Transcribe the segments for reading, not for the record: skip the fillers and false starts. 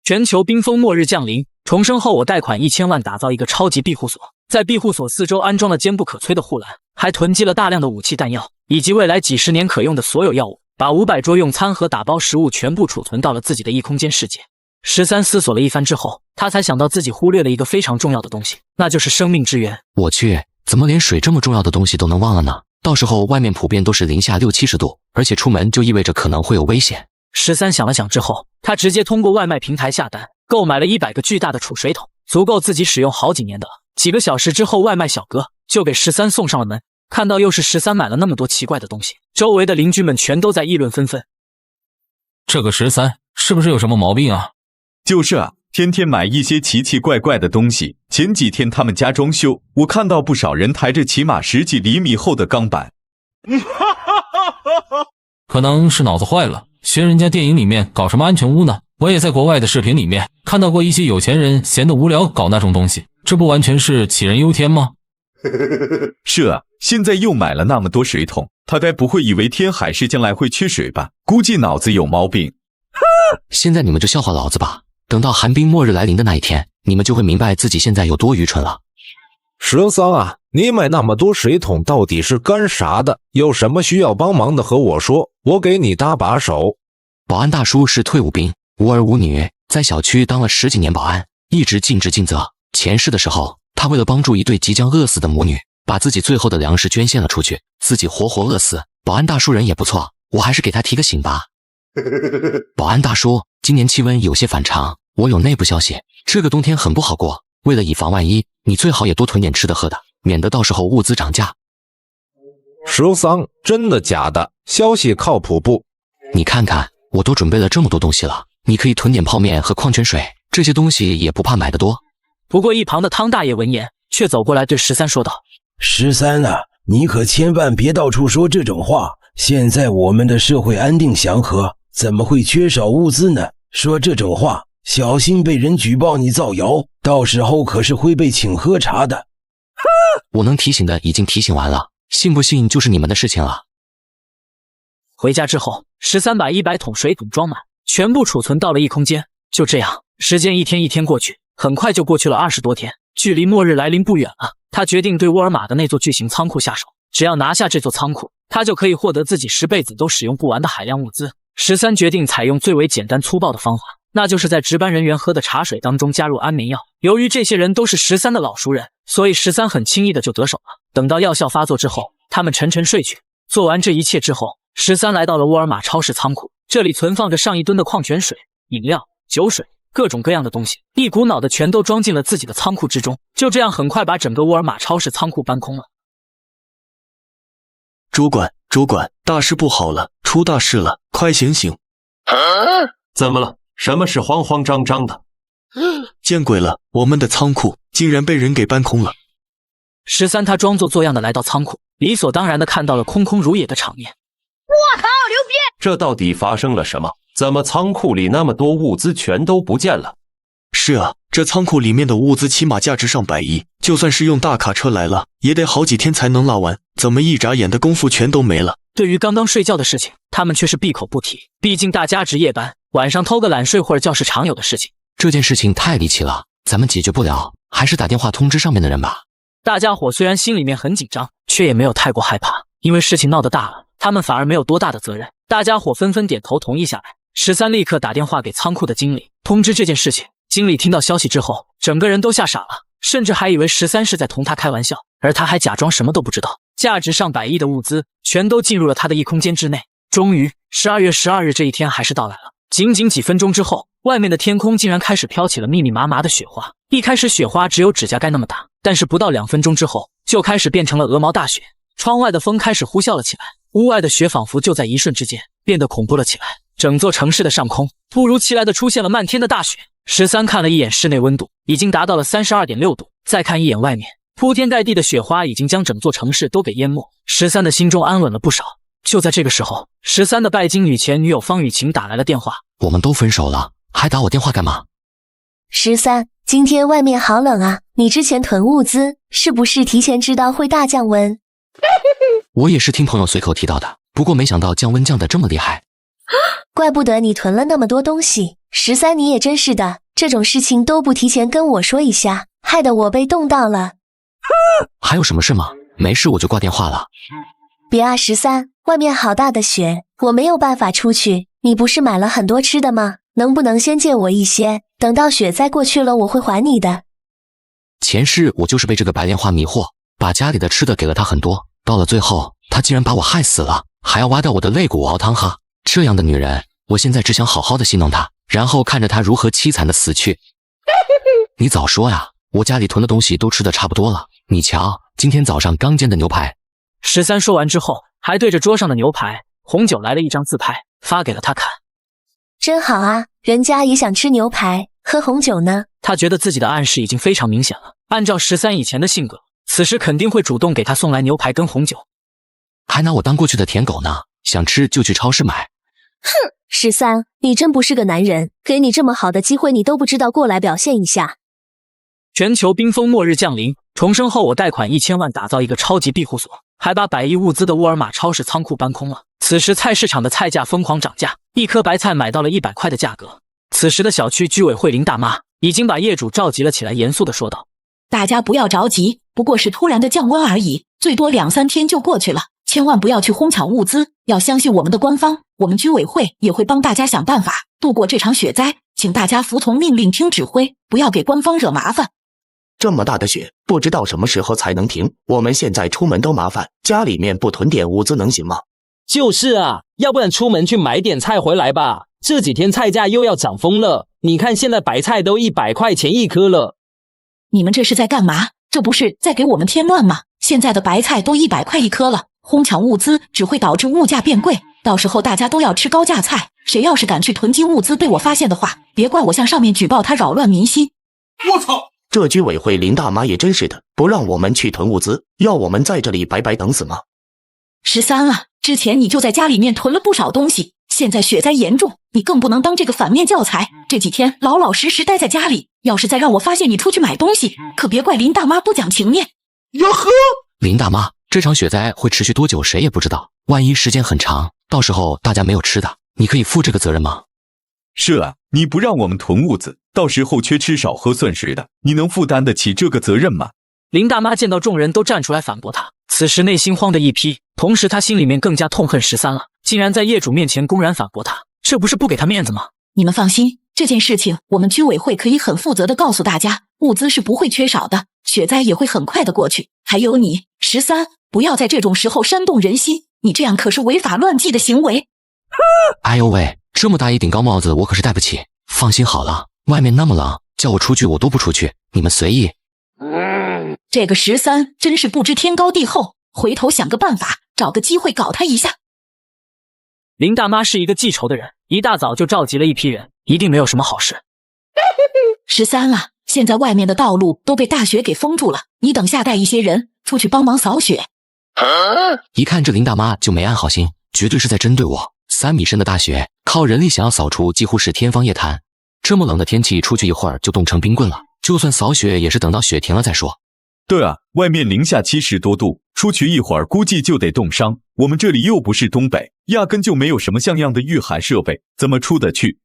全球冰封末日降临，重生后我贷款1000万打造一个超级庇护所，在庇护所四周安装了坚不可摧的护栏，还囤积了大量的武器弹药，以及未来几十年可用的所有药物，把500桌用餐和打包食物全部储存到了自己的异空间世界。13思索了一番之后，他才想到自己忽略了一个非常重要的东西，那就是生命之源。我去，怎么连水这么重要的东西都能忘了呢？到时候外面普遍都是零下60-70度，而且出门就意味着可能会有危险。13想了想之后，他直接通过外卖平台下单，购买了100个巨大的储水桶，足够自己使用好几年的了。几个小时之后，外卖小哥就给13送上了门。看到又是13买了那么多奇怪的东西，周围的邻居们全都在议论纷纷。这个13是不是有什么毛病啊？就是啊，天天买一些奇奇怪怪的东西。前几天他们家装修，我看到不少人抬着起码10几厘米厚的钢板。可能是脑子坏了，学人家电影里面搞什么安全屋呢？我也在国外的视频里面看到过一些有钱人闲得无聊搞那种东西，这不完全是杞人忧天吗？是啊，现在又买了那么多水桶，他该不会以为天海市将来会缺水吧？估计脑子有毛病。现在你们就笑话老子吧，等到寒冰末日来临的那一天，你们就会明白自己现在有多愚蠢了。13啊，你买那么多水桶到底是干啥的？有什么需要帮忙的和我说，我给你搭把手。保安大叔是退伍兵，无儿无女，在小区当了10几年保安，一直尽职尽责。前世的时候，他为了帮助一对即将饿死的母女，把自己最后的粮食捐献了出去，自己活活饿死。保安大叔人也不错，我还是给他提个醒吧。保安大叔，今年气温有些反常，我有内部消息，这个冬天很不好过，为了以防万一，你最好也多囤点吃的喝的，免得到时候物资涨价。13，真的假的？消息靠谱不？你看看，我都准备了这么多东西了，你可以囤点泡面和矿泉水，这些东西也不怕买得多。不过一旁的汤大爷闻言，却走过来对13说道：13啊，你可千万别到处说这种话，现在我们的社会安定祥和，怎么会缺少物资呢？说这种话，小心被人举报你造谣，到时候可是会被请喝茶的。我能提醒的已经提醒完了，信不信就是你们的事情了。回家之后，13把100桶水桶装满，全部储存到了异空间。就这样，时间一天一天过去，很快就过去了20多天，距离末日来临不远了。他决定对沃尔玛的那座巨型仓库下手，只要拿下这座仓库，他就可以获得自己10辈子都使用不完的海量物资。13决定采用最为简单粗暴的方法，那就是在值班人员喝的茶水当中加入安眠药。由于这些人都是13的老熟人，所以13很轻易的就得手了。等到药效发作之后，他们沉沉睡去。做完这一切之后，13来到了沃尔玛超市仓库，这里存放着上1吨的矿泉水、饮料、酒水，各种各样的东西，一股脑的全都装进了自己的仓库之中。就这样，很快把整个沃尔玛超市仓库搬空了。主管，大事不好了，出大事了，快醒醒！怎么了？什么事慌慌张张的？见鬼了，我们的仓库竟然被人给搬空了。13他装作作样的来到仓库，理所当然的看到了空空如也的场面。我靠，牛逼！这到底发生了什么？怎么仓库里那么多物资全都不见了？是啊，这仓库里面的物资起码价值上百亿，就算是用大卡车来了，也得好几天才能拉完，怎么一眨眼的功夫全都没了？对于刚刚睡觉的事情，他们却是闭口不提，毕竟大家值夜班，晚上偷个懒睡会儿觉是常有的事情。这件事情太离奇了，咱们解决不了，还是打电话通知上面的人吧。大家伙虽然心里面很紧张，却也没有太过害怕，因为事情闹得大了，他们反而没有多大的责任。大家伙纷纷点头同意下来。13立刻打电话给仓库的经理，通知这件事情。经理听到消息之后，整个人都吓傻了，甚至还以为13是在同他开玩笑，而他还假装什么都不知道。价值上百亿的物资全都进入了他的异空间之内。终于12月12日这一天还是到来了。仅仅几分钟之后，外面的天空竟然开始飘起了密密麻麻的雪花。一开始雪花只有指甲盖那么大，但是不到2分钟之后就开始变成了鹅毛大雪。窗外的风开始呼啸了起来，屋外的雪仿佛就在一瞬之间变得恐怖了起来。整座城市的上空突如其来的出现了漫天的大雪。13看了一眼室内温度，已经达到了32.6度，再看一眼外面，铺天盖地的雪花已经将整座城市都给淹没。13的心中安稳了不少。就在这个时候，13的拜金女前女友方雨晴打来了电话。我们都分手了，还打我电话干嘛？13，今天外面好冷啊，你之前囤物资是不是提前知道会大降温？我也是听朋友随口提到的，不过没想到降温降得这么厉害。怪不得你囤了那么多东西。13，你也真是的，这种事情都不提前跟我说一下，害得我被冻到了。还有什么事吗？没事我就挂电话了。别啊，13，外面好大的雪，我没有办法出去。你不是买了很多吃的吗？能不能先借我一些，等到雪再过去了我会还你的。前世我就是被这个白莲花迷惑，把家里的吃的给了他很多，到了最后他竟然把我害死了，还要挖掉我的肋骨熬汤喝。这样的女人，我现在只想好好的戏弄她，然后看着她如何凄惨的死去。你早说呀，我家里囤的东西都吃的差不多了，你瞧，今天早上刚煎的牛排。13说完之后，还对着桌上的牛排、红酒来了一张自拍，发给了他看。真好啊，人家也想吃牛排，喝红酒呢。他觉得自己的暗示已经非常明显了，按照13以前的性格，此时肯定会主动给他送来牛排跟红酒。还拿我当过去的舔狗呢，想吃就去超市买。哼，13，你真不是个男人，给你这么好的机会你都不知道过来表现一下。全球冰封末日降临，重生后我贷款1000万打造一个超级庇护所，还把100亿物资的沃尔玛超市仓库搬空了。此时菜市场的菜价疯狂涨价，一颗白菜买到了100块的价格。此时的小区居委会林大妈已经把业主召集了起来，严肃地说道：大家不要着急，不过是突然的降温而已，最多2-3天就过去了，千万不要去哄抢物资，要相信我们的官方，我们居委会也会帮大家想办法度过这场雪灾，请大家服从命令，听指挥，不要给官方惹麻烦。这么大的雪，不知道什么时候才能停，我们现在出门都麻烦，家里面不囤点物资能行吗？就是啊，要不然出门去买点菜回来吧，这几天菜价又要涨疯了，你看现在白菜都100块钱一颗了。你们这是在干嘛？这不是在给我们添乱吗？现在的白菜都100块一颗了，哄抢物资只会导致物价变贵，到时候大家都要吃高价菜，谁要是敢去囤积物资被我发现的话，别怪我向上面举报他扰乱民心。我操！这居委会林大妈也真是的，不让我们去囤物资，要我们在这里白白等死吗？13啊，之前你就在家里面囤了不少东西，现在雪灾严重，你更不能当这个反面教材，这几天老老实实待在家里，要是再让我发现你出去买东西，可别怪林大妈不讲情面。哟呵，林大妈，这场雪灾会持续多久谁也不知道，万一时间很长，到时候大家没有吃的，你可以负这个责任吗？是啊，你不让我们囤物资，到时候缺吃少喝算谁的？你能负担得起这个责任吗？林大妈见到众人都站出来反驳她，此时内心慌的一批，同时她心里面更加痛恨13了，竟然在业主面前公然反驳她，这不是不给她面子吗？你们放心，这件事情我们居委会可以很负责的告诉大家，物资是不会缺少的，雪灾也会很快的过去。还有你13，不要在这种时候煽动人心，你这样可是违法乱纪的行为。哎呦喂，这么大一顶高帽子我可是戴不起。放心好了，外面那么冷，叫我出去我都不出去，你们随意。这个13真是不知天高地厚，回头想个办法，找个机会搞他一下。林大妈是一个记仇的人，一大早就召集了一批人，一定没有什么好事。13啊，现在外面的道路都被大雪给封住了，你等下带一些人出去帮忙扫雪。一看这林大妈就没安好心，绝对是在针对我。3米深的大雪，靠人力想要扫除几乎是天方夜谭。这么冷的天气，出去一会儿就冻成冰棍了，就算扫雪也是等到雪停了再说。对啊，外面零下70多度，出去一会儿估计就得冻伤。我们这里又不是东北，压根就没有什么像样的御寒设备，怎么出得去？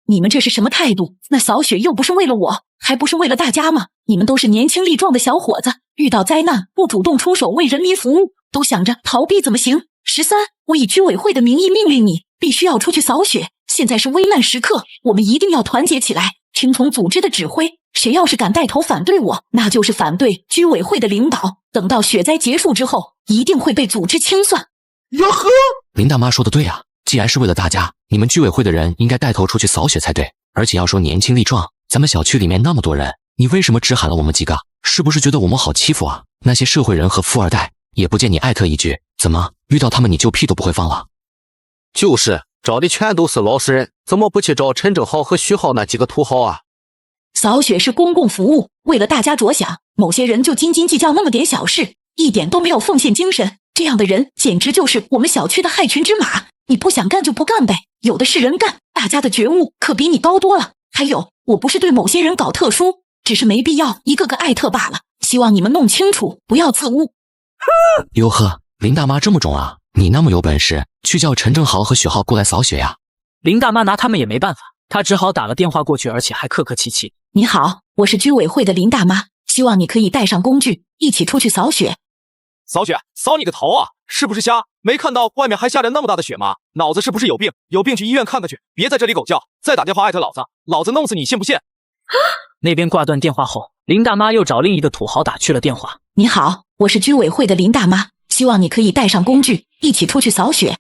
你们这是什么态度？那扫雪又不是为了我，还不是为了大家吗？你们都是年轻力壮的小伙子，遇到灾难不主动出手为人民服务，都想着逃避怎么行？13，我以居委会的名义命令你，必须要出去扫雪。现在是危难时刻，我们一定要团结起来，听从组织的指挥。谁要是敢带头反对我，那就是反对居委会的领导。等到雪灾结束之后，一定会被组织清算。哟呵，林大妈说的对啊，既然是为了大家，你们居委会的人应该带头出去扫雪才对。而且要说年轻力壮，咱们小区里面那么多人，你为什么只喊了我们几个？是不是觉得我们好欺负啊？那些社会人和富二代也不见你艾特一句，怎么遇到他们你就屁都不会放了？就是找的全都是老实人，怎么不去找陈正浩和徐浩那几个土豪啊？扫雪是公共服务，为了大家着想，某些人就斤斤计较那么点小事，一点都没有奉献精神。这样的人简直就是我们小区的害群之马。你不想干就不干呗，有的是人干，大家的觉悟可比你高多了。还有，我不是对某些人搞特殊，只是没必要一个个艾特罢了。希望你们弄清楚，不要自误。哟呵，林大妈这么重啊，你那么有本事，去叫陈正豪和许浩过来扫雪呀？林大妈拿他们也没办法，她只好打了电话过去，而且还客客气气。你好，我是居委会的林大妈，希望你可以带上工具，一起出去扫雪。扫雪？扫你个头啊！是不是瞎？没看到外面还下着那么大的雪吗？脑子是不是有病？有病去医院看看去，别在这里狗叫！再打电话艾特老子，老子弄死你，信不信？那边挂断电话后，林大妈又找另一个土豪打去了电话。你好，我是居委会的林大妈，希望你可以带上工具，一起出去扫雪。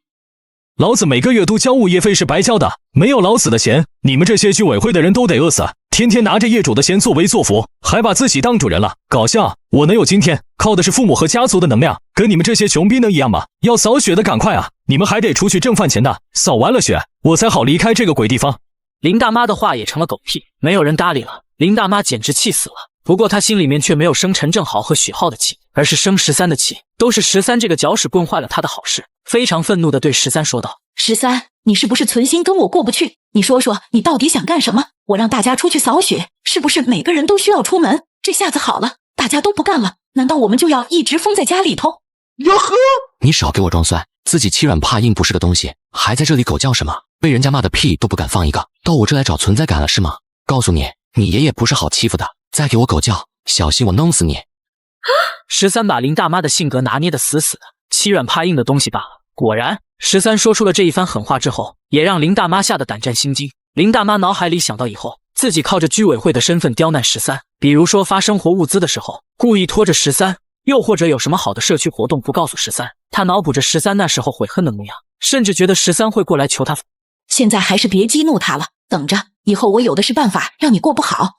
老子每个月都交物业费是白交的，没有老子的钱，你们这些居委会的人都得饿死！天天拿着业主的钱作威作福，还把自己当主人了，搞笑！我能有今天，靠的是父母和家族的能量，跟你们这些穷逼能一样吗？要扫雪的赶快啊！你们还得出去挣饭钱的，扫完了雪，我才好离开这个鬼地方。林大妈的话也成了狗屁，没有人搭理了。林大妈简直气死了。不过她心里面却没有生陈正豪和许浩的气，而是生13的气，都是13这个搅屎棍坏了她的好事。非常愤怒地对13说道：13，你是不是存心跟我过不去？你说说，你到底想干什么？我让大家出去扫雪，是不是每个人都需要出门？这下子好了，大家都不干了，难道我们就要一直封在家里头？哟呵！你少给我装蒜，自己欺软怕硬不是个东西，还在这里狗叫什么？被人家骂的屁都不敢放一个，到我这来找存在感了是吗？告诉你，你爷爷不是好欺负的，再给我狗叫，小心我弄死你！13把林大妈的性格拿捏得死死的，欺软怕硬的东西罢了。果然，13说出了这一番狠话之后，也让林大妈吓得胆战心惊。林大妈脑海里想到以后自己靠着居委会的身份刁难13，比如说发生活物资的时候故意拖着13，又或者有什么好的社区活动不告诉13，她脑补着13那时候悔恨的模样，甚至觉得13会过来求她。现在还是别激怒她了，等着，以后我有的是办法让你过不好。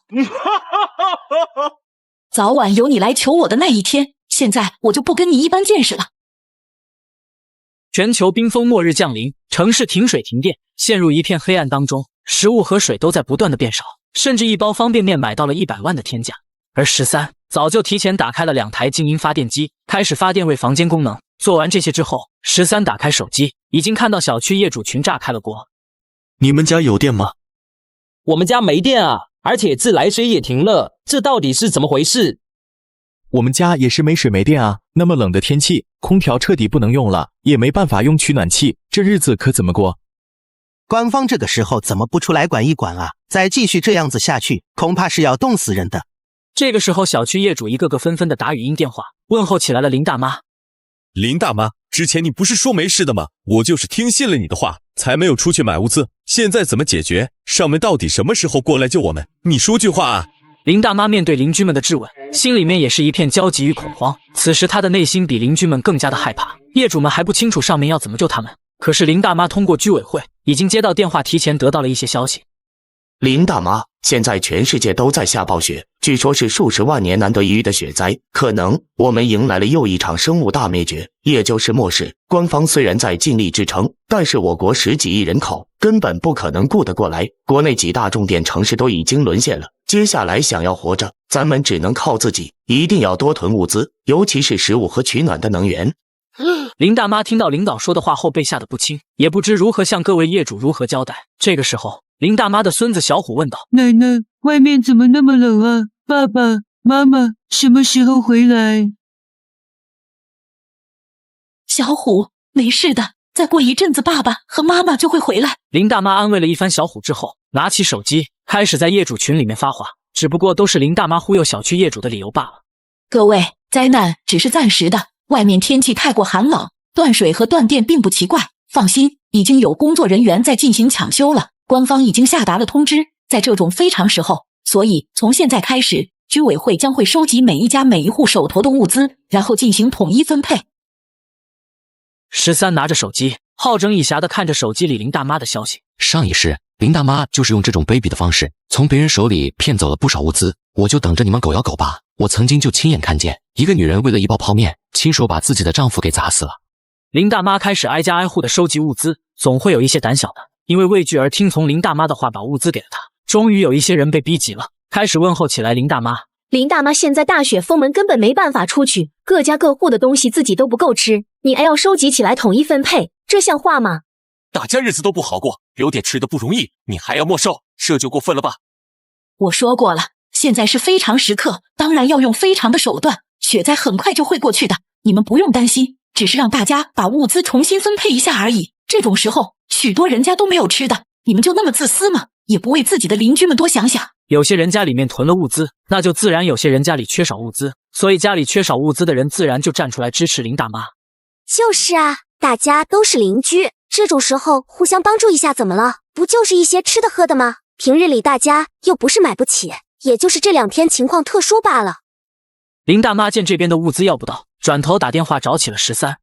早晚有你来求我的那一天，现在我就不跟你一般见识了。全球冰封末日降临，城市停水停电，陷入一片黑暗当中，食物和水都在不断的变少，甚至一包方便面买到了100万的天价。而13早就提前打开了2台静音发电机，开始发电为房间功能。做完这些之后，13打开手机，已经看到小区业主群炸开了锅。你们家有电吗？我们家没电啊，而且自来水也停了，这到底是怎么回事？我们家也是没水没电啊，那么冷的天气，空调彻底不能用了，也没办法用取暖器，这日子可怎么过？官方这个时候怎么不出来管一管啊？再继续这样子下去，恐怕是要冻死人的。这个时候，小区业主一个个纷纷的打语音电话，问候起来了林大妈。林大妈，之前你不是说没事的吗？我就是听信了你的话，才没有出去买物资，现在怎么解决？上面到底什么时候过来救我们？你说句话啊！林大妈面对邻居们的质问，心里面也是一片焦急与恐慌。此时她的内心比邻居们更加的害怕，业主们还不清楚上面要怎么救他们。可是林大妈通过居委会已经接到电话，提前得到了一些消息。林大妈，现在全世界都在下暴雪，据说是数十万年难得一遇的雪灾，可能我们迎来了又一场生物大灭绝，也就是末世。官方虽然在尽力支撑，但是我国10几亿人口根本不可能顾得过来，国内几大重点城市都已经沦陷了。接下来想要活着，咱们只能靠自己，一定要多囤物资，尤其是食物和取暖的能源。林大妈听到领导说的话后被吓得不轻，也不知如何向各位业主如何交代。这个时候，林大妈的孙子小虎问道：奶奶，外面怎么那么冷啊？爸爸妈妈什么时候回来？小虎，没事的，再过一阵子爸爸和妈妈就会回来。林大妈安慰了一番小虎之后，拿起手机开始在业主群里面发话，只不过都是林大妈忽悠小区业主的理由罢了。各位，灾难只是暂时的，外面天气太过寒冷，断水和断电并不奇怪，放心，已经有工作人员在进行抢修了，官方已经下达了通知，在这种非常时候，所以从现在开始，居委会将会收集每一家每一户手头的物资，然后进行统一分配。13拿着手机，好整以暇地看着手机里林大妈的消息。上一世，林大妈就是用这种卑鄙的方式，从别人手里骗走了不少物资，我就等着你们狗咬狗吧。我曾经就亲眼看见一个女人为了一包泡面，亲手把自己的丈夫给砸死了。林大妈开始挨家挨户的收集物资，总会有一些胆小的，因为畏惧而听从林大妈的话，把物资给了她。终于有一些人被逼急了，开始问候起来林大妈。林大妈，现在大雪封门，根本没办法出去，各家各户的东西自己都不够吃，你还要收集起来统一分配，这像话吗？大家日子都不好过，留点吃的不容易，你还要没收，这就过分了吧？我说过了，现在是非常时刻，当然要用非常的手段，雪灾很快就会过去的，你们不用担心，只是让大家把物资重新分配一下而已。这种时候，许多人家都没有吃的，你们就那么自私吗？也不为自己的邻居们多想想。有些人家里面囤了物资，那就自然有些人家里缺少物资，所以家里缺少物资的人自然就站出来支持林大妈。就是啊，大家都是邻居，这种时候互相帮助一下怎么了？不就是一些吃的喝的吗？平日里大家又不是买不起，也就是这2天情况特殊罢了。林大妈见这边的物资要不到，转头打电话找起了13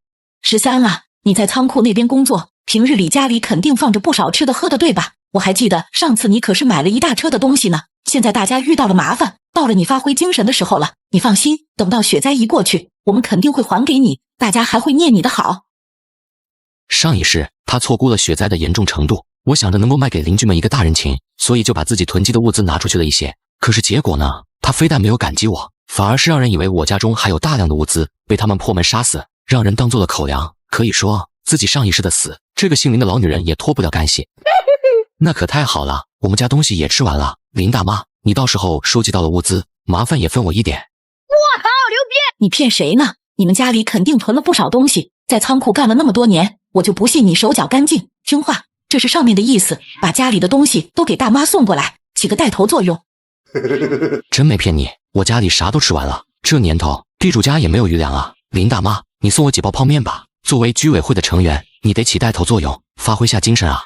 啊，你在仓库那边工作，平日里家里肯定放着不少吃的喝的，对吧？我还记得上次你可是买了一大车的东西呢。现在大家遇到了麻烦，到了你发挥精神的时候了。你放心，等到雪灾一过去，我们肯定会还给你，大家还会念你的好。上一世他错估了雪灾的严重程度，我想着能够卖给邻居们一个大人情，所以就把自己囤积的物资拿出去了一些。可是结果呢？他非但没有感激我，反而是让人以为我家中还有大量的物资，被他们破门杀死，让人当做了口粮。可以说自己上一世的死，这个姓林的老女人也脱不了干系。那可太好了，我们家东西也吃完了。林大妈，你到时候收集到了物资，麻烦也分我一点。我靠，牛逼！你骗谁呢？你们家里肯定囤了不少东西，在仓库干了那么多年，我就不信你手脚干净听话。这是上面的意思，把家里的东西都给大妈送过来，起个带头作用。真没骗你，我家里啥都吃完了，这年头地主家也没有余粮啊。林大妈，你送我几包泡面吧。作为居委会的成员，你得起带头作用，发挥下精神啊。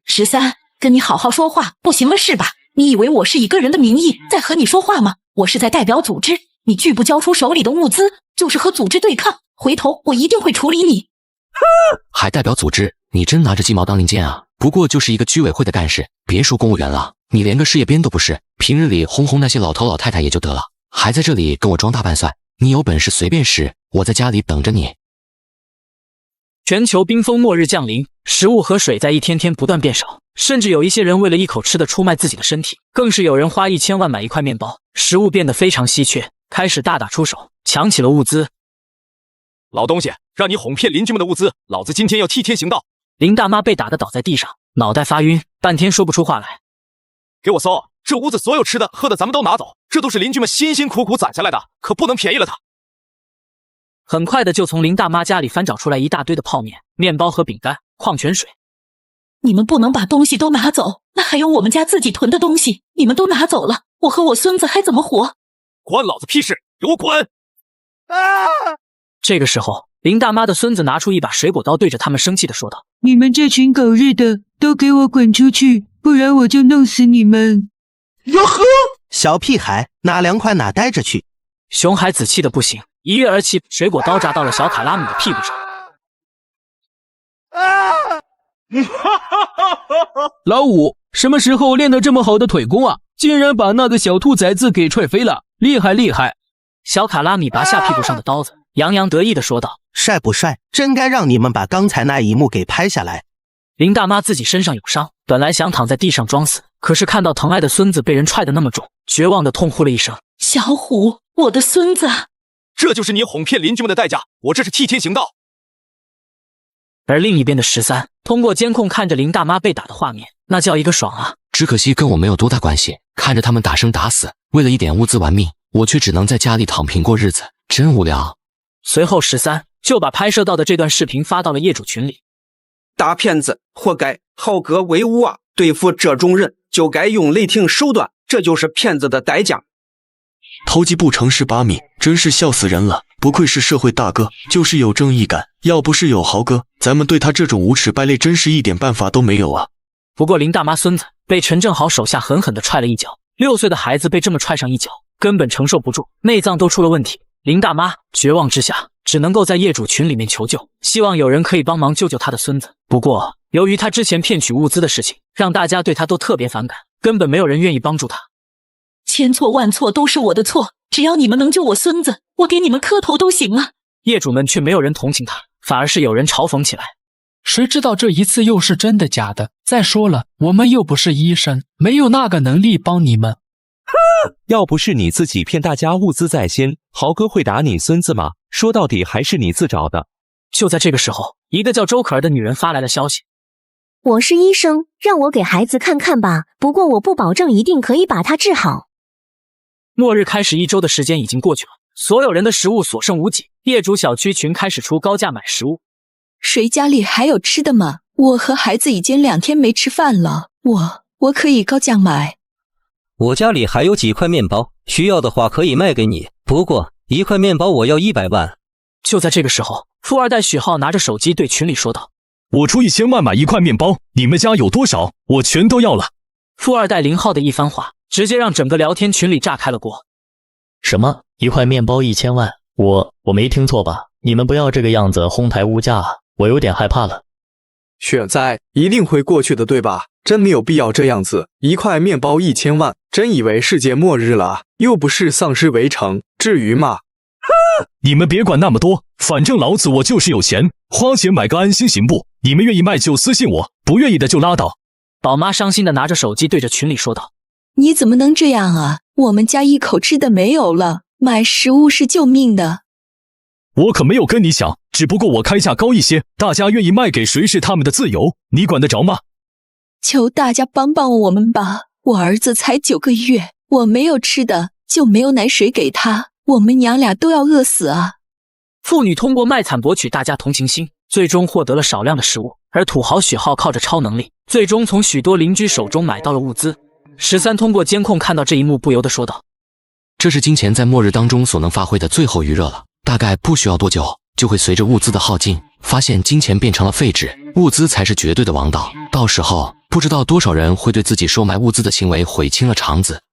13，跟你好好说话，不行了是吧？你以为我是以个人的名义在和你说话吗？我是在代表组织，你拒不交出手里的物资，就是和组织对抗，回头我一定会处理你。还代表组织，你真拿着鸡毛当令箭啊！不过就是一个居委会的干事，别说公务员了，你连个事业编都不是，平日里哄哄那些老头老太太也就得了，还在这里跟我装大半蒜，你有本事随便试，我在家里等着你。全球冰封末日降临，食物和水在一天天不断变少，甚至有一些人为了一口吃的出卖自己的身体，更是有人花1000万买一块面包。食物变得非常稀缺，开始大打出手，抢起了物资。老东西，让你哄骗邻居们的物资，老子今天要替天行道！林大妈被打得倒在地上，脑袋发晕，半天说不出话来。给我搜，这屋子所有吃的喝的咱们都拿走，这都是邻居们辛辛苦苦攒下来的，可不能便宜了他。很快的就从林大妈家里翻找出来一大堆的泡面、面包和饼干、矿泉水。你们不能把东西都拿走，那还有我们家自己囤的东西，你们都拿走了，我和我孙子还怎么活？关老子屁事，给我滚！这个时候，林大妈的孙子拿出一把水果刀，对着他们生气的说道：你们这群狗日的，都给我滚出去，不然我就弄死你们！哟呵，小屁孩，哪凉快哪待着去！熊孩子气得不行，一跃而起，水果刀扎到了小卡拉米的屁股上。老五，什么时候练得这么好的腿功啊？竟然把那个小兔崽子给踹飞了，厉害厉害！小卡拉米拔下屁股上的刀子，洋洋得意地说道：帅不帅？真该让你们把刚才那一幕给拍下来。林大妈自己身上有伤，本来想躺在地上装死，可是看到疼爱的孙子被人踹得那么重，绝望地痛呼了一声：小虎，我的孙子！这就是你哄骗邻居们的代价，我这是替天行道。而另一边的13通过监控看着林大妈被打的画面，那叫一个爽啊！只可惜跟我没有多大关系，看着他们打生打死，为了一点物资玩命，我却只能在家里躺平过日子，真无聊。随后13就把拍摄到的这段视频发到了业主群里。大骗子，活该！好哥为伍啊！对付这种人，就该用雷霆手段，这就是骗子的代价。偷鸡不成蚀把米，真是笑死人了！不愧是社会大哥，就是有正义感。要不是有豪哥，咱们对他这种无耻败类真是一点办法都没有啊！不过林大妈孙子被陈正豪手下狠狠地踹了一脚，6岁的孩子被这么踹上一脚，根本承受不住，内脏都出了问题。林大妈绝望之下，只能够在业主群里面求救，希望有人可以帮忙救救他的孙子。不过，由于他之前骗取物资的事情，让大家对他都特别反感，根本没有人愿意帮助他。千错万错都是我的错，只要你们能救我孙子，我给你们磕头都行啊！业主们却没有人同情他，反而是有人嘲讽起来。谁知道这一次又是真的假的？再说了，我们又不是医生，没有那个能力帮你们。要不是你自己骗大家物资在先，豪哥会打你孙子吗？说到底还是你自找的。就在这个时候，一个叫周可儿的女人发来了消息：我是医生，让我给孩子看看吧，不过我不保证一定可以把他治好。末日开始1周的时间已经过去了，所有人的食物所剩无几，业主小区群开始出高价买食物。谁家里还有吃的吗？我和孩子已经2天没吃饭了，我可以高价买。我家里还有几块面包，需要的话可以卖给你，不过1块面包我要100万。就在这个时候，富二代许浩拿着手机对群里说道：“我出1000万买1块面包，你们家有多少，我全都要了。”富二代林浩的一番话，直接让整个聊天群里炸开了锅。什么1块面包1000万？我没听错吧？你们不要这个样子哄抬物价啊，我有点害怕了。雪灾一定会过去的，对吧？真没有必要这样子，1块面包1000万，真以为世界末日了？又不是丧尸围城，至于吗？你们别管那么多，反正老子我就是有钱，花钱买个安心行不？你们愿意卖就私信我，不愿意的就拉倒。宝妈伤心的拿着手机对着群里说道：“你怎么能这样啊？我们家一口吃的没有了，买食物是救命的。”我可没有跟你抢，只不过我开价高一些，大家愿意卖给谁是他们的自由，你管得着吗？求大家帮帮我们吧，我儿子才9个月，我没有吃的，就没有奶水给他，我们娘俩都要饿死啊！妇女通过卖惨博取大家同情心，最终获得了少量的食物，而土豪许浩靠着超能力，最终从许多邻居手中买到了物资。13通过监控看到这一幕，不由得说道：“这是金钱在末日当中所能发挥的最后余热了。大概不需要多久，就会随着物资的耗尽，发现金钱变成了废纸，物资才是绝对的王道。到时候，不知道多少人会对自己收买物资的行为悔青了肠子。”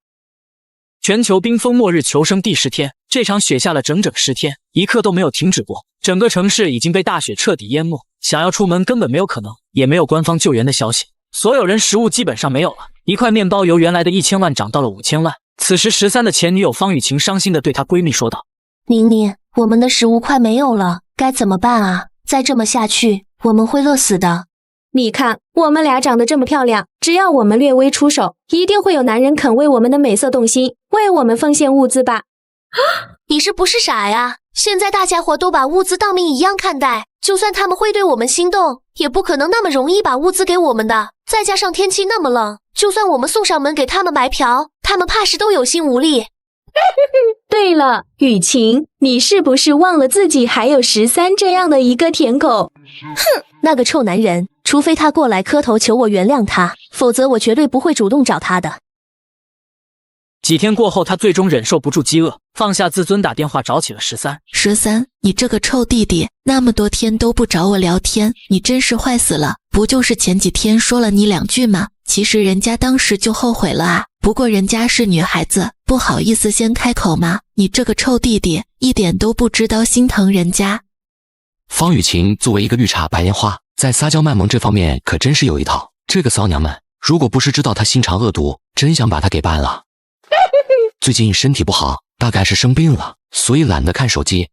全球冰封末日求生第10天，这场雪下了整整10天，一刻都没有停止过。整个城市已经被大雪彻底淹没，想要出门根本没有可能，也没有官方救援的消息。所有人食物基本上没有了，1块面包由原来的1000万涨到了5000万。此时13的前女友方雨晴伤心地对她闺蜜说道：“宁宁，我们的食物快没有了，该怎么办啊？再这么下去，我们会饿死的。你看，我们俩长得这么漂亮，只要我们略微出手，一定会有男人肯为我们的美色动心，为我们奉献物资吧？”你是不是傻呀？现在大家伙都把物资当命一样看待，就算他们会对我们心动，也不可能那么容易把物资给我们的。再加上天气那么冷，就算我们送上门给他们白嫖，他们怕是都有心无力。对了，雨晴，你是不是忘了自己还有13这样的一个舔狗？哼，那个臭男人，除非他过来磕头求我原谅他，否则我绝对不会主动找他的。几天过后，他最终忍受不住饥饿，放下自尊，打电话找起了13。你这个臭弟弟，那么多天都不找我聊天，你真是坏死了。不就是前几天说了你2句吗？其实人家当时就后悔了啊。不过人家是女孩子，不好意思先开口吗？你这个臭弟弟，一点都不知道心疼人家。方雨晴作为一个绿茶白莲花，在撒娇卖萌这方面可真是有一套。这个骚娘们，如果不是知道她心肠恶毒，真想把她给办了。最近身体不好，大概是生病了，所以懒得看手机。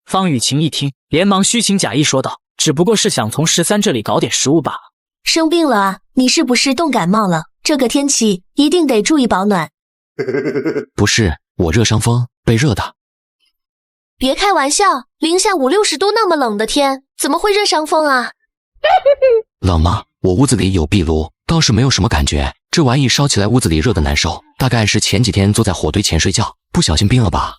方雨晴一听，连忙虚情假意说道：“只不过是想从13这里搞点食物罢了。”生病了啊？你是不是冻感冒了？这个天气一定得注意保暖。不是，我热伤风，被热的。别开玩笑，零下50、60度那么冷的天，怎么会热伤风啊？冷吗？我屋子里有壁炉，倒是没有什么感觉。这玩意烧起来屋子里热得难受，大概是前几天坐在火堆前睡觉，不小心病了吧。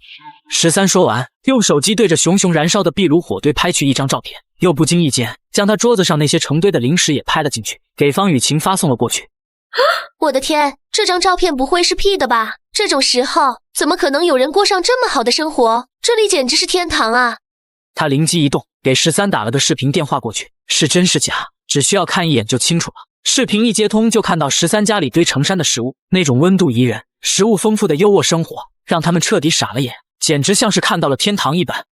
13说完，用手机对着熊熊燃烧的壁炉火堆拍去一张照片，又不经意间将他桌子上那些成堆的零食也拍了进去，给方雨晴发送了过去。我的天，这张照片不会是 P 的吧？这种时候怎么可能有人过上这么好的生活？这里简直是天堂啊！他灵机一动，给13打了个视频电话过去，是真是假，只需要看一眼就清楚了。视频一接通，就看到13家里堆成山的食物，那种温度宜人、食物丰富的优渥生活，让他们彻底傻了眼，简直像是看到了天堂一般。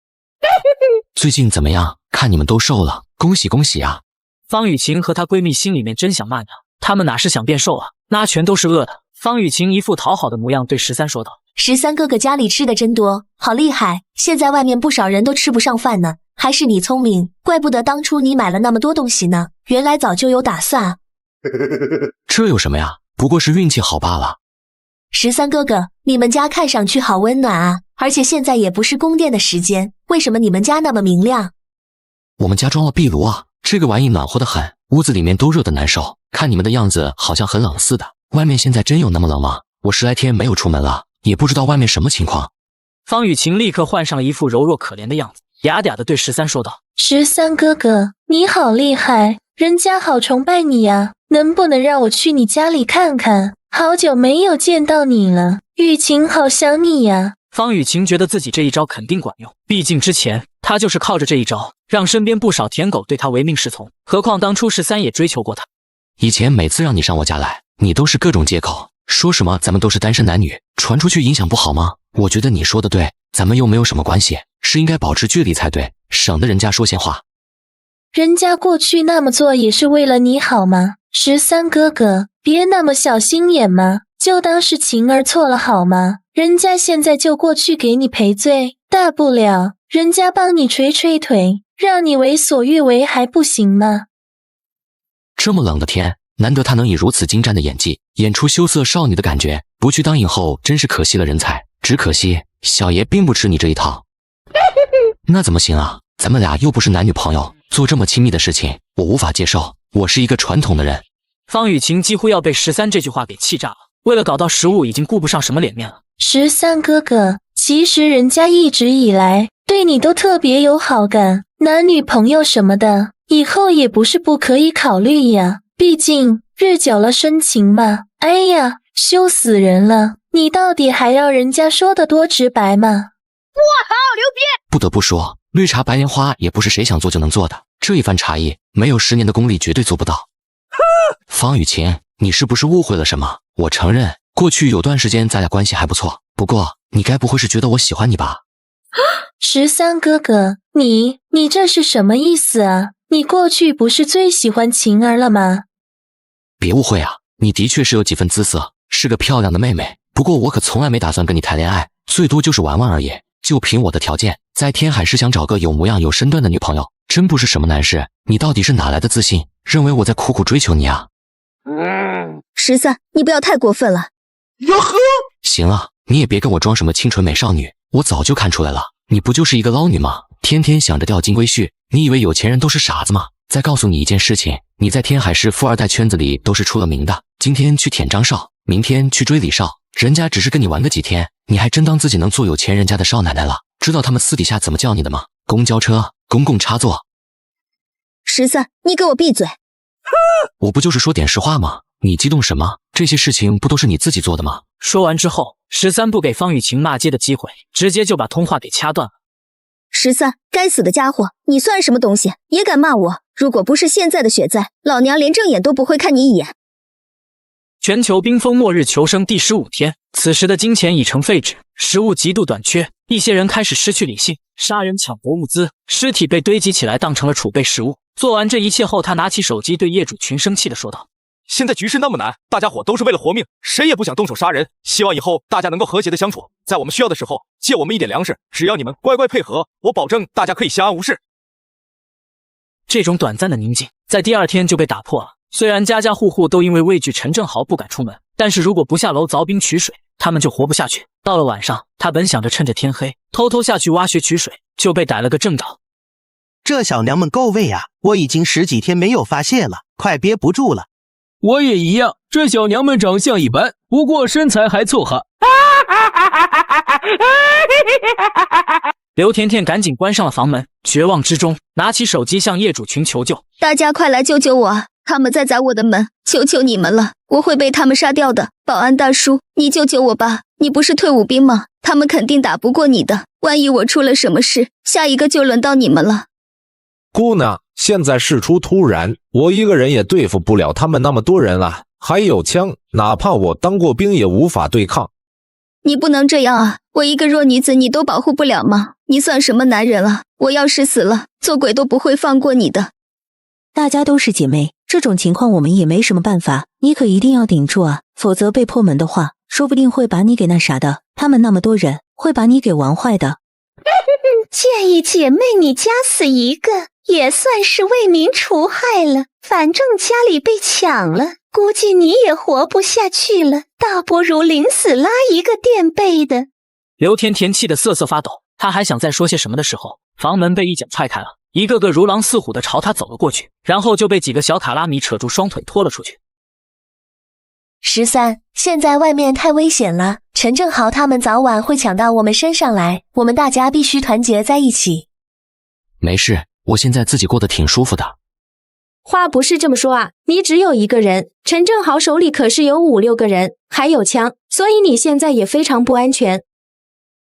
最近怎么样？看你们都瘦了，恭喜恭喜啊！方雨晴和她闺蜜心里面真想骂娘，她们哪是想变瘦啊，那全都是饿的。方雨晴一副讨好的模样对13说道：“13哥哥家里吃的真多，好厉害！现在外面不少人都吃不上饭呢，还是你聪明，怪不得当初你买了那么多东西呢，原来早就有打算啊。”这有什么呀？不过是运气好罢了。13哥哥，你们家看上去好温暖啊，而且现在也不是供电的时间，为什么你们家那么明亮？我们家装了壁炉啊，这个玩意暖和得很，屋子里面都热得难受。看你们的样子好像很冷似的，外面现在真有那么冷吗？我10来天没有出门了，也不知道外面什么情况。方雨晴立刻换上了一副柔弱可怜的样子，嗲嗲地对13说道：“13哥哥，你好厉害，人家好崇拜你呀，能不能让我去你家里看看？好久没有见到你了，雨晴好想你呀。方雨晴觉得自己这一招肯定管用，毕竟之前她就是靠着这一招，让身边不少舔狗对她唯命是从。何况当初13也追求过她。以前每次让你上我家来，你都是各种借口，说什么咱们都是单身男女，传出去影响不好吗？我觉得你说的对，咱们又没有什么关系，是应该保持距离才对，省得人家说闲话。人家过去那么做也是为了你好吗？13哥哥，别那么小心眼嘛，就当是晴儿错了好吗？人家现在就过去给你赔罪，大不了人家帮你捶捶腿，让你为所欲为还不行吗？这么冷的天，难得他能以如此精湛的演技演出羞涩少女的感觉，不去当影后真是可惜了人才。只可惜小爷并不吃你这一套。那怎么行啊？咱们俩又不是男女朋友，做这么亲密的事情我无法接受，我是一个传统的人。方雨晴几乎要被13这句话给气炸了，为了搞到食物已经顾不上什么脸面了。13哥哥，其实人家一直以来对你都特别有好感，男女朋友什么的以后也不是不可以考虑呀，毕竟日久了生情嘛。哎呀，羞死人了，你到底还要人家说的多直白吗？我好牛逼！不得不说，绿茶白莲花也不是谁想做就能做的，这一番茶艺没有10年的功力绝对做不到。方雨晴，你是不是误会了什么？我承认过去有段时间咱俩关系还不错，不过你该不会是觉得我喜欢你吧？13哥哥，你这是什么意思啊？你过去不是最喜欢晴儿了吗？别误会啊，你的确是有几分姿色，是个漂亮的妹妹，不过我可从来没打算跟你谈恋爱，最多就是玩玩而已。就凭我的条件，在天海市想找个有模样有身段的女朋友，真不是什么难事。你到底是哪来的自信，认为我在苦苦追求你啊？13，你不要太过分了。哟呵，行了，你也别跟我装什么清纯美少女，我早就看出来了，你不就是一个捞女吗？天天想着钓金龟婿，你以为有钱人都是傻子吗？再告诉你一件事情，你在天海市富二代圈子里都是出了名的，今天去舔张少，明天去追李少，人家只是跟你玩个几天，你还真当自己能做有钱人家的少奶奶了？知道他们私底下怎么叫你的吗？公交车，公共插座。13，你给我闭嘴！我不就是说点实话吗？你激动什么？这些事情不都是你自己做的吗？说完之后，13不给方雨晴骂街的机会，直接就把通话给掐断了。13，该死的家伙，你算什么东西，也敢骂我？如果不是现在的雪灾，老娘连正眼都不会看你一眼。全球冰封末日求生第15天，此时的金钱已成废纸，食物极度短缺，一些人开始失去理性，杀人抢夺物资，尸体被堆积起来当成了储备食物。做完这一切后，他拿起手机对业主群生气地说道：现在局势那么难，大家伙都是为了活命，谁也不想动手杀人，希望以后大家能够和谐的相处，在我们需要的时候借我们一点粮食，只要你们乖乖配合，我保证大家可以相安无事。这种短暂的宁静在第2天就被打破了。虽然家家户户都因为畏惧陈正豪不敢出门，但是如果不下楼凿冰取水，他们就活不下去。到了晚上，他本想着趁着天黑偷偷下去挖穴取水，就被逮了个正着。这小娘们够味啊，我已经10几天没有发泄了，快憋不住了。我也一样，这小娘们长相一般，不过身材还凑合。刘甜甜赶紧关上了房门，绝望之中拿起手机向业主群求救。大家快来救救我，他们在砸我的门，求求你们了，我会被他们杀掉的。保安大叔，你救救我吧，你不是退伍兵吗？他们肯定打不过你的，万一我出了什么事，下一个就轮到你们了。姑娘，现在事出突然，我一个人也对付不了他们那么多人啊，还有枪，哪怕我当过兵也无法对抗。你不能这样啊，我一个弱女子你都保护不了吗？你算什么男人啊？我要是死了，做鬼都不会放过你的。大家都是姐妹，这种情况我们也没什么办法，你可一定要顶住啊，否则被破门的话，说不定会把你给那啥的，他们那么多人，会把你给玩坏的。建议姐妹你夹死一个，也算是为民除害了，反正家里被抢了，估计你也活不下去了，倒不如临死拉一个垫背的。刘甜甜气得瑟瑟发抖，她还想再说些什么的时候，房门被一脚踹开了，一个个如狼似虎的朝她走了过去，然后就被几个小卡拉米扯住双腿拖了出去。13，现在外面太危险了，陈正豪他们早晚会抢到我们身上来，我们大家必须团结在一起。没事，我现在自己过得挺舒服的。话不是这么说啊，你只有一个人，陈正豪手里可是有5、6个人，还有枪，所以你现在也非常不安全。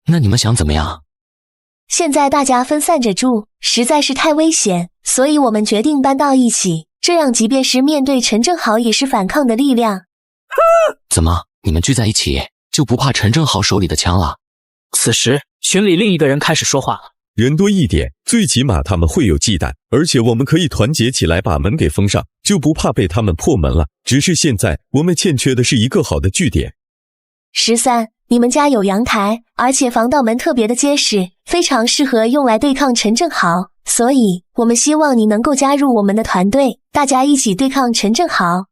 那你们想怎么样？现在大家分散着住，实在是太危险，所以我们决定搬到一起，这样即便是面对陈正豪也是反抗的力量。怎么，你们聚在一起就不怕陈正豪手里的枪了？此时，群里另一个人开始说话了。人多一点，最起码他们会有忌惮，而且我们可以团结起来把门给封上，就不怕被他们破门了。只是现在我们欠缺的是一个好的据点。13，你们家有阳台，而且防盗门特别的结实，非常适合用来对抗陈正豪，所以我们希望你能够加入我们的团队，大家一起对抗陈正豪。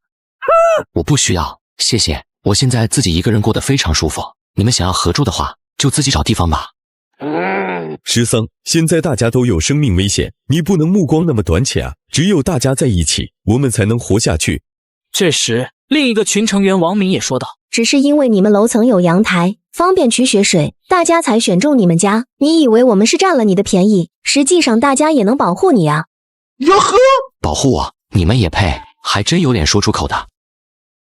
我不需要，谢谢，我现在自己一个人过得非常舒服。你们想要合住的话，就自己找地方吧。十三，现在大家都有生命危险，你不能目光那么短浅啊！只有大家在一起，我们才能活下去。这时，另一个群成员王明也说道：“只是因为你们楼层有阳台，方便取雪水，大家才选中你们家。你以为我们是占了你的便宜？实际上大家也能保护你啊！”哟呵，保护我？你们也配？还真有脸说出口的。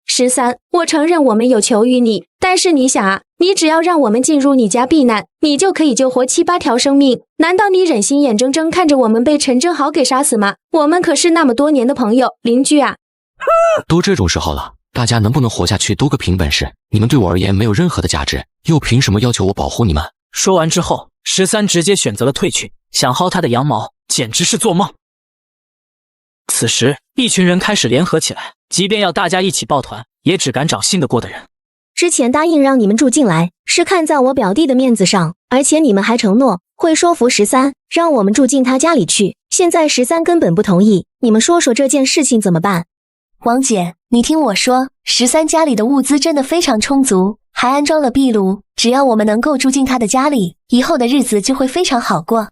13，我承认我们有求于你，但是你想啊，你只要让我们进入你家避难，你就可以救活7、8条生命。难道你忍心眼睁睁看着我们被陈正豪给杀死吗？我们可是那么多年的朋友邻居啊！都这种时候了，大家能不能活下去都个凭本事。你们对我而言没有任何的价值，又凭什么要求我保护你们？说完之后，13直接选择了退去，想薅他的羊毛，简直是做梦。此时，一群人开始联合起来，即便要大家一起抱团，也只敢找信得过的人。之前答应让你们住进来，是看在我表弟的面子上，而且你们还承诺会说服13，让我们住进他家里去。现在13根本不同意，你们说说这件事情怎么办？王姐，你听我说，13家里的物资真的非常充足，还安装了壁炉，只要我们能够住进他的家里，以后的日子就会非常好过。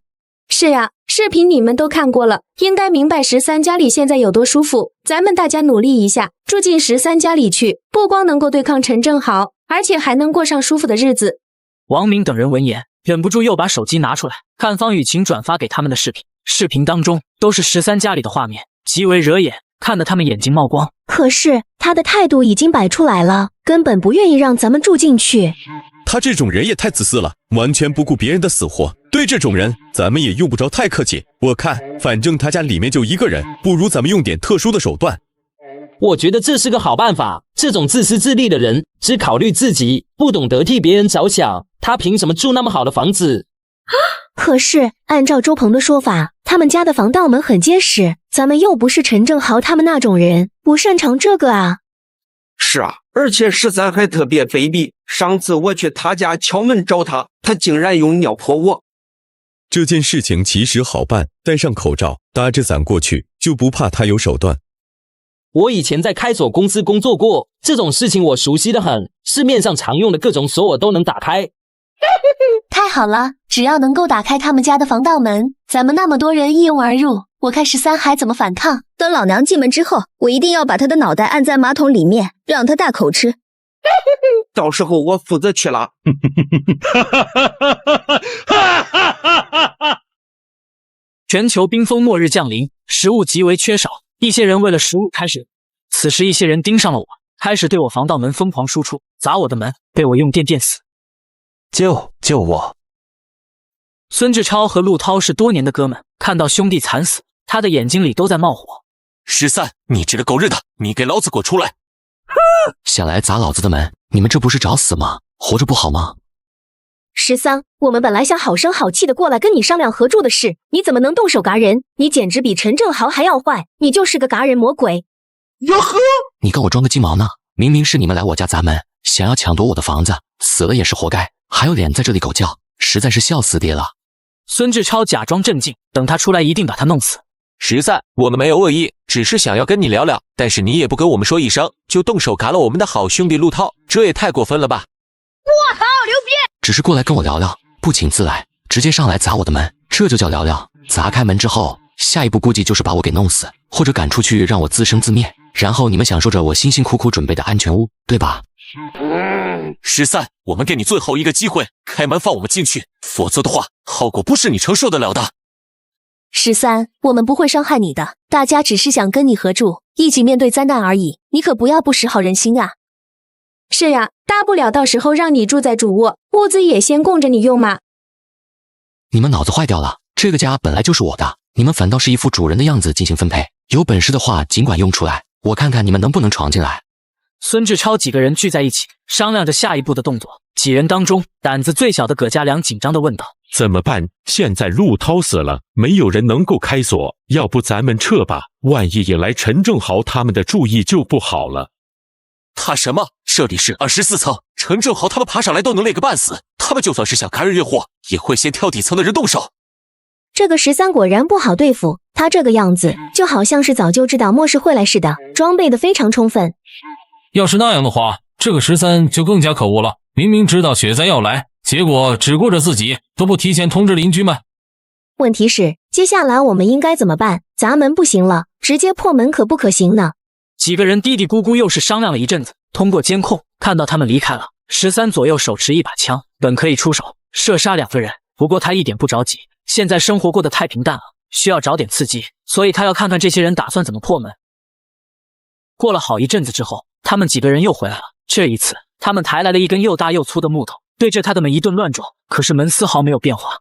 是啊，视频你们都看过了，应该明白13家里现在有多舒服。咱们大家努力一下，住进13家里去，不光能够对抗陈正豪，而且还能过上舒服的日子。王明等人闻言，忍不住又把手机拿出来，看方雨晴转发给他们的视频。视频当中都是13家里的画面，极为惹眼，看得他们眼睛冒光。可是他的态度已经摆出来了，根本不愿意让咱们住进去。他这种人也太自私了，完全不顾别人的死活。对这种人，咱们也用不着太客气。我看，反正他家里面就一个人，不如咱们用点特殊的手段。我觉得这是个好办法。这种自私自利的人，只考虑自己，不懂得替别人着想，他凭什么住那么好的房子？可是按照周鹏的说法，他们家的防盗门很结实，咱们又不是陈正豪他们那种人，不擅长这个啊。是啊，而且13还特别卑鄙，上次我去他家敲门找他，他竟然用尿泼我。这件事情其实好办，戴上口罩，打着伞过去，就不怕他有手段。我以前在开锁公司工作过，这种事情我熟悉得很，市面上常用的各种锁我都能打开。太好了，只要能够打开他们家的防盗门，咱们那么多人一拥而入，我看13还怎么反抗。等老娘进门之后，我一定要把他的脑袋按在马桶里面，让他大口吃。到时候我负责去了。全球冰封末日降临，食物极为缺少，一些人为了食物开始。此时一些人盯上了我，开始对我防盗门疯狂输出，砸我的门，被我用电电死。救我！孙志超和陆涛是多年的哥们，看到兄弟惨死，他的眼睛里都在冒火。13，你这个狗日的，你给老子滚出来！想来砸老子的门，你们这不是找死吗？活着不好吗？13，我们本来想好声好气的过来跟你商量合住的事，你怎么能动手嘎人？你简直比陈正豪还要坏，你就是个嘎人魔鬼！哟呵，你跟我装个鸡毛呢？明明是你们来我家砸门，想要抢夺我的房子，死了也是活该，还有脸在这里狗叫，实在是笑死爹了。孙志超假装镇静，等他出来一定把他弄死。13，我们没有恶意，只是想要跟你聊聊，但是你也不跟我们说一声，就动手嘎了我们的好兄弟陆涛，这也太过分了吧！我操，牛逼！只是过来跟我聊聊，不请自来，直接上来砸我的门，这就叫聊聊。砸开门之后，下一步估计就是把我给弄死，或者赶出去让我自生自灭，然后你们享受着我辛辛苦苦准备的安全屋，对吧？13，我们给你最后一个机会，开门放我们进去，否则的话，后果不是你承受得了的。13，我们不会伤害你的，大家只是想跟你合住，一起面对灾难而已，你可不要不识好人心啊。是呀，大不了到时候让你住在主卧，物资也先供着你用嘛。你们脑子坏掉了，这个家本来就是我的，你们反倒是一副主人的样子进行分配，有本事的话尽管用出来，我看看你们能不能闯进来。孙志超几个人聚在一起，商量着下一步的动作。几人当中，胆子最小的葛家良紧张地问道：“怎么办？现在陆涛死了，没有人能够开锁，要不咱们撤吧？万一引来陈正豪他们的注意就不好了。”怕什么？这里是24层，陈正豪他们爬上来都能累个半死，他们就算是想赶人越货，也会先挑底层的人动手。这个13果然不好对付，他这个样子就好像是早就知道末世会来似的，装备的非常充分。要是那样的话，这个13就更加可恶了，明明知道雪灾要来，结果只顾着自己，都不提前通知邻居们。问题是，接下来我们应该怎么办？砸门不行了，直接破门可不可行呢？几个人嘀嘀咕咕又是商量了一阵子，通过监控看到他们离开了。13左右手持一把枪，本可以出手射杀2个人，不过他一点不着急，现在生活过得太平淡了，需要找点刺激，所以他要看看这些人打算怎么破门。过了好一阵子之后，他们几个人又回来了，这一次他们抬来了一根又大又粗的木头，对着他的门一顿乱撞，可是门丝毫没有变化。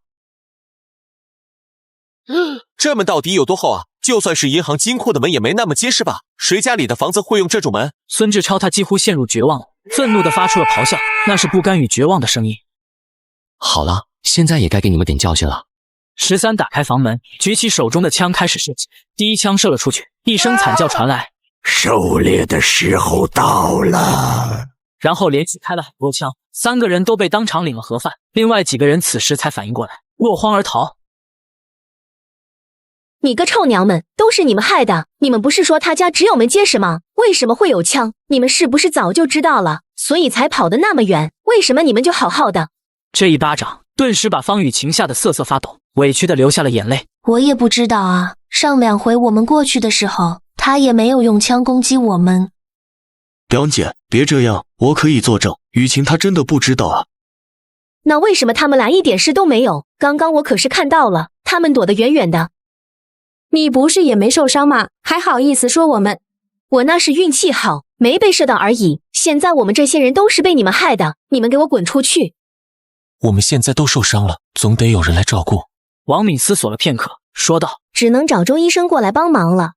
这门到底有多厚啊？就算是银行金库的门也没那么结实吧？谁家里的房子会用这种门？孙志超他几乎陷入绝望了，愤怒地发出了咆哮，那是不甘与绝望的声音。好了，现在也该给你们点教训了。13打开房门，举起手中的枪开始射击，第一枪射了出去，一声惨叫传来，狩猎的时候到了。然后连续开了很多枪，3个人都被当场领了盒饭，另外几个人此时才反应过来，落荒而逃。你个臭娘们，都是你们害的！你们不是说他家只有门结实吗？为什么会有枪？你们是不是早就知道了，所以才跑得那么远？为什么你们就好好的？这一巴掌顿时把方雨晴吓得瑟瑟发抖，委屈的流下了眼泪。我也不知道啊，上2回我们过去的时候，他也没有用枪攻击我们。表姐，别这样，我可以作证，雨晴她真的不知道啊。那为什么他们俩一点事都没有？刚刚我可是看到了，他们躲得远远的。你不是也没受伤吗？还好意思说我们？我那是运气好，没被射到而已。现在我们这些人都是被你们害的，你们给我滚出去！我们现在都受伤了，总得有人来照顾。王敏思索了片刻，说道：“只能找周医生过来帮忙了。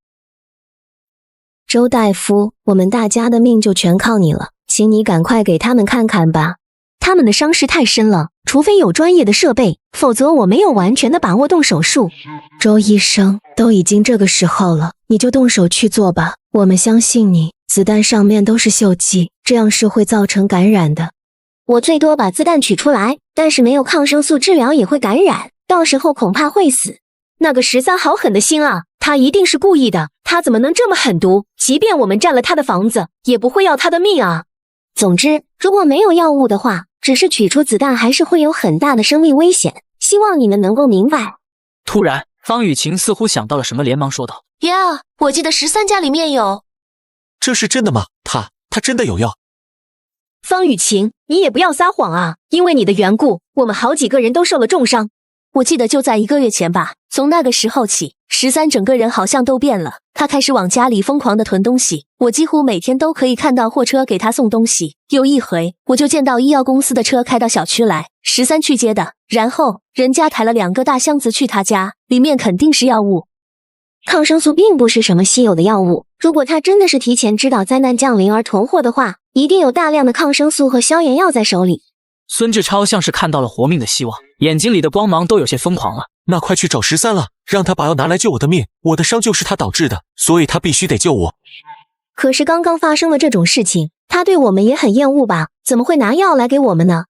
周大夫，我们大家的命就全靠你了，请你赶快给他们看看吧。他们的伤势太深了，除非有专业的设备，否则我没有完全的把握动手术。周医生，都已经这个时候了，你就动手去做吧，我们相信你。子弹上面都是锈迹，这样是会造成感染的。我最多把子弹取出来，但是没有抗生素治疗也会感染，到时候恐怕会死。那个13好狠的心啊，他一定是故意的，他怎么能这么狠毒？即便我们占了他的房子，也不会要他的命啊。总之，如果没有药物的话，只是取出子弹还是会有很大的生命危险，希望你们能够明白。突然，方雨晴似乎想到了什么，连忙说道：“呀，我记得13家里面有。”这是真的吗？他真的有药？方雨晴，你也不要撒谎啊！因为你的缘故，我们好几个人都受了重伤。我记得就在1个月前吧，从那个时候起，13整个人好像都变了。他开始往家里疯狂的囤东西，我几乎每天都可以看到货车给他送东西。有一回，我就见到医药公司的车开到小区来，13去接的，然后人家抬了2个大箱子去他家，里面肯定是药物。抗生素并不是什么稀有的药物，如果他真的是提前知道灾难降临而囤货的话，一定有大量的抗生素和消炎药在手里。孙志超像是看到了活命的希望，眼睛里的光芒都有些疯狂了。那快去找13了，让他把药拿来救我的命，我的伤就是他导致的，所以他必须得救我。可是刚刚发生了这种事情，他对我们也很厌恶吧？怎么会拿药来给我们呢？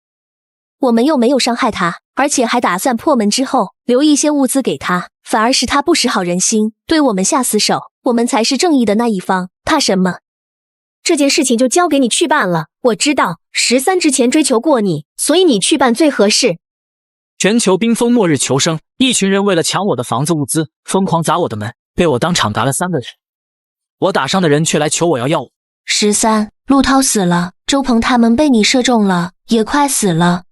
我们又没有伤害他，而且还打算破门之后留一些物资给他，反而是他不识好人心，对我们下死手。我们才是正义的那一方，怕什么？这件事情就交给你去办了。我知道13之前追求过你，所以你去办最合适。全球冰封末日求生，一群人为了抢我的房子物资，疯狂砸我的门，被我当场打了3个人。我打伤的人却来求我要药物。13，陆涛死了，周鹏他们被你射中了，也快死了。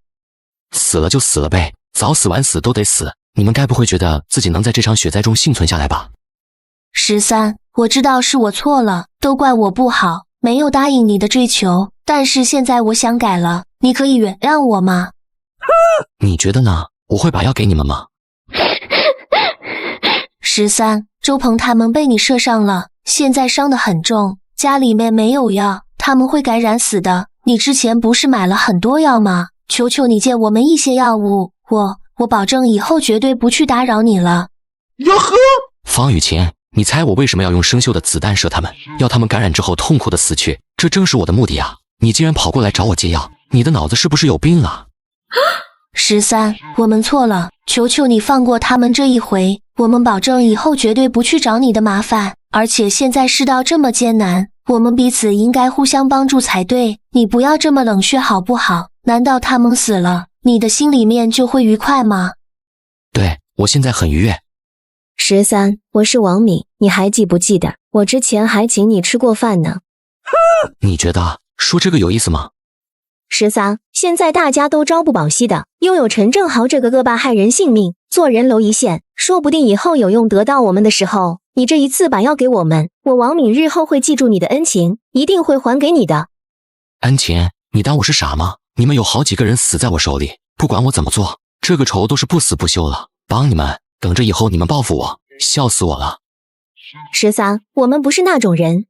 死了就死了呗，早死晚死都得死，你们该不会觉得自己能在这场雪灾中幸存下来吧？13，我知道是我错了，都怪我不好，没有答应你的追求。但是现在我想改了，你可以原谅我吗？你觉得呢？我会把药给你们吗？13，周鹏他们被你射伤了，现在伤得很重，家里面没有药，他们会感染死的。你之前不是买了很多药吗？求求你借我们一些药物，我保证以后绝对不去打扰你了。哟呵，方雨晴，你猜我为什么要用生锈的子弹射他们，要他们感染之后痛苦的死去？这正是我的目的啊！你竟然跑过来找我借药，你的脑子是不是有病啊？13，我们错了，求求你放过他们这一回，我们保证以后绝对不去找你的麻烦。而且现在世道这么艰难，我们彼此应该互相帮助才对，你不要这么冷血好不好？难道他们死了，你的心里面就会愉快吗？对，我现在很愉悦。13，我是王敏，你还记不记得我之前还请你吃过饭呢？你觉得说这个有意思吗？13，现在大家都朝不保夕的，拥有陈正豪这个恶霸害人性命，做人蝼蚁线，说不定以后有用得到我们的时候，你这一次把药给我们，我王敏日后会记住你的恩情，一定会还给你的。恩情？你当我是傻吗？你们有好几个人死在我手里，不管我怎么做，这个仇都是不死不休了。帮你们，等着以后你们报复我，笑死我了。13，我们不是那种人。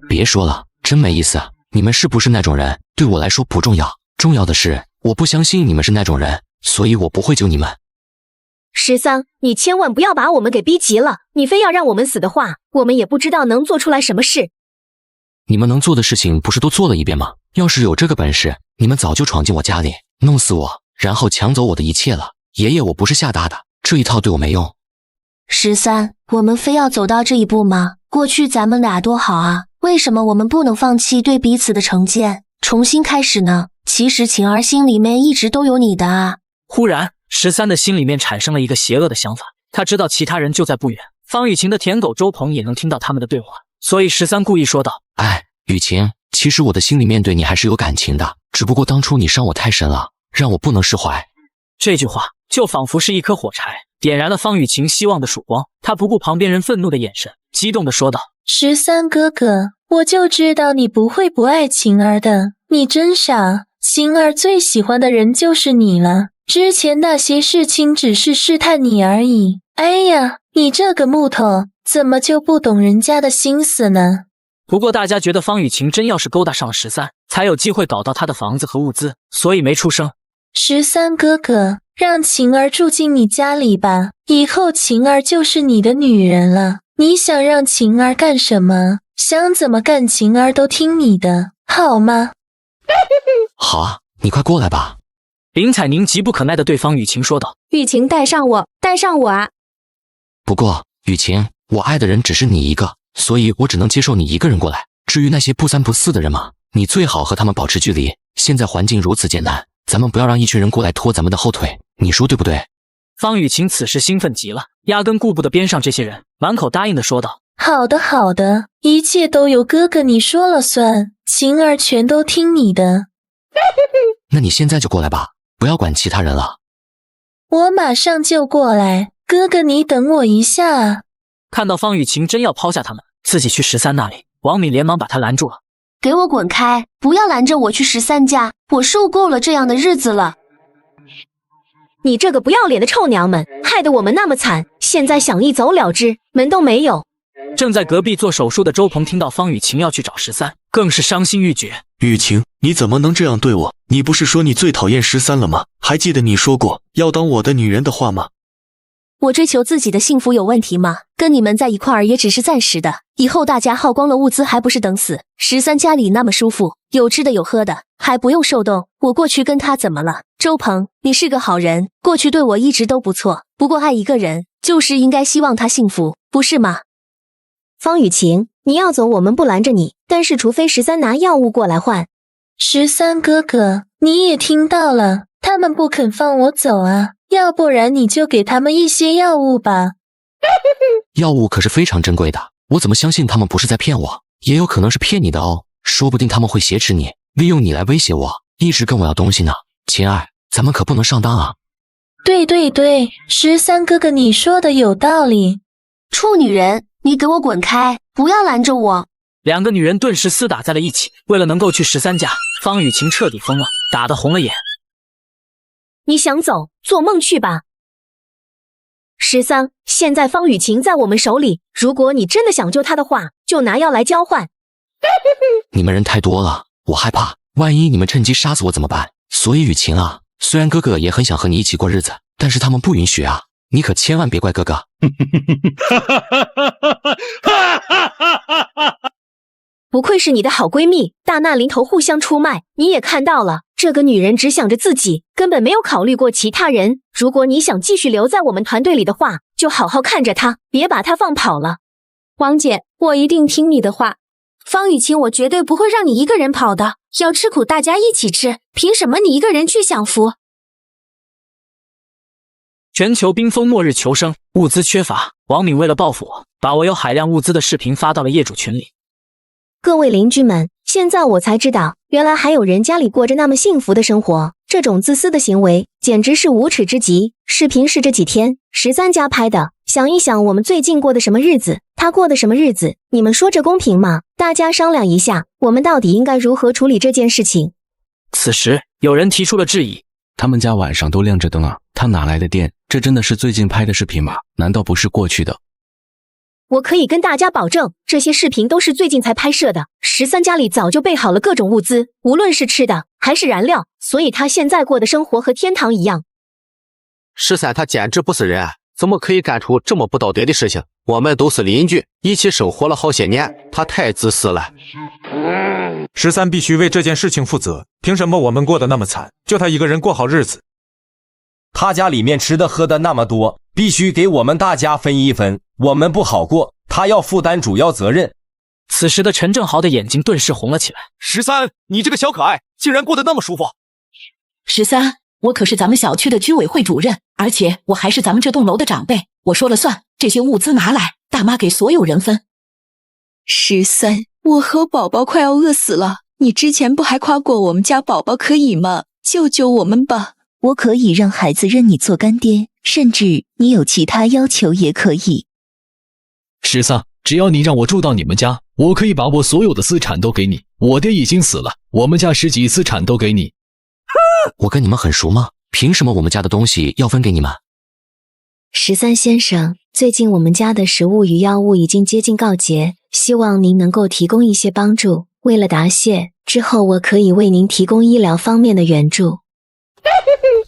别说了，真没意思。你们是不是那种人，对我来说不重要，重要的是我不相信你们是那种人，所以我不会救你们。13，你千万不要把我们给逼急了，你非要让我们死的话，我们也不知道能做出来什么事。你们能做的事情不是都做了一遍吗？要是有这个本事，你们早就闯进我家里，弄死我，然后抢走我的一切了。爷爷，我不是吓大的，这一套对我没用。13，我们非要走到这一步吗？过去咱们俩多好啊，为什么我们不能放弃对彼此的成见，重新开始呢？其实晴儿心里面一直都有你的啊。忽然13的心里面产生了一个邪恶的想法，他知道其他人就在不远，方雨晴的舔狗周鹏也能听到他们的对话，所以13故意说道：哎，雨晴，其实我的心里面对你还是有感情的，只不过当初你伤我太深了，让我不能释怀。这句话就仿佛是一颗火柴，点燃了方雨晴希望的曙光。他不顾旁边人愤怒的眼神，激动地说道：13哥哥，我就知道你不会不爱晴儿的，你真傻，晴儿最喜欢的人就是你了，之前那些事情只是试探你而已。哎呀，你这个木头，怎么就不懂人家的心思呢？不过大家觉得方雨晴真要是勾搭上了13，才有机会搞到他的房子和物资，所以没出声。13哥哥，让晴儿住进你家里吧，以后晴儿就是你的女人了。你想让晴儿干什么，想怎么干，晴儿都听你的，好吗？好啊，你快过来吧。林采宁急不可耐地对方雨晴说道：雨晴，带上我，带上我啊！不过雨晴，我爱的人只是你一个，所以我只能接受你一个人过来。至于那些不三不四的人嘛，你最好和他们保持距离。现在环境如此艰难，咱们不要让一群人过来拖咱们的后腿，你说对不对？方雨晴此时兴奋极了，压根顾不得边上这些人，满口答应地说道：好的好的，一切都由哥哥你说了算，晴儿全都听你的。那你现在就过来吧，不要管其他人了。我马上就过来，哥哥你等我一下啊。看到方雨晴真要抛下他们，自己去13那里，王敏连忙把他拦住了。给我滚开，不要拦着我去13家，我受够了这样的日子了。你这个不要脸的臭娘们，害得我们那么惨，现在想一走了之，门都没有。正在隔壁做手术的周鹏听到方雨晴要去找13，更是伤心欲绝。雨晴，你怎么能这样对我？你不是说你最讨厌13了吗？还记得你说过要当我的女人的话吗？我追求自己的幸福有问题吗？跟你们在一块儿也只是暂时的，以后大家耗光了物资还不是等死？13家里那么舒服，有吃的有喝的，还不用受冻，我过去跟他怎么了？周鹏，你是个好人，过去对我一直都不错，不过爱一个人就是应该希望他幸福，不是吗？方雨晴，你要走我们不拦着你，但是除非13拿药物过来换。13哥哥，你也听到了，他们不肯放我走啊，要不然你就给他们一些药物吧。药物可是非常珍贵的，我怎么相信他们不是在骗我？也有可能是骗你的哦，说不定他们会挟持你，利用你来威胁我，一直跟我要东西呢。晴儿，咱们可不能上当啊。对，13哥哥你说的有道理。处女人，你给我滚开，不要拦着我。两个女人顿时厮打在了一起。为了能够去13家，方雨晴彻底疯了，打得红了眼。你想走，做梦去吧。13，现在方雨晴在我们手里，如果你真的想救她的话，就拿药来交换。你们人太多了，我害怕，万一你们趁机杀死我怎么办？所以雨晴啊，虽然哥哥也很想和你一起过日子，但是他们不允许啊，你可千万别怪哥哥。不愧是你的好闺蜜，大难临头互相出卖。你也看到了，这个女人只想着自己，根本没有考虑过其他人。如果你想继续留在我们团队里的话，就好好看着她，别把她放跑了。王姐，我一定听你的话。方雨晴，我绝对不会让你一个人跑的，要吃苦大家一起吃，凭什么你一个人去享福？全球冰封末日求生，物资缺乏，王敏为了报复我，把我有海量物资的视频发到了业主群里。各位邻居们，现在我才知道，原来还有人家里过着那么幸福的生活。这种自私的行为简直是无耻之极。视频是这几天13家拍的，想一想我们最近过的什么日子，他过的什么日子，你们说这公平吗？大家商量一下，我们到底应该如何处理这件事情？此时有人提出了质疑，他们家晚上都亮着灯啊，他哪来的电？这真的是最近拍的视频吗？难道不是过去的？我可以跟大家保证，这些视频都是最近才拍摄的。13家里早就备好了各种物资，无论是吃的还是燃料，所以他现在过的生活和天堂一样。13他简直不是人，怎么可以干出这么不道德的事情？我们都是邻居，一起生活了好些年，他太自私了。13必须为这件事情负责，凭什么我们过得那么惨，就他一个人过好日子？他家里面吃的喝的那么多，必须给我们大家分一分，我们不好过，他要负担主要责任。此时的陈正豪的眼睛顿时红了起来。13，你这个小可爱，竟然过得那么舒服。13，我可是咱们小区的居委会主任，而且我还是咱们这栋楼的长辈，我说了算，这些物资拿来，大妈给所有人分。13，我和宝宝快要饿死了，你之前不还夸过我们家宝宝可以吗？救救我们吧！我可以让孩子认你做干爹，甚至你有其他要求也可以。13，只要你让我住到你们家，我可以把我所有的资产都给你。我爹已经死了，我们家10几资产都给你。我跟你们很熟吗？凭什么我们家的东西要分给你们？13先生，最近我们家的食物与药物已经接近告捷，希望您能够提供一些帮助。为了答谢，之后我可以为您提供医疗方面的援助。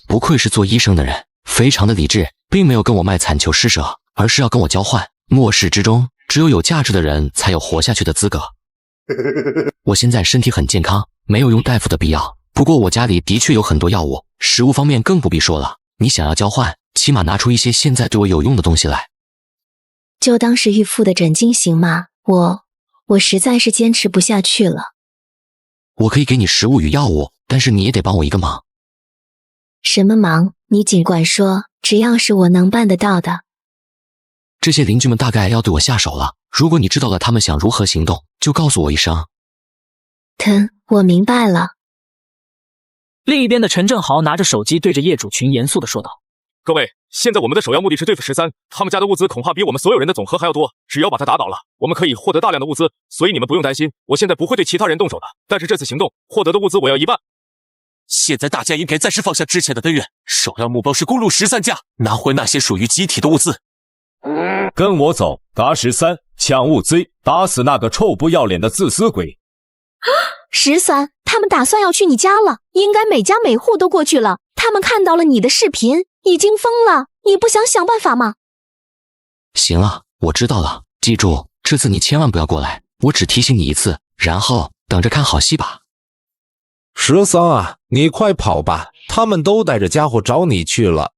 不愧是做医生的人，非常的理智，并没有跟我卖惨求施舍，而是要跟我交换。末世之中，只有有价值的人才有活下去的资格。我现在身体很健康，没有用大夫的必要。不过我家里的确有很多药物，食物方面更不必说了。你想要交换，起码拿出一些现在对我有用的东西来。就当是预付的诊金行吗？我实在是坚持不下去了。我可以给你食物与药物，但是你也得帮我一个忙。什么忙？你尽管说，只要是我能办得到的。这些邻居们大概要对我下手了，如果你知道了他们想如何行动，就告诉我一声。我明白了。另一边的陈正豪拿着手机对着业主群严肃地说道：各位，现在我们的首要目的是对付13，他们家的物资恐怕比我们所有人的总和还要多，只要把他打倒了，我们可以获得大量的物资，所以你们不用担心，我现在不会对其他人动手的，但是这次行动获得的物资我要一半。现在大家应该暂时放下之前的恩怨，首要目标是攻入13家，拿回那些属于集体的物资。跟我走，打13，抢物资，打死那个臭不要脸的自私鬼。13，他们打算要去你家了，应该每家每户都过去了。他们看到了你的视频，已经疯了，你不想想办法吗？行了，我知道了，记住，这次你千万不要过来，我只提醒你一次，然后等着看好戏吧。13啊，你快跑吧，他们都带着家伙找你去了。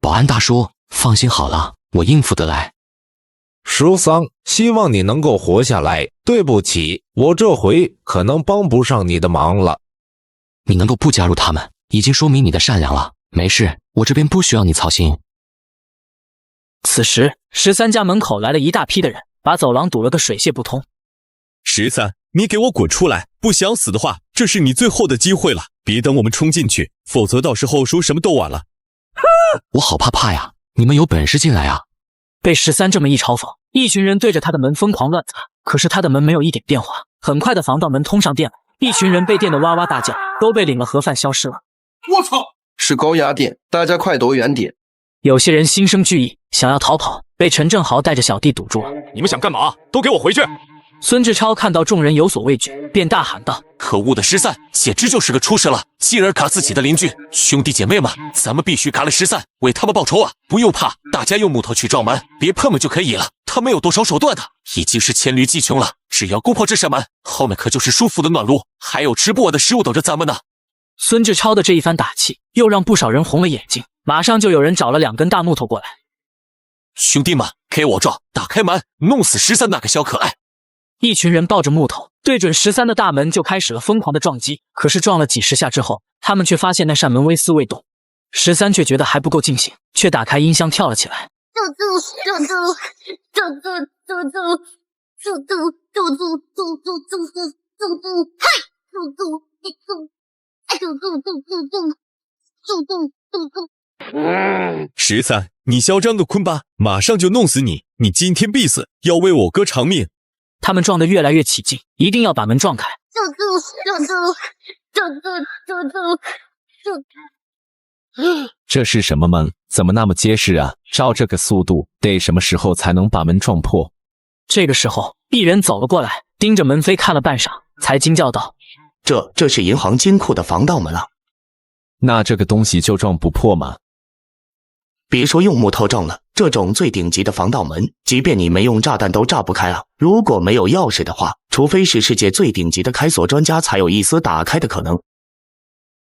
保安大叔，放心好了，我应付得来。13，希望你能够活下来。对不起，我这回可能帮不上你的忙了。你能够不加入他们，已经说明你的善良了。没事，我这边不需要你操心。此时，13家门口来了一大批的人，把走廊堵了个水泄不通。13，你给我滚出来！不想死的话，这是你最后的机会了，别等我们冲进去，否则到时候说什么都晚了。我好怕呀！你们有本事进来啊！被13这么一嘲讽，一群人对着他的门疯狂乱砸，可是他的门没有一点变化。很快的防盗门通上电了，一群人被电得哇哇大叫，都被领了盒饭消失了。我操！是高压电，大家快躲远点！有些人心生惧意，想要逃跑，被陈正豪带着小弟堵住了。你们想干嘛？都给我回去！孙志超看到众人有所畏惧，便大喊道：可恶的13，简直就是个出事了，进而嘎自己的邻居。兄弟姐妹们，咱们必须嘎了13，为他们报仇啊！不用怕，大家用木头去撞门，别破门就可以了。他们有多少手段的，已经是黔驴技穷了。只要攻破这扇门，后面可就是舒服的暖炉，还有吃不完的食物等着咱们呢。孙志超的这一番打气，又让不少人红了眼睛。马上就有人找了2根大木头过来。兄弟们，给我撞，打开门，弄死13那个小可爱！一群人抱着木头，对准13的大门就开始了疯狂的撞击。可是撞了几十下之后，他们却发现那扇门微丝未动。13却觉得还不够尽兴，却打开音箱跳了起来。13，你嚣张个坤巴，马上就弄死你！你今天必死，要为我哥偿命！他们撞得越来越起劲，一定要把门撞开。这是什么门？怎么那么结实啊？照这个速度，得什么时候才能把门撞破？这个时候，一人走了过来，盯着门扉看了半晌，才惊叫道：这是银行金库的防盗门啊！那这个东西就撞不破吗？别说用木头撞了，这种最顶级的防盗门，即便你没用炸弹都炸不开啊！如果没有钥匙的话，除非是世界最顶级的开锁专家，才有一丝打开的可能。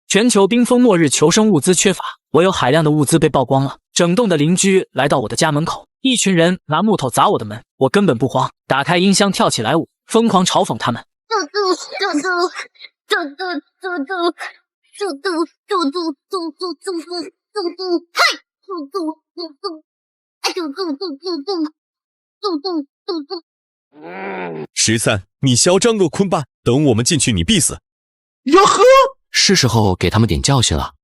全球冰封末日，求生物资缺乏，我有海量的物资被曝光了。整栋的邻居来到我的家门口，一群人拿木头砸我的门，我根本不慌，打开音箱跳起来舞，疯狂嘲讽他们。13，你嚣张个坤巴，等我们进去你必死！哟呵，是时候给他们点教训了。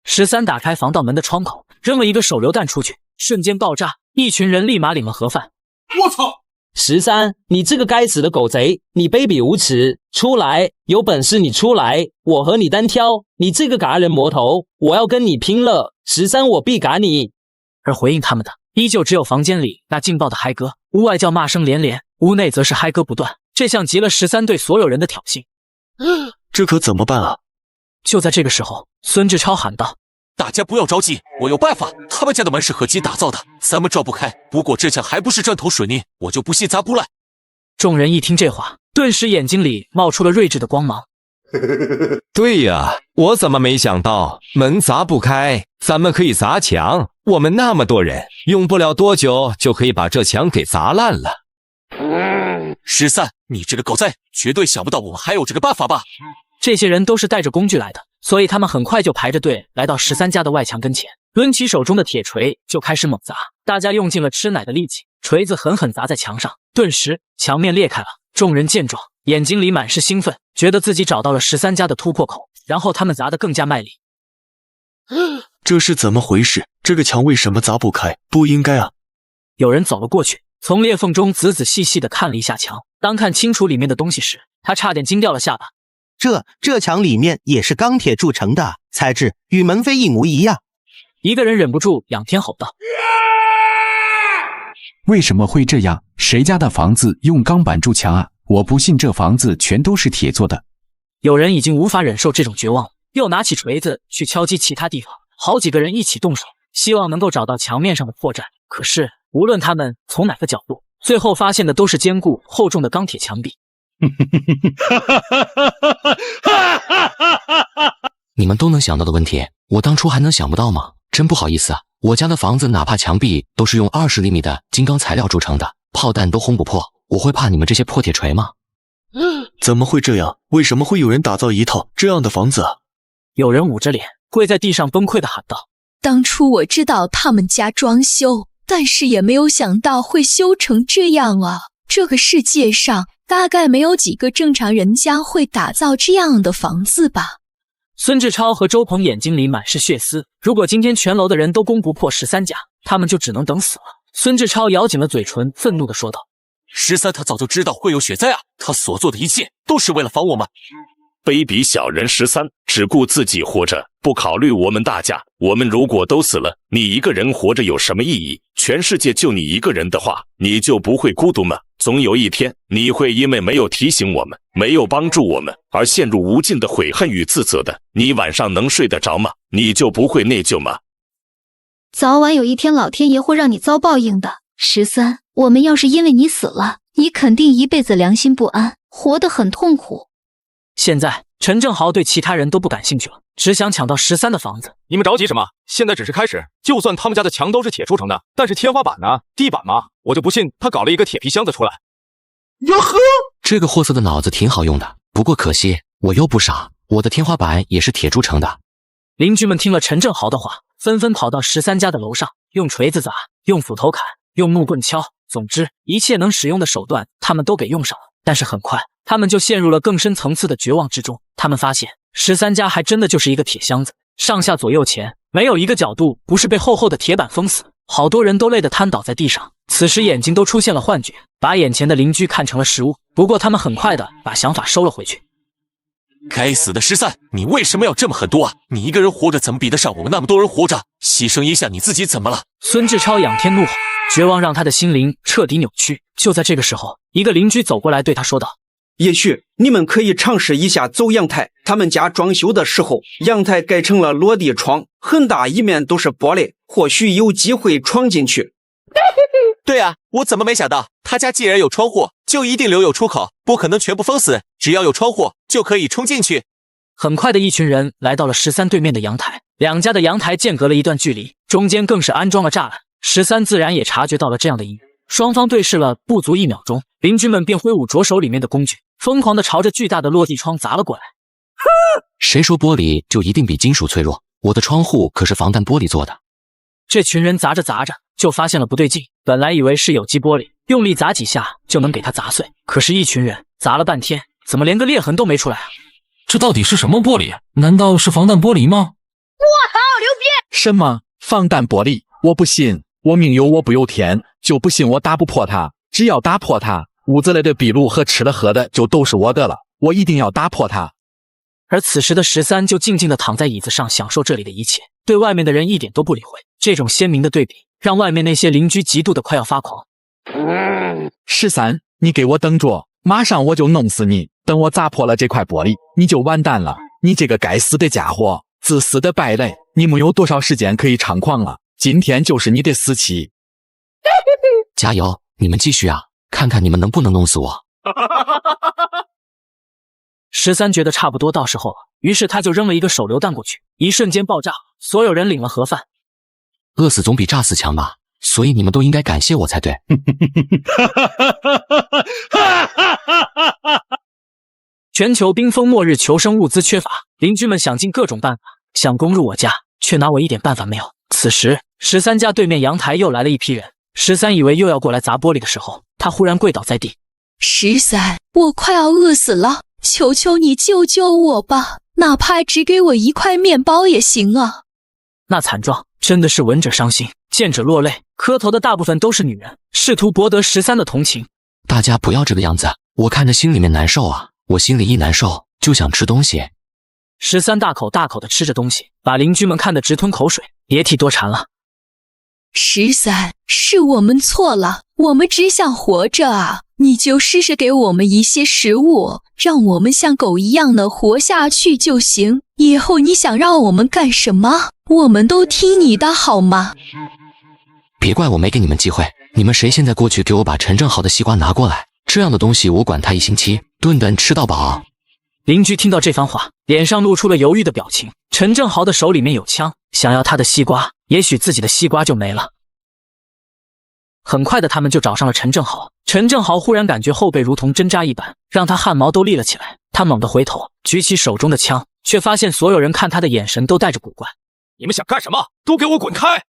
13打开防盗门的窗口，扔了一个手榴弹出去，瞬间爆炸，一群人立马领了盒饭。我操！13，你这个该死的狗贼，你卑鄙无耻！出来，有本事你出来，我和你单挑！你这个嘎人魔头，我要跟你拼了！13，我必嘎你！而回应他们的，依旧只有房间里那劲爆的嗨歌，屋外叫骂声连连，屋内则是嗨歌不断，这像极了13对所有人的挑衅。这可怎么办啊？就在这个时候，孙志超喊道：大家不要着急，我有办法。他们家的门是合金打造的，咱们撞不开。不过这墙还不是砖头水泥，我就不信砸不烂。众人一听这话，顿时眼睛里冒出了睿智的光芒。对呀，我怎么没想到门砸不开，咱们可以砸墙。我们那么多人，用不了多久就可以把这墙给砸烂了。13，你这个狗贼，绝对想不到我们还有这个办法吧？这些人都是带着工具来的，所以他们很快就排着队来到13家的外墙跟前，抡起手中的铁锤就开始猛砸。大家用尽了吃奶的力气，锤子狠狠砸在墙上，顿时墙面裂开了。众人见状，眼睛里满是兴奋，觉得自己找到了13家的突破口，然后他们砸得更加卖力。这是怎么回事？这个墙为什么砸不开？不应该啊！有人走了过去，从裂缝中仔仔细细地看了一下墙，当看清楚里面的东西时，他差点惊掉了下巴。这墙里面也是钢铁铸成的，材质与门扉一模一样。一个人忍不住仰天吼道：为什么会这样？谁家的房子用钢板筑墙啊？我不信这房子全都是铁做的。有人已经无法忍受这种绝望了，又拿起锤子去敲击其他地方，好几个人一起动手，希望能够找到墙面上的破绽。可是无论他们从哪个角度，最后发现的都是坚固厚重的钢铁墙壁。你们都能想到的问题，我当初还能想不到吗？真不好意思啊，我家的房子哪怕墙壁都是用20厘米的金刚材料铸成的，炮弹都轰不破，我会怕你们这些破铁锤吗？怎么会这样？为什么会有人打造一套这样的房子啊？有人捂着脸跪在地上崩溃地喊道：当初我知道他们家装修，但是也没有想到会修成这样啊！这个世界上大概没有几个正常人家会打造这样的房子吧。孙志超和周鹏眼睛里满是血丝。如果今天全楼的人都攻不破13家，他们就只能等死了。孙志超咬紧了嘴唇，愤怒地说道：“13他早就知道会有血灾啊！他所做的一切都是为了防我们。卑鄙小人13，只顾自己活着，不考虑我们大家。我们如果都死了，你一个人活着有什么意义？全世界就你一个人的话，你就不会孤独吗？总有一天，你会因为没有提醒我们，没有帮助我们，而陷入无尽的悔恨与自责的。你晚上能睡得着吗？你就不会内疚吗？早晚有一天，老天爷会让你遭报应的。13，我们要是因为你死了，你肯定一辈子良心不安，活得很痛苦。”现在陈正豪对其他人都不感兴趣了，只想抢到13的房子。你们着急什么？现在只是开始。就算他们家的墙都是铁铸成的，但是天花板呢？地板吗？我就不信他搞了一个铁皮箱子出来。哟呵，这个货色的脑子挺好用的，不过可惜我又不傻，我的天花板也是铁铸成的。邻居们听了陈正豪的话，纷纷跑到13家的楼上，用锤子砸，用斧头砍，用木棍敲，总之一切能使用的手段他们都给用上了。但是很快他们就陷入了更深层次的绝望之中。他们发现13家还真的就是一个铁箱子，上下左右前没有一个角度不是被厚厚的铁板封死，好多人都累得瘫倒在地上，此时眼睛都出现了幻觉，把眼前的邻居看成了食物。不过他们很快的把想法收了回去。该死的13，你为什么要这么狠毒啊？你一个人活着怎么比得上我们那么多人活着？牺牲一下你自己怎么了？孙志超仰天怒吼，绝望让他的心灵彻底扭曲。就在这个时候，一个邻居走过来对他说道：“也许你们可以尝试一下走阳台，他们家装修的时候，阳台改成了落地窗，很大一面都是玻璃，或许有机会闯进去。”对啊，我怎么没想到，他家既然有窗户，就一定留有出口，不可能全部封死，只要有窗户就可以冲进去。很快的一群人来到了13对面的阳台，两家的阳台间隔了一段距离，中间更是安装了栅栏。13自然也察觉到了这样的一幕，双方对视了不足1秒钟，邻居们便挥舞着手里面的工具，疯狂地朝着巨大的落地窗砸了过来。谁说玻璃就一定比金属脆弱？我的窗户可是防弹玻璃做的。这群人砸着砸着就发现了不对劲，本来以为是有机玻璃，用力砸几下就能给它砸碎，可是一群人砸了半天，怎么连个裂痕都没出来啊？这到底是什么玻璃？难道是防弹玻璃吗？我操，牛逼！什么防弹玻璃？我不信，我命由我不由天，就不信我打不破它。只要打破它，屋子里的壁炉和吃的喝的就都是我的了。我一定要打破它。而此时的13就静静地躺在椅子上，享受这里的一切，对外面的人一点都不理会。这种鲜明的对比，让外面那些邻居嫉妒的快要发狂。13，你给我等着，马上我就弄死你！等我砸破了这块玻璃，你就完蛋了！你这个该死的家伙，自私的败类！你没有多少时间可以猖狂了，今天就是你的死期！加油，你们继续啊，看看你们能不能弄死我！13觉得差不多到时候了，于是他就扔了一个手榴弹过去，一瞬间爆炸，所有人领了盒饭。饿死总比炸死强吧，所以你们都应该感谢我才对。全球冰封末日，求生物资缺乏，邻居们想尽各种办法想攻入我家，却拿我一点办法没有。此时13家对面阳台又来了一批人，13以为又要过来砸玻璃的时候，他忽然跪倒在地。13，我快要饿死了，求求你救救我吧，哪怕只给我一块面包也行啊！那惨状真的是闻者伤心，见者落泪。磕头的大部分都是女人，试图博得13的同情。大家不要这个样子，我看着心里面难受啊！我心里一难受就想吃东西。13大口大口地吃着东西，把邻居们看得直吞口水，别提多馋了。13，是我们错了，我们只想活着啊！你就试试给我们一些食物，让我们像狗一样的活下去就行。以后你想让我们干什么，我们都听你的好吗？别怪我没给你们机会，你们谁现在过去给我把陈正豪的西瓜拿过来？这样的东西我管他1星期，顿顿吃到饱。邻居听到这番话，脸上露出了犹豫的表情。陈正豪的手里面有枪，想要他的西瓜，也许自己的西瓜就没了。很快的，他们就找上了陈正豪。陈正豪忽然感觉后背如同针扎一般，让他汗毛都立了起来。他猛地回头，举起手中的枪，却发现所有人看他的眼神都带着古怪。你们想干什么？都给我滚开！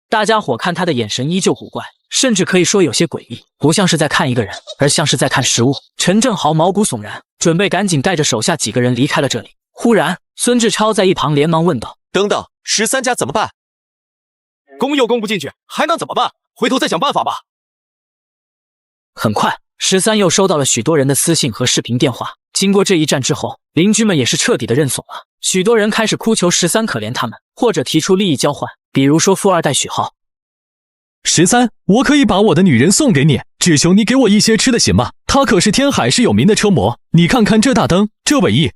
大家伙看他的眼神依旧古怪，甚至可以说有些诡异，不像是在看一个人，而像是在看食物。陈正豪毛骨悚然，准备赶紧带着手下几个人离开了这里。忽然，孙志超在一旁连忙问道：“等等，13家怎么办？”攻又攻不进去，还能怎么办？回头再想办法吧。很快，13又收到了许多人的私信和视频电话。经过这一战之后，邻居们也是彻底的认怂了。许多人开始哭求13可怜他们，或者提出利益交换，比如说富二代许浩。13，我可以把我的女人送给你，只求你给我一些吃的行吗？她可是天海市有名的车模，你看看这大灯，这尾翼。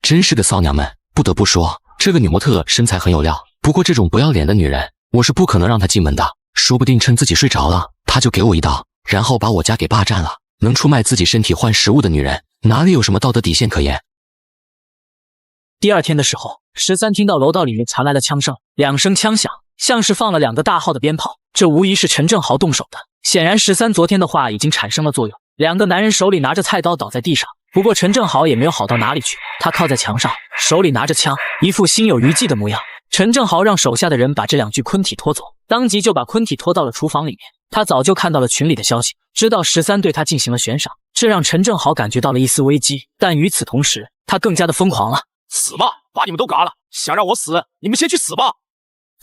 真是个骚娘们，不得不说，这个女模特身材很有料。不过这种不要脸的女人，我是不可能让她进门的。说不定趁自己睡着了，她就给我一刀，然后把我家给霸占了。能出卖自己身体换食物的女人，哪里有什么道德底线可言？第二天的时候，13听到楼道里面传来了枪声，2声枪响，像是放了2个大号的鞭炮，这无疑是陈正豪动手的。显然13昨天的话已经产生了作用，2个男人手里拿着菜刀倒在地上。不过陈正豪也没有好到哪里去，他靠在墙上，手里拿着枪，一副心有余悸的模样。陈正豪让手下的人把这2具昆体拖走，当即就把昆体拖到了厨房里面。他早就看到了群里的消息，知道13对他进行了悬赏，这让陈正豪感觉到了一丝危机。但与此同时，他更加的疯狂了。死吧，把你们都嘎了！想让我死，你们先去死吧！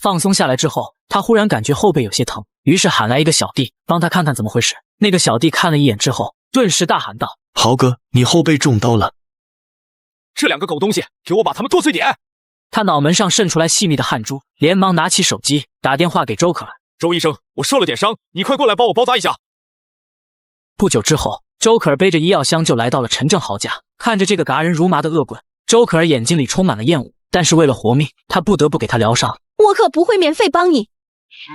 放松下来之后，他忽然感觉后背有些疼，于是喊来一个小弟帮他看看怎么回事。那个小弟看了一眼之后，顿时大喊道：“豪哥，你后背中刀了！这2个狗东西，给我把他们剁碎点！”他脑门上渗出来细密的汗珠，连忙拿起手机打电话给周可儿。周医生，我受了点伤，你快过来帮我包扎一下。不久之后，周可儿背着医药箱就来到了陈正豪家，看着这个嘎人如麻的恶棍，周可儿眼睛里充满了厌恶，但是为了活命，他不得不给他疗伤。我可不会免费帮你。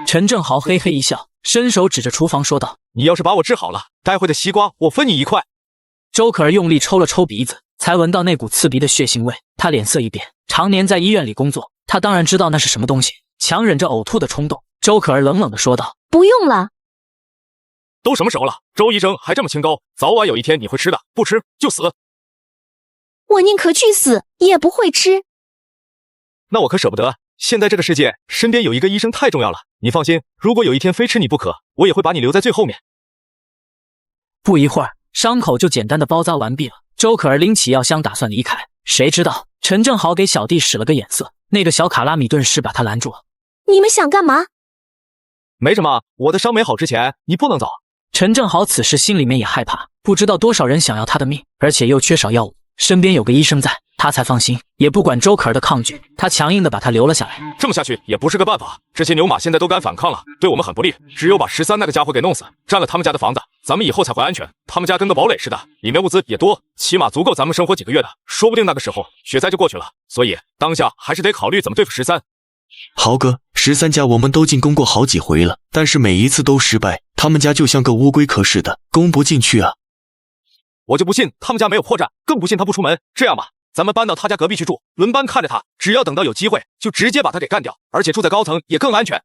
陈正豪嘿嘿一笑，伸手指着厨房说道：“你要是把我治好了，待会的西瓜我分你1块。”周可儿用力抽了抽鼻子，才闻到那股刺鼻的血腥味。他脸色一变，常年在医院里工作，他当然知道那是什么东西，强忍着呕吐的冲动。周可儿冷冷地说道：“不用了。”都什么时候了，周医生还这么清高，早晚有一天你会吃的，不吃就死。我宁可去死，也不会吃。那我可舍不得，现在这个世界，身边有一个医生太重要了。你放心，如果有一天非吃你不可，我也会把你留在最后面。不一会儿，伤口就简单的包扎完毕了。周可儿拎起药箱打算离开，谁知道陈正豪给小弟使了个眼色，那个小卡拉米顿时把他拦住了。你们想干嘛？没什么，我的伤没好之前，你不能走。陈正豪此时心里面也害怕，不知道多少人想要他的命，而且又缺少药物，身边有个医生在，他才放心。也不管周可儿的抗拒，他强硬的把他留了下来。这么下去也不是个办法，这些牛马现在都敢反抗了，对我们很不利。只有把13那个家伙给弄死，占了他们家的房子，咱们以后才会安全。他们家跟个堡垒似的，里面物资也多，起码足够咱们生活几个月的，说不定那个时候雪灾就过去了。所以当下还是得考虑怎么对付13。豪哥，13家我们都进攻过好几回了，但是每一次都失败，他们家就像个乌龟壳似的，攻不进去啊。我就不信他们家没有破绽，更不信他不出门。这样吧，咱们搬到他家隔壁去住，轮班看着他，只要等到有机会，就直接把他给干掉，而且住在高层也更安全。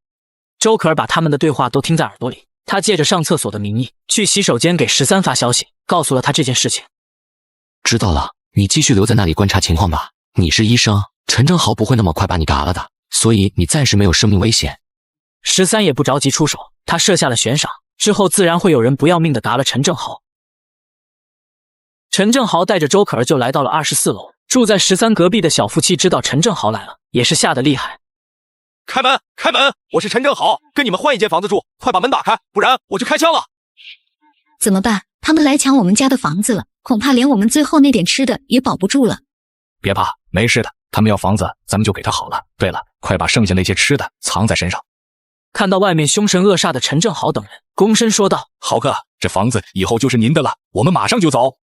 周可儿把他们的对话都听在耳朵里，他借着上厕所的名义去洗手间给13发消息，告诉了他这件事情。知道了，你继续留在那里观察情况吧。你是医生，陈正豪不会那么快把你嘎了的，所以你暂时没有生命危险。13也不着急出手，他设下了悬赏，之后自然会有人不要命的嘎了陈正豪。陈正豪带着周可儿就来到了24楼，住在13隔壁的小夫妻知道陈正豪来了，也是吓得厉害。开门，开门！我是陈正豪，跟你们换一间房子住，快把门打开，不然我就开枪了。怎么办？他们来抢我们家的房子了，恐怕连我们最后那点吃的也保不住了。别怕，没事的，他们要房子，咱们就给他好了。对了，快把剩下那些吃的藏在身上。看到外面凶神恶煞的陈正豪等人，躬身说道：“豪哥，这房子以后就是您的了，我们马上就走。”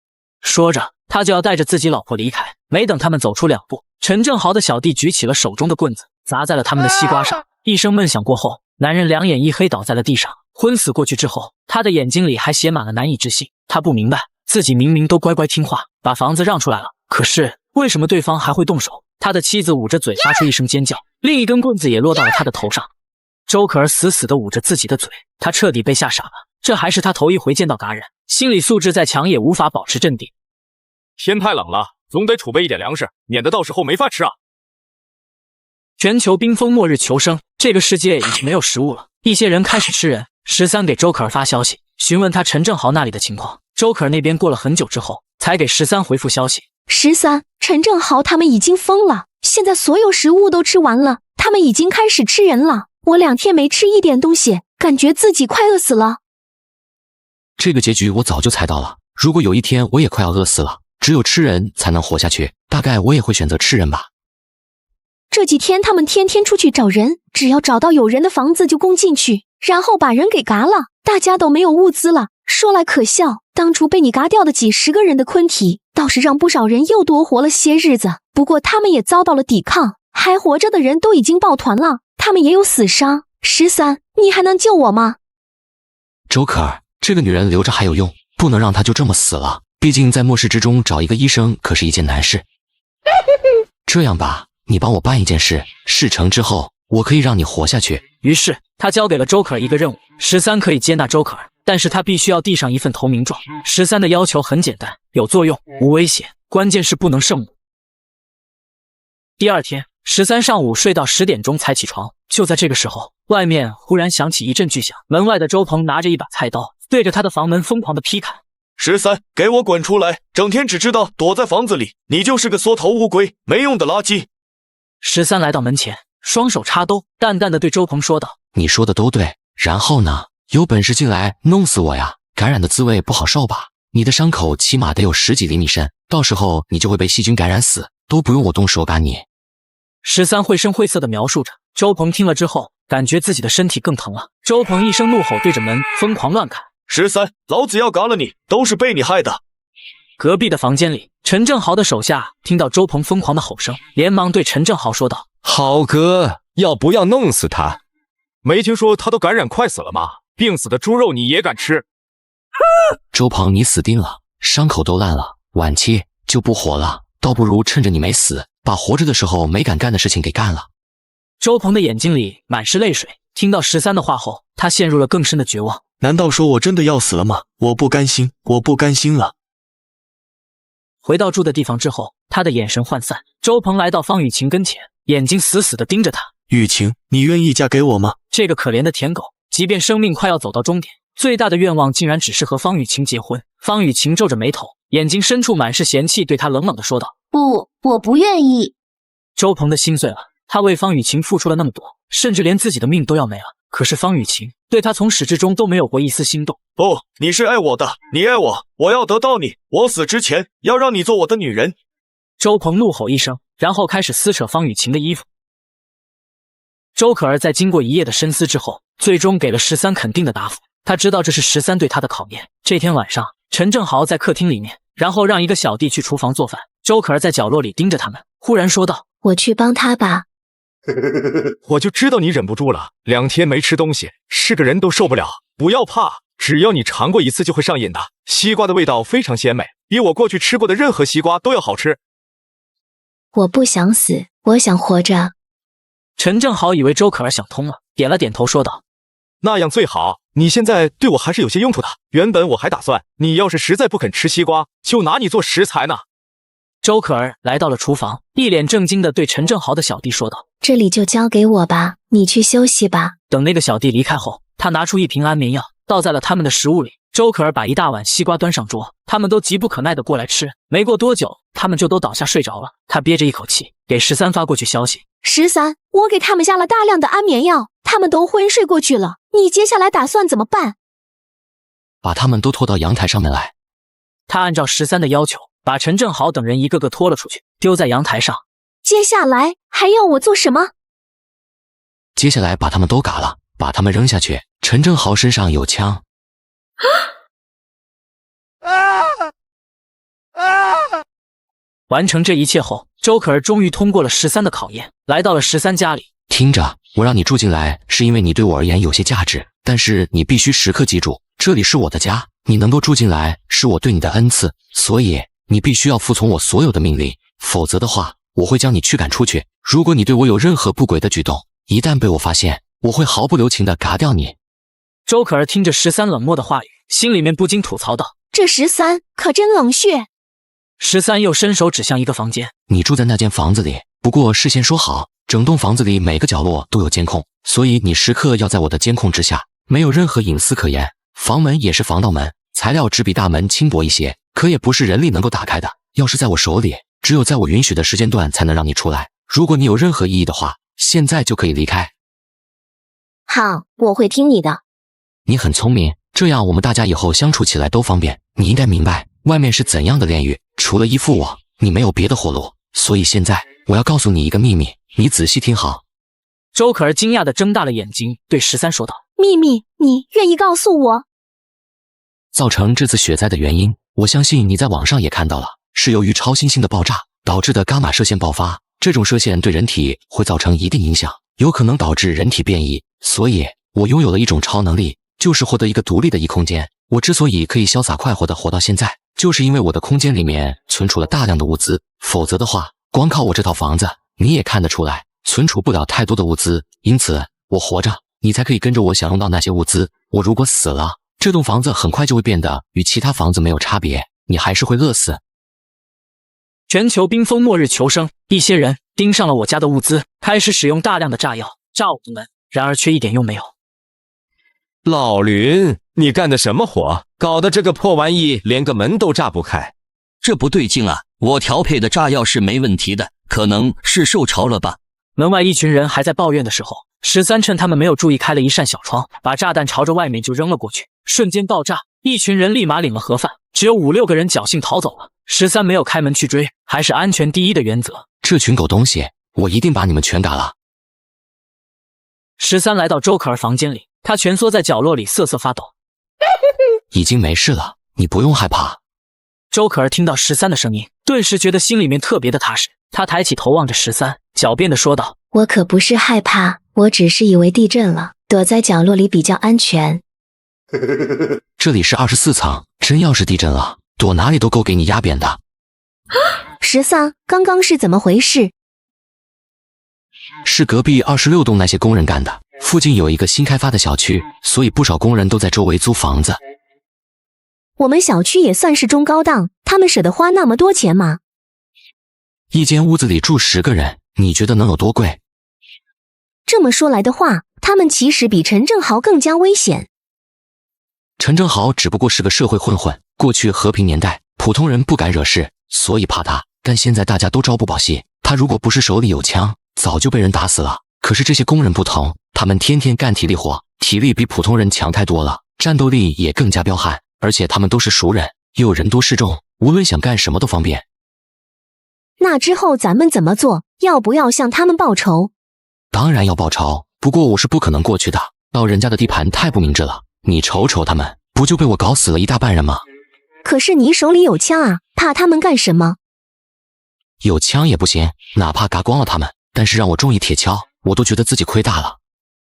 说着，他就要带着自己老婆离开。没等他们走出2步，陈正豪的小弟举起了手中的棍子，砸在了他们的西瓜上。一声闷响过后，男人两眼一黑，倒在了地上，昏死过去之后，他的眼睛里还写满了难以置信。他不明白，自己明明都乖乖听话，把房子让出来了，可是为什么对方还会动手？他的妻子捂着嘴发出一声尖叫，另一根棍子也落到了他的头上。周可儿死死地捂着自己的嘴，他彻底被吓傻了。这还是他头一回见到嘎人，心理素质再强也无法保持镇定。天太冷了，总得储备一点粮食，免得到时候没饭吃啊。全球冰封末日求生，这个世界已经没有食物了，一些人开始吃人。13给周可儿发消息，询问他陈正豪那里的情况。周可儿那边过了很久之后，才给13回复消息。13，陈正豪他们已经疯了，现在所有食物都吃完了，他们已经开始吃人了。我2天没吃一点东西，感觉自己快饿死了。这个结局我早就猜到了。如果有一天我也快要饿死了，只有吃人才能活下去，大概我也会选择吃人吧。这几天他们天天出去找人，只要找到有人的房子就攻进去，然后把人给嘎了。大家都没有物资了，说来可笑，当初被你嘎掉的几10个人的昆体，倒是让不少人又多活了些日子。不过他们也遭到了抵抗，还活着的人都已经抱团了，他们也有死伤。13，你还能救我吗？周可儿，这个女人留着还有用，不能让她就这么死了。毕竟在末世之中找一个医生可是一件难事。这样吧，你帮我办一件事，事成之后我可以让你活下去。于是他交给了周可儿一个任务，13可以接纳周可儿，但是他必须要递上一份投名状。13的要求很简单，有作用，无危险，关键是不能圣母。第二天，13上午睡到10点钟才起床。就在这个时候，外面忽然响起一阵巨响，门外的周鹏拿着一把菜刀，对着他的房门疯狂的劈砍。13，给我滚出来！整天只知道躲在房子里，你就是个缩头乌龟，没用的垃圾。13来到门前，双手插兜，淡淡的对周鹏说道：你说的都对，然后呢？有本事进来弄死我呀！感染的滋味不好受吧？你的伤口起码得有10几厘米深，到时候你就会被细菌感染死，都不用我动手赶你。13绘声绘色的描述着。周鹏听了之后，感觉自己的身体更疼了。周鹏一声怒吼，对着门疯狂乱砍。13，老子要嘎了你，都是被你害的。隔壁的房间里，陈正豪的手下听到周鹏疯狂的吼声，连忙对陈正豪说道：豪哥，要不要弄死他？没听说他都感染快死了吗？病死的猪肉你也敢吃？周鹏，你死定了，伤口都烂了，晚期就不活了，倒不如趁着你没死，把活着的时候没敢干的事情给干了。周鹏的眼睛里满是泪水，听到13的话后，他陷入了更深的绝望。难道说我真的要死了吗？我不甘心，我不甘心了。回到住的地方之后，他的眼神涣散。周鹏来到方雨晴跟前，眼睛死死地盯着她。雨晴，你愿意嫁给我吗？这个可怜的舔狗，即便生命快要走到终点，最大的愿望竟然只是和方雨晴结婚。方雨晴皱着眉头，眼睛深处满是嫌弃，对他冷冷地说道：不，我不愿意。周鹏的心碎了。他为方雨晴付出了那么多，甚至连自己的命都要没了。可是方雨晴对他从始至终都没有过一丝心动。不，你是爱我的，你爱我，我要得到你，我死之前要让你做我的女人。周鹏怒吼一声，然后开始撕扯方雨晴的衣服。周可儿在经过一夜的深思之后，最终给了13肯定的答复。他知道这是13对他的考验。这天晚上，陈正豪在客厅里面，然后让一个小弟去厨房做饭。周可儿在角落里盯着他们，忽然说道：我去帮他吧。我就知道你忍不住了，2天没吃东西，是个人都受不了。不要怕，只要你尝过一次就会上瘾的。西瓜的味道非常鲜美，比我过去吃过的任何西瓜都要好吃。我不想死，我想活着。陈正豪以为周可儿想通了，点了点头说道：那样最好，你现在对我还是有些用处的。原本我还打算，你要是实在不肯吃西瓜，就拿你做食材呢。周可儿来到了厨房，一脸正经地对陈正豪的小弟说道：这里就交给我吧，你去休息吧。等那个小弟离开后，他拿出一瓶安眠药，倒在了他们的食物里。周可儿把一大碗西瓜端上桌，他们都急不可耐地过来吃。没过多久，他们就都倒下睡着了。他憋着一口气，给13发过去消息：13，我给他们下了大量的安眠药，他们都昏睡过去了。你接下来打算怎么办？把他们都拖到阳台上面来。他按照13的要求，把陈正豪等人一个个拖了出去，丢在阳台上。接下来还要我做什么？接下来把他们都嘎了，把他们扔下去。陈正豪身上有枪。完成这一切后，周可儿终于通过了13的考验，来到了13家里。听着，我让你住进来是因为你对我而言有些价值，但是你必须时刻记住，这里是我的家，你能够住进来是我对你的恩赐，所以你必须要服从我所有的命令，否则的话，我会将你驱赶出去。如果你对我有任何不轨的举动，一旦被我发现，我会毫不留情地嘎掉你。周可儿听着13冷漠的话语，心里面不禁吐槽道：这13可真冷血。13又伸手指向一个房间：你住在那间房子里，不过事先说好，整栋房子里每个角落都有监控，所以你时刻要在我的监控之下，没有任何隐私可言。房门也是防盗门，材料只比大门轻薄一些，可也不是人力能够打开的。要是在我手里，只有在我允许的时间段才能让你出来。如果你有任何异议的话，现在就可以离开。好，我会听你的。你很聪明，这样我们大家以后相处起来都方便。你应该明白外面是怎样的炼狱，除了依附我，你没有别的活路。所以现在我要告诉你一个秘密，你仔细听好。周可儿惊讶地睁大了眼睛，对13说道：“秘密，你愿意告诉我？”造成这次雪灾的原因，我相信你在网上也看到了，是由于超新星的爆炸导致的伽马射线爆发。这种射线对人体会造成一定影响，有可能导致人体变异。所以，我拥有了一种超能力，就是获得一个独立的异空间。我之所以可以潇洒快活地活到现在，就是因为我的空间里面存储了大量的物资。否则的话，光靠我这套房子，你也看得出来，存储不了太多的物资。因此，我活着，你才可以跟着我享用到那些物资。我如果死了，这栋房子很快就会变得与其他房子没有差别，你还是会饿死。全球冰封末日求生，一些人盯上了我家的物资，开始使用大量的炸药炸我的门，然而却一点用没有。老驴，你干的什么活？搞得这个破玩意连个门都炸不开。这不对劲啊！我调配的炸药是没问题的，可能是受潮了吧。门外一群人还在抱怨的时候，13趁他们没有注意开了一扇小窗，把炸弹朝着外面就扔了过去，瞬间爆炸，一群人立马领了盒饭，只有5、6个人侥幸逃走了。13没有开门去追，还是安全第一的原则。这群狗东西，我一定把你们全打了。13来到周可儿房间里，他蜷缩在角落里瑟瑟发抖。已经没事了，你不用害怕。周可儿听到13的声音，顿时觉得心里面特别的踏实。他抬起头望着13，狡辩地说道：“我可不是害怕，我只是以为地震了，躲在角落里比较安全。”这里是24层，真要是地震了，躲哪里都够给你压扁的。13，刚刚是怎么回事？是隔壁26栋那些工人干的。附近有一个新开发的小区，所以不少工人都在周围租房子。我们小区也算是中高档，他们舍得花那么多钱吗？一间屋子里住10个人，你觉得能有多贵？这么说来的话，他们其实比陈正豪更加危险。陈正豪只不过是个社会混混，过去和平年代，普通人不敢惹事，所以怕他。但现在大家都朝不保夕，他如果不是手里有枪，早就被人打死了。可是这些工人不同，他们天天干体力活，体力比普通人强太多了，战斗力也更加彪悍，而且他们都是熟人，又人多势众，无论想干什么都方便。那之后咱们怎么做？要不要向他们报仇？当然要报仇，不过我是不可能过去的，到人家的地盘太不明智了。你瞅瞅他们，不就被我搞死了一大半人吗？可是你手里有枪啊，怕他们干什么？有枪也不行，哪怕嘎光了他们，但是让我中一铁锹，我都觉得自己亏大了。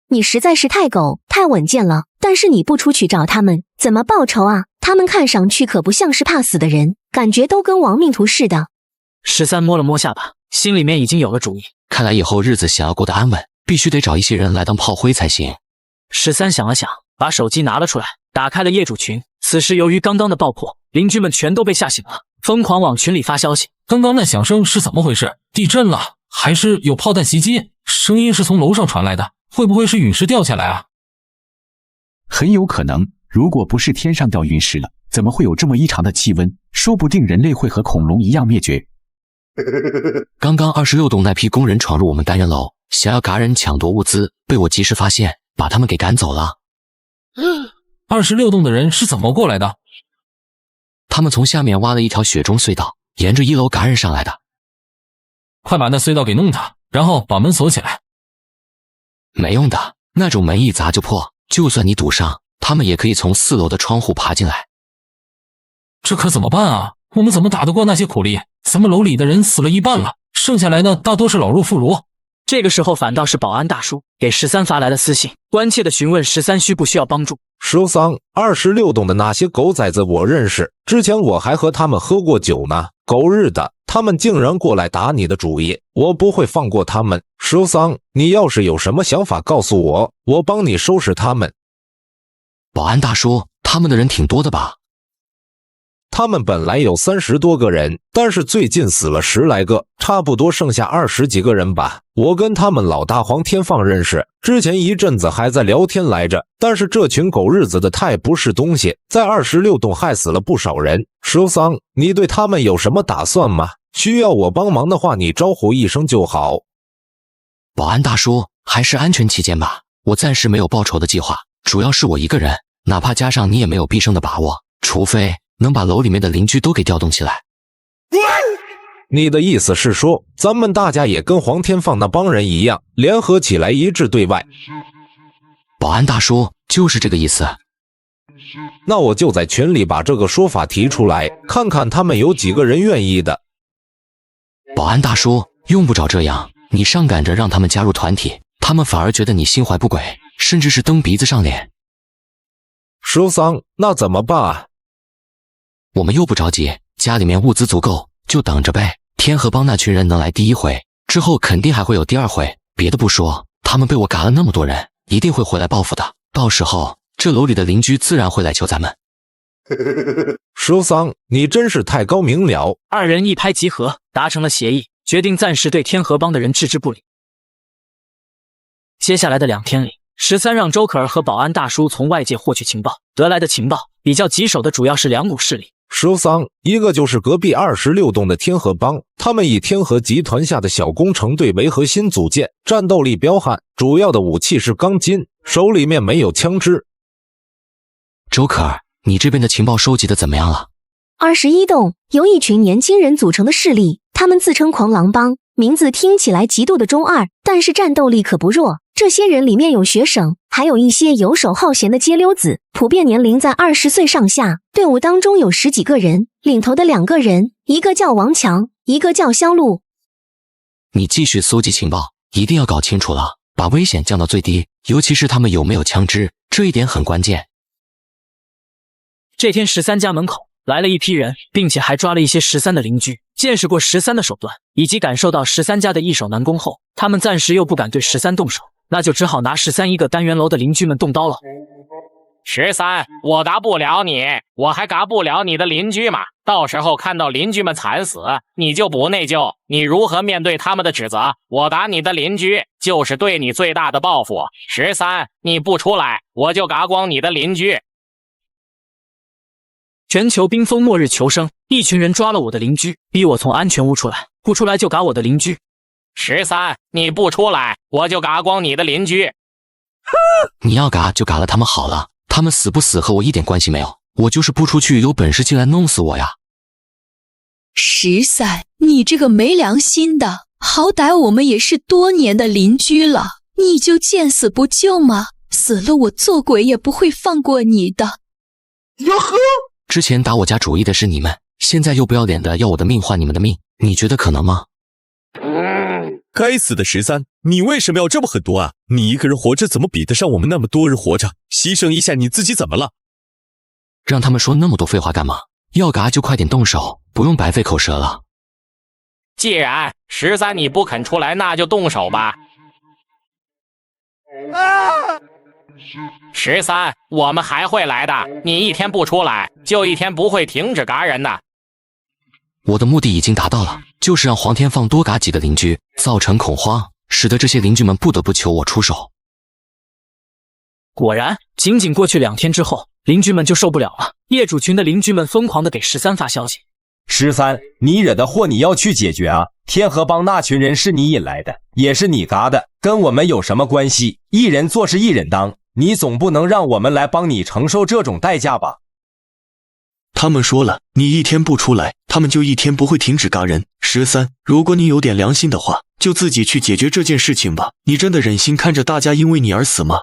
你实在是太狗，太稳健了。但是你不出去找他们，怎么报仇啊？他们看上去可不像是怕死的人，感觉都跟亡命徒似的。13摸了摸下巴，心里面已经有了主意。看来以后日子想要过得安稳，必须得找一些人来当炮灰才行。13想了想，把手机拿了出来，打开了业主群。此时由于刚刚的爆破，邻居们全都被吓醒了，疯狂往群里发消息。刚刚那响声是怎么回事？地震了，还是有炮弹袭击？声音是从楼上传来的，会不会是陨石掉下来啊？很有可能，如果不是天上掉陨石了，怎么会有这么异常的气温？说不定人类会和恐龙一样灭绝。刚刚26栋那批工人闯入我们单元楼，想要嘎人抢夺物资，被我及时发现，把他们给赶走了。26栋的人是怎么过来的？他们从下面挖了一条雪中隧道，沿着1楼嘎人上来的。快把那隧道给弄塌，然后把门锁起来。没用的，那种门一砸就破，就算你堵上，他们也可以从4楼的窗户爬进来。这可怎么办啊？我们怎么打得过那些苦力？咱们楼里的人死了一半了，剩下来的大多是老弱妇孺。这个时候反倒是保安大叔给13发来了私信，关切地询问13需不需要帮助。13 26栋的那些狗崽子我认识，之前我还和他们喝过酒呢。狗日的，他们竟然过来打你的主意，我不会放过他们。13，你要是有什么想法告诉我，我帮你收拾他们。保安大叔，他们的人挺多的吧？他们本来有30多个人，但是最近死了10来个，差不多剩下20几个人吧。我跟他们老大黄天放认识，之前一阵子还在聊天来着。但是这群狗日子的太不是东西，在26洞害死了不少人。蛇桑，你对他们有什么打算吗？需要我帮忙的话，你招呼一声就好。保安大叔，还是安全起见吧，我暂时没有报仇的计划，主要是我一个人，哪怕加上你也没有必胜的把握，除非能把楼里面的邻居都给调动起来。你的意思是说，咱们大家也跟黄天放那帮人一样，联合起来一致对外？保安大叔，就是这个意思。那我就在群里把这个说法提出来，看看他们有几个人愿意的。保安大叔，用不着这样，你上赶着让他们加入团体，他们反而觉得你心怀不轨，甚至是蹬鼻子上脸。蛇桑，那怎么办啊？我们又不着急，家里面物资足够，就等着呗。天河帮那群人能来第1回，之后肯定还会有第2回。别的不说，他们被我嘎了那么多人，一定会回来报复的。到时候，这楼里的邻居自然会来求咱们。蛇桑，你真是太高明了。2人一拍即合，达成了协议，决定暂时对天河帮的人置之不理。接下来的2天里，13让周可儿和保安大叔从外界获取情报，得来的情报比较棘手的主要是2股势力。蛇桑，一个就是隔壁26洞的天河帮，他们以天河集团下的小工程队为核心组建，战斗力彪悍，主要的武器是钢筋，手里面没有枪支。周可儿，你这边的情报收集的怎么样了？21洞由一群年轻人组成的势力，他们自称狂狼帮，名字听起来极度的中二，但是战斗力可不弱。这些人里面有学生，还有一些游手好闲的街溜子，普遍年龄在20岁上下。队伍当中有10几个人，领头的2个人，一个叫王强，一个叫香露。你继续搜集情报，一定要搞清楚了，把危险降到最低，尤其是他们有没有枪支，这一点很关键。这天13家门口来了一批人，并且还抓了一些13的邻居。见识过13的手段，以及感受到13家的易守难攻后，他们暂时又不敢对13动手，那就只好拿13一个单元楼的邻居们动刀了。13，我嘎不了你，我还嘎不了你的邻居嘛。到时候看到邻居们惨死，你就不内疚，你如何面对他们的指责？我打你的邻居，就是对你最大的报复。13，你不出来，我就嘎光你的邻居。全球冰封末日求生，一群人抓了我的邻居，逼我从安全屋出来，不出来就嘎我的邻居。13，你不出来，我就嘎光你的邻居。你要嘎就嘎了他们好了，他们死不死和我一点关系没有，我就是不出去，有本事进来弄死我呀。13，你这个没良心的，好歹我们也是多年的邻居了，你就见死不救吗？死了我做鬼也不会放过你的。哟呵！之前打我家主意的是你们，现在又不要脸的要我的命换你们的命，你觉得可能吗？该死的13，你为什么要这么狠毒啊？你一个人活着怎么比得上我们那么多人活着？牺牲一下你自己怎么了？让他们说那么多废话干嘛？要嘎就快点动手，不用白费口舌了。既然13你不肯出来，那就动手吧。13，我们还会来的，你一天不出来，就一天不会停止嘎人的。我的目的已经达到了，就是让黄天放多嘎几个邻居，造成恐慌，使得这些邻居们不得不求我出手。果然，仅仅过去2天之后，邻居们就受不了了。业主群的邻居们疯狂地给13发消息：13，你惹的祸你要去解决啊！天河帮那群人是你引来的，也是你嘎的，跟我们有什么关系？一人做事一人当，你总不能让我们来帮你承受这种代价吧？他们说了，你一天不出来，他们就一天不会停止嘎人。13，如果你有点良心的话，就自己去解决这件事情吧。你真的忍心看着大家因为你而死吗？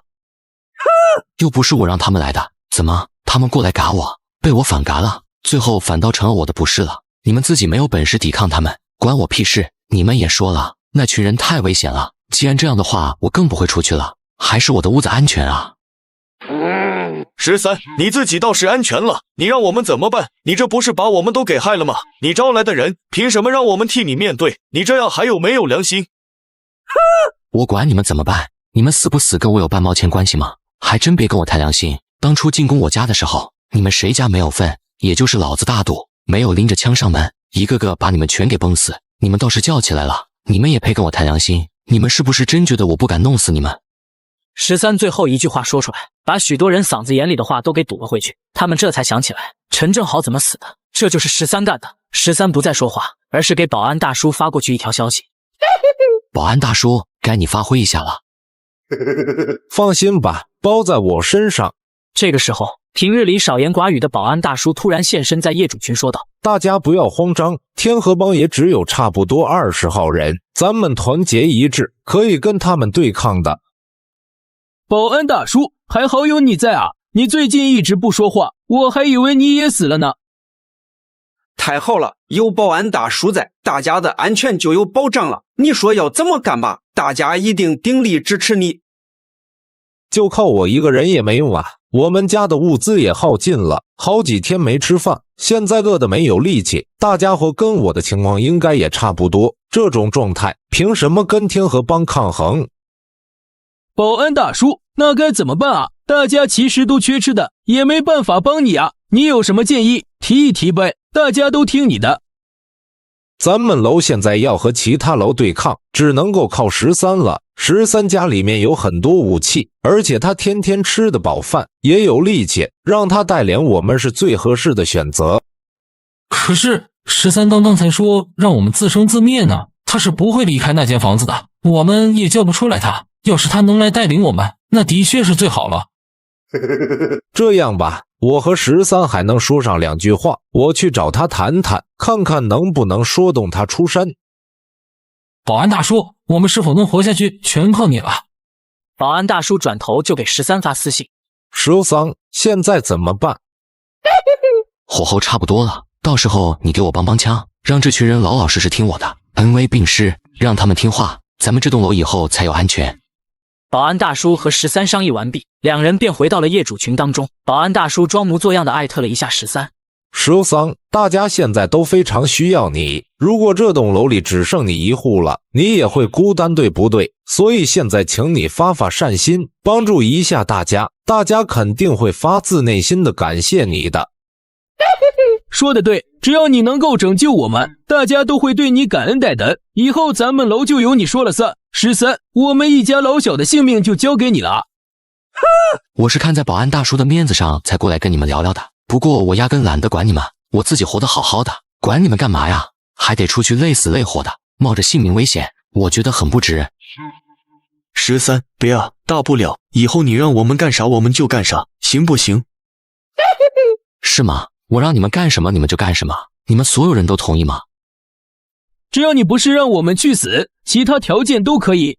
又不是我让他们来的，怎么他们过来嘎我，被我反嘎了，最后反倒成了我的不是了？你们自己没有本事抵抗他们，关我屁事！你们也说了，那群人太危险了，既然这样的话，我更不会出去了，还是我的屋子安全啊。13，你自己倒是安全了，你让我们怎么办？你这不是把我们都给害了吗？你招来的人，凭什么让我们替你面对？你这样还有没有良心？我管你们怎么办，你们死不死跟我有半毛钱关系吗？还真别跟我谈良心，当初进攻我家的时候，你们谁家没有份？也就是老子大度，没有拎着枪上门，一个个把你们全给崩死。你们倒是叫起来了，你们也配跟我谈良心？你们是不是真觉得我不敢弄死你们？13最后一句话说出来，把许多人嗓子眼里的话都给堵了回去。他们这才想起来陈正豪怎么死的，这就是13干的。13不再说话，而是给保安大叔发过去一条消息。保安大叔，该你发挥一下了。放心吧，包在我身上。这个时候，平日里少言寡语的保安大叔突然现身在业主群说道：大家不要慌张，天河帮也只有差不多20号人，咱们团结一致，可以跟他们对抗的。保安大叔，还好有你在啊！你最近一直不说话，我还以为你也死了呢。太好了，有保安大叔在，大家的安全就有保障了。你说要怎么干吧？大家一定鼎力支持你。就靠我一个人也没用啊！我们家的物资也耗尽了，好几天没吃饭，现在饿得没有力气。大家伙跟我的情况应该也差不多，这种状态凭什么跟天河帮抗衡？保安大叔，那该怎么办啊？大家其实都缺吃的，也没办法帮你啊。你有什么建议，提一提呗，大家都听你的。咱们楼现在要和其他楼对抗，只能够靠13了。13家里面有很多武器，而且他天天吃得饱饭，也有力气，让他带领我们是最合适的选择。可是13刚刚才说让我们自生自灭呢，他是不会离开那间房子的，我们也叫不出来他。要是他能来带领我们，那的确是最好了。这样吧，我和13还能说上2句话，我去找他谈谈，看看能不能说动他出山。保安大叔，我们是否能活下去，全靠你了。保安大叔转头就给13发私信：13，现在怎么办？火候差不多了，到时候你给我帮帮腔，让这群人老老实实听我的，恩威并施，让他们听话，咱们这栋楼以后才有安全。保安大叔和13商议完毕，两人便回到了业主群当中。保安大叔装模作样的艾特了一下13，大家现在都非常需要你。如果这栋楼里只剩你一户了，你也会孤单，对不对？所以现在请你发发善心，帮助一下大家，大家肯定会发自内心的感谢你的。说得对，只要你能够拯救我们，大家都会对你感恩戴德。以后咱们楼就由你说了算。13，我们一家老小的性命就交给你了。我是看在保安大叔的面子上才过来跟你们聊聊的，不过我压根懒得管你们，我自己活得好好的，管你们干嘛呀？还得出去累死累活的，冒着性命危险，我觉得很不值。13，别啊，大不了以后你让我们干啥我们就干啥，行不行？是吗？我让你们干什么你们就干什么，你们所有人都同意吗？只要你不是让我们去死，其他条件都可以。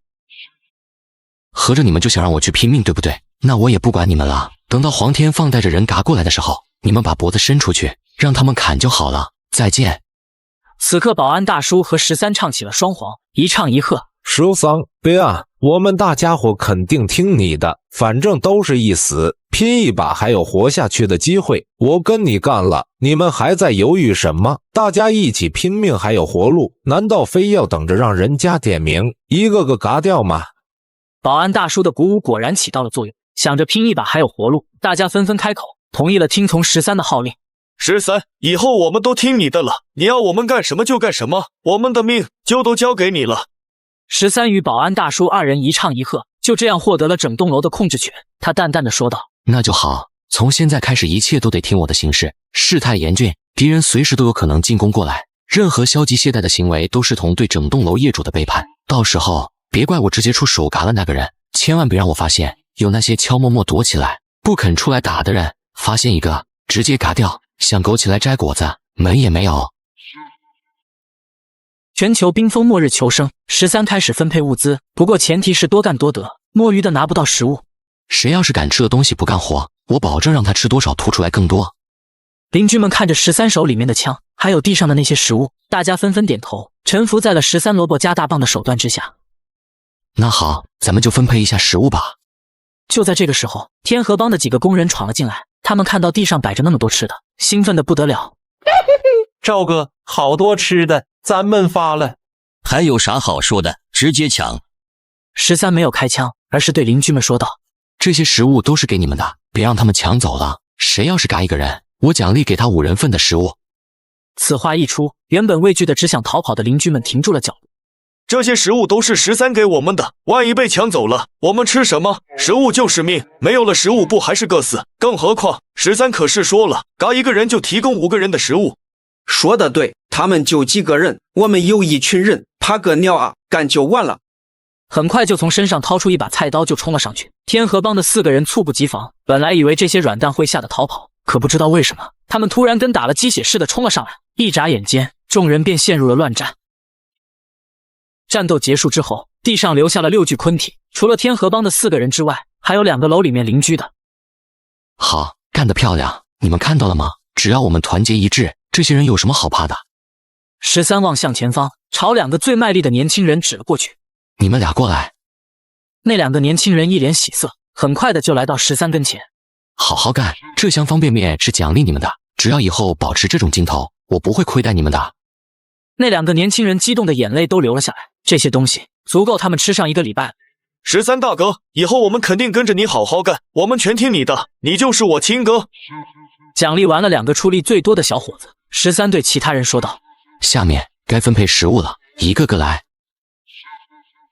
合着你们就想让我去拼命，对不对？那我也不管你们了，等到黄天放带着人嘎过来的时候，你们把脖子伸出去，让他们砍就好了。再见。此刻保安大叔和13唱起了双簧，一唱一和。13，别啊，我们大家伙肯定听你的，反正都是一死，拼一把还有活下去的机会。我跟你干了，你们还在犹豫什么？大家一起拼命还有活路，难道非要等着让人家点名，一个个嘎掉吗？保安大叔的鼓舞果然起到了作用，想着拼一把还有活路，大家纷纷开口，同意了听从13的号令。13，以后我们都听你的了，你要我们干什么就干什么，我们的命就都交给你了。13与保安大叔二人一唱一和，就这样获得了整栋楼的控制权。他淡淡的说道：那就好，从现在开始一切都得听我的行事，事态严峻，敌人随时都有可能进攻过来，任何消极懈怠的行为都视同对整栋楼业主的背叛，到时候别怪我直接出手嘎了那个人，千万别让我发现有那些悄默默躲起来不肯出来打的人，发现一个直接嘎掉，像狗起来摘果子，门也没有。全球冰封末日求生，13开始分配物资，不过前提是多干多得，摸鱼的拿不到食物。谁要是敢吃的东西不干活，我保证让他吃多少吐出来更多。邻居们看着13手里面的枪，还有地上的那些食物，大家纷纷点头，臣服在了13萝卜加大棒的手段之下。那好，咱们就分配一下食物吧。就在这个时候，天河帮的几个工人闯了进来，他们看到地上摆着那么多吃的，兴奋的不得了。赵哥，好多吃的，咱们发了。还有啥好说的，直接抢。13没有开枪，而是对邻居们说道：这些食物都是给你们的，别让他们抢走了，谁要是嘎一个人，我奖励给他5人份的食物。此话一出，原本畏惧的只想逃跑的邻居们停住了脚步。这些食物都是13给我们的，万一被抢走了，我们吃什么？食物就是命，没有了食物不还是个死？更何况13可是说了，嘎一个人就提供5个人的食物。说得对，他们就几个人，我们有一群人，怕个鸟啊，干就完了。很快就从身上掏出一把菜刀就冲了上去。天河帮的4个人猝不及防，本来以为这些软蛋会吓得逃跑，可不知道为什么，他们突然跟打了鸡血似的冲了上来。一眨眼间，众人便陷入了乱战。战斗结束之后，地上留下了6具昆体，除了天河帮的4个人之外，还有2个楼里面邻居的。好，干得漂亮！你们看到了吗？只要我们团结一致，这些人有什么好怕的？13望向前方，朝2个最卖力的年轻人指了过去。你们俩过来。那2个年轻人一脸喜色，很快的就来到13跟前。好好干，这箱方便面是奖励你们的，只要以后保持这种劲头，我不会亏待你们的。那2个年轻人激动的眼泪都流了下来，这些东西足够他们吃上1个礼拜。13大哥，以后我们肯定跟着你好好干，我们全听你的，你就是我亲哥。奖励完了2个出力最多的小伙子，13对其他人说道：下面该分配食物了，一个个来。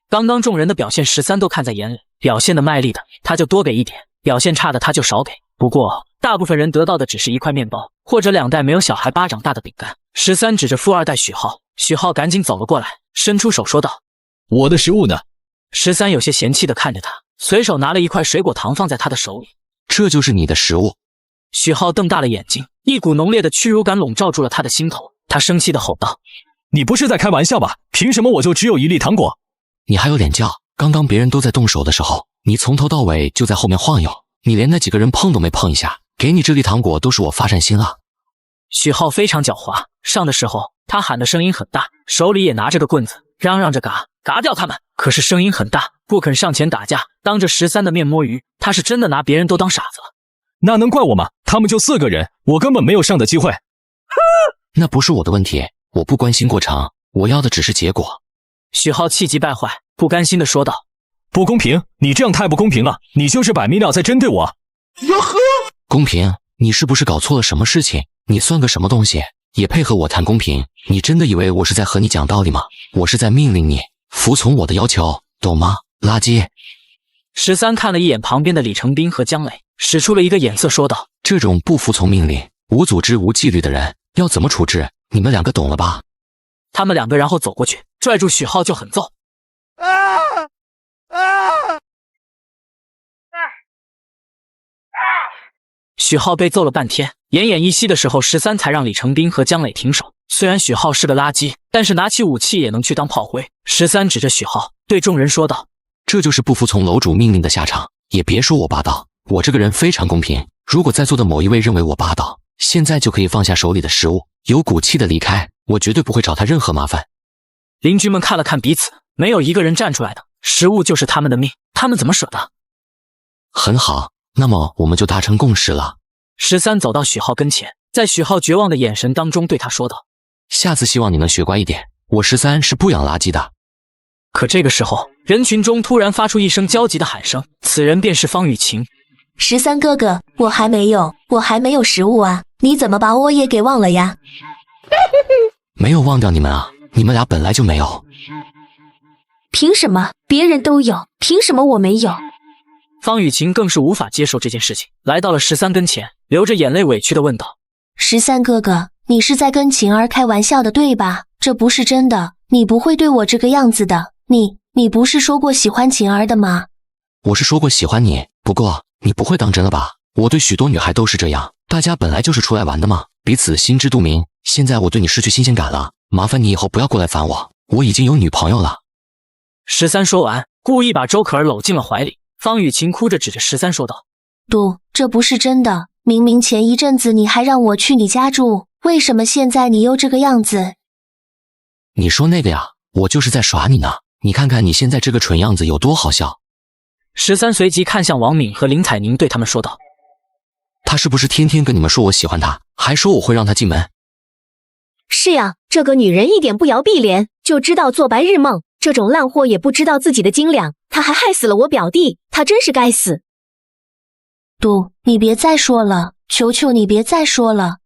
刚刚众人的表现13都看在眼里，表现的卖力的他就多给一点，表现差的他就少给。不过大部分人得到的只是1块面包或者2袋没有小孩巴掌大的饼干。13指着富2代许浩，许浩赶紧走了过来，伸出手说道：我的食物呢？13有些嫌弃的看着他，随手拿了1块水果糖放在他的手里。这就是你的食物？许浩瞪大了眼睛，一股浓烈的屈辱感笼罩住了他的心头，他生气的吼道：你不是在开玩笑吧？凭什么我就只有1粒糖果？你还有脸叫？刚刚别人都在动手的时候，你从头到尾就在后面晃悠，你连那几个人碰都没碰一下，给你这粒糖果都是我发善心了。许浩非常狡猾，上的时候他喊的声音很大，手里也拿着个棍子，嚷嚷着嘎掉他们，可是声音很大，不肯上前打架，当着13的面摸鱼，他是真的拿别人都当傻子了。那能怪我吗？他们就4个人，我根本没有上的机会。那不是我的问题，我不关心过程，我要的只是结果。许浩气急败坏，不甘心地说道：不公平，你这样太不公平了，你就是摆明了在针对我。哟呵，公平？你是不是搞错了什么事情？你算个什么东西，也配和我谈公平？你真的以为我是在和你讲道理吗？我是在命令你服从我的要求，懂吗？垃圾！13看了一眼旁边的李成斌和姜磊，使出了一个眼色说道：这种不服从命令、无组织无纪律的人要怎么处置？你们2个懂了吧？他们2个然后走过去，拽住许浩就狠揍。许浩被揍了半天，奄奄一息的时候，13才让李成斌和姜磊停手。虽然许浩是个垃圾，但是拿起武器也能去当炮灰。13指着许浩对众人说道：这就是不服从楼主命令的下场。也别说我霸道，我这个人非常公平。如果在座的某一位认为我霸道，现在就可以放下手里的食物，有骨气的离开，我绝对不会找他任何麻烦。邻居们看了看彼此，没有一个人站出来的。食物就是他们的命，他们怎么舍得？很好，那么我们就达成共识了。13走到许浩跟前，在许浩绝望的眼神当中对他说道：下次希望你能学乖一点，我13是不养垃圾的。可这个时候，人群中突然发出一声焦急的喊声，此人便是方雨晴。13哥哥，我还没有食物啊，你怎么把我也给忘了呀？没有忘掉你们啊，你们俩本来就没有。凭什么别人都有，凭什么我没有？方雨晴更是无法接受这件事情，来到了13跟前，流着眼泪委屈地问道：13哥哥，你是在跟晴儿开玩笑的对吧？这不是真的，你不会对我这个样子的。你不是说过喜欢晴儿的吗？我是说过喜欢你，不过你不会当真了吧？我对许多女孩都是这样，大家本来就是出来玩的嘛，彼此心知肚明。现在我对你失去新鲜感了，麻烦你以后不要过来烦我，我已经有女朋友了。13说完，故意把周可儿搂进了怀里。方雨晴哭着指着13说道：嘟，这不是真的，明明前一阵子你还让我去你家住，为什么现在你又这个样子？你说那个呀，我就是在耍你呢，你看看你现在这个蠢样子有多好笑。13随即看向王敏和林彩宁，对他们说道：他是不是天天跟你们说我喜欢他，还说我会让他进门？是呀，这个女人一点不摇碧莲，就知道做白日梦，这种烂货也不知道自己的斤两，她还害死了我表弟，她真是该死。嘟，你别再说了，求求你别再说了。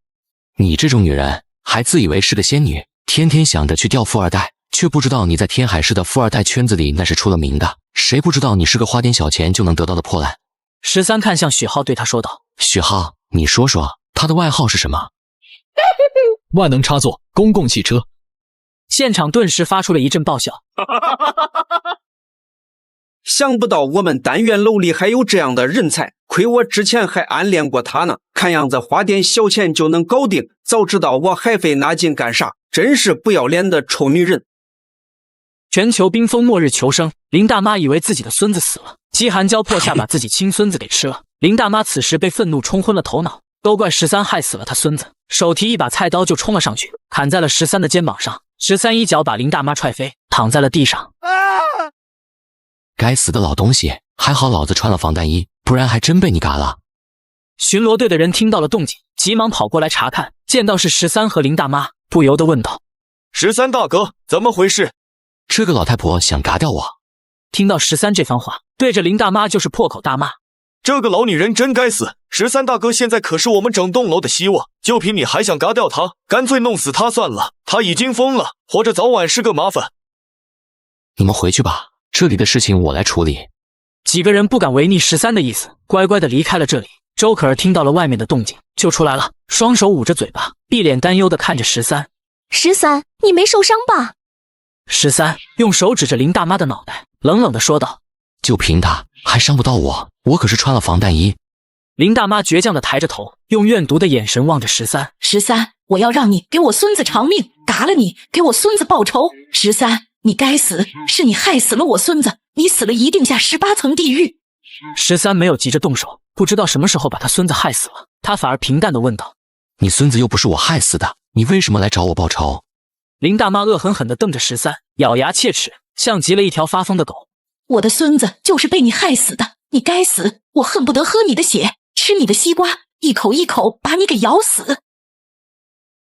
你这种女人还自以为是个仙女，天天想着去钓富二代，却不知道你在天海市的富二代圈子里那是出了名的。谁不知道你是个花点小钱就能得到的破烂？13看向许浩，对他说道：“许浩，你说说他的外号是什么？”万能插座，公共汽车。现场顿时发出了一阵爆笑。想不到我们单元楼里还有这样的人才，亏我之前还暗恋过他呢。看样子花点小钱就能搞定，早知道我还费那劲干啥，真是不要脸的臭女人。全球冰封末日求生，林大妈以为自己的孙子死了，饥寒交迫下把自己亲孙子给吃了。林大妈此时被愤怒冲昏了头脑，都怪13害死了他孙子，手提一把菜刀就冲了上去，砍在了13的肩膀上。13一脚把林大妈踹飞，躺在了地上。该死的老东西，还好老子穿了防弹衣，不然还真被你嘎了。巡逻队的人听到了动静，急忙跑过来查看，见到是13和林大妈，不由得问道：“13大哥，怎么回事？”这个老太婆想嘎掉我。听到13这番话，对着林大妈就是破口大骂：“这个老女人真该死！13大哥现在可是我们整栋楼的希望，就凭你还想嘎掉她？干脆弄死她算了，她已经疯了，活着早晚是个麻烦。”你们回去吧，这里的事情我来处理。几个人不敢违逆13的意思，乖乖的离开了这里。周可儿听到了外面的动静，就出来了，双手捂着嘴巴，一脸担忧的看着13。13，你没受伤吧？13用手指着林大妈的脑袋，冷冷的说道：“就凭他还伤不到我，我可是穿了防弹衣。”林大妈倔强的抬着头，用怨毒的眼神望着13。13，我要让你给我孙子偿命，嘎了你，给我孙子报仇。13，你该死，是你害死了我孙子，你死了一定下18层地狱。13没有急着动手，不知道什么时候把他孙子害死了，他反而平淡的问道：“你孙子又不是我害死的，你为什么来找我报仇？”林大妈恶狠狠地瞪着13，咬牙切齿，像极了一条发疯的狗。我的孙子就是被你害死的，你该死！我恨不得喝你的血，吃你的西瓜，一口一口把你给咬死。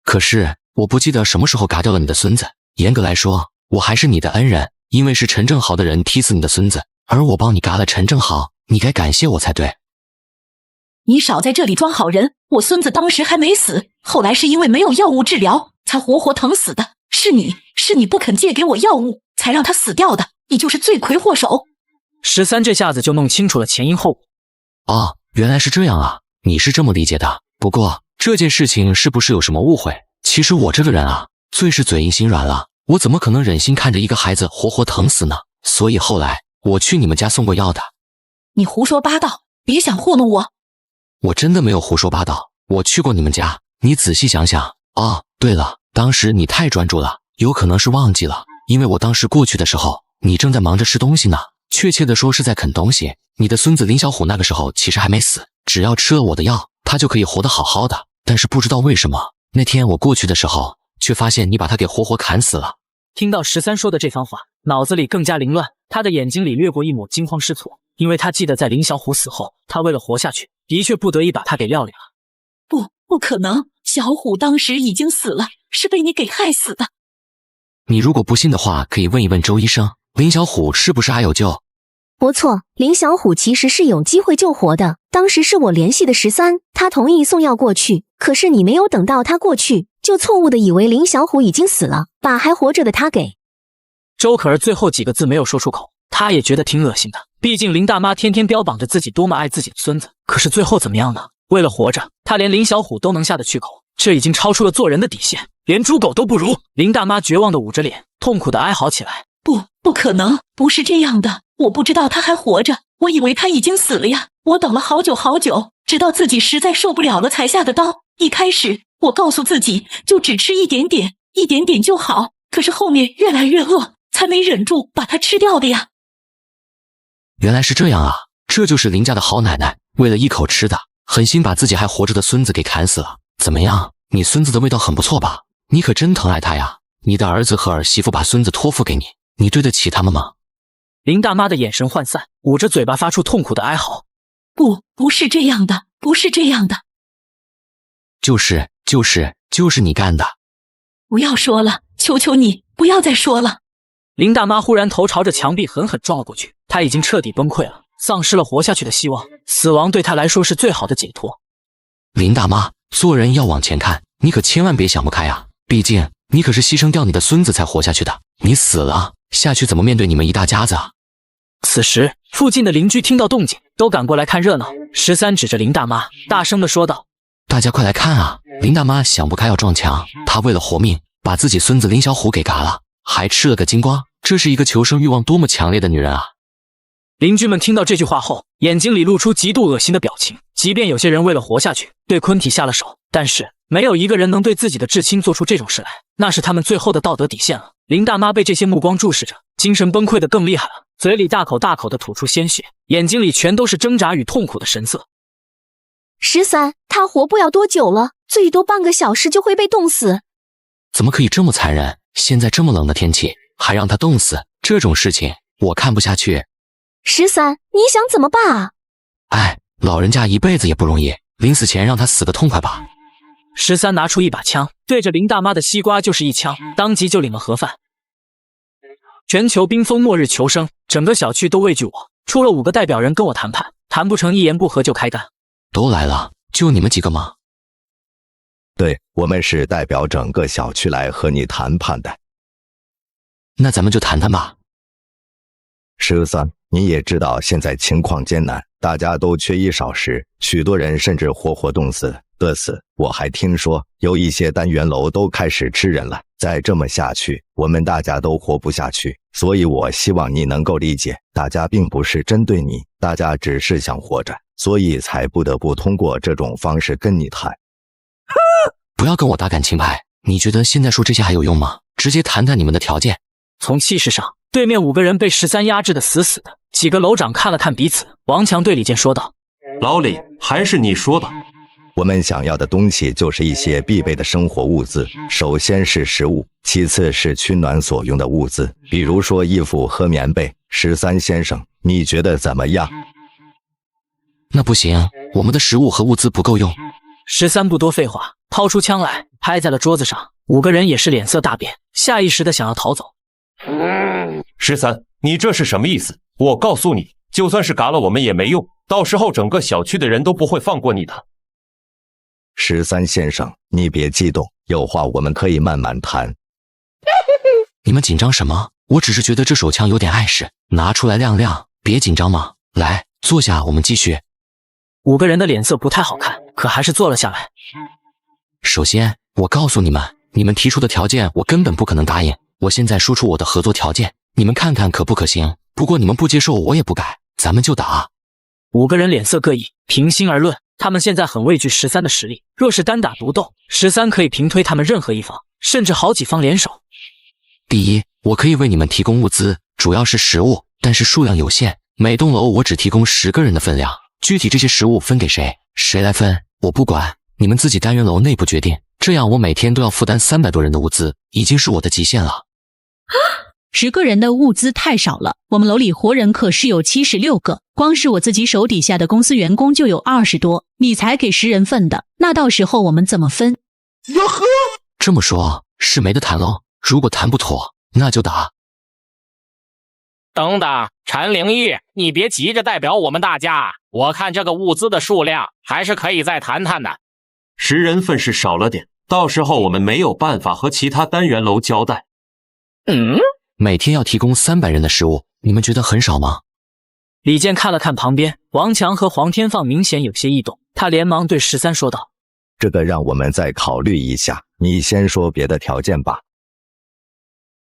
可是我不记得什么时候嘎掉了你的孙子。严格来说，我还是你的恩人，因为是陈正豪的人踢死你的孙子，而我帮你嘎了陈正豪，你该感谢我才对。你少在这里装好人，我孙子当时还没死，后来是因为没有药物治疗，才活活疼死的。是你不肯借给我药物，才让他死掉的，你就是罪魁祸首。13这下子就弄清楚了前因后果。哦，原来是这样啊，你是这么理解的。不过这件事情是不是有什么误会？其实我这个人啊，最是嘴硬心软了，我怎么可能忍心看着一个孩子活活疼死呢？所以后来我去你们家送过药的。你胡说八道，别想糊弄我。我真的没有胡说八道，我去过你们家，你仔细想想。哦，对了，当时你太专注了，有可能是忘记了，因为我当时过去的时候，你正在忙着吃东西呢，确切的说是在啃东西。你的孙子林小虎那个时候其实还没死，只要吃了我的药，他就可以活得好好的。但是不知道为什么，那天我过去的时候，却发现你把他给活活砍死了。听到13说的这番话，脑子里更加凌乱，他的眼睛里掠过一抹惊慌失措，因为他记得在林小虎死后，他为了活下去，的确不得已把他给撂了。不可能，小虎当时已经死了，是被你给害死的。你如果不信的话，可以问一问周医生，林小虎是不是还有救？不错，林小虎其实是有机会救活的。当时是我联系的13，他同意送药过去，可是你没有等到他过去，就错误的以为林小虎已经死了，把还活着的他给……周可儿最后几个字没有说出口，他也觉得挺恶心的。毕竟林大妈天天标榜着自己多么爱自己的孙子，可是最后怎么样呢？为了活着，他连林小虎都能下得去口，这已经超出了做人的底线，连猪狗都不如。林大妈绝望的捂着脸，痛苦的哀嚎起来。不可能，不是这样的，我不知道他还活着，我以为他已经死了呀。我等了好久好久，直到自己实在受不了了才下的刀。一开始我告诉自己就只吃一点点，一点点就好，可是后面越来越饿，才没忍住把它吃掉的呀。原来是这样啊，这就是林家的好奶奶，为了一口吃的，狠心把自己还活着的孙子给砍死了。怎么样，你孙子的味道很不错吧？你可真疼爱他呀。你的儿子和儿媳妇把孙子托付给你，你对得起他们吗？林大妈的眼神涣散，捂着嘴巴发出痛苦的哀嚎。不是这样的，不是这样的。就是你干的。不要说了，求求你不要再说了。林大妈忽然头朝着墙壁狠狠撞了过去，她已经彻底崩溃了，丧失了活下去的希望，死亡对她来说是最好的解脱。林大妈，做人要往前看，你可千万别想不开啊！毕竟你可是牺牲掉你的孙子才活下去的，你死了下去怎么面对你们一大家子啊？此时，附近的邻居听到动静，都赶过来看热闹。13指着林大妈，大声地说道：“大家快来看啊！林大妈想不开要撞墙，她为了活命，把自己孙子林小虎给嘎了，还吃了个精光。这是一个求生欲望多么强烈的女人啊！”邻居们听到这句话后，眼睛里露出极度恶心的表情。即便有些人为了活下去，对昆体下了手，但是没有一个人能对自己的至亲做出这种事来，那是他们最后的道德底线了。林大妈被这些目光注视着，精神崩溃的更厉害了，嘴里大口大口的吐出鲜血，眼睛里全都是挣扎与痛苦的神色。13，他活不了多久了，最多半个小时就会被冻死。怎么可以这么残忍？现在这么冷的天气，还让他冻死，这种事情我看不下去。13，你想怎么办啊？哎，老人家一辈子也不容易，临死前让他死得痛快吧。13拿出一把枪，对着林大妈的西瓜就是一枪，当即就领了盒饭。全球冰封末日求生，整个小区都畏惧我，出了5个代表人跟我谈判，谈不成一言不合就开干。都来了，就你们几个吗？对，我们是代表整个小区来和你谈判的。那咱们就谈谈吧。13，你也知道现在情况艰难，大家都缺衣少食，许多人甚至活活冻死、饿死。我还听说有一些单元楼都开始吃人了。再这么下去，我们大家都活不下去。所以我希望你能够理解，大家并不是针对你，大家只是想活着，所以才不得不通过这种方式跟你谈。不要跟我打感情牌，你觉得现在说这些还有用吗？直接谈谈你们的条件。从气势上，对面5个人被13压制的死死的。几个楼长看了看彼此，王强对李健说道：“老李，还是你说吧。我们想要的东西就是一些必备的生活物资，首先是食物，其次是取暖所用的物资，比如说衣服和棉被。13先生，你觉得怎么样？”那不行，我们的食物和物资不够用。13不多废话，掏出枪来，拍在了桌子上。5个人也是脸色大变，下意识的想要逃走。13，你这是什么意思？我告诉你，就算是嘎了我们也没用，到时候整个小区的人都不会放过你的。13先生，你别激动，有话我们可以慢慢谈。你们紧张什么？我只是觉得这手枪有点碍事，拿出来亮亮，别紧张嘛。来，坐下，我们继续。5个人的脸色不太好看，可还是坐了下来。首先，我告诉你们，你们提出的条件我根本不可能答应。我现在说出我的合作条件，你们看看可不可行？不过你们不接受，我也不改，咱们就打。5个人脸色各异，平心而论，他们现在很畏惧13的实力。若是单打独斗，13可以平推他们任何一方，甚至好几方联手。第一，我可以为你们提供物资，主要是食物，但是数量有限，每栋楼我只提供10个人的分量。具体这些食物分给谁，谁来分，我不管，你们自己单元楼内部决定。这样我每天都要负担300多人的物资，已经是我的极限了。10个人的物资太少了，我们楼里活人可是有76个，光是我自己手底下的公司员工就有20多，你才给10人份的，那到时候我们怎么分？哟呵，这么说是没得谈喽？如果谈不妥，那就打。等等，陈灵玉，你别急着代表我们大家，我看这个物资的数量还是可以再谈谈的。10人份是少了点，到时候我们没有办法和其他单元楼交代。每天要提供300人的食物，你们觉得很少吗？李健看了看旁边，王强和黄天放明显有些异动，他连忙对13说道：“这个让我们再考虑一下，你先说别的条件吧。”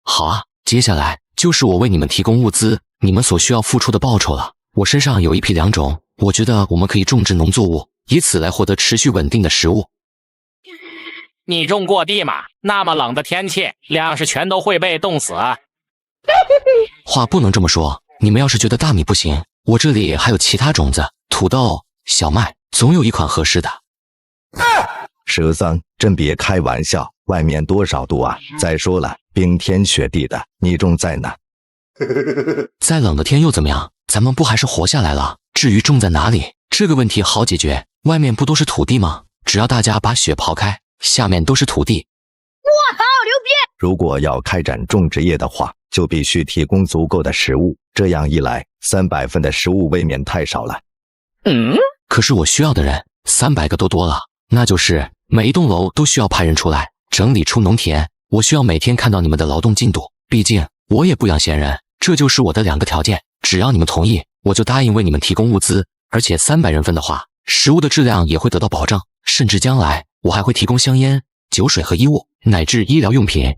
好啊，接下来就是我为你们提供物资，你们所需要付出的报酬了。我身上有一批良种，我觉得我们可以种植农作物，以此来获得持续稳定的食物。你种过地吗？那么冷的天气，粮食全都会被冻死。话不能这么说，你们要是觉得大米不行，我这里还有其他种子，土豆、小麦，总有一款合适的。13，真别开玩笑，外面多少度啊？再说了，冰天雪地的，你种在哪？再冷的天又怎么样？咱们不还是活下来了？至于种在哪里，这个问题好解决，外面不都是土地吗？只要大家把雪刨开，下面都是土地。我操，牛逼！如果要开展种植业的话，就必须提供足够的食物，这样一来，300份的食物未免太少了。可是我需要的人300个都多了，那就是每一栋楼都需要派人出来整理出农田，我需要每天看到你们的劳动进度，毕竟我也不养闲人。这就是我的2个条件，只要你们同意，我就答应为你们提供物资，而且300人份的话，食物的质量也会得到保证，甚至将来我还会提供香烟、酒水和衣物，乃至医疗用品。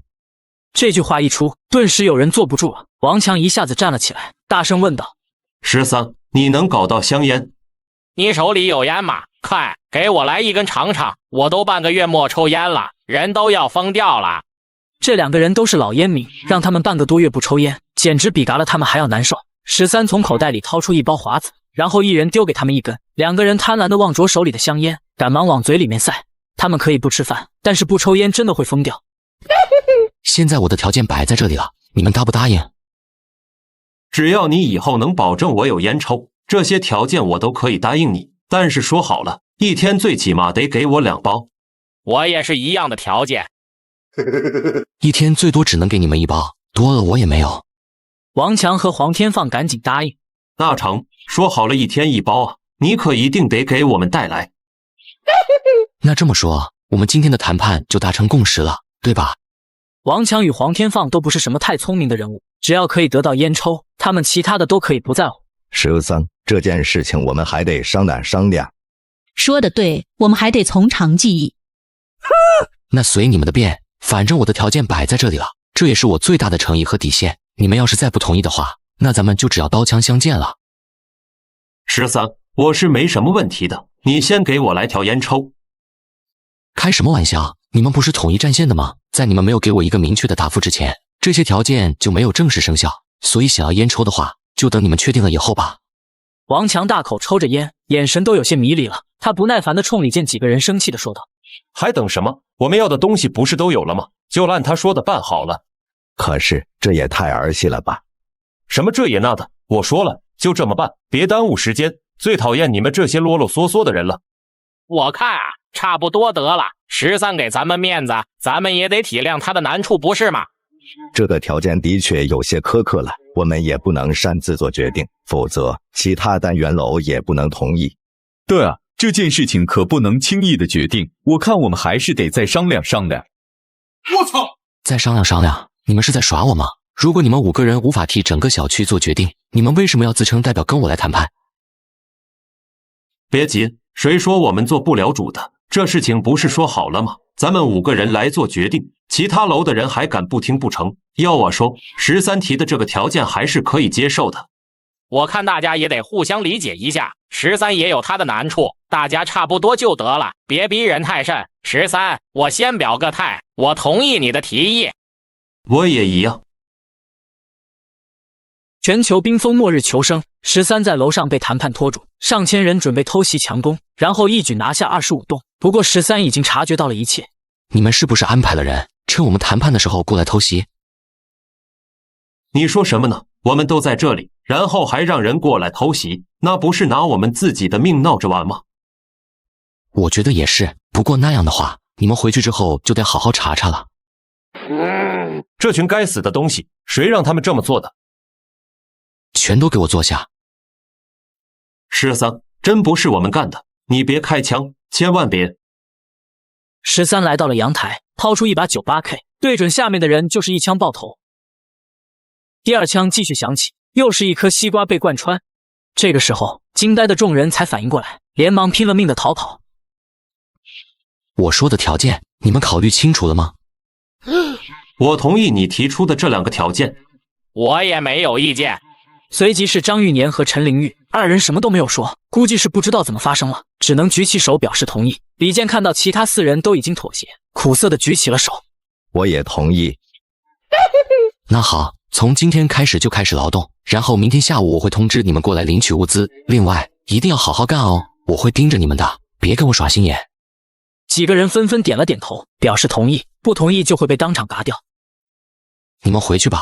这句话一出，顿时有人坐不住了。王强一下子站了起来，大声问道：“13，你能搞到香烟？你手里有烟吗？快给我来一根尝尝！我都半个月没抽烟了，人都要疯掉了。”这2个人都是老烟民，让他们半个多月不抽烟，简直比嘎了他们还要难受。13从口袋里掏出一包华子，然后一人丢给他们1根。2个人贪婪地望着手里的香烟，赶忙往嘴里面塞。他们可以不吃饭，但是不抽烟真的会疯掉。现在我的条件摆在这里了，你们答不答应？只要你以后能保证我有烟抽，这些条件我都可以答应你。但是说好了，一天最起码得给我2包。我也是一样的条件。一天最多只能给你们1包，多了我也没有。王强和黄天放赶紧答应。那成，说好了1天1包啊，你可一定得给我们带来。那这么说，我们今天的谈判就达成共识了，对吧？王强与黄天放都不是什么太聪明的人物，只要可以得到烟抽，他们其他的都可以不在乎。13，这件事情我们还得商量商量。说的对，我们还得从长计议。那随你们的便，反正我的条件摆在这里了，这也是我最大的诚意和底线。你们要是再不同意的话，那咱们就只要刀枪相见了。13，我是没什么问题的，你先给我来条烟抽。开什么玩笑？你们不是统一战线的吗？在你们没有给我一个明确的答复之前，这些条件就没有正式生效。所以想要烟抽的话，就等你们确定了以后吧。王强大口抽着烟，眼神都有些迷离了。他不耐烦地冲李健几个人生气地说道：“还等什么？我们要的东西不是都有了吗？就按他说的办好了。”可是这也太儿戏了吧？什么这也那的？我说了，就这么办，别耽误时间。最讨厌你们这些啰啰嗦嗦的人了。我看啊，差不多得了。13给咱们面子，咱们也得体谅他的难处，不是吗？这个条件的确有些苛刻了，我们也不能擅自做决定，否则其他单元楼也不能同意。对啊，这件事情可不能轻易的决定，我看我们还是得再商量商量。我操！再商量商量？你们是在耍我吗？如果你们5个人无法替整个小区做决定，你们为什么要自称代表跟我来谈判？别急，谁说我们做不了主的？这事情不是说好了吗？咱们5个人来做决定，其他楼的人还敢不听不成？要我说，13提的这个条件还是可以接受的。我看大家也得互相理解一下，13也有他的难处，大家差不多就得了，别逼人太甚。13，我先表个态，我同意你的提议。我也一样。全球冰封末日求生，13在楼上被谈判拖住，上千人准备偷袭强攻，然后一举拿下25栋。不过13已经察觉到了一切。你们是不是安排了人，趁我们谈判的时候过来偷袭？你说什么呢？我们都在这里，然后还让人过来偷袭，那不是拿我们自己的命闹着玩吗？我觉得也是，不过那样的话，你们回去之后就得好好查查了。这群该死的东西，谁让他们这么做的？全都给我坐下！13，真不是我们干的，你别开枪，千万别！13来到了阳台，掏出一把 98K， 对准下面的人就是一枪爆头。第2枪继续响起，又是一颗西瓜被贯穿。这个时候，惊呆的众人才反应过来，连忙拼了命的逃跑。我说的条件，你们考虑清楚了吗？我同意你提出的这2个条件，我也没有意见。随即是张玉年和陈玲玉2人什么都没有说，估计是不知道怎么发生了，只能举起手表示同意。李健看到其他4人都已经妥协，苦涩的举起了手。我也同意。那好，从今天开始就开始劳动，然后明天下午我会通知你们过来领取物资。另外，一定要好好干哦，我会盯着你们的，别跟我耍心眼。几个人纷纷点了点头，表示同意，不同意就会被当场嘎掉。你们回去吧。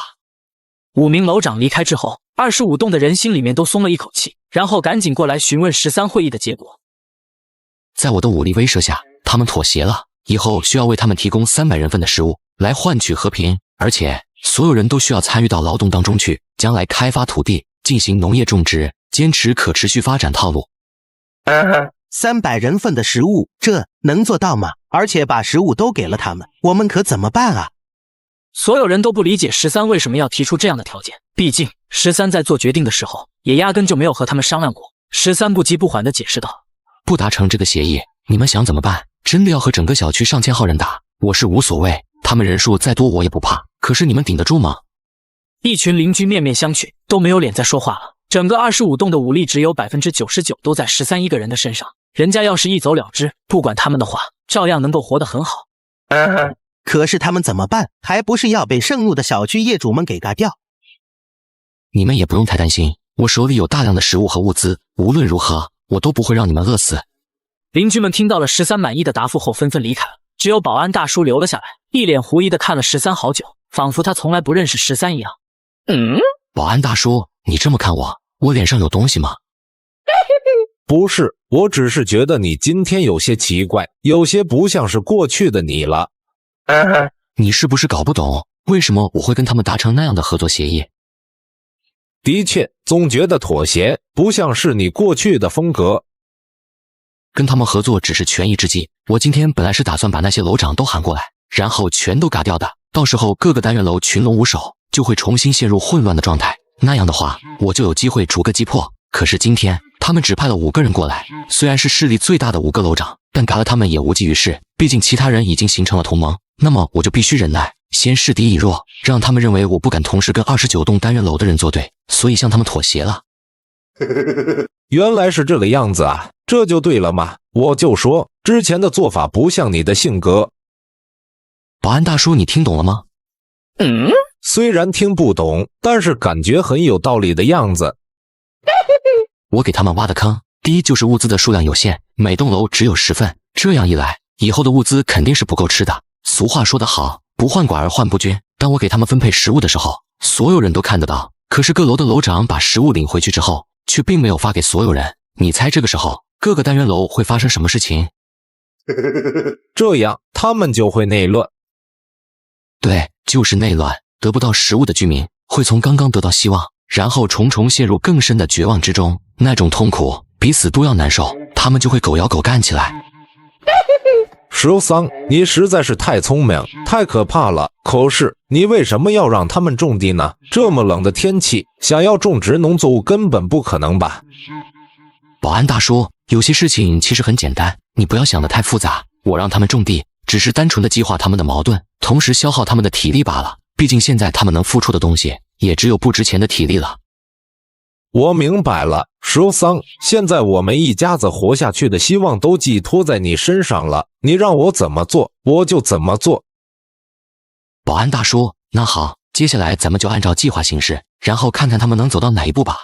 5名楼长离开之后，25栋的人心里面都松了一口气，然后赶紧过来询问13会议的结果。在我的武力威慑下，他们妥协了，以后需要为他们提供300人份的食物，来换取和平，而且所有人都需要参与到劳动当中去，将来开发土地，进行农业种植，坚持可持续发展套路。300人份的食物，这能做到吗？而且把食物都给了他们，我们可怎么办啊？所有人都不理解13为什么要提出这样的条件，毕竟13在做决定的时候，也压根就没有和他们商量过。13不急不缓地解释道：“不达成这个协议，你们想怎么办？真的要和整个小区上千号人打，我是无所谓，他们人数再多我也不怕。可是你们顶得住吗？”一群邻居面面相觑，都没有脸再说话了。整个25栋的武力只有 99% 都在13一个人的身上，人家要是一走了之，不管他们的话，照样能够活得很好。可是他们怎么办？还不是要被盛怒的小区业主们给嘎掉？你们也不用太担心，我手里有大量的食物和物资，无论如何，我都不会让你们饿死。邻居们听到了13满意的答复后纷纷离开了，只有保安大叔留了下来，一脸狐疑地看了13好久，仿佛他从来不认识13一样。保安大叔，你这么看我，我脸上有东西吗？不是，我只是觉得你今天有些奇怪，有些不像是过去的你了。你是不是搞不懂为什么我会跟他们达成那样的合作协议？的确，总觉得妥协不像是你过去的风格。跟他们合作只是权宜之计，我今天本来是打算把那些楼长都喊过来，然后全都嘎掉的，到时候各个单元楼群龙无首，就会重新陷入混乱的状态，那样的话我就有机会逐个击破。可是今天他们只派了5个人过来，虽然是势力最大的5个楼长，但嘎了他们也无济于事，毕竟其他人已经形成了同盟，那么我就必须忍耐，先示敌以弱，让他们认为我不敢同时跟29栋单元楼的人作对，所以向他们妥协了。原来是这个样子啊，这就对了嘛，我就说之前的做法不像你的性格。保安大叔，你听懂了吗？虽然听不懂，但是感觉很有道理的样子。我给他们挖的坑，第一就是物资的数量有限，每栋楼只有10份，这样一来，以后的物资肯定是不够吃的。俗话说得好，不患寡而患不均。当我给他们分配食物的时候，所有人都看得到，可是各楼的楼长把食物领回去之后，却并没有发给所有人。你猜这个时候各个单元楼会发生什么事情？这样他们就会内乱。对，就是内乱。得不到食物的居民会从刚刚得到希望，然后重重陷入更深的绝望之中，那种痛苦比死都要难受，他们就会狗咬狗干起来。13，你实在是太聪明，太可怕了。可是你为什么要让他们种地呢？这么冷的天气，想要种植农作物根本不可能吧？保安大叔，有些事情其实很简单，你不要想得太复杂。我让他们种地，只是单纯的激化他们的矛盾，同时消耗他们的体力罢了。毕竟现在他们能付出的东西，也只有不值钱的体力了。我明白了，13，现在我们一家子活下去的希望都寄托在你身上了，你让我怎么做，我就怎么做。保安大叔，那好，接下来咱们就按照计划行事，然后看看他们能走到哪一步吧。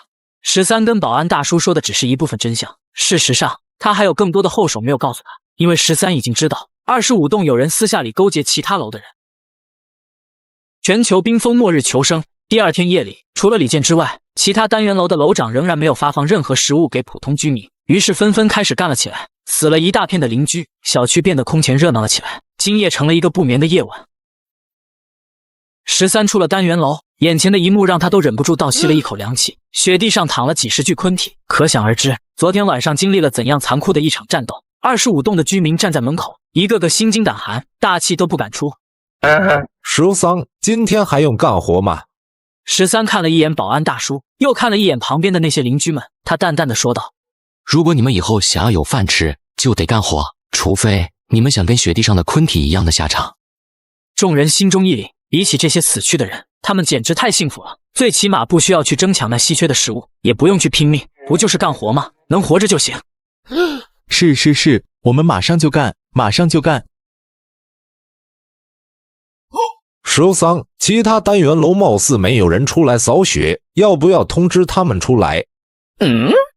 13跟保安大叔说的只是一部分真相，事实上他还有更多的后手没有告诉他，因为13已经知道25栋有人私下里勾结其他楼的人。全球冰封末日求生。第2天夜里，除了李健之外，其他单元楼的楼长仍然没有发放任何食物给普通居民，于是纷纷开始干了起来。死了一大片的邻居，小区变得空前热闹了起来，今夜成了一个不眠的夜晚。13出了单元楼，眼前的一幕让他都忍不住倒吸了一口凉气。雪地上躺了几十具昆体，可想而知，昨天晚上经历了怎样残酷的一场战斗。25栋的居民站在门口，一个个心惊胆寒，大气都不敢出。13，今天还用干活吗？13看了一眼保安大叔，又看了一眼旁边的那些邻居们，他淡淡的说道：“如果你们以后想要有饭吃，就得干活，除非你们想跟雪地上的昆体一样的下场。”众人心中一凛，比起这些死去的人，他们简直太幸福了，最起码不需要去争抢那稀缺的食物，也不用去拼命，不就是干活吗？能活着就行。是，我们马上就干，马上就干。13，其他单元楼貌似没有人出来扫雪，要不要通知他们出来？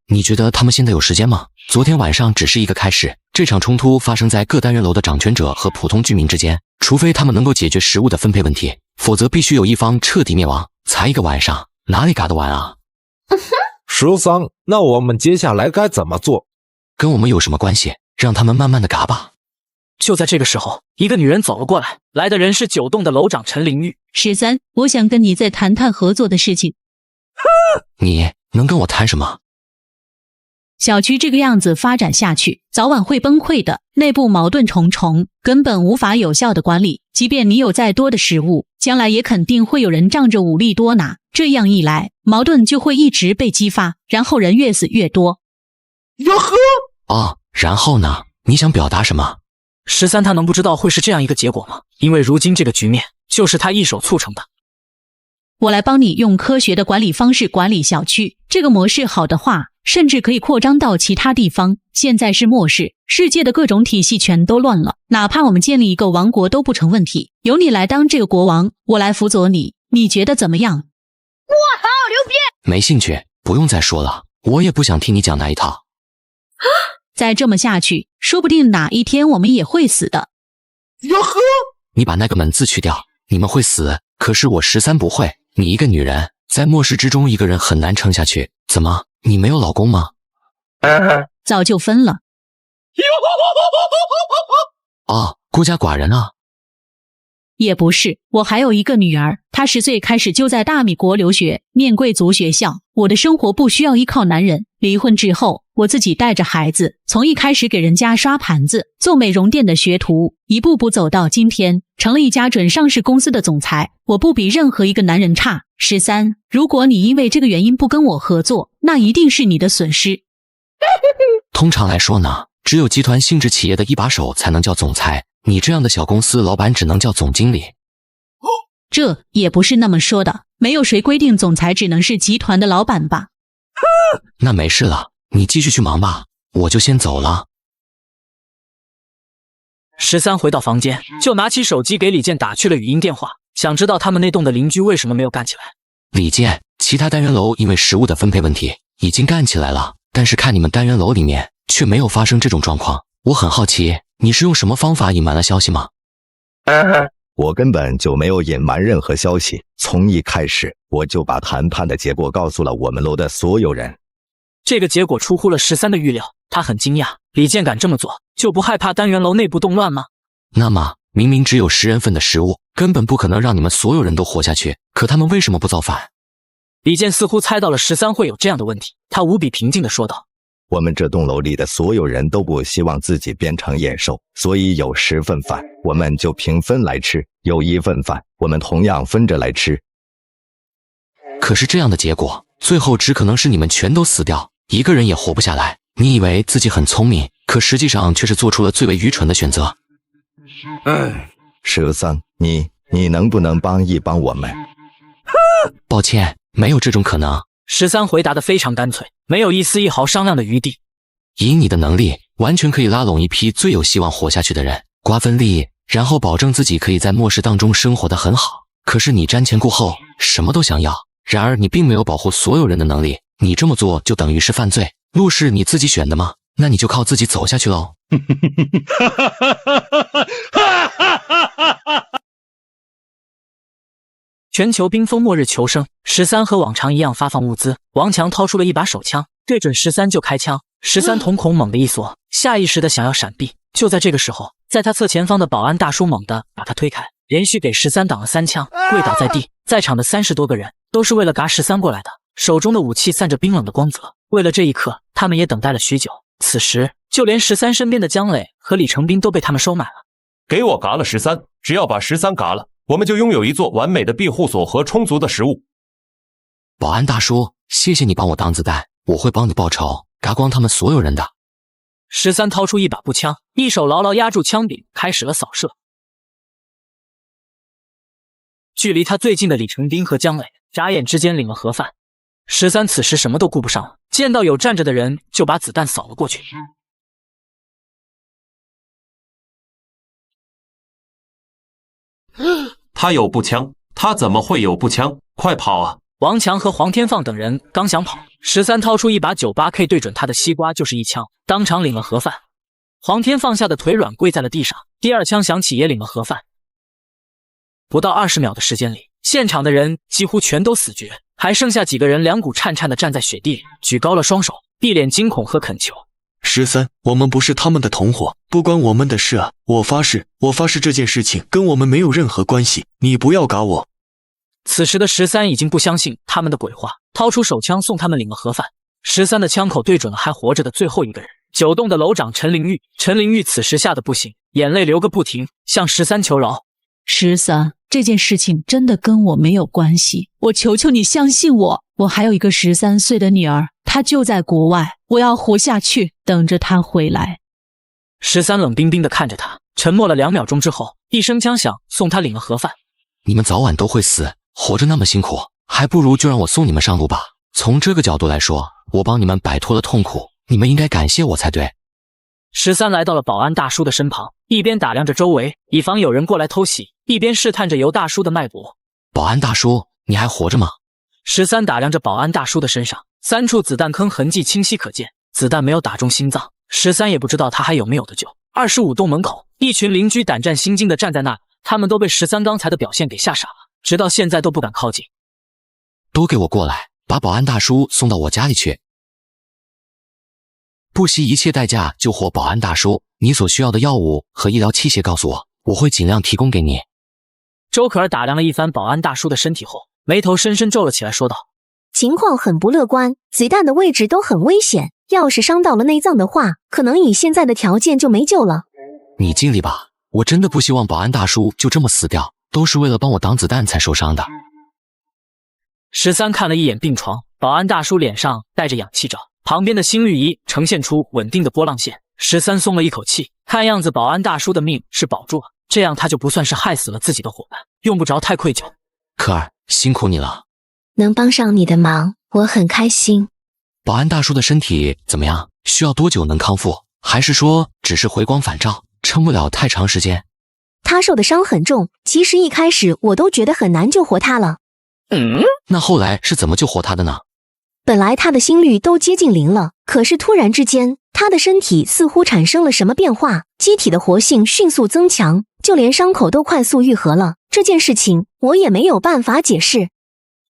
你觉得他们现在有时间吗？昨天晚上只是一个开始，这场冲突发生在各单元楼的掌权者和普通居民之间，除非他们能够解决食物的分配问题，否则必须有一方彻底灭亡。才一个晚上，哪里嘎得完啊？13，那我们接下来该怎么做？跟我们有什么关系？让他们慢慢的嘎吧。就在这个时候，一个女人走了过来，来的人是9栋的楼长陈玲玉。13，我想跟你再谈谈合作的事情。你能跟我谈什么？小区这个样子发展下去，早晚会崩溃的，内部矛盾重重，根本无法有效的管理。即便你有再多的食物，将来也肯定会有人仗着武力多拿。这样一来，矛盾就会一直被激发，然后人越死越多。哟呵！哦，然后呢？你想表达什么？13他能不知道会是这样一个结果吗？因为如今这个局面就是他一手促成的。我来帮你用科学的管理方式管理小区，这个模式好的话，甚至可以扩张到其他地方。现在是末世，世界的各种体系全都乱了，哪怕我们建立一个王国都不成问题。由你来当这个国王，我来辅佐你，你觉得怎么样？我好牛逼！没兴趣，不用再说了，我也不想听你讲那一套。再这么下去，说不定哪一天我们也会死的。哟呵！你把那个门字去掉，你们会死，可是我13不会。你一个女人，在末世之中，一个人很难撑下去。怎么，你没有老公吗？早就分了。哦，孤家寡人啊？也不是，我还有一个女儿，她10岁开始就在大米国留学，念贵族学校。我的生活不需要依靠男人。离婚之后，我自己带着孩子，从一开始给人家刷盘子、做美容店的学徒，一步步走到今天，成了一家准上市公司的总裁。我不比任何一个男人差。13，如果你因为这个原因不跟我合作，那一定是你的损失。通常来说呢，只有集团性质企业的一把手才能叫总裁，你这样的小公司老板只能叫总经理。这也不是那么说的，没有谁规定总裁只能是集团的老板吧？那没事了，你继续去忙吧，我就先走了。13回到房间，就拿起手机给李健打去了语音电话，想知道他们那栋的邻居为什么没有干起来。李健，其他单元楼因为食物的分配问题已经干起来了，但是看你们单元楼里面却没有发生这种状况，我很好奇，你是用什么方法隐瞒了消息吗？我根本就没有隐瞒任何消息，从一开始我就把谈判的结果告诉了我们楼的所有人。这个结果出乎了13的预料，他很惊讶，李健敢这么做，就不害怕单元楼内部动乱吗？那么明明只有10人份的食物，根本不可能让你们所有人都活下去，可他们为什么不造反？李健似乎猜到了13会有这样的问题，他无比平静地说道：我们这栋楼里的所有人都不希望自己变成野兽，所以有10份饭，我们就平分来吃；有1份饭，我们同样分着来吃。可是这样的结果，最后只可能是你们全都死掉，一个人也活不下来。你以为自己很聪明，可实际上却是做出了最为愚蠢的选择。13，你能不能帮一帮我们？抱歉，没有这种可能。13回答得非常干脆，没有一丝一毫商量的余地。以你的能力，完全可以拉拢一批最有希望活下去的人，瓜分利益，然后保证自己可以在末世当中生活得很好。可是你瞻前顾后，什么都想要，然而你并没有保护所有人的能力，你这么做就等于是犯罪。路是你自己选的吗？那你就靠自己走下去喽。全球冰封末日求生，13和往常一样发放物资。王强掏出了一把手枪，对准13就开枪。13瞳孔猛地一缩，下意识的想要闪避。就在这个时候，在他侧前方的保安大叔猛地把他推开，连续给13挡了3枪，跪倒在地。在场的30多个人都是为了嘎13过来的，手中的武器散着冰冷的光泽。为了这一刻，他们也等待了许久。此时，就连13身边的姜磊和李成斌都被他们收买了。给我嘎了13，只要把13嘎了，我们就拥有一座完美的庇护所和充足的食物。保安大叔，谢谢你帮我挡子弹，我会帮你报仇，嘎光他们所有人的。13掏出一把步枪，一手牢牢压住枪柄，开始了扫射。距离他最近的李成斌和姜磊眨眼之间领了盒饭。13此时什么都顾不上了，见到有站着的人就把子弹扫了过去。他有步枪，他怎么会有步枪？快跑啊！王强和黄天放等人刚想跑，13掏出一把 98K 对准他的西瓜就是一枪，当场领了盒饭。黄天放吓得腿软跪在了地上，第二枪响起也领了盒饭。不到20秒的时间里，现场的人几乎全都死绝，还剩下几个人两股颤颤地站在雪地里，举高了双手，一脸惊恐和恳求。13，我们不是他们的同伙，不关我们的事啊！我发誓这件事情跟我们没有任何关系，你不要嘎我。此时的13已经不相信他们的鬼话，掏出手枪送他们领了盒饭。13的枪口对准了还活着的最后一个人，9栋的楼长陈灵玉。陈灵玉此时吓得不行，眼泪流个不停，向13求饶。13，这件事情真的跟我没有关系，我求求你相信我，我还有一个13岁的女儿，她就在国外，我要活下去，等着她回来。13冷冰冰地看着他，沉默了2秒钟之后，一声枪响，送他领了盒饭。你们早晚都会死，活着那么辛苦，还不如就让我送你们上路吧。从这个角度来说，我帮你们摆脱了痛苦，你们应该感谢我才对。13来到了保安大叔的身旁，一边打量着周围，以防有人过来偷袭，一边试探着尤大叔的脉搏。保安大叔，你还活着吗？13打量着保安大叔的身上，3处子弹坑痕迹清晰可见，子弹没有打中心脏。13也不知道他还有没有的救。25栋门口，一群邻居胆战心惊地站在那，他们都被13刚才的表现给吓傻了，直到现在都不敢靠近。都给我过来，把保安大叔送到我家里去。不惜一切代价救活保安大叔，你所需要的药物和医疗器械告诉我，我会尽量提供给你。周可儿打量了一番保安大叔的身体后，眉头深深皱了起来，说道：情况很不乐观，子弹的位置都很危险，要是伤到了内脏的话，可能以现在的条件就没救了。你尽力吧，我真的不希望保安大叔就这么死掉，都是为了帮我挡子弹才受伤的。13看了一眼病床，保安大叔脸上带着氧气罩，旁边的心率仪呈现出稳定的波浪线。13松了一口气，看样子保安大叔的命是保住了，这样他就不算是害死了自己的伙伴，用不着太愧疚。科尔，辛苦你了，能帮上你的忙，我很开心。保安大叔的身体怎么样？需要多久能康复？还是说只是回光返照，撑不了太长时间？他受的伤很重，其实一开始我都觉得很难救活他了。那后来是怎么救活他的呢？本来他的心率都接近0了，可是突然之间，他的身体似乎产生了什么变化，机体的活性迅速增强，就连伤口都快速愈合了。这件事情我也没有办法解释。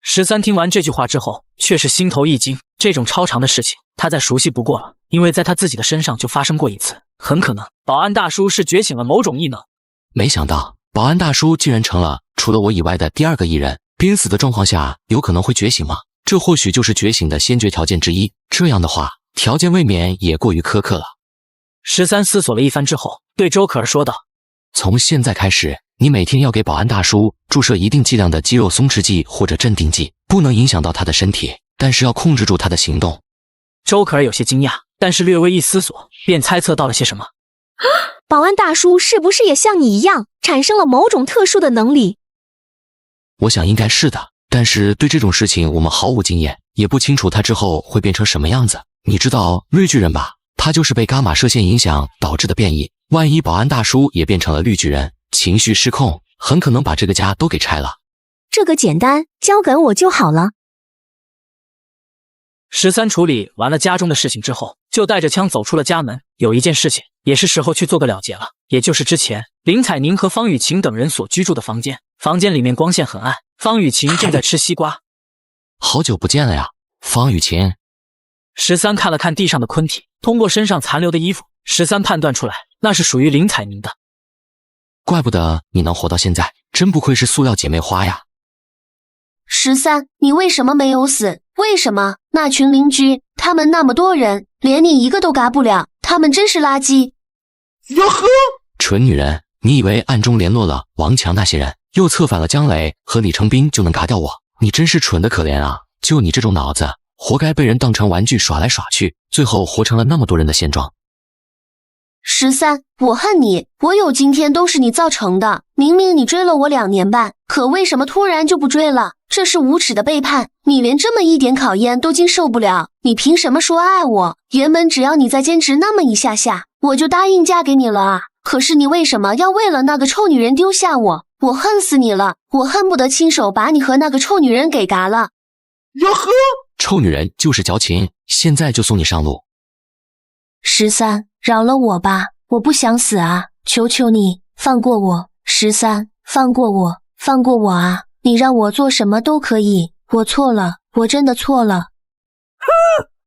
13听完这句话之后，却是心头一惊，这种超常的事情他再熟悉不过了，因为在他自己的身上就发生过一次，很可能保安大叔是觉醒了某种异能。没想到保安大叔竟然成了除了我以外的第2个异人，濒死的状况下有可能会觉醒吗？这或许就是觉醒的先决条件之一，这样的话条件未免也过于苛刻了。13思索了一番之后，对周可儿说道：从现在开始，你每天要给保安大叔注射一定剂量的肌肉松弛剂或者镇定剂，不能影响到他的身体，但是要控制住他的行动。周可儿有些惊讶，但是略微一思索，便猜测到了些什么。保安大叔是不是也像你一样，产生了某种特殊的能力？我想应该是的，但是对这种事情我们毫无经验，也不清楚他之后会变成什么样子。你知道绿巨人吧？他就是被伽马射线影响导致的变异，万一保安大叔也变成了绿巨人，情绪失控，很可能把这个家都给拆了。这个简单，交给我就好了。13处理完了家中的事情之后，就带着枪走出了家门。有一件事情也是时候去做个了结了，也就是之前林采宁和方雨晴等人所居住的房间。房间里面光线很暗，方雨晴正在吃西瓜。好久不见了呀，方雨晴。13看了看地上的昆体，通过身上残留的衣服，13判断出来那是属于林采宁的。怪不得你能活到现在，真不愧是塑料姐妹花呀。13，你为什么没有死？为什么？那群邻居，他们那么多人，连你一个都嘎不了，他们真是垃圾。哟呵，蠢女人，你以为暗中联络了王强那些人，又策反了姜磊和李成斌就能嘎掉我？你真是蠢得可怜啊！就你这种脑子，活该被人当成玩具耍来耍去，最后活成了那么多人的现状。13，我恨你，我有今天都是你造成的。明明你追了我2年半，可为什么突然就不追了？这是无耻的背叛，你连这么一点考验都经受不了，你凭什么说爱我？原本只要你再坚持那么一下下，我就答应嫁给你了啊！可是你为什么要为了那个臭女人丢下我？我恨死你了，我恨不得亲手把你和那个臭女人给嘎了。哟呵，臭女人就是矫情，现在就送你上路。13，饶了我吧，我不想死啊！求求你放过我，13，放过我，放过我啊！你让我做什么都可以，我错了，我真的错了。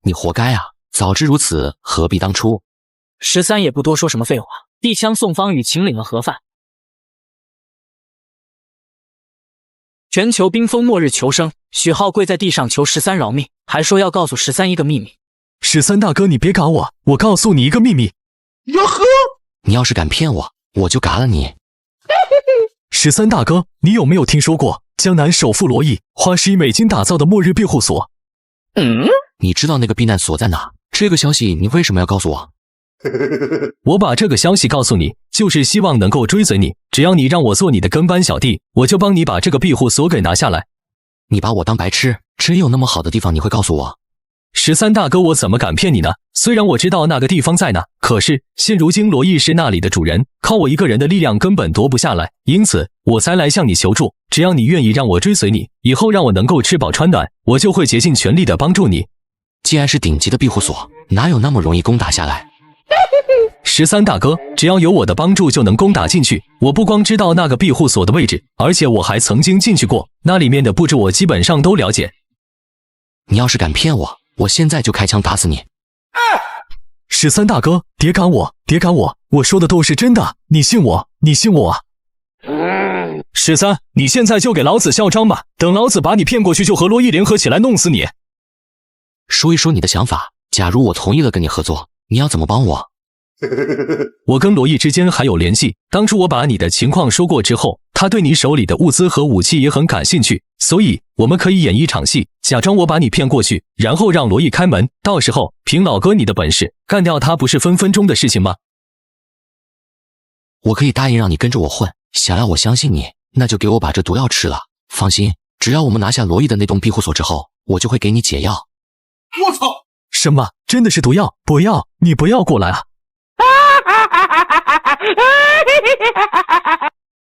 你活该啊！早知如此，何必当初？13也不多说什么废话，递枪送方雨晴领了盒饭。全球冰封末日求生，许浩跪在地上求13饶命，还说要告诉13一个秘密。13大哥，你别嘎我，我告诉你一个秘密。哟呵，你要是敢骗我，我就嘎了你。13大哥，你有没有听说过江南首富罗毅花10亿美金打造的末日庇护所？你知道那个避难所在哪？这个消息你为什么要告诉我？我把这个消息告诉你，就是希望能够追随你。只要你让我做你的跟班小弟，我就帮你把这个庇护所给拿下来。你把我当白痴？真有那么好的地方你会告诉我？13大哥，我怎么敢骗你呢？虽然我知道那个地方在哪，可是现如今罗毅是那里的主人，靠我一个人的力量根本夺不下来，因此我才来向你求助。只要你愿意让我追随你，以后让我能够吃饱穿暖，我就会竭尽全力的帮助你。既然是顶级的庇护所，哪有那么容易攻打下来？13大哥，只要有我的帮助就能攻打进去。我不光知道那个庇护所的位置，而且我还曾经进去过，那里面的布置我基本上都了解。你要是敢骗我，我现在就开枪打死你！13大哥，别赶我，别赶我，我说的都是真的，你信我，你信我啊！13，你现在就给老子嚣张吧，等老子把你骗过去，就和罗毅联合起来弄死你！说一说你的想法，假如我同意了跟你合作，你要怎么帮我？我跟罗毅之间还有联系，当初我把你的情况说过之后，他对你手里的物资和武器也很感兴趣，所以我们可以演一场戏，假装我把你骗过去，然后让罗毅开门，到时候凭老哥你的本事干掉他，不是分分钟的事情吗？我可以答应让你跟着我混，想要我相信你，那就给我把这毒药吃了。放心，只要我们拿下罗毅的那栋庇护所之后，我就会给你解药。我操！什么？真的是毒药？不要，你不要过来啊！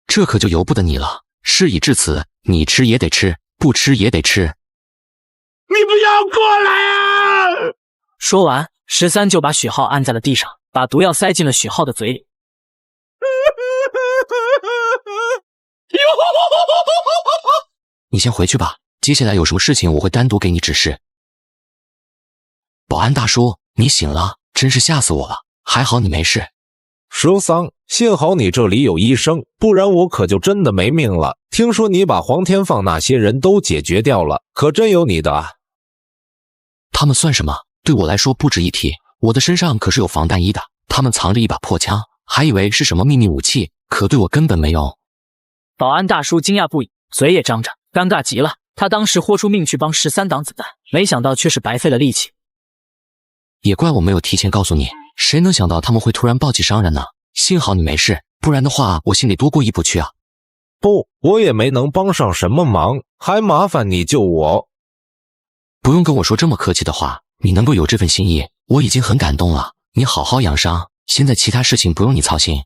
这可就由不得你了。事已至此，你吃也得吃，不吃也得吃。你不要过来啊！说完，13就把许浩按在了地上，把毒药塞进了许浩的嘴里。你先回去吧，接下来有什么事情我会单独给你指示。保安大叔，你醒了，真是吓死我了，还好你没事。13，幸好你这里有医生，不然我可就真的没命了。听说你把黄天放那些人都解决掉了，可真有你的啊！他们算什么？对我来说不值一提。我的身上可是有防弹衣的，他们藏着一把破枪，还以为是什么秘密武器，可对我根本没用。保安大叔惊讶不已，嘴也张着，尴尬极了。他当时豁出命去帮13挡子弹，没想到却是白费了力气。也怪我没有提前告诉你，谁能想到他们会突然暴击伤人呢？幸好你没事，不然的话我心里多过意不去啊。不，我也没能帮上什么忙，还麻烦你救我。不用跟我说这么客气的话，你能够有这份心意，我已经很感动了。你好好养伤，现在其他事情不用你操心。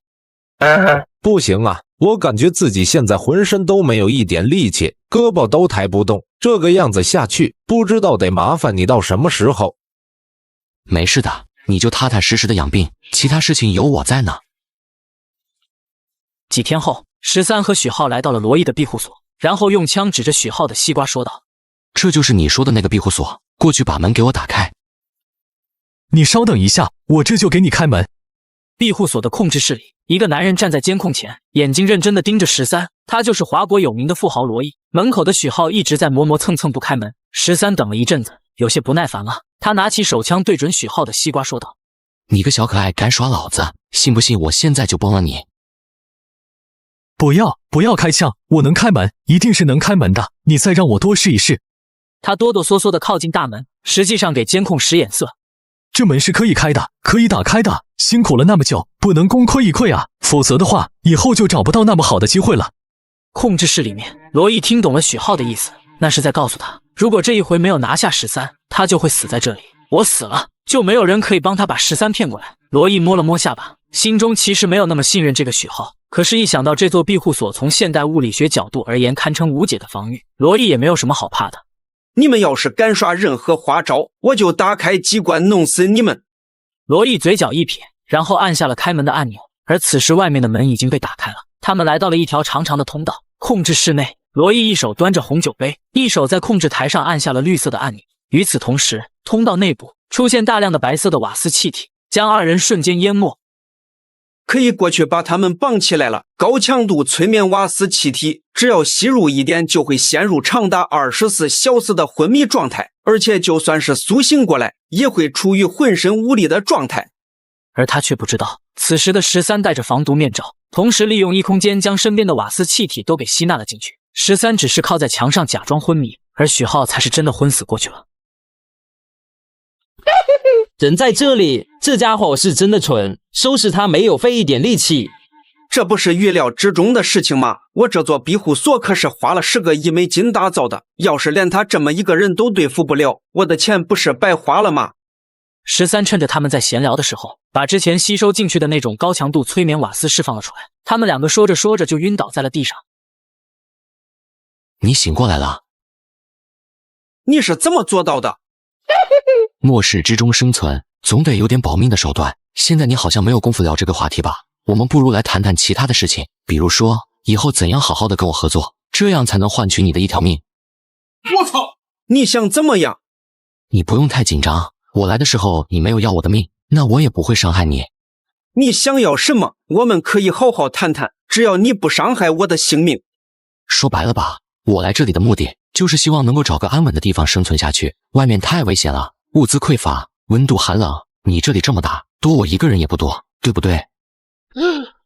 不行啊，我感觉自己现在浑身都没有一点力气，胳膊都抬不动，这个样子下去，不知道得麻烦你到什么时候。没事的，你就踏踏实实的养病，其他事情有我在呢。几天后，13和许浩来到了罗毅的庇护所，然后用枪指着许浩的西瓜说道：“这就是你说的那个庇护所，过去把门给我打开。”你稍等一下，我这就给你开门。庇护所的控制室里，一个男人站在监控前，眼睛认真地盯着13，他就是华国有名的富豪罗毅。门口的许浩一直在磨磨蹭蹭不开门，13等了一阵子，有些不耐烦了。他拿起手枪对准许浩的西瓜说道：“你个小可爱敢耍老子，信不信我现在就崩了你？”不要开枪，我能开门，一定是能开门的，你再让我多试一试。他哆哆嗦嗦地靠近大门，实际上给监控使眼色。这门是可以开的，可以打开的，辛苦了那么久，不能功亏一篑啊，否则的话，以后就找不到那么好的机会了。控制室里面，罗毅听懂了许浩的意思，那是在告诉他，如果这一回没有拿下13，他就会死在这里。我死了，就没有人可以帮他把13骗过来。罗毅摸了摸下巴，心中其实没有那么信任这个许浩，可是一想到这座庇护所从现代物理学角度而言堪称无解的防御，罗毅也没有什么好怕的。你们要是敢耍任何花招，我就打开机关弄死你们！罗毅嘴角一撇，然后按下了开门的按钮，而此时外面的门已经被打开了，他们来到了一条长长的通道。控制室内，罗毅一手端着红酒杯，一手在控制台上按下了绿色的按钮。与此同时，通道内部出现大量的白色的瓦斯气体，将二人瞬间淹没。可以过去把他们绑起来了。高强度催眠瓦斯气体，只要吸入一点，就会陷入长达24小时的昏迷状态，而且就算是苏醒过来，也会处于浑身无力的状态。而他却不知道，此时的13戴着防毒面罩，同时利用异空间将身边的瓦斯气体都给吸纳了进去。13只是靠在墙上假装昏迷，而许浩才是真的昏死过去了。人在这里，这家伙是真的蠢，收拾他没有费一点力气。这不是预料之中的事情吗？我这座庇护所可是花了10个亿美金打造的，要是连他这么一个人都对付不了，我的钱不是白花了吗？13趁着他们在闲聊的时候，把之前吸收进去的那种高强度催眠瓦斯释放了出来。他们两个说着说着就晕倒在了地上。你醒过来了？你是怎么做到的？末世之中生存，总得有点保命的手段。现在你好像没有功夫聊这个话题吧？我们不如来谈谈其他的事情，比如说以后怎样好好的跟我合作，这样才能换取你的一条命。我操！你想怎么样？你不用太紧张，我来的时候你没有要我的命，那我也不会伤害你。你想要什么？我们可以好好谈谈，只要你不伤害我的性命。说白了吧，我来这里的目的就是希望能够找个安稳的地方生存下去，外面太危险了，物资匮乏，温度寒冷，你这里这么大，多我一个人也不多，对不对？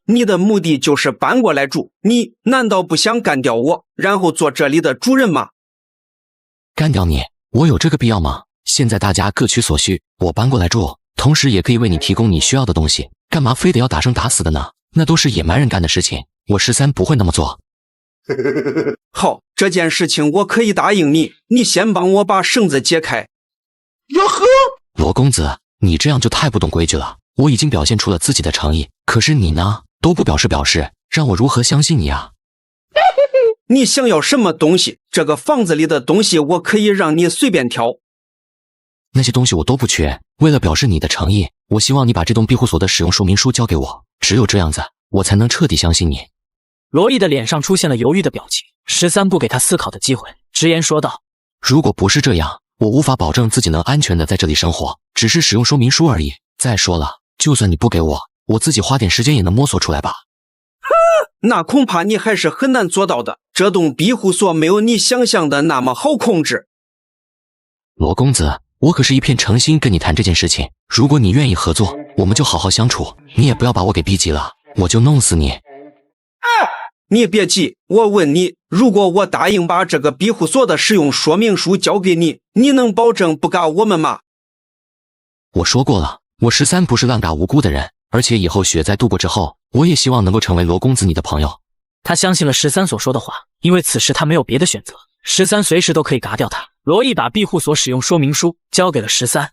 你的目的就是搬过来住，你难道不想干掉我，然后做这里的主人吗？干掉你？我有这个必要吗？现在大家各取所需，我搬过来住，同时也可以为你提供你需要的东西，干嘛非得要打生打死的呢？那都是野蛮人干的事情，我13不会那么做。好，这件事情我可以答应你，你先帮我把绳子解开。哟呵，罗公子，你这样就太不懂规矩了。我已经表现出了自己的诚意，可是你呢，都不表示，让我如何相信你啊？你想要什么东西？这个房子里的东西我可以让你随便挑。那些东西我都不缺，为了表示你的诚意，我希望你把这栋庇护所的使用说明书交给我，只有这样子，我才能彻底相信你。罗毅的脸上出现了犹豫的表情，13不给他思考的机会，直言说道：如果不是这样，我无法保证自己能安全的在这里生活，只是使用说明书而已。再说了，就算你不给我，我自己花点时间也能摸索出来吧。那恐怕你还是很难做到的，这栋庇护所没有你想象的那么好控制。罗公子，我可是一片诚心跟你谈这件事情，如果你愿意合作，我们就好好相处，你也不要把我给逼急了，我就弄死你。你别急，我问你，如果我答应把这个庇护所的使用说明书交给你，你能保证不嘎我们吗？我说过了，我13不是乱嘎无辜的人，而且以后雪灾度过之后，我也希望能够成为罗公子你的朋友。他相信了13所说的话，因为此时他没有别的选择，13随时都可以嘎掉他。罗毅把庇护所使用说明书交给了13。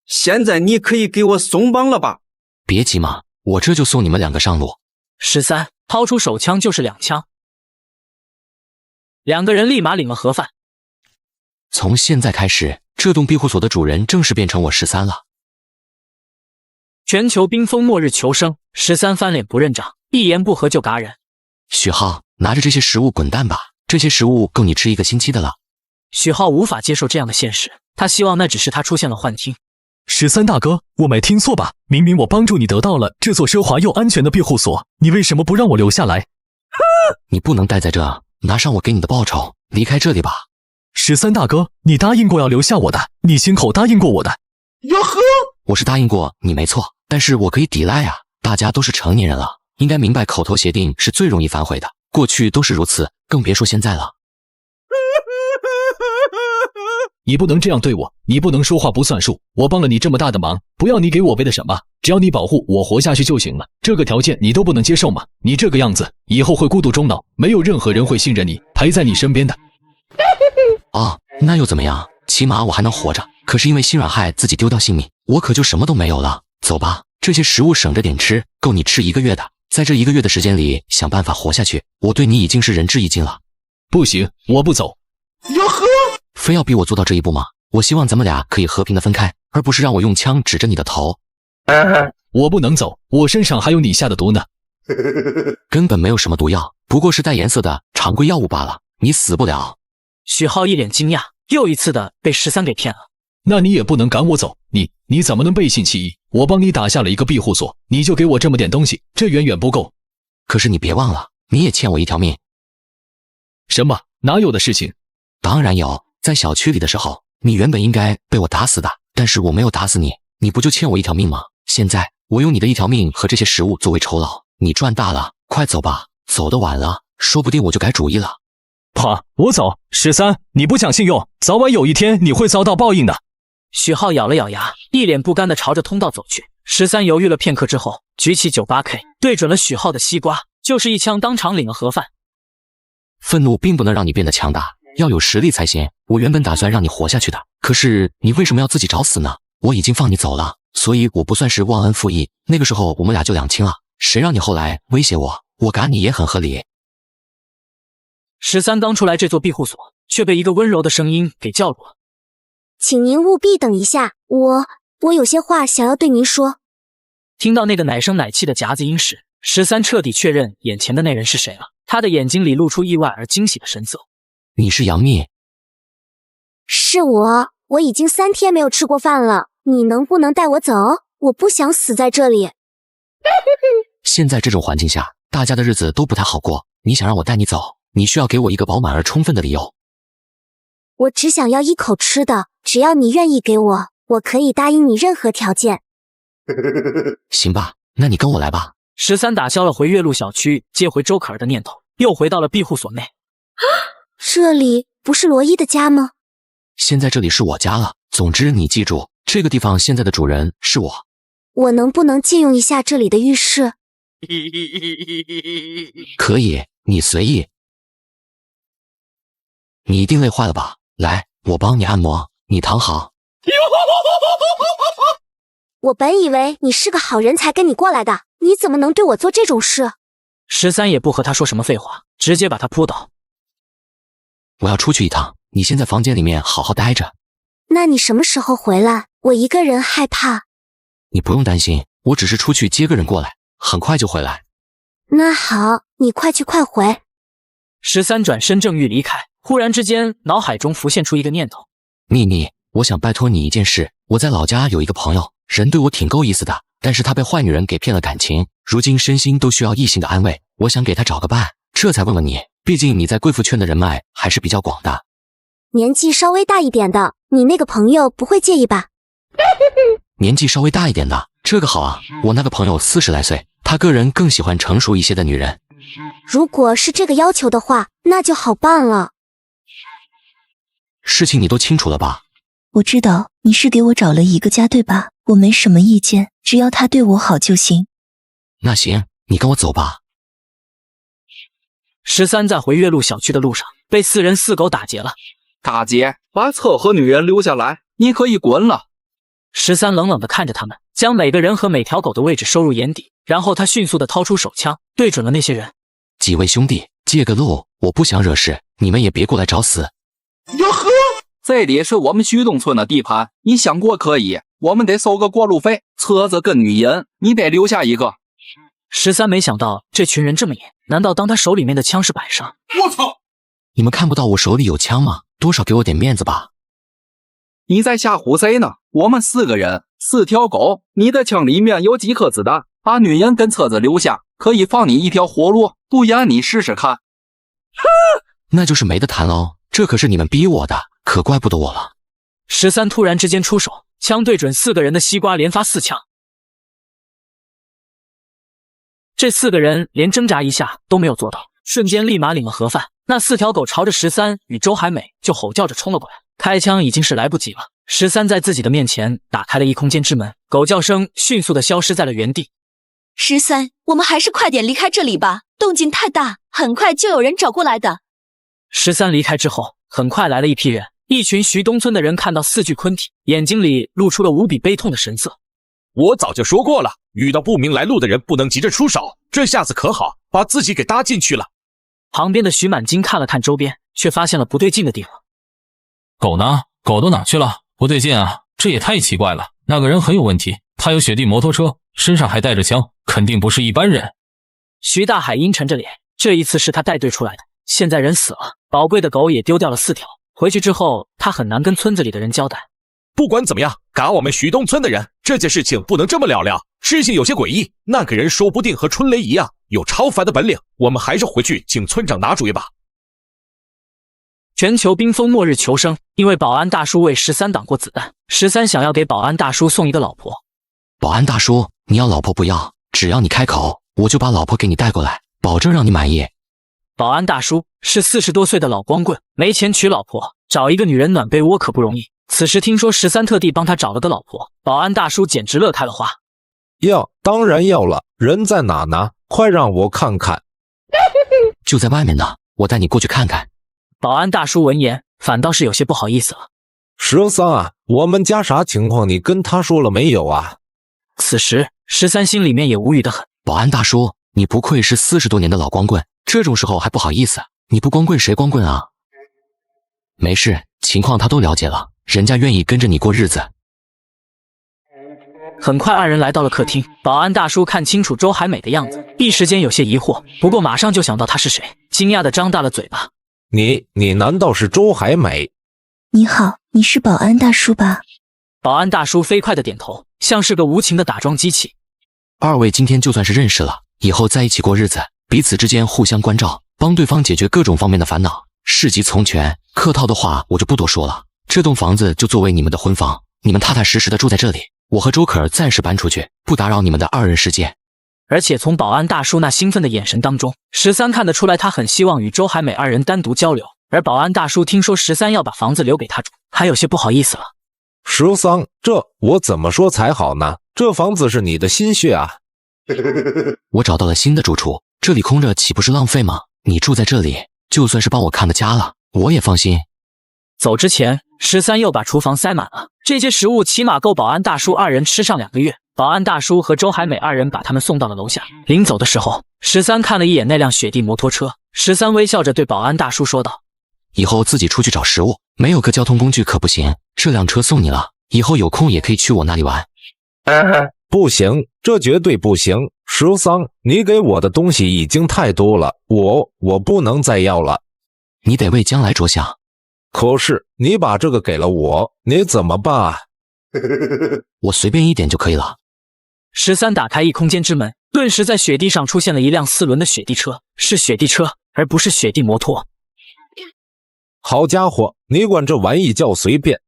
现在你可以给我松绑了吧？别急嘛，我这就送你们2个上路。13掏出手枪就是2枪，2个人立马领了盒饭。从现在开始，这栋庇护所的主人正式变成我13了。全球冰封末日求生，13翻脸不认账，一言不合就嘎人。许浩，拿着这些食物滚蛋吧，这些食物够你吃1个星期的了。许浩无法接受这样的现实，他希望那只是他出现了幻听。13大哥，我没听错吧？明明我帮助你得到了这座奢华又安全的庇护所，你为什么不让我留下来？你不能待在这，拿上我给你的报酬，离开这里吧。13大哥，你答应过要留下我的，你亲口答应过我的。哟呵，我是答应过你没错，但是我可以抵赖啊，大家都是成年人了，应该明白口头协定是最容易反悔的，过去都是如此，更别说现在了。你不能这样对我，你不能说话不算数，我帮了你这么大的忙，不要你给我为的什么，只要你保护我活下去就行了，这个条件你都不能接受吗？你这个样子以后会孤独终老，没有任何人会信任你，陪在你身边的。哦，那又怎么样？起码我还能活着，可是因为心软害自己丢掉性命，我可就什么都没有了。走吧，这些食物省着点吃，够你吃1个月的，在这1个月的时间里想办法活下去，我对你已经是仁至义尽了。不行，我不走。哟呵，非要逼我做到这一步吗？我希望咱们俩可以和平的分开，而不是让我用枪指着你的头。我不能走，我身上还有你下的毒呢。根本没有什么毒药，不过是带颜色的常规药物罢了，你死不了。许浩一脸惊讶，又一次的被13给骗了。那你也不能赶我走，你怎么能背信弃义？我帮你打下了一个庇护所，你就给我这么点东西，这远远不够。可是你别忘了，你也欠我一条命。什么？哪有的事情？当然有，在小区里的时候，你原本应该被我打死的，但是我没有打死你，你不就欠我一条命吗？现在我用你的一条命和这些食物作为酬劳，你赚大了，快走吧，走得晚了，说不定我就改主意了。啪！我走，13，你不讲信用，早晚有一天你会遭到报应的。许浩咬了咬牙，一脸不甘地朝着通道走去。13犹豫了片刻之后，举起 98K， 对准了许浩的西瓜，就是一枪，当场领了盒饭。愤怒并不能让你变得强大，要有实力才行。我原本打算让你活下去的，可是你为什么要自己找死呢？我已经放你走了，所以我不算是忘恩负义。那个时候我们俩就两清了，谁让你后来威胁我，我赶你也很合理。13刚出来这座庇护所，却被一个温柔的声音给叫住了。请您务必等一下，我有些话想要对您说。听到那个奶声奶气的夹子音时，13彻底确认眼前的那人是谁了。他的眼睛里露出意外而惊喜的神色。你是杨幂？是我已经3天没有吃过饭了，你能不能带我走？我不想死在这里。现在这种环境下，大家的日子都不太好过，你想让我带你走，你需要给我一个饱满而充分的理由。我只想要一口吃的，只要你愿意给我，我可以答应你任何条件。行吧，那你跟我来吧。13打消了回岳麓小区接回周可儿的念头，又回到了庇护所内。这里不是罗伊的家吗？现在这里是我家了。总之你记住，这个地方现在的主人是我。我能不能借用一下这里的浴室？可以，你随意。你一定累坏了吧？来，我帮你按摩，你躺好。我本以为你是个好人才跟你过来的，你怎么能对我做这种事？13也不和他说什么废话，直接把他扑倒。我要出去一趟，你先在房间里面好好待着。那你什么时候回来？我一个人害怕。你不用担心，我只是出去接个人过来，很快就回来。那好，你快去快回。13转身正欲离开，忽然之间脑海中浮现出一个念头。秘密，我想拜托你一件事。我在老家有一个朋友，人对我挺够意思的，但是他被坏女人给骗了感情，如今身心都需要异性的安慰，我想给他找个伴，这才问问你，毕竟你在贵妇圈的人脉还是比较广的。年纪稍微大一点的，你那个朋友不会介意吧？年纪稍微大一点的，这个好啊，我那个朋友40来岁，他个人更喜欢成熟一些的女人。如果是这个要求的话，那就好办了。事情你都清楚了吧？我知道你是给我找了一个家对吧？我没什么意见，只要他对我好就行。那行，你跟我走吧。13在回岳麓小区的路上被4人4狗打劫了。大姐，把车和女人留下来，你可以滚了。13冷冷地看着他们，将每个人和每条狗的位置收入眼底，然后他迅速地掏出手枪，对准了那些人。几位兄弟，借个路，我不想惹事，你们也别过来找死。哟呵，这里是我们徐东村的地盘，你想过可以，我们得收个过路费。车子跟女人，你得留下一个。13没想到这群人这么野，难道当他手里面的枪是摆设？我操！你们看不到我手里有枪吗？多少给我点面子吧。你在吓唬谁呢？我们4个人，4条狗，你的枪里面有几颗子弹？把女人跟车子留下，可以放你一条活路，不然你试试看。那就是没得谈喽，这可是你们逼我的，可怪不得我了。13突然之间出手，枪对准4个人的西瓜，连发4枪。这4个人连挣扎一下都没有做到，瞬间立马领了盒饭。那4条狗朝着13与周海美就吼叫着冲了过来，开枪已经是来不及了。13在自己的面前打开了异空间之门，狗叫声迅速的消失在了原地。13，我们还是快点离开这里吧，动静太大，很快就有人找过来的。13离开之后，很快来了一批人，一群徐东村的人看到4具昆体，眼睛里露出了无比悲痛的神色。我早就说过了，遇到不明来路的人不能急着出手，这下子可好，把自己给搭进去了。旁边的徐满金看了看周边，却发现了不对劲的地方。狗呢？狗都哪去了？不对劲啊，这也太奇怪了。那个人很有问题，他有雪地摩托车，身上还带着枪，肯定不是一般人。徐大海阴沉着脸，这一次是他带队出来的，现在人死了，宝贵的狗也丢掉了4条，回去之后他很难跟村子里的人交代。不管怎么样，赶我们徐东村的人，这件事情不能这么了了。事情有些诡异，那个人说不定和春雷一样有超凡的本领，我们还是回去请村长拿主意吧。全球冰封末日求生，因为保安大叔为13挡过子弹，13想要给保安大叔送一个老婆。保安大叔，你要老婆不要，只要你开口，我就把老婆给你带过来，保证让你满意。保安大叔是40多岁的老光棍，没钱娶老婆，找一个女人暖被窝可不容易。此时听说13特地帮他找了个老婆，保安大叔简直乐开了花。要，当然要了，人在哪呢？快让我看看。就在外面呢，我带你过去看看。保安大叔闻言，反倒是有些不好意思了。13啊，我们家啥情况？你跟他说了没有啊？此时13心里面也无语的很。保安大叔，你不愧是40多年的老光棍，这种时候还不好意思？你不光棍谁光棍啊？没事，情况他都了解了，人家愿意跟着你过日子。很快二人来到了客厅，保安大叔看清楚周海美的样子，一时间有些疑惑，不过马上就想到她是谁，惊讶的张大了嘴巴。你难道是周海美？你好，你是保安大叔吧？保安大叔飞快的点头，像是个无情的打桩机器。二位今天就算是认识了，以后在一起过日子，彼此之间互相关照，帮对方解决各种方面的烦恼，事急从权。客套的话我就不多说了，这栋房子就作为你们的婚房，你们踏踏实实的住在这里，我和周可儿暂时搬出去，不打扰你们的二人世界。而且从保安大叔那兴奋的眼神当中，13看得出来他很希望与周海美二人单独交流。而保安大叔听说13要把房子留给他住，还有些不好意思了。13，这我怎么说才好呢？这房子是你的心血啊。我找到了新的住处，这里空着岂不是浪费吗？你住在这里，就算是帮我看的家了，我也放心。走之前，13又把厨房塞满了，这些食物起码够保安大叔二人吃上2个月。保安大叔和周海美二人把他们送到了楼下。临走的时候，13看了一眼那辆雪地摩托车，13微笑着对保安大叔说道：“以后自己出去找食物，没有个交通工具可不行，这辆车送你了，以后有空也可以去我那里玩。”不行，这绝对不行。13，你给我的东西已经太多了，我不能再要了。你得为将来着想。可是你把这个给了我，你怎么办啊？我随便一点就可以了。13打开异空间之门，顿时在雪地上出现了一辆4轮的雪地车，是雪地车，而不是雪地摩托。好家伙，你管这玩意叫随便？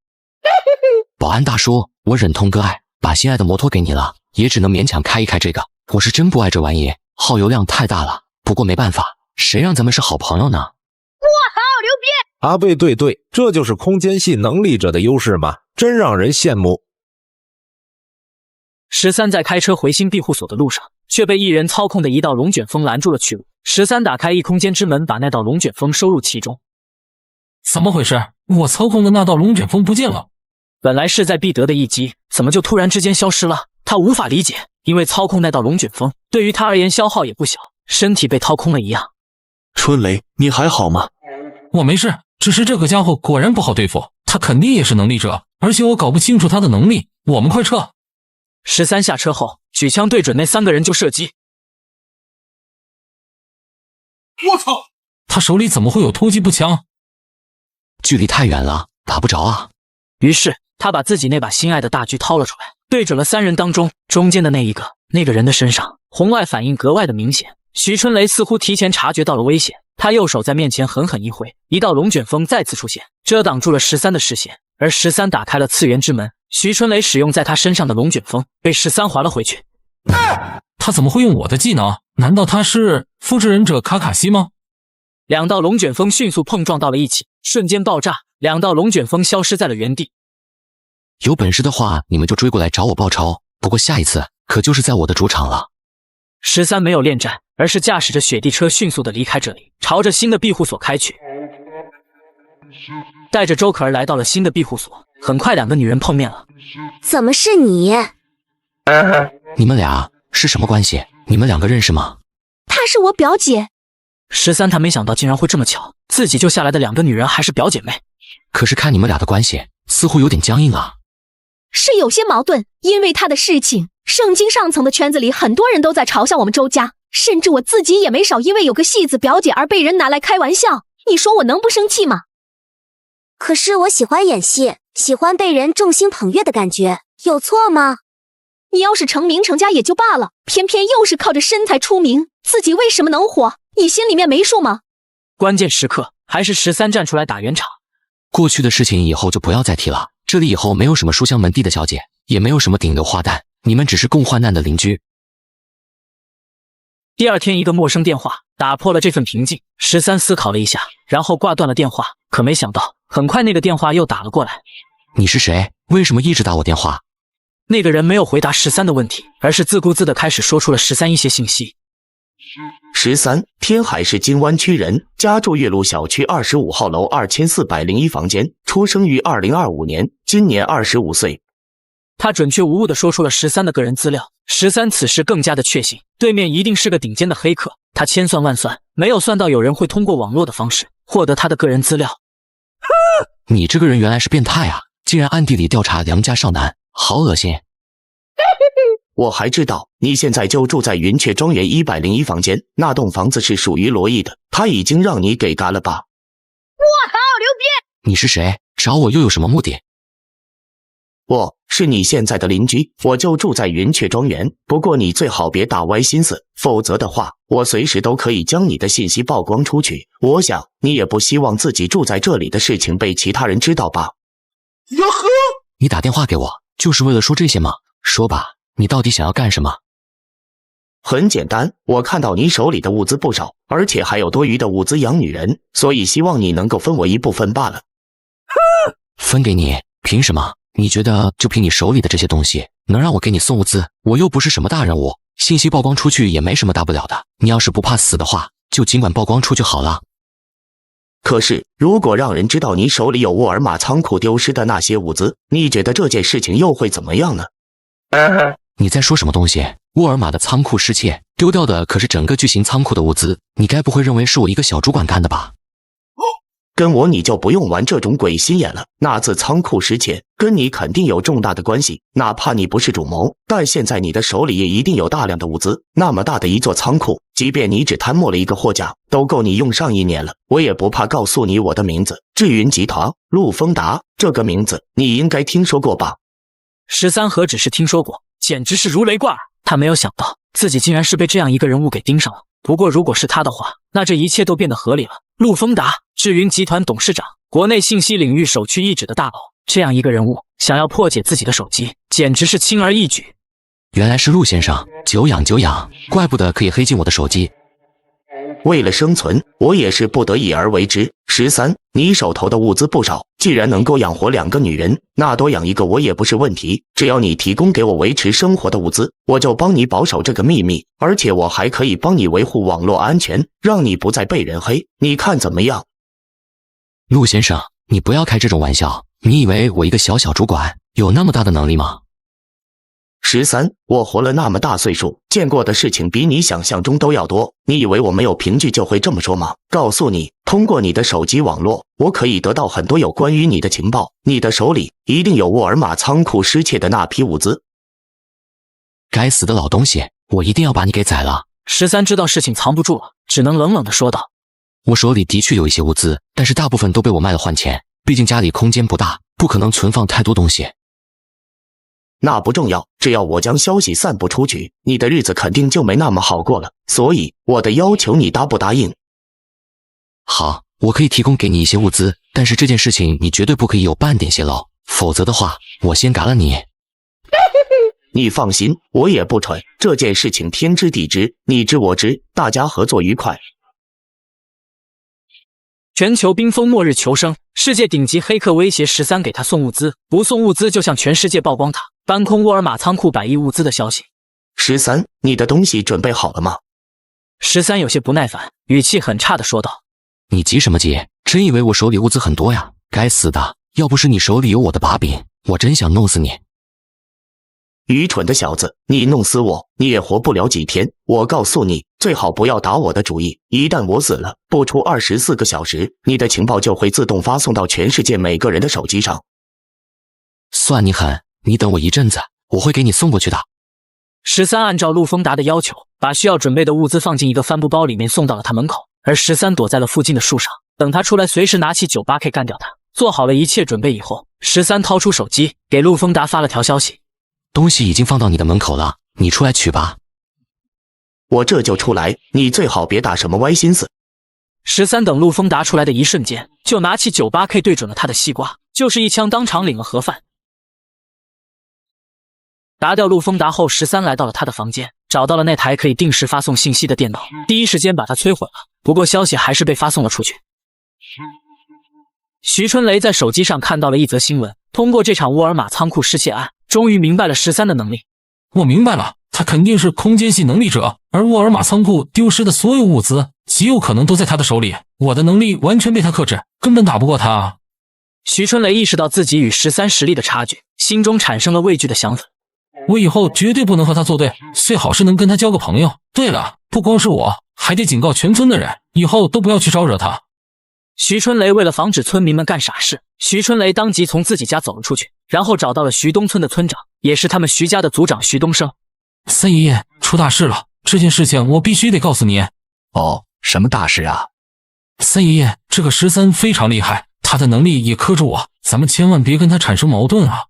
保安大叔，我忍痛割爱，把心爱的摩托给你了，也只能勉强开一开这个。我是真不爱这玩意，耗油量太大了。不过没办法，谁让咱们是好朋友呢？我好牛逼！阿贝，对，这就是空间系能力者的优势嘛，真让人羡慕。13在开车回新庇护所的路上，却被一人操控的一道龙卷风拦住了去路。13打开异空间之门，把那道龙卷风收入其中。怎么回事？我操控的那道龙卷风不见了。本来势在必得的一击，怎么就突然之间消失了？他无法理解，因为操控那道龙卷风对于他而言消耗也不小，身体被掏空了一样。春雷，你还好吗？我没事，只是这个家伙果然不好对付，他肯定也是能力者，而且我搞不清楚他的能力。我们快撤！13下车后，举枪对准那3个人就射击。我操！他手里怎么会有突击步枪？距离太远了，打不着啊。于是他把自己那把心爱的大狙掏了出来，对准了3人当中中间的那个人的身上，红外反应格外的明显。徐春雷似乎提前察觉到了危险，他右手在面前狠狠一挥，一道龙卷风再次出现，遮挡住了13的视线。而13打开了次元之门，徐春雷使用在他身上的龙卷风被13还了回去。他怎么会用我的技能？难道他是复制忍者卡卡西吗？2道龙卷风迅速碰撞到了一起，瞬间爆炸，2道龙卷风消失在了原地。有本事的话，你们就追过来找我报仇，不过下一次可就是在我的主场了。13没有恋战，而是驾驶着雪地车迅速的离开这里，朝着新的庇护所开去。带着周可儿来到了新的庇护所，很快2个女人碰面了。怎么是你？你们俩是什么关系？你们2个认识吗？她是我表姐。13他没想到竟然会这么巧，自己救下来的2个女人还是表姐妹。可是看你们俩的关系，似乎有点僵硬啊。是有些矛盾，因为她的事情，圣经上层的圈子里很多人都在嘲笑我们周家，甚至我自己也没少因为有个戏子表姐而被人拿来开玩笑。你说我能不生气吗？可是我喜欢演戏，喜欢被人众星捧月的感觉，有错吗？你要是成名成家也就罢了，偏偏又是靠着身材出名，自己为什么能火？你心里面没数吗？关键时刻还是13站出来打圆场。过去的事情以后就不要再提了，这里以后没有什么书香门第的小姐，也没有什么顶流花旦，你们只是共患难的邻居。第二天，一个陌生电话打破了这份平静。13思考了一下，然后挂断了电话。可没想到，很快那个电话又打了过来。你是谁？为什么一直打我电话？那个人没有回答13的问题，而是自顾自地开始说出了13一些信息。13，天海市金湾区人，家住岳麓小区25号楼2401房间，出生于2025年，今年25岁。他准确无误地说出了13的个人资料。13此时更加的确信，对面一定是个顶尖的黑客。他千算万算，没有算到有人会通过网络的方式获得他的个人资料。你这个人原来是变态啊！竟然暗地里调查良家少男，好恶心！我还知道你现在就住在云雀庄园101房间，那栋房子是属于罗毅的，他已经让你给嘎了吧？我操，牛逼！你是谁？找我又有什么目的？我是你现在的邻居，我就住在云雀庄园。不过你最好别打歪心思，否则的话，我随时都可以将你的信息曝光出去。我想你也不希望自己住在这里的事情被其他人知道吧？哟呵！你打电话给我就是为了说这些吗？说吧，你到底想要干什么？很简单，我看到你手里的物资不少，而且还有多余的物资养女人，所以希望你能够分我一部分罢了。分给你？凭什么？你觉得就凭你手里的这些东西，能让我给你送物资？我又不是什么大人物，信息曝光出去也没什么大不了的。你要是不怕死的话，就尽管曝光出去好了。可是，如果让人知道你手里有沃尔玛仓库丢失的那些物资，你觉得这件事情又会怎么样呢？你在说什么东西？沃尔玛的仓库失窃，丢掉的可是整个巨型仓库的物资，你该不会认为是我一个小主管干的吧？跟我你就不用玩这种鬼心眼了。那次仓库失窃跟你肯定有重大的关系，哪怕你不是主谋，但现在你的手里也一定有大量的物资。那么大的一座仓库，即便你只贪没了一个货架，都够你用上1年了。我也不怕告诉你我的名字，智云集团，陆丰达，这个名字你应该听说过吧？13何止是听说过，简直是如雷贯耳。他没有想到自己竟然是被这样一个人物给盯上了。不过如果是他的话，那这一切都变得合理了。陆丰达，智云集团董事长，国内信息领域首屈一指的大佬，这样一个人物想要破解自己的手机，简直是轻而易举。原来是陆先生，久仰久仰，怪不得可以黑进我的手机。为了生存，我也是不得已而为之。13，你手头的物资不少，既然能够养活2个女人，那多养一个我也不是问题。只要你提供给我维持生活的物资，我就帮你保守这个秘密，而且我还可以帮你维护网络安全，让你不再被人黑。你看怎么样？陆先生，你不要开这种玩笑。你以为我一个小主管有那么大的能力吗？13，我活了那么大岁数，见过的事情比你想象中都要多。你以为我没有凭据就会这么说吗？告诉你，通过你的手机网络，我可以得到很多有关于你的情报。你的手里一定有沃尔玛仓库失窃的那批物资。该死的老东西，我一定要把你给宰了！13知道事情藏不住了，只能冷冷地说道：“我手里的确有一些物资，但是大部分都被我卖了换钱。毕竟家里空间不大，不可能存放太多东西。”那不重要，只要我将消息散布出去，你的日子肯定就没那么好过了。所以我的要求你答不答应？好，我可以提供给你一些物资，但是这件事情你绝对不可以有半点泄露，否则的话，我先嘎了你。你放心，我也不蠢，这件事情天知地知，你知我知，大家合作愉快。全球冰封末日求生，世界顶级黑客威胁13给他送物资，不送物资就向全世界曝光他搬空沃尔玛仓库100亿物资的消息。13，你的东西准备好了吗？13有些不耐烦，语气很差的说道：“你急什么急？真以为我手里物资很多呀？该死的！要不是你手里有我的把柄，我真想弄死你！”愚蠢的小子，你弄死我，你也活不了几天。我告诉你，最好不要打我的主意。一旦我死了，不出24个小时，你的情报就会自动发送到全世界每个人的手机上。算你狠，你等我一阵子，我会给你送过去的。13按照陆丰达的要求，把需要准备的物资放进一个帆布包里面送到了他门口，而13躲在了附近的树上，等他出来随时拿起 98K 干掉他。做好了一切准备以后，13掏出手机给陆丰达发了条消息：东西已经放到你的门口了，你出来取吧。我这就出来，你最好别打什么歪心思。13等陆丰达出来的一瞬间，就拿起 98K 对准了他的西瓜，就是一枪当场领了盒饭。打掉陆丰达后，13来到了他的房间，找到了那台可以定时发送信息的电脑，第一时间把它摧毁了。不过消息还是被发送了出去。徐春雷在手机上看到了一则新闻，通过这场沃尔玛仓库失窃案，终于明白了13的能力。我明白了，他肯定是空间系能力者，而沃尔玛仓库丢失的所有物资极有可能都在他的手里。我的能力完全被他克制，根本打不过他啊！徐春雷意识到自己与13实力的差距，心中产生了畏惧的想法。我以后绝对不能和他作对，最好是能跟他交个朋友。对了，不光是我，还得警告全村的人，以后都不要去招惹他。徐春雷为了防止村民们干傻事，徐春雷当即从自己家走了出去，然后找到了徐东村的村长，也是他们徐家的族长徐东升。三爷爷，出大事了，这件事情我必须得告诉你。哦，什么大事啊？三爷爷，这个13非常厉害，他的能力也克制我，咱们千万别跟他产生矛盾啊。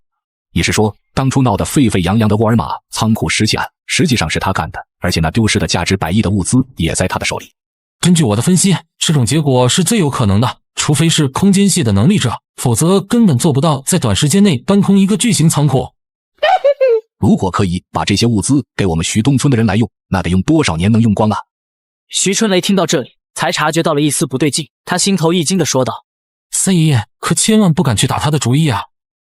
你是说，当初闹得沸沸扬扬的沃尔玛仓库失窃案，实际上是他干的，而且那丢失的价值100亿的物资也在他的手里？根据我的分析，这种结果是最有可能的，除非是空间系的能力者，否则根本做不到在短时间内搬空一个巨型仓库。如果可以把这些物资给我们徐东村的人来用，那得用多少年能用光啊？徐春雷听到这里，才察觉到了一丝不对劲，他心头一惊地说道：三爷爷，可千万不敢去打他的主意啊！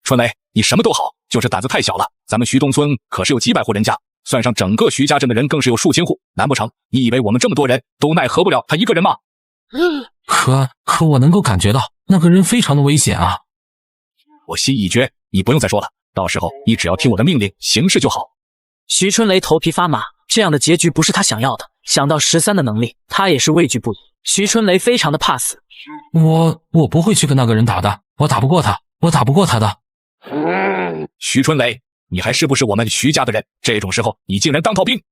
春雷，你什么都好，就是胆子太小了。咱们徐东村可是有几百户人家，算上整个徐家镇的人更是有数千户，难不成你以为我们这么多人都奈何不了他一个人吗？可我能够感觉到那个人非常的危险啊！我心已决，你不用再说了，到时候你只要听我的命令行事就好。徐春雷头皮发麻，这样的结局不是他想要的。想到13的能力，他也是畏惧不已。徐春雷非常的怕死。我不会去跟那个人打的，我打不过他，我打不过他的。徐春雷，你还是不是我们徐家的人？这种时候你竟然当炮兵！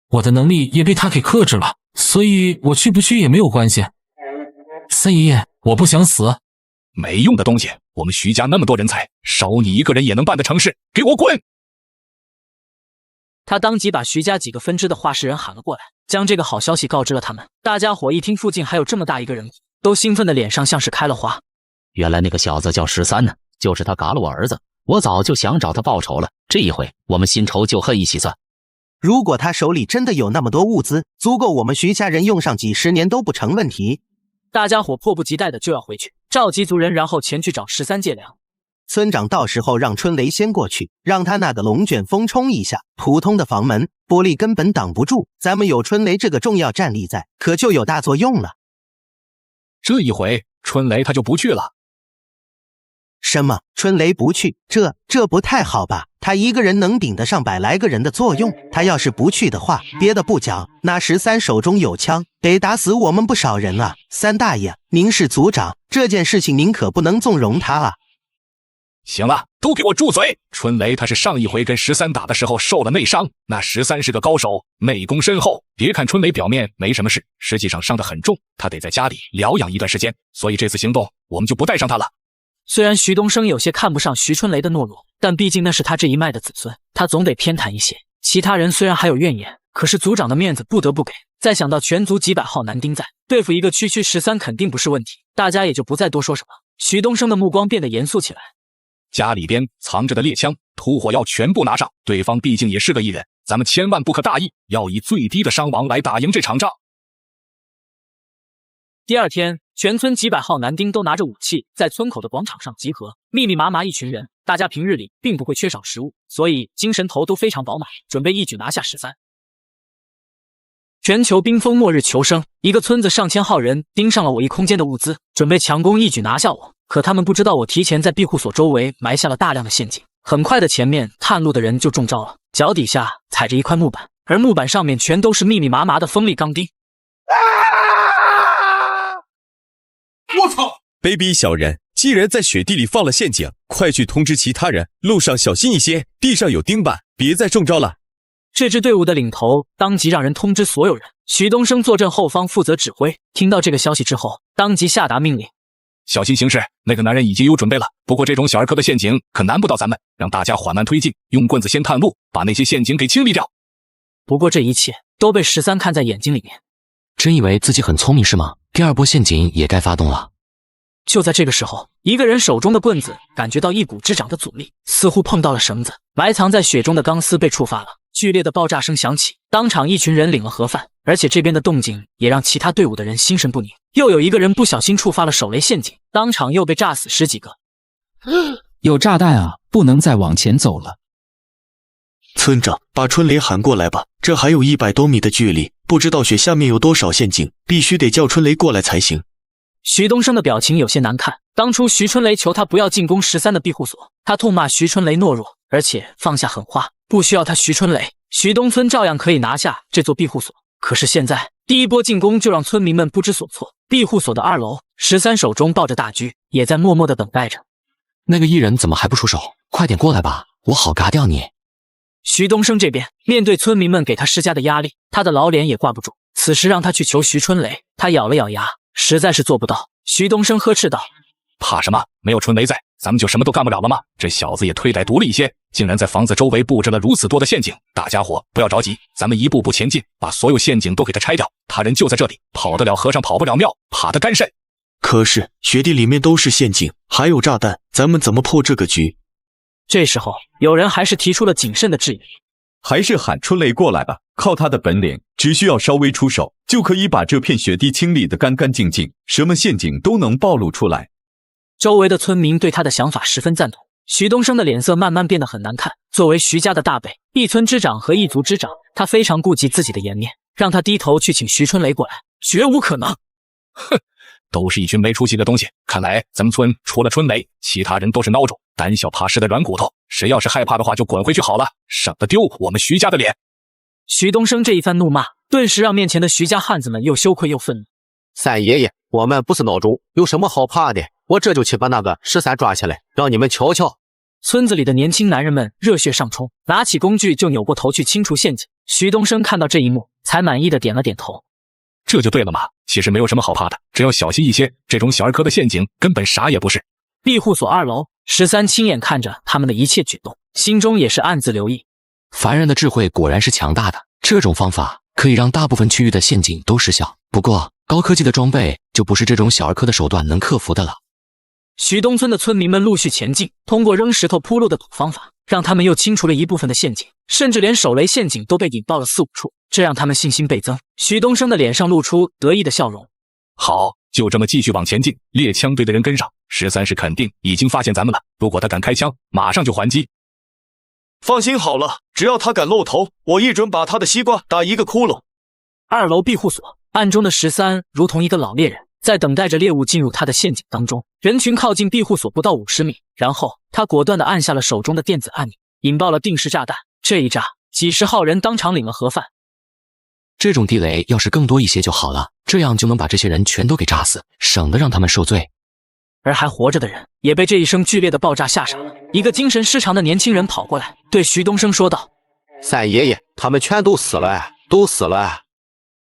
我的能力也被他给克制了，所以我去不去也没有关系。三爷爷，我不想死。没用的东西，我们徐家那么多人才，少你一个人也能办得成事，给我滚！他当即把徐家几个分支的话事人喊了过来，将这个好消息告知了他们。大家伙一听附近还有这么大一个人，都兴奋的脸上像是开了花。原来那个小子叫13呢，就是他嘎了我儿子，我早就想找他报仇了，这一回我们新仇旧恨一起算。如果他手里真的有那么多物资，足够我们徐家人用上几十年都不成问题。大家伙迫不及待的就要回去，召集族人然后前去找13借粮。村长到时候让春雷先过去，让他那个龙卷风冲一下，普通的房门玻璃根本挡不住，咱们有春雷这个重要战力在，可就有大作用了。这一回春雷他就不去了。什么？春雷不去？这不太好吧？他一个人能顶得上100来个人的作用，他要是不去的话，别的不讲，那13手中有枪，得打死我们不少人啊！三大爷，您是族长，这件事情您可不能纵容他啊！行了，都给我住嘴！春雷他是上一回跟13打的时候受了内伤，那13是个高手，内功深厚。别看春雷表面没什么事，实际上伤得很重，他得在家里疗养一段时间。所以这次行动我们就不带上他了。虽然徐东升有些看不上徐春雷的懦弱，但毕竟那是他这一脉的子孙，他总得偏袒一些。其他人虽然还有怨言，可是族长的面子不得不给。再想到全族几百号男丁在，对付一个区13肯定不是问题，大家也就不再多说什么。徐东升的目光变得严肃起来。家里边藏着的猎枪、突火药全部拿上，对方毕竟也是个异人，咱们千万不可大意，要以最低的伤亡来打赢这场仗。第二天，全村几百号男丁都拿着武器，在村口的广场上集合，密密麻麻一群人。大家平日里并不会缺少食物，所以精神头都非常饱满，准备一举拿下13。全球冰封末日求生，一个村子上千号人盯上了我异空间的物资，准备强攻一举拿下我。可他们不知道我提前在庇护所周围埋下了大量的陷阱，很快的前面探路的人就中招了，脚底下踩着一块木板，而木板上面全都是密密麻麻的锋利钢钉。我操！卑鄙小人，既然在雪地里放了陷阱，快去通知其他人，路上小心一些，地上有钉板，别再中招了。这支队伍的领头当即让人通知所有人，徐东升坐镇后方负责指挥。听到这个消息之后，当即下达命令。小心行事。那个男人已经有准备了，不过这种小儿科的陷阱可难不到咱们，让大家缓慢推进，用棍子先探路，把那些陷阱给清理掉。不过这一切都被13看在眼睛里面。真以为自己很聪明是吗？第二波陷阱也该发动了。就在这个时候，一个人手中的棍子感觉到一股之掌的阻力，似乎碰到了绳子，埋藏在雪中的钢丝被触发了，剧烈的爆炸声响起，当场一群人领了盒饭，而且这边的动静也让其他队伍的人心神不宁。又有一个人不小心触发了手雷陷阱，当场又被炸死10几个。有炸弹啊，不能再往前走了。村长，把春雷喊过来吧，这还有100多米的距离，不知道雪下面有多少陷阱，必须得叫春雷过来才行。徐东升的表情有些难看。当初徐春雷求他不要进攻13的庇护所，他痛骂徐春雷懦弱，而且放下狠话，不需要他徐春雷，徐东村照样可以拿下这座庇护所。可是现在第一波进攻就让村民们不知所措。庇护所的2楼，13手中抱着大狙，也在默默地等待着。那个艺人怎么还不出手？快点过来吧，我好嘎掉你。徐东升这边面对村民们给他施加的压力，他的老脸也挂不住。此时让他去求徐春雷，他咬了咬牙，实在是做不到。徐东升呵斥道：怕什么？没有春雷在，咱们就什么都干不了了吗？这小子也忒歹毒了一些，竟然在房子周围布置了如此多的陷阱。大家伙不要着急，咱们一步步前进，把所有陷阱都给他拆掉。他人就在这里，跑得了和尚跑不了庙，怕他干甚？可是雪地里面都是陷阱，还有炸弹，咱们怎么破这个局？这时候有人还是提出了谨慎的质疑：还是喊春雷过来吧，靠他的本领，只需要稍微出手，就可以把这片雪地清理得干干净净，什么陷阱都能暴露出来。周围的村民对他的想法十分赞同。徐东升的脸色慢慢变得很难看。作为徐家的大辈，一村之长和一族之长，他非常顾及自己的颜面，让他低头去请徐春雷过来，绝无可能。哼，都是一群没出息的东西。看来咱们村除了春雷，其他人都是孬种，胆小怕事的软骨头。谁要是害怕的话，就滚回去好了，省得丢我们徐家的脸。徐东升这一番怒骂，顿时让面前的徐家汉子们又羞愧又愤怒。三爷爷，我们不是孬种，有什么好怕的？我这就去把那个13抓起来，让你们瞧瞧。村子里的年轻男人们热血上冲，拿起工具就扭过头去清除陷阱。徐东升看到这一幕，才满意的点了点头。这就对了嘛，其实没有什么好怕的，只要小心一些，这种小儿科的陷阱根本啥也不是。庇护所2楼，13亲眼看着他们的一切举动，心中也是暗自留意。凡人的智慧果然是强大的，这种方法可以让大部分区域的陷阱都失效。不过高科技的装备就不是这种小儿科的手段能克服的了。徐东村的村民们陆续前进，通过扔石头铺路的土方法，让他们又清除了一部分的陷阱，甚至连手雷陷阱都被引爆了4、5处，这让他们信心倍增。徐东升的脸上露出得意的笑容。好，就这么继续往前进，猎枪队的人跟上，13是肯定已经发现咱们了，如果他敢开枪，马上就还击。放心好了，只要他敢露头，我一准把他的西瓜打一个窟窿。2楼庇护所暗中的13如同一个老猎人，在等待着猎物进入他的陷阱当中。人群靠近庇护所不到50米，然后他果断地按下了手中的电子按钮，引爆了定时炸弹。这一炸，几十号人当场领了盒饭。这种地雷要是更多一些就好了，这样就能把这些人全都给炸死，省得让他们受罪。而还活着的人也被这一声剧烈的爆炸吓傻了。一个精神失常的年轻人跑过来，对徐东升说道：三爷爷，他们全都死了，都死了。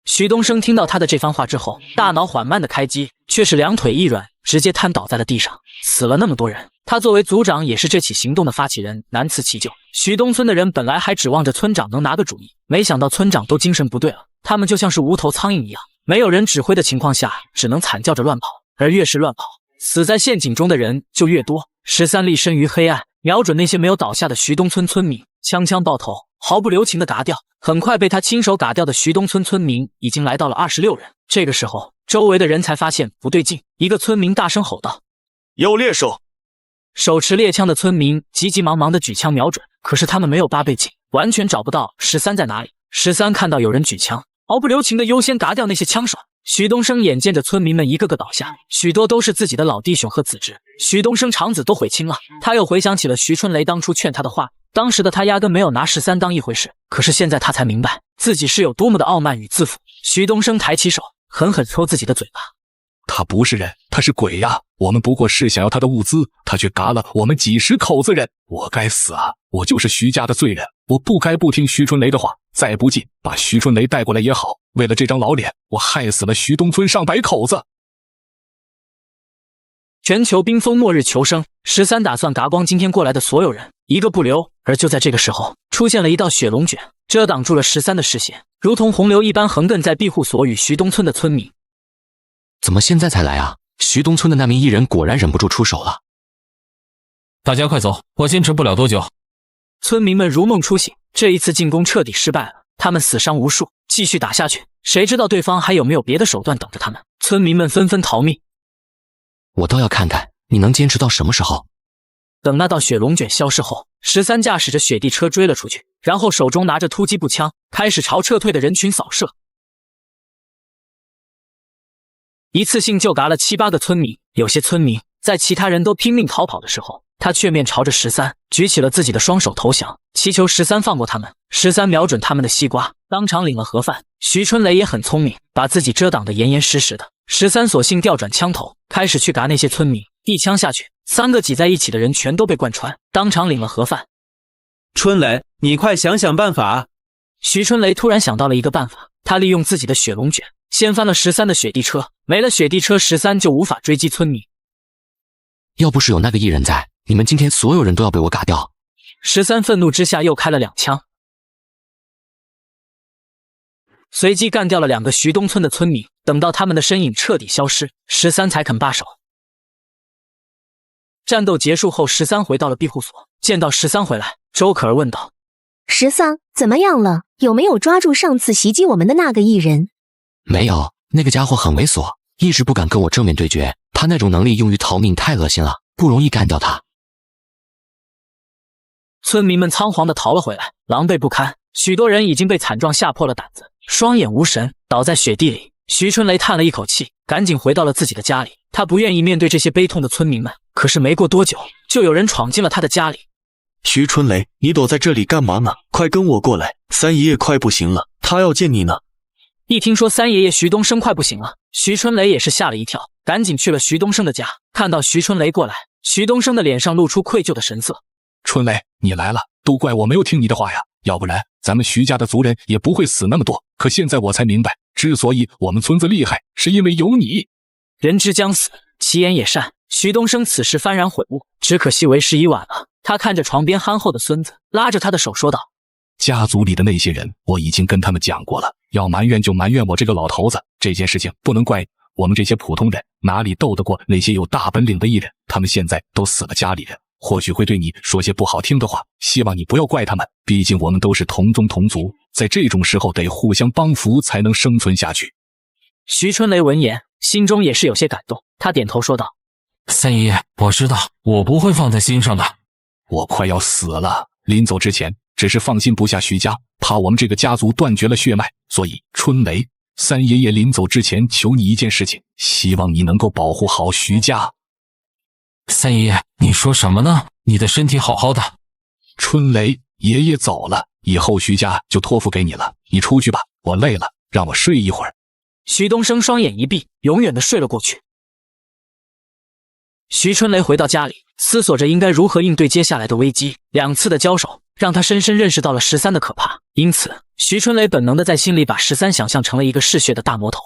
徐东升听到他的这番话之后，大脑缓慢的开机，却是两腿一软，直接瘫倒在了地上。死了那么多人，他作为族长也是这起行动的发起人，难辞其咎。徐东村的人本来还指望着村长能拿个主意，没想到村长都精神不对了，他们就像是无头苍蝇一样，没有人指挥的情况下，只能惨叫着乱跑。而越是乱跑，死在陷阱中的人就越多。13立身于黑暗，瞄准那些没有倒下的徐东村村民，枪枪爆头，毫不留情的嘎掉。很快被他亲手嘎掉的徐东村村民已经来到了26人。这个时候，周围的人才发现不对劲，一个村民大声吼道：有猎手！手持猎枪的村民急急忙忙的举枪瞄准，可是他们没有8倍镜，完全找不到13在哪里。13看到有人举枪，毫不留情的优先嘎掉那些枪手。徐东升眼见着村民们一个个倒下，许多都是自己的老弟兄和子侄，徐东升肠子都悔青了。他又回想起了徐春雷当初劝他的话，当时的他压根没有拿13当一回事，可是现在他才明白自己是有多么的傲慢与自负。徐东升抬起手，狠狠抽自己的嘴巴。他不是人，他是鬼呀！我们不过是想要他的物资，他却嘎了我们几10口子人，我该死啊！我就是徐家的罪人，我不该不听徐春雷的话，再不济把徐春雷带过来也好。为了这张老脸，我害死了徐东村上百口子。全球冰封末日求生，13打算嘎光今天过来的所有人，一个不留。而就在这个时候，出现了一道血龙卷，遮挡住了13的视线，如同洪流一般横亘在庇护所与徐东村的村民。怎么现在才来啊？徐东村的那名艺人果然忍不住出手了。大家快走，我坚持不了多久。村民们如梦初醒，这一次进攻彻底失败了，他们死伤无数，继续打下去，谁知道对方还有没有别的手段等着他们？村民们纷纷逃命。我倒要看看你能坚持到什么时候。等那道血龙卷消失后，13驾驶着雪地车追了出去，然后手中拿着突击步枪，开始朝撤退的人群扫射。一次性就嘎了7、8个村民，有些村民在其他人都拼命逃跑的时候，他却面朝着13，举起了自己的双手投降，祈求13放过他们。13瞄准他们的西瓜，当场领了盒饭。徐春雷也很聪明，把自己遮挡得严严实实的。13索性调转枪头，开始去嘎那些村民，一枪下去，3个挤在一起的人全都被贯穿，当场领了盒饭。春雷，你快想想办法！徐春雷突然想到了一个办法，他利用自己的雪龙卷，掀翻了13的雪地车，没了雪地车，13就无法追击村民。要不是有那个艺人在，你们今天所有人都要被我嘎掉。13愤怒之下又开了2枪，随即干掉了2个徐东村的村民。等到他们的身影彻底消失，13才肯罢手。战斗结束后，13回到了庇护所，见到13回来，周可儿问道：13怎么样了？有没有抓住上次袭击我们的那个艺人？没有，那个家伙很猥琐，一直不敢跟我正面对决，他那种能力用于逃命太恶心了，不容易干掉他。村民们仓皇地逃了回来，狼狈不堪，许多人已经被惨状吓破了胆子，双眼无神，倒在雪地里。徐春雷叹了一口气，赶紧回到了自己的家里。他不愿意面对这些悲痛的村民们，可是没过多久，就有人闯进了他的家里。徐春雷，你躲在这里干嘛呢？快跟我过来，三爷爷快不行了，他要见你呢。一听说三爷爷徐东升快不行了，徐春雷也是吓了一跳，赶紧去了徐东升的家。看到徐春雷过来，徐东升的脸上露出愧疚的神色。春雷，你来了，都怪我没有听你的话呀，要不然咱们徐家的族人也不会死那么多。可现在我才明白，之所以我们村子厉害，是因为有你。人之将死，其言也善。徐东升此时幡然悔悟，只可惜为时已晚了。他看着床边憨厚的孙子，拉着他的手说道：家族里的那些人，我已经跟他们讲过了，要埋怨就埋怨我这个老头子，这件事情不能怪我们这些普通人，哪里斗得过那些有大本领的艺人？他们现在都死了家里人，或许会对你说些不好听的话，希望你不要怪他们，毕竟我们都是同宗同族，在这种时候得互相帮扶才能生存下去。徐春雷闻言，心中也是有些感动，他点头说道：三爷爷，我知道，我不会放在心上的。我快要死了，临走之前只是放心不下徐家，怕我们这个家族断绝了血脉，所以春雷，三爷爷临走之前求你一件事情，希望你能够保护好徐家。三爷爷，你说什么呢？你的身体好好的。春雷，爷爷走了，以后徐家就托付给你了，你出去吧，我累了，让我睡一会儿。徐东升双眼一闭，永远的睡了过去。徐春雷回到家里，思索着应该如何应对接下来的危机。2次的交手让他深深认识到了13的可怕，因此徐春雷本能的在心里把13想象成了一个嗜血的大魔头。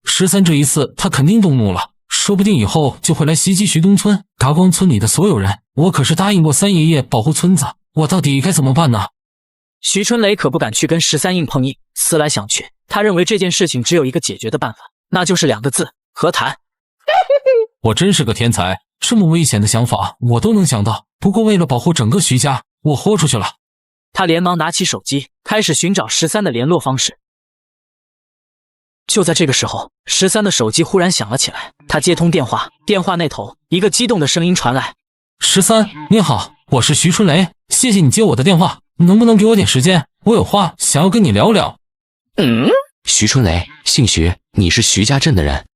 13这一次他肯定动怒了，说不定以后就会来袭击徐东村，嘎光村里的所有人。我可是答应过三爷爷保护村子，我到底该怎么办呢？徐春雷可不敢去跟13硬碰硬，思来想去，他认为这件事情只有一个解决的办法，那就是2个字：和谈。我真是个天才，这么危险的想法我都能想到。不过为了保护整个徐家，我豁出去了。他连忙拿起手机，开始寻找13的联络方式。就在这个时候，13的手机忽然响了起来，他接通电话，电话那头一个激动的声音传来：13，你好，我是徐春雷，谢谢你接我的电话，能不能给我点时间？我有话想要跟你聊聊。徐春雷，姓徐，你是徐家镇的人？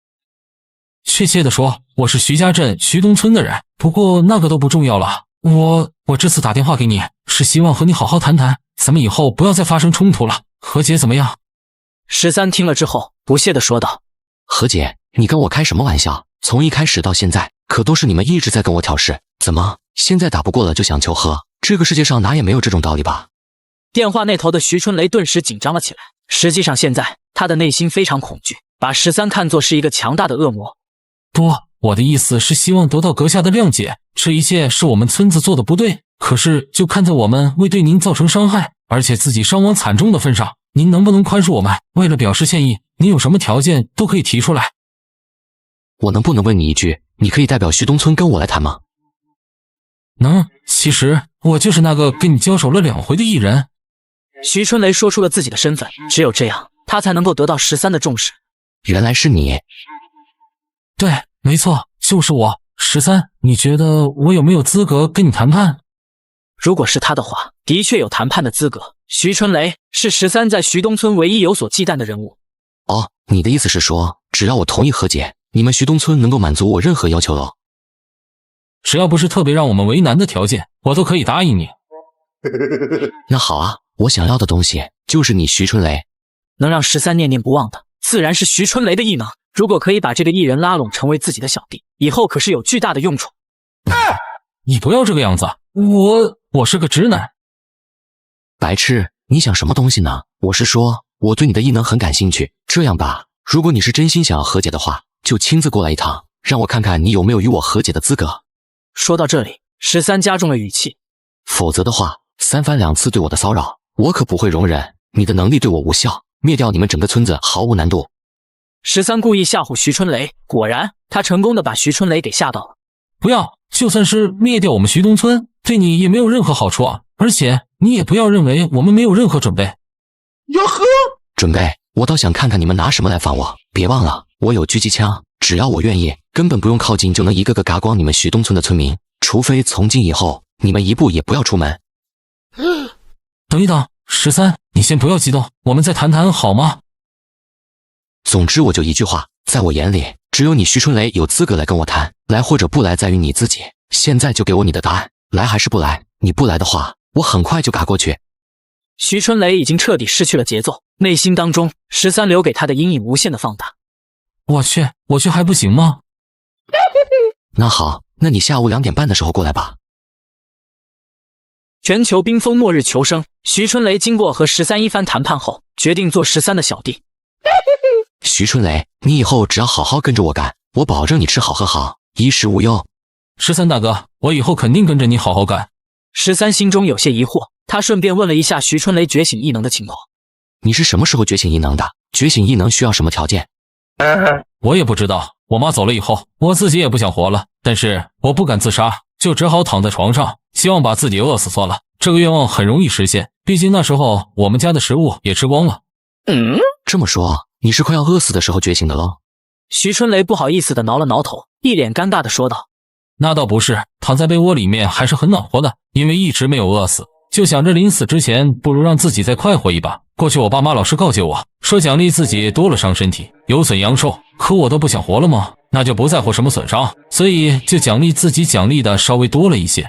确切的说，我是徐家镇徐东村的人，不过那个都不重要了。我这次打电话给你，是希望和你好好谈谈，咱们以后不要再发生冲突了，和解怎么样？13听了之后不屑地说道：和解？你跟我开什么玩笑？从一开始到现在，可都是你们一直在跟我挑事，怎么现在打不过了就想求和？这个世界上哪也没有这种道理吧？电话那头的徐春雷顿时紧张了起来，实际上现在他的内心非常恐惧，把13看作是一个强大的恶魔。我的意思是希望得到阁下的谅解，这一切是我们村子做的不对，可是就看在我们未对您造成伤害，而且自己伤亡惨重的份上，您能不能宽恕我们？为了表示歉意，您有什么条件都可以提出来。我能不能问你一句，你可以代表徐东村跟我来谈吗？能，其实我就是那个跟你交手了2回的艺人。徐春雷说出了自己的身份，只有这样，他才能够得到13的重视。原来是你。对，没错，就是我。13，你觉得我有没有资格跟你谈判？如果是他的话，的确有谈判的资格。徐春雷是13在徐东村唯一有所忌惮的人物。哦，你的意思是说，只要我同意和解，你们徐东村能够满足我任何要求喽？只要不是特别让我们为难的条件，我都可以答应你。那好啊，我想要的东西就是你徐春雷。能让13念念不忘的，自然是徐春雷的异能。如果可以把这个艺人拉拢成为自己的小弟，以后可是有巨大的用处。你不要这个样子，我是个直男。白痴，你想什么东西呢？我是说，我对你的异能很感兴趣。这样吧，如果你是真心想要和解的话，就亲自过来一趟，让我看看你有没有与我和解的资格。说到这里，13加重了语气。否则的话，3番2次对我的骚扰，我可不会容忍。你的能力对我无效，灭掉你们整个村子毫无难度。13故意吓唬徐春雷，果然他成功的把徐春雷给吓到了。不要，就算是灭掉我们徐东村，对你也没有任何好处啊！而且你也不要认为我们没有任何准备。哟呵，准备？我倒想看看你们拿什么来放我。别忘了，我有狙击枪，只要我愿意，根本不用靠近就能一个个嘎光你们徐东村的村民。除非从今以后你们一步也不要出门。等一等，13，你先不要激动，我们再谈谈好吗？总之我就一句话，在我眼里，只有你徐春雷有资格来跟我谈，来或者不来在于你自己。现在就给我你的答案，来还是不来？你不来的话，我很快就嘎过去。徐春雷已经彻底失去了节奏，内心当中13留给他的阴影无限的放大。我去还不行吗？那好，那你下午2点半的时候过来吧。全球冰封末日求生，徐春雷经过和13一番谈判后，决定做13的小弟。徐春雷，你以后只要好好跟着我干，我保证你吃好喝好，衣食无忧。13大哥，我以后肯定跟着你好好干。13心中有些疑惑，他顺便问了一下徐春雷觉醒异能的情况。你是什么时候觉醒异能的？觉醒异能需要什么条件？我也不知道，我妈走了以后，我自己也不想活了，但是我不敢自杀，就只好躺在床上，希望把自己饿死算了。这个愿望很容易实现，毕竟那时候我们家的食物也吃光了。这么说，你是快要饿死的时候觉醒的喽？徐春雷不好意思地挠了挠头，一脸尴尬地说道：那倒不是，躺在被窝里面还是很暖和的，因为一直没有饿死，就想着临死之前不如让自己再快活一把。过去我爸妈老是告诫我说，奖励自己多了伤身体，有损阳寿，可我都不想活了吗？那就不在乎什么损伤，所以就奖励自己，奖励的稍微多了一些。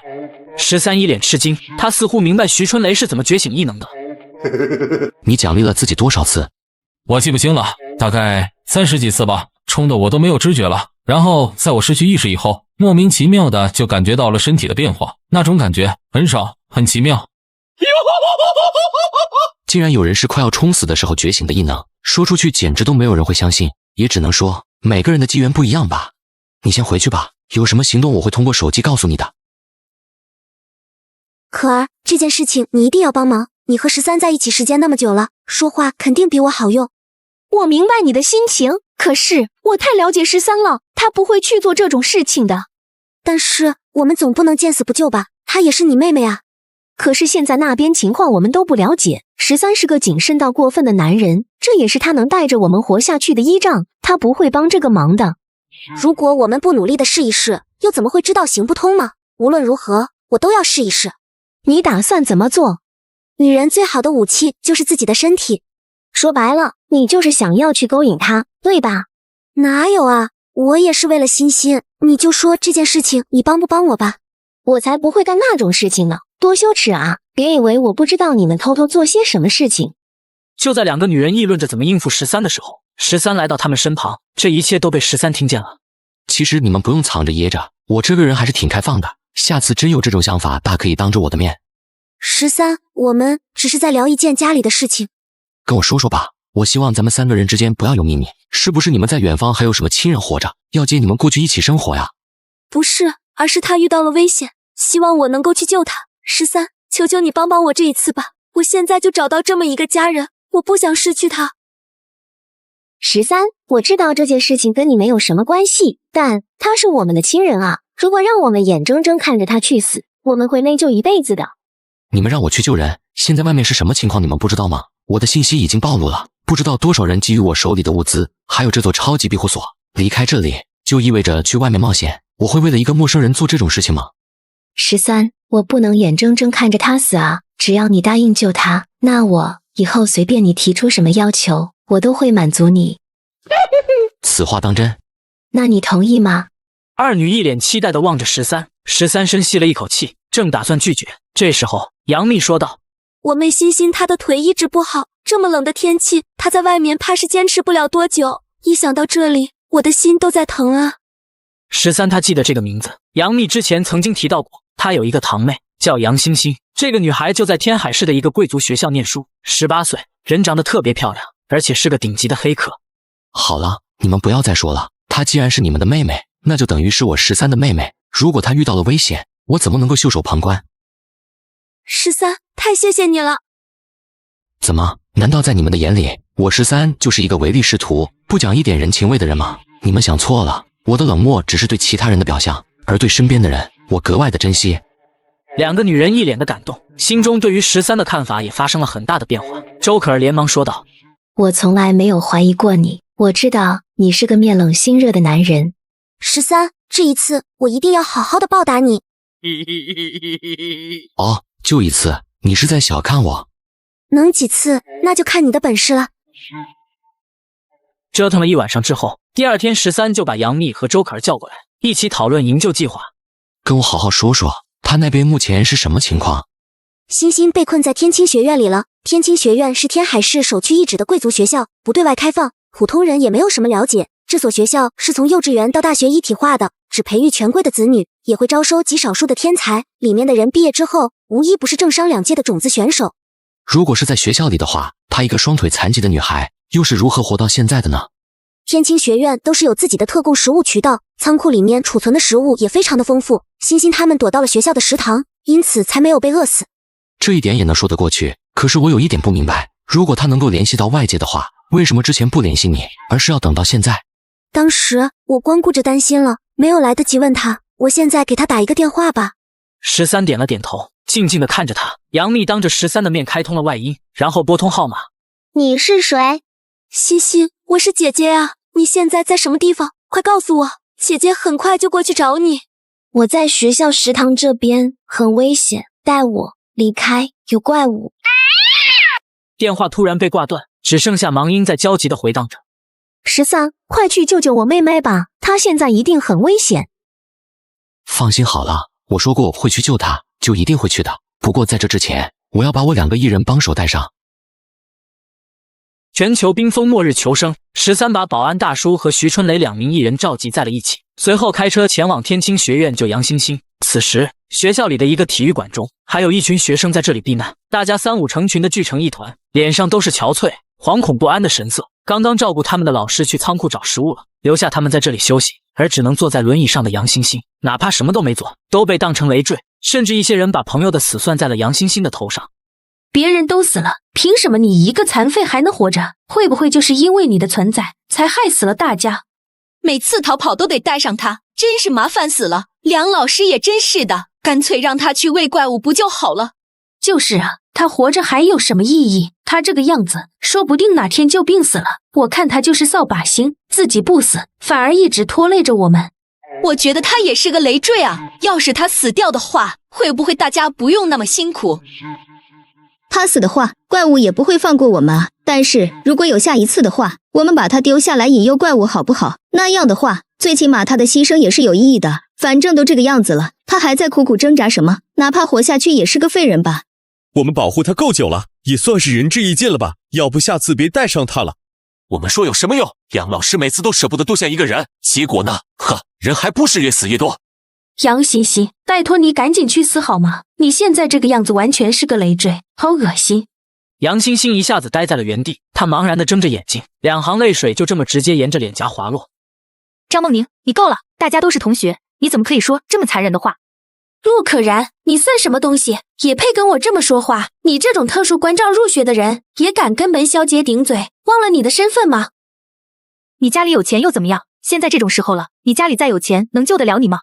13一脸吃惊，他似乎明白徐春雷是怎么觉醒异能的。你奖励了自己多少次？我记不清了，大概30几次吧，冲的我都没有知觉了。然后在我失去意识以后，莫名其妙的就感觉到了身体的变化，那种感觉很少，很奇妙。竟然有人是快要冲死的时候觉醒的异能，说出去简直都没有人会相信，也只能说每个人的机缘不一样吧。你先回去吧，有什么行动我会通过手机告诉你的。可儿，这件事情你一定要帮忙。你和13在一起时间那么久了，说话肯定比我好用。我明白你的心情，可是我太了解13了，他不会去做这种事情的。但是我们总不能见死不救吧？她也是你妹妹啊。可是现在那边情况我们都不了解，13是个谨慎到过分的男人，这也是他能带着我们活下去的依仗，他不会帮这个忙的。如果我们不努力的试一试，又怎么会知道行不通吗？无论如何，我都要试一试。你打算怎么做？女人最好的武器就是自己的身体。说白了，你就是想要去勾引他，对吧？哪有啊，我也是为了欣欣。你就说这件事情，你帮不帮我吧？我才不会干那种事情呢，多羞耻啊！别以为我不知道你们偷偷做些什么事情。就在2个女人议论着怎么应付13的时候，13来到他们身旁，这一切都被13听见了。其实你们不用藏着掖着，我这个人还是挺开放的，下次真有这种想法，大可以当着我的面。13，我们只是在聊一件家里的事情。跟我说说吧，我希望咱们3个人之间不要有秘密，是不是你们在远方还有什么亲人活着，要接你们过去一起生活呀？不是，而是他遇到了危险，希望我能够去救他。13，求求你帮帮我这一次吧，我现在就找到这么一个家人，我不想失去他。13，我知道这件事情跟你没有什么关系，但他是我们的亲人啊，如果让我们眼睁睁看着他去死，我们会内疚一辈子的。你们让我去救人，现在外面是什么情况你们不知道吗？我的信息已经暴露了，不知道多少人觊觎我手里的物资，还有这座超级庇护所。离开这里就意味着去外面冒险，我会为了一个陌生人做这种事情吗？13，我不能眼睁睁看着他死啊，只要你答应救他，那我以后随便你提出什么要求，我都会满足你。此话当真？那你同意吗？二女一脸期待地望着13深吸了一口气，正打算拒绝，这时候杨幂说道：我妹欣欣她的腿一直不好，这么冷的天气，她在外面怕是坚持不了多久，一想到这里，我的心都在疼啊。13她记得这个名字，杨幂之前曾经提到过，她有一个堂妹叫杨欣欣，这个女孩就在天海市的一个贵族学校念书，18岁，人长得特别漂亮，而且是个顶级的黑客。好了，你们不要再说了，她既然是你们的妹妹，那就等于是我13的妹妹，如果她遇到了危险，我怎么能够袖手旁观？13，太谢谢你了。怎么？难道在你们的眼里，我13就是一个唯利是图、不讲一点人情味的人吗？你们想错了，我的冷漠只是对其他人的表象，而对身边的人，我格外的珍惜。两个女人一脸的感动，心中对于13的看法也发生了很大的变化。周可儿连忙说道：我从来没有怀疑过你，我知道你是个面冷心热的男人。13，这一次我一定要好好的报答你。哦，就一次，你是在小看我？能几次，那就看你的本事了。折腾了一晚上之后，第二天13就把杨幂和周可儿叫过来，一起讨论营救计划。跟我好好说说，他那边目前是什么情况？欣欣被困在天青学院里了。天青学院是天海市首屈一指的贵族学校，不对外开放，普通人也没有什么了解。这所学校是从幼稚园到大学一体化的，只培育权贵的子女，也会招收极少数的天才。里面的人毕业之后，无一不是政商两界的种子选手。如果是在学校里的话，她一个双腿残疾的女孩，又是如何活到现在的呢？天青学院都是有自己的特供食物渠道，仓库里面储存的食物也非常的丰富。欣欣他们躲到了学校的食堂，因此才没有被饿死。这一点也能说得过去，可是我有一点不明白，如果她能够联系到外界的话，为什么之前不联系你，而是要等到现在？当时我光顾着担心了，没有来得及问他。我现在给他打一个电话吧。13点了点头，静静地看着他。杨幂当着13的面开通了外音，然后拨通号码。你是谁？欣欣，我是姐姐啊，你现在在什么地方？快告诉我，姐姐很快就过去找你。我在学校食堂这边，很危险，带我离开，有怪物。电话突然被挂断，只剩下忙音在焦急地回荡着。13，快去救救我妹妹吧，她现在一定很危险。放心好了，我说过会去救她，就一定会去的。不过在这之前，我要把我2个艺人帮手带上。全球冰封末日求生，13把保安大叔和徐春雷2名艺人召集在了一起，随后开车前往天青学院救杨欣欣。此时，学校里的一个体育馆中，还有一群学生在这里避难，大家3、5成群的聚成一团，脸上都是憔悴、惶恐不安的神色。刚刚照顾他们的老师去仓库找食物了，留下他们在这里休息，而只能坐在轮椅上的杨欣欣，哪怕什么都没做，都被当成累赘，甚至一些人把朋友的死算在了杨欣欣的头上。别人都死了，凭什么你一个残废还能活着？会不会就是因为你的存在，才害死了大家？每次逃跑都得带上他，真是麻烦死了。梁老师也真是的，干脆让他去喂怪物不就好了？就是啊，他活着还有什么意义？他这个样子，说不定哪天就病死了。我看他就是扫把星，自己不死，反而一直拖累着我们。我觉得他也是个累赘啊，要是他死掉的话，会不会大家不用那么辛苦？他死的话，怪物也不会放过我们啊。但是如果有下一次的话，我们把他丢下来引诱怪物好不好？那样的话，最起码他的牺牲也是有意义的。反正都这个样子了，他还在苦苦挣扎什么？哪怕活下去也是个废人吧。我们保护他够久了，也算是仁至义尽了吧。要不下次别带上他了。我们说有什么用？梁老师每次都舍不得丢下一个人，结果呢？呵，人还不是越死越多。杨欣欣，拜托你赶紧去死好吗？你现在这个样子完全是个累赘，好恶心。杨欣欣一下子呆在了原地，她茫然地睁着眼睛，两行泪水就这么直接沿着脸颊滑落。张梦宁，你够了！大家都是同学，你怎么可以说这么残忍的话？陆可然，你算什么东西，也配跟我这么说话？你这种特殊关照入学的人，也敢跟本小姐顶嘴？忘了你的身份吗？你家里有钱又怎么样？现在这种时候了，你家里再有钱，能救得了你吗？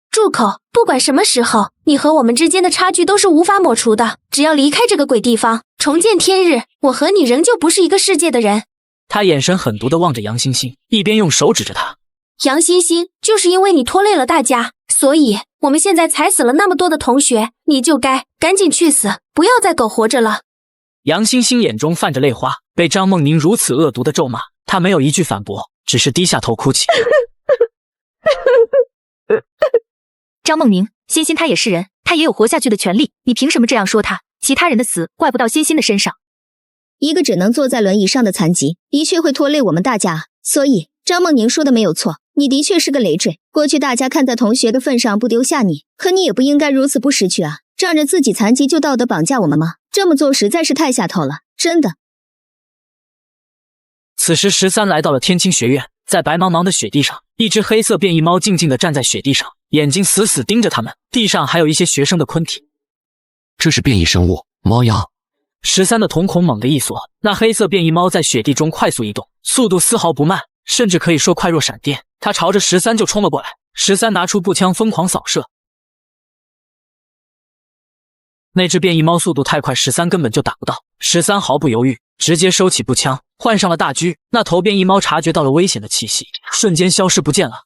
住口！不管什么时候，你和我们之间的差距都是无法抹除的。只要离开这个鬼地方，重见天日，我和你仍旧不是一个世界的人。他眼神狠毒地望着杨欣欣，一边用手指着她。杨欣欣，就是因为你拖累了大家，所以我们现在才死了那么多的同学，你就该赶紧去死，不要再苟活着了。杨欣欣眼中泛着泪花，被张梦宁如此恶毒的咒骂，她没有一句反驳，只是低下头哭泣。张梦宁，欣欣她也是人，她也有活下去的权利，你凭什么这样说她？其他人的死怪不到欣欣的身上。一个只能坐在轮椅上的残疾，的确会拖累我们大家，所以张梦宁说的没有错，你的确是个累赘。过去大家看在同学的份上不丢下你，可你也不应该如此不识趣啊！仗着自己残疾就道德绑架我们吗？这么做实在是太下头了，真的。此时13来到了天青学院，在白茫茫的雪地上，一只黑色变异猫静静地站在雪地上，眼睛死死盯着他们，地上还有一些学生的昆体。这是变异生物猫妖。13的瞳孔猛地一缩，那黑色变异猫在雪地中快速移动，速度丝毫不慢，甚至可以说快若闪电。它朝着13就冲了过来，13拿出步枪疯狂扫射。那只变异猫速度太快，13根本就打不到。13毫不犹豫，直接收起步枪，换上了大狙。那头变异猫察觉到了危险的气息，瞬间消失不见了。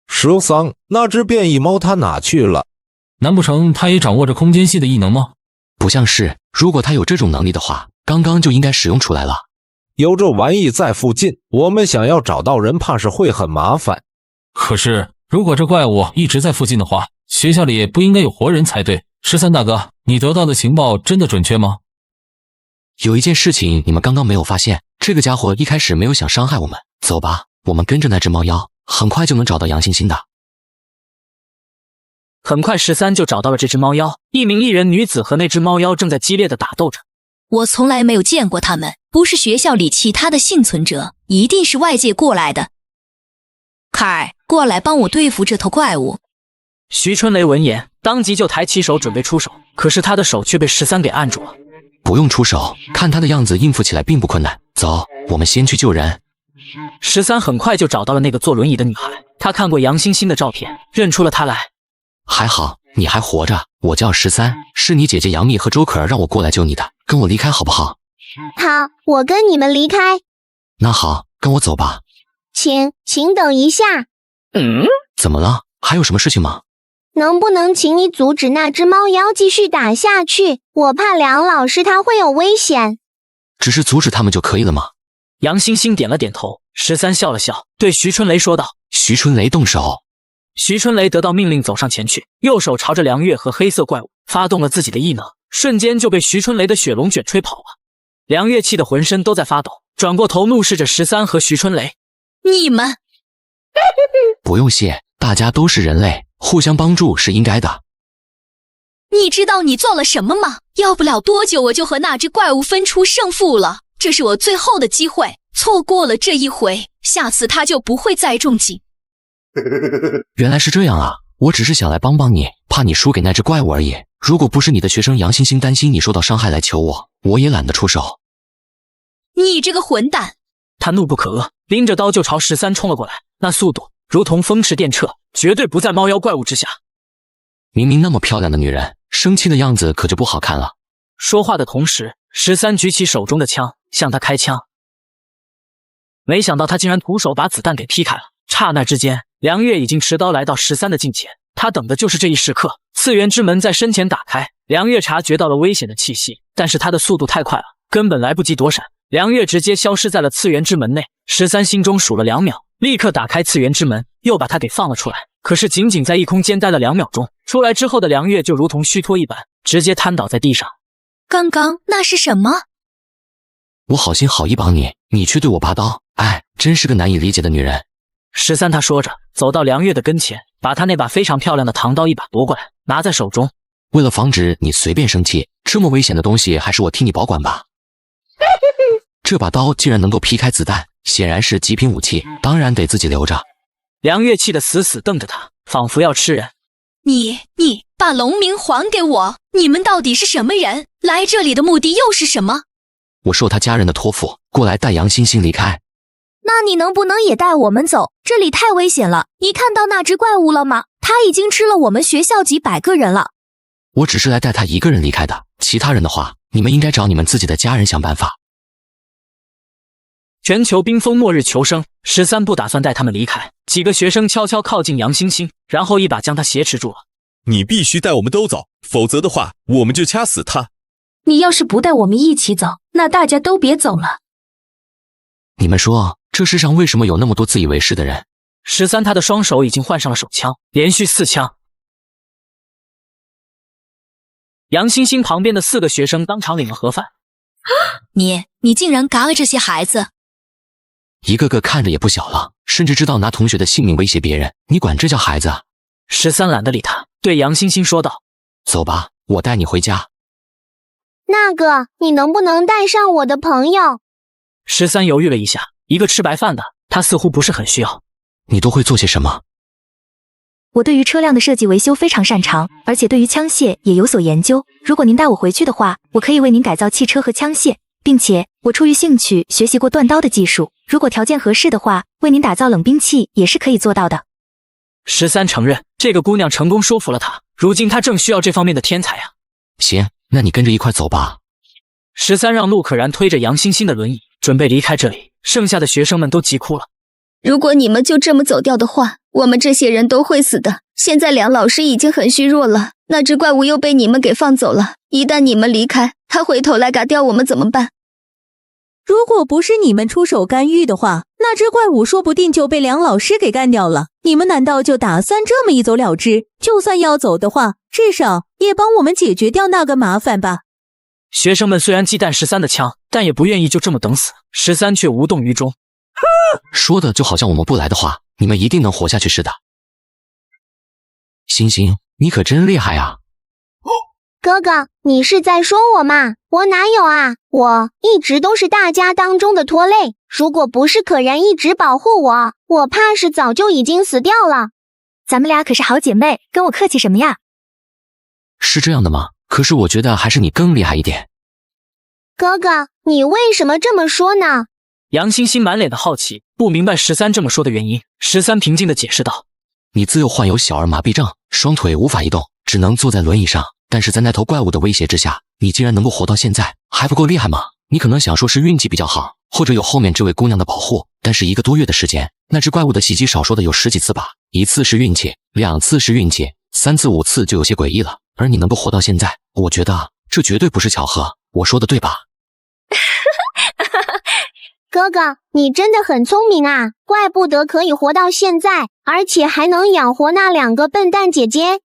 13，那只变异猫它哪去了？难不成它也掌握着空间系的异能吗？不像是，如果它有这种能力的话，刚刚就应该使用出来了。有这玩意在附近，我们想要找到人，怕是会很麻烦。可是，如果这怪物一直在附近的话，学校里不应该有活人才对。13大哥，你得到的情报真的准确吗？有一件事情你们刚刚没有发现，这个家伙一开始没有想伤害我们。走吧，我们跟着那只猫妖，很快就能找到杨欣欣的。很快13就找到了这只猫妖，一名异人女子和那只猫妖正在激烈的打斗着。我从来没有见过他们，不是学校里其他的幸存者，一定是外界过来的。凯尔，过来帮我对付这头怪物。徐春雷闻言，当即就抬起手准备出手，可是他的手却被13给按住了。不用出手，看他的样子应付起来并不困难。走，我们先去救人。13很快就找到了那个坐轮椅的女孩，他看过杨欣欣的照片，认出了她来。还好你还活着，我叫13，是你姐姐杨幂和周可儿让我过来救你的，跟我离开好不好？好，我跟你们离开。那好，跟我走吧。请等一下。怎么了？还有什么事情吗？能不能请你阻止那只猫妖继续打下去？我怕梁老师他会有危险。只是阻止他们就可以了吗？杨欣欣点了点头，13笑了笑，对徐春雷说道：徐春雷动手。徐春雷得到命令走上前去，右手朝着梁月和黑色怪物发动了自己的异能，瞬间就被徐春雷的雪龙卷吹跑了。梁月气得浑身都在发抖，转过头怒视着13和徐春雷：你们不用谢，大家都是人类，互相帮助是应该的。你知道你做了什么吗？要不了多久我就和那只怪物分出胜负了，这是我最后的机会，错过了这一回，下次他就不会再中计。原来是这样啊，我只是想来帮帮你，怕你输给那只怪物而已。如果不是你的学生杨欣欣担心你受到伤害来求我，我也懒得出手。你这个混蛋！他怒不可遏，拎着刀就朝13冲了过来，那速度如同风驰电掣，绝对不在猫妖怪物之下。明明那么漂亮的女人，生气的样子可就不好看了。说话的同时，13举起手中的枪向他开枪，没想到他竟然徒手把子弹给劈开了。刹那之间，梁月已经持刀来到13的近前，他等的就是这一时刻。次元之门在身前打开，梁月察觉到了危险的气息，但是他的速度太快了，根本来不及躲闪。梁月直接消失在了次元之门内。13心中数了2秒，立刻打开次元之门，又把他给放了出来。可是仅仅在异空间待了2秒钟，出来之后的梁月就如同虚脱一般，直接瘫倒在地上。刚刚那是什么？我好心好意帮你，你却对我拔刀，哎，真是个难以理解的女人。13他说着，走到梁月的跟前，把他那把非常漂亮的唐刀一把夺过来，拿在手中。为了防止你随便生气，这么危险的东西还是我替你保管吧。这把刀既然能够劈开子弹，显然是极品武器，当然得自己留着。梁月气得死死瞪着他，仿佛要吃人。你把龙明还给我！你们到底是什么人？来这里的目的又是什么？我受他家人的托付，过来带杨欣欣离开。那你能不能也带我们走？这里太危险了。你看到那只怪物了吗？它已经吃了我们学校几百个人了。我只是来带他一个人离开的，其他人的话，你们应该找你们自己的家人想办法。全球冰封末日求生，13不打算带他们离开。几个学生悄悄靠近杨欣欣，然后一把将他挟持住了。你必须带我们都走，否则的话，我们就掐死他。你要是不带我们一起走，那大家都别走了。你们说，这世上为什么有那么多自以为是的人？13他的双手已经换上了手枪，连续4枪。杨欣欣旁边的4个学生当场领了盒饭。你竟然嘎了这些孩子！一个个看着也不小了，甚至知道拿同学的性命威胁别人，你管这叫孩子？13懒得理他，对杨欣欣说道：“走吧，我带你回家。”那个，你能不能带上我的朋友？13犹豫了一下，一个吃白饭的，他似乎不是很需要。你都会做些什么？我对于车辆的设计维修非常擅长，而且对于枪械也有所研究。如果您带我回去的话，我可以为您改造汽车和枪械，并且我出于兴趣学习过锻刀的技术。如果条件合适的话，为您打造冷兵器也是可以做到的。13承认，这个姑娘成功说服了他，如今他正需要这方面的天才啊。行，那你跟着一块走吧。13让陆可然推着杨欣欣的轮椅，准备离开这里。剩下的学生们都急哭了。如果你们就这么走掉的话，我们这些人都会死的。现在梁老师已经很虚弱了，那只怪物又被你们给放走了。一旦你们离开，他回头来嘎掉我们怎么办？如果不是你们出手干预的话，那只怪物说不定就被梁老师给干掉了。你们难道就打算这么一走了之？就算要走的话，至少也帮我们解决掉那个麻烦吧。学生们虽然忌惮13的枪，但也不愿意就这么等死。13却无动于衷。说的就好像我们不来的话，你们一定能活下去似的。欣欣，你可真厉害啊！哥哥，你是在说我吗？我哪有啊，我一直都是大家当中的拖累。如果不是可然一直保护我，我怕是早就已经死掉了。咱们俩可是好姐妹，跟我客气什么呀？是这样的吗？可是我觉得还是你更厉害一点。哥哥，你为什么这么说呢？杨欣欣满脸的好奇，不明白13这么说的原因。13平静地解释道：“你自幼患有小儿麻痹症，双腿无法移动，只能坐在轮椅上。但是在那头怪物的威胁之下，你竟然能够活到现在，还不够厉害吗？你可能想说是运气比较好，或者有后面这位姑娘的保护。但是1个多月的时间，那只怪物的袭击少说的有10几次吧，1次是运气，2次是运气，3次5次就有些诡异了。而你能够活到现在，我觉得这绝对不是巧合。我说的对吧？”哥哥，你真的很聪明啊，怪不得可以活到现在，而且还能养活那2个笨蛋姐姐。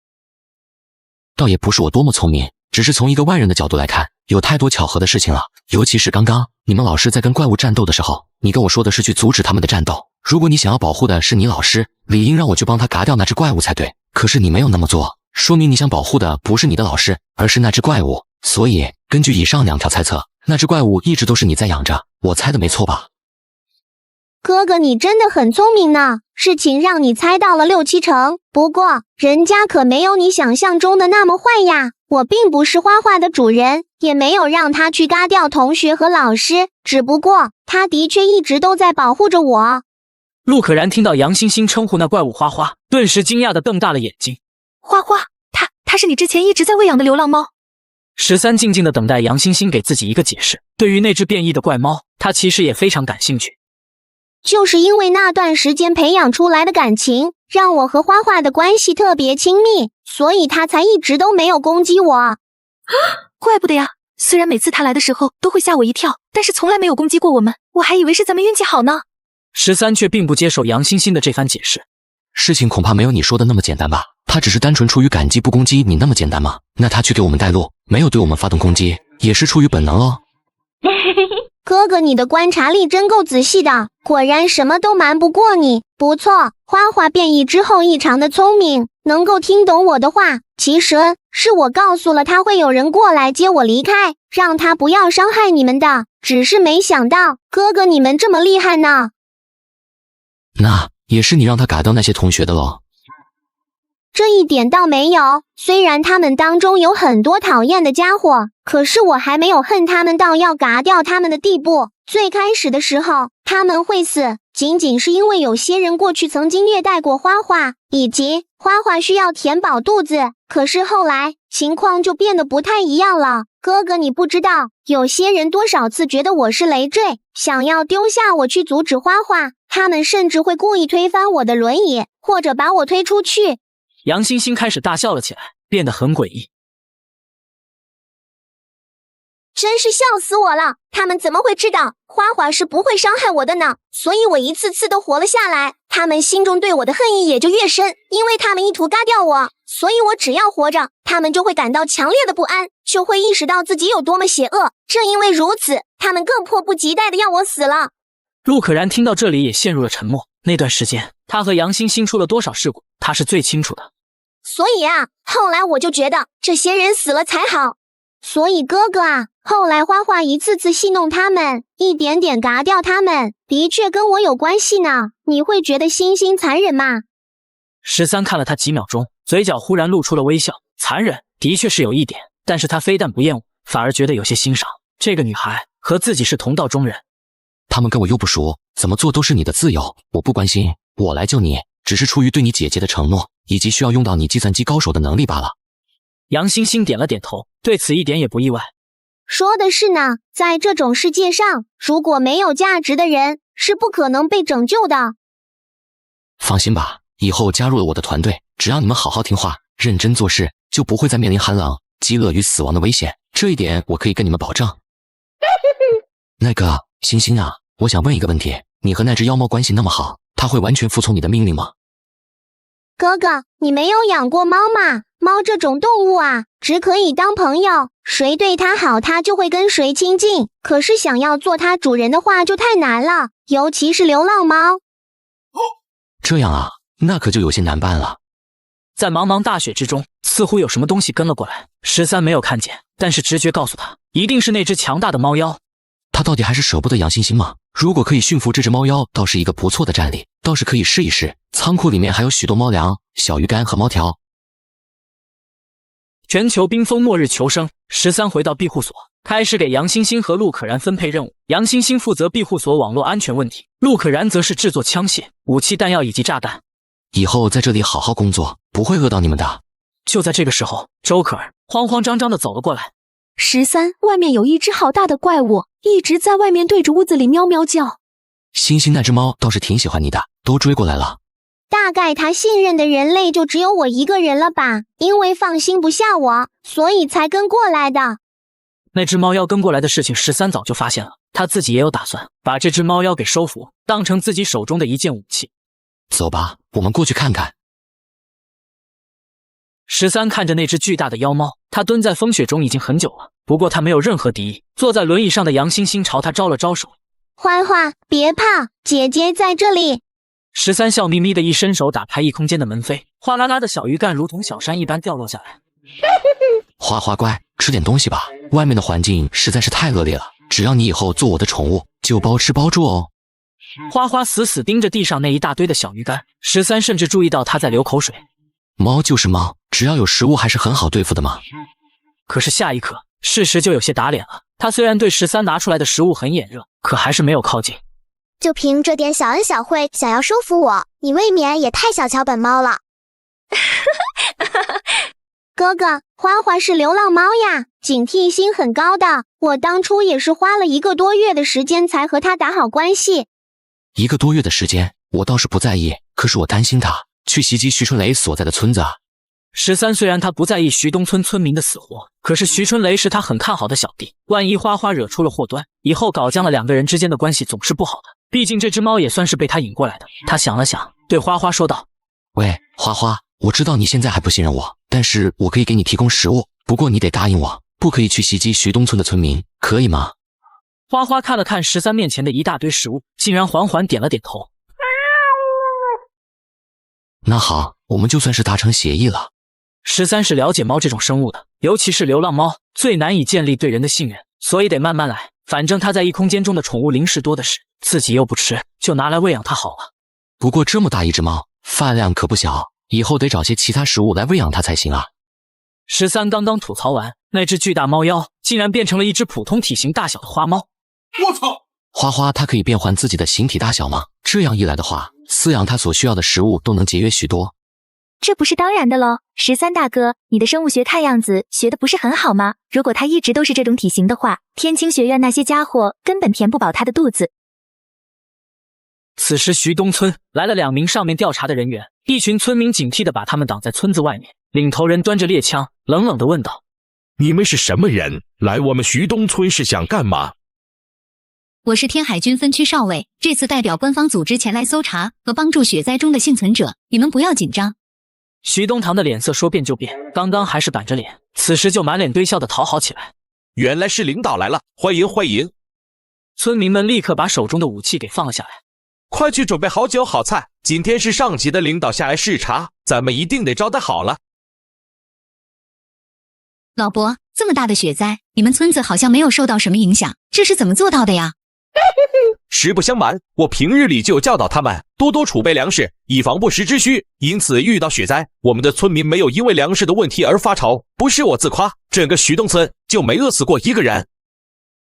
倒也不是我多么聪明，只是从一个外人的角度来看，有太多巧合的事情了。尤其是刚刚你们老师在跟怪物战斗的时候，你跟我说的是去阻止他们的战斗。如果你想要保护的是你老师，理应让我去帮他嘎掉那只怪物才对。可是你没有那么做，说明你想保护的不是你的老师，而是那只怪物。所以根据以上2条猜测，那只怪物一直都是你在养着。我猜的没错吧？哥哥，你真的很聪明呢，事情让你猜到了6、7成。不过人家可没有你想象中的那么坏呀。我并不是花花的主人，也没有让他去嘎掉同学和老师，只不过他的确一直都在保护着我。陆可然听到杨欣欣称呼那怪物花花，顿时惊讶地瞪大了眼睛。花花，他是你之前一直在喂养的流浪猫？13静静地等待杨欣欣给自己一个解释。对于那只变异的怪猫，他其实也非常感兴趣。就是因为那段时间培养出来的感情，让我和花花的关系特别亲密，所以他才一直都没有攻击我。怪不得呀，虽然每次他来的时候都会吓我一跳，但是从来没有攻击过我们，我还以为是咱们运气好呢。13却并不接受杨欣欣的这番解释。事情恐怕没有你说的那么简单吧？他只是单纯出于感激不攻击你那么简单吗？那他去给我们带路，没有对我们发动攻击，也是出于本能哦。哥哥，你的观察力真够仔细的，果然什么都瞒不过你。不错，花花变异之后异常的聪明，能够听懂我的话。其实是我告诉了他会有人过来接我离开，让他不要伤害你们的。只是没想到，哥哥你们这么厉害呢。那也是你让他嘎掉那些同学的喽？这一点倒没有，虽然他们当中有很多讨厌的家伙，可是我还没有恨他们到要嘎掉他们的地步。最开始的时候，他们会死，仅仅是因为有些人过去曾经虐待过花花，以及花花需要填饱肚子。可是后来情况就变得不太一样了。哥哥，你不知道，有些人多少次觉得我是累赘，想要丢下我去阻止花花，他们甚至会故意推翻我的轮椅，或者把我推出去。杨欣欣开始大笑了起来，变得很诡异。真是笑死我了！他们怎么会知道花花是不会伤害我的呢？所以我一次次都活了下来，他们心中对我的恨意也就越深，因为他们意图嘎掉我，所以我只要活着，他们就会感到强烈的不安，就会意识到自己有多么邪恶。正因为如此，他们更迫不及待的要我死了。陆可然听到这里也陷入了沉默。那段时间，他和杨欣欣出了多少事故，他是最清楚的。所以啊，后来我就觉得这些人死了才好。所以哥哥啊，后来花花一次次戏弄他们，一点点嘎掉他们，的确跟我有关系呢。你会觉得欣欣残忍吗？13看了他几秒钟，嘴角忽然露出了微笑。残忍，的确是有一点，但是他非但不厌恶，反而觉得有些欣赏。这个女孩和自己是同道中人。他们跟我又不熟，怎么做都是你的自由，我不关心。我来救你，只是出于对你姐姐的承诺，以及需要用到你计算机高手的能力罢了。杨欣欣点了点头，对此一点也不意外。说的是呢，在这种世界上，如果没有价值的人，是不可能被拯救的。放心吧，以后加入了我的团队，只要你们好好听话，认真做事，就不会再面临寒冷、饥饿与死亡的危险。这一点我可以跟你们保证。那个欣欣啊，我想问一个问题，你和那只妖猫关系那么好，它会完全服从你的命令吗？哥哥，你没有养过猫吗？猫这种动物啊，只可以当朋友，谁对它好，它就会跟谁亲近。可是想要做它主人的话就太难了，尤其是流浪猫。这样啊，那可就有些难办了。在茫茫大雪之中，似乎有什么东西跟了过来。13没有看见，但是直觉告诉他，一定是那只强大的猫妖。他到底还是舍不得杨欣欣吗？如果可以驯服这只猫妖，倒是一个不错的战力，倒是可以试一试。仓库里面还有许多猫粮、小鱼干和猫条。全球冰封末日求生，13回到庇护所，开始给杨欣欣和陆可然分配任务。杨欣欣负责庇护所网络安全问题，陆可然则是制作枪械、武器、弹药以及炸弹。以后在这里好好工作，不会饿到你们的。就在这个时候，周可儿慌慌张张地走了过来。13，外面有一只好大的怪物，一直在外面对着屋子里喵喵叫。欣欣那只猫倒是挺喜欢你的，都追过来了。大概他信任的人类就只有我一个人了吧，因为放心不下我，所以才跟过来的。那只猫妖跟过来的事情13早就发现了，他自己也有打算把这只猫妖给收服，当成自己手中的一件武器。走吧，我们过去看看。13看着那只巨大的妖猫，他蹲在风雪中已经很久了，不过他没有任何敌意。坐在轮椅上的杨欣欣朝他招了招手。花花，别怕，姐姐在这里。13笑眯眯的一伸手打开异空间的门扉，哗啦啦的小鱼干如同小山一般掉落下来。花花乖，吃点东西吧，外面的环境实在是太恶劣了，只要你以后做我的宠物，就包吃包住哦。花花死死盯着地上那一大堆的小鱼干，13甚至注意到他在流口水。猫就是猫，只要有食物还是很好对付的嘛。可是下一刻，事实就有些打脸了。他虽然对13拿出来的食物很眼热，可还是没有靠近。就凭这点小恩小惠，想要收服我，你未免也太小瞧本猫了。哥哥，花花是流浪猫呀，警惕心很高的。我当初也是花了1个多月的时间才和他打好关系。1个多月的时间，我倒是不在意，可是我担心他去袭击徐春雷所在的村子啊。13虽然他不在意徐东村村民的死活，可是徐春雷是他很看好的小弟，万一花花惹出了祸端，以后搞僵了2个人之间的关系总是不好的。毕竟这只猫也算是被他引过来的。他想了想，对花花说道：喂，花花，我知道你现在还不信任我，但是我可以给你提供食物，不过你得答应我，不可以去袭击徐东村的村民，可以吗？花花看了看13面前的一大堆食物，竟然缓缓点了点头。那好，我们就算是达成协议了。13是了解猫这种生物的，尤其是流浪猫，最难以建立对人的信任，所以得慢慢来。反正它在异空间中的宠物零食多的是，自己又不吃，就拿来喂养它好了。不过这么大一只猫，饭量可不小，以后得找些其他食物来喂养它才行啊。13刚刚吐槽完，那只巨大猫妖竟然变成了一只普通体型大小的花猫。我操！花花它可以变换自己的形体大小吗？这样一来的话，饲养它所需要的食物都能节约许多。这不是当然的喽，13大哥，你的生物学看样子学的不是很好吗？如果它一直都是这种体型的话，天青学院那些家伙根本填不饱它的肚子。此时徐东村来了2名上面调查的人员，一群村民警惕地把他们挡在村子外面。领头人端着猎枪，冷冷地问道：“你们是什么人？来我们徐东村是想干嘛？”我是天海军分区少尉，这次代表官方组织前来搜查和帮助雪灾中的幸存者，你们不要紧张。徐东堂的脸色说变就变，刚刚还是板着脸，此时就满脸堆笑地讨好起来。原来是领导来了，欢迎欢迎！村民们立刻把手中的武器给放了下来。快去准备好酒好菜，今天是上级的领导下来视察，咱们一定得招待好了。老伯，这么大的雪灾，你们村子好像没有受到什么影响，这是怎么做到的呀？实不相瞒，我平日里就教导他们多多储备粮食，以防不时之需。因此遇到雪灾，我们的村民没有因为粮食的问题而发愁。不是我自夸，整个徐东村就没饿死过一个人。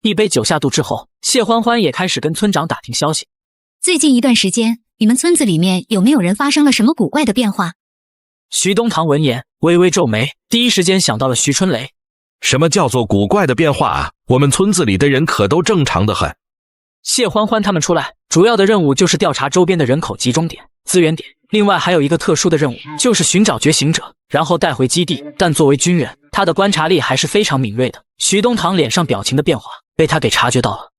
一杯酒下肚之后，谢欢欢也开始跟村长打听消息。最近一段时间，你们村子里面有没有人发生了什么古怪的变化？徐东堂闻言微微皱眉，第一时间想到了徐春雷。什么叫做古怪的变化啊？我们村子里的人可都正常的很。谢欢欢他们出来，主要的任务就是调查周边的人口集中点、资源点，另外还有一个特殊的任务，就是寻找觉醒者，然后带回基地。但作为军人，他的观察力还是非常敏锐的。徐东堂脸上表情的变化被他给察觉到了。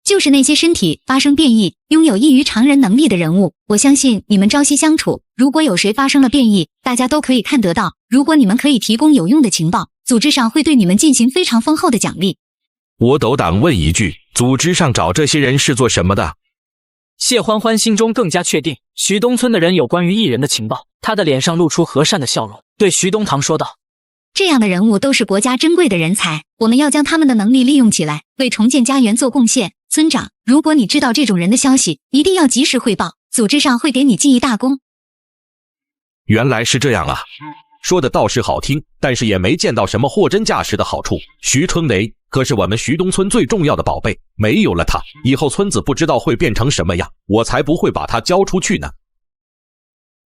就是那些身体发生变异、拥有异于常人能力的人物，我相信你们朝夕相处，如果有谁发生了变异，大家都可以看得到。如果你们可以提供有用的情报，组织上会对你们进行非常丰厚的奖励。我斗胆问一句，组织上找这些人是做什么的？谢欢欢心中更加确定徐东村的人有关于异人的情报，他的脸上露出和善的笑容，对徐东堂说道：“这样的人物都是国家珍贵的人才，我们要将他们的能力利用起来，为重建家园做贡献。村长，如果你知道这种人的消息，一定要及时汇报，组织上会给你记一大功。”原来是这样啊，说的倒是好听，但是也没见到什么货真价实的好处。徐春雷可是我们徐东村最重要的宝贝，没有了他，以后村子不知道会变成什么样，我才不会把他交出去呢。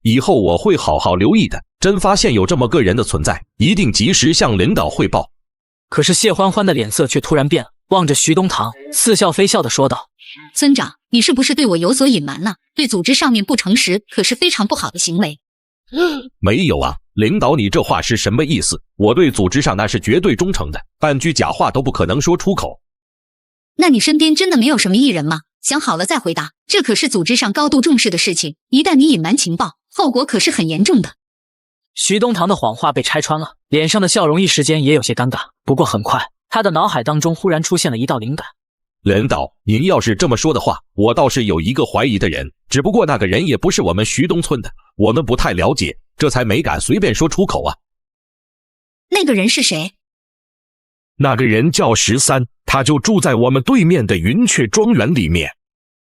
以后我会好好留意的，真发现有这么个人的存在，一定及时向领导汇报。可是谢欢欢的脸色却突然变了，望着徐东堂，似笑非笑地说道：“村长，你是不是对我有所隐瞒了？对组织上面不诚实，可是非常不好的行为。”没有啊，领导，你这话是什么意思？我对组织上那是绝对忠诚的，半句假话都不可能说出口。那你身边真的没有什么异人吗？想好了再回答，这可是组织上高度重视的事情，一旦你隐瞒情报，后果可是很严重的。徐东堂的谎话被拆穿了，脸上的笑容一时间也有些尴尬。不过很快，他的脑海当中忽然出现了一道灵感。领导，您要是这么说的话，我倒是有一个怀疑的人，只不过那个人也不是我们徐东村的，我们不太了解，这才没敢随便说出口啊。那个人是谁？那个人叫13，他就住在我们对面的云雀庄园里面。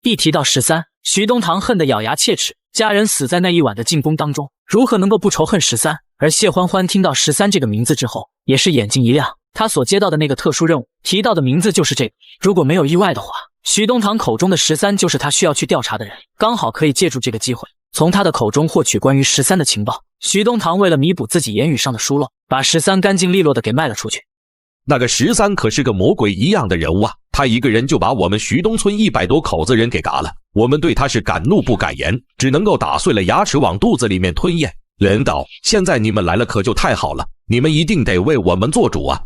一提到13，徐东堂恨得咬牙切齿，家人死在那一晚的进攻当中，如何能够不仇恨13？而谢欢欢听到13这个名字之后，也是眼睛一亮，他所接到的那个特殊任务提到的名字就是这个。如果没有意外的话，徐东堂口中的13就是他需要去调查的人，刚好可以借助这个机会从他的口中获取关于13的情报。徐东堂为了弥补自己言语上的疏漏，把13干净利落的给卖了出去。那个13可是个魔鬼一样的人物啊，他一个人就把我们徐东村100多口子人给嘎了，我们对他是敢怒不敢言，只能够打碎了牙齿往肚子里面吞咽。领导，现在你们来了可就太好了，你们一定得为我们做主啊。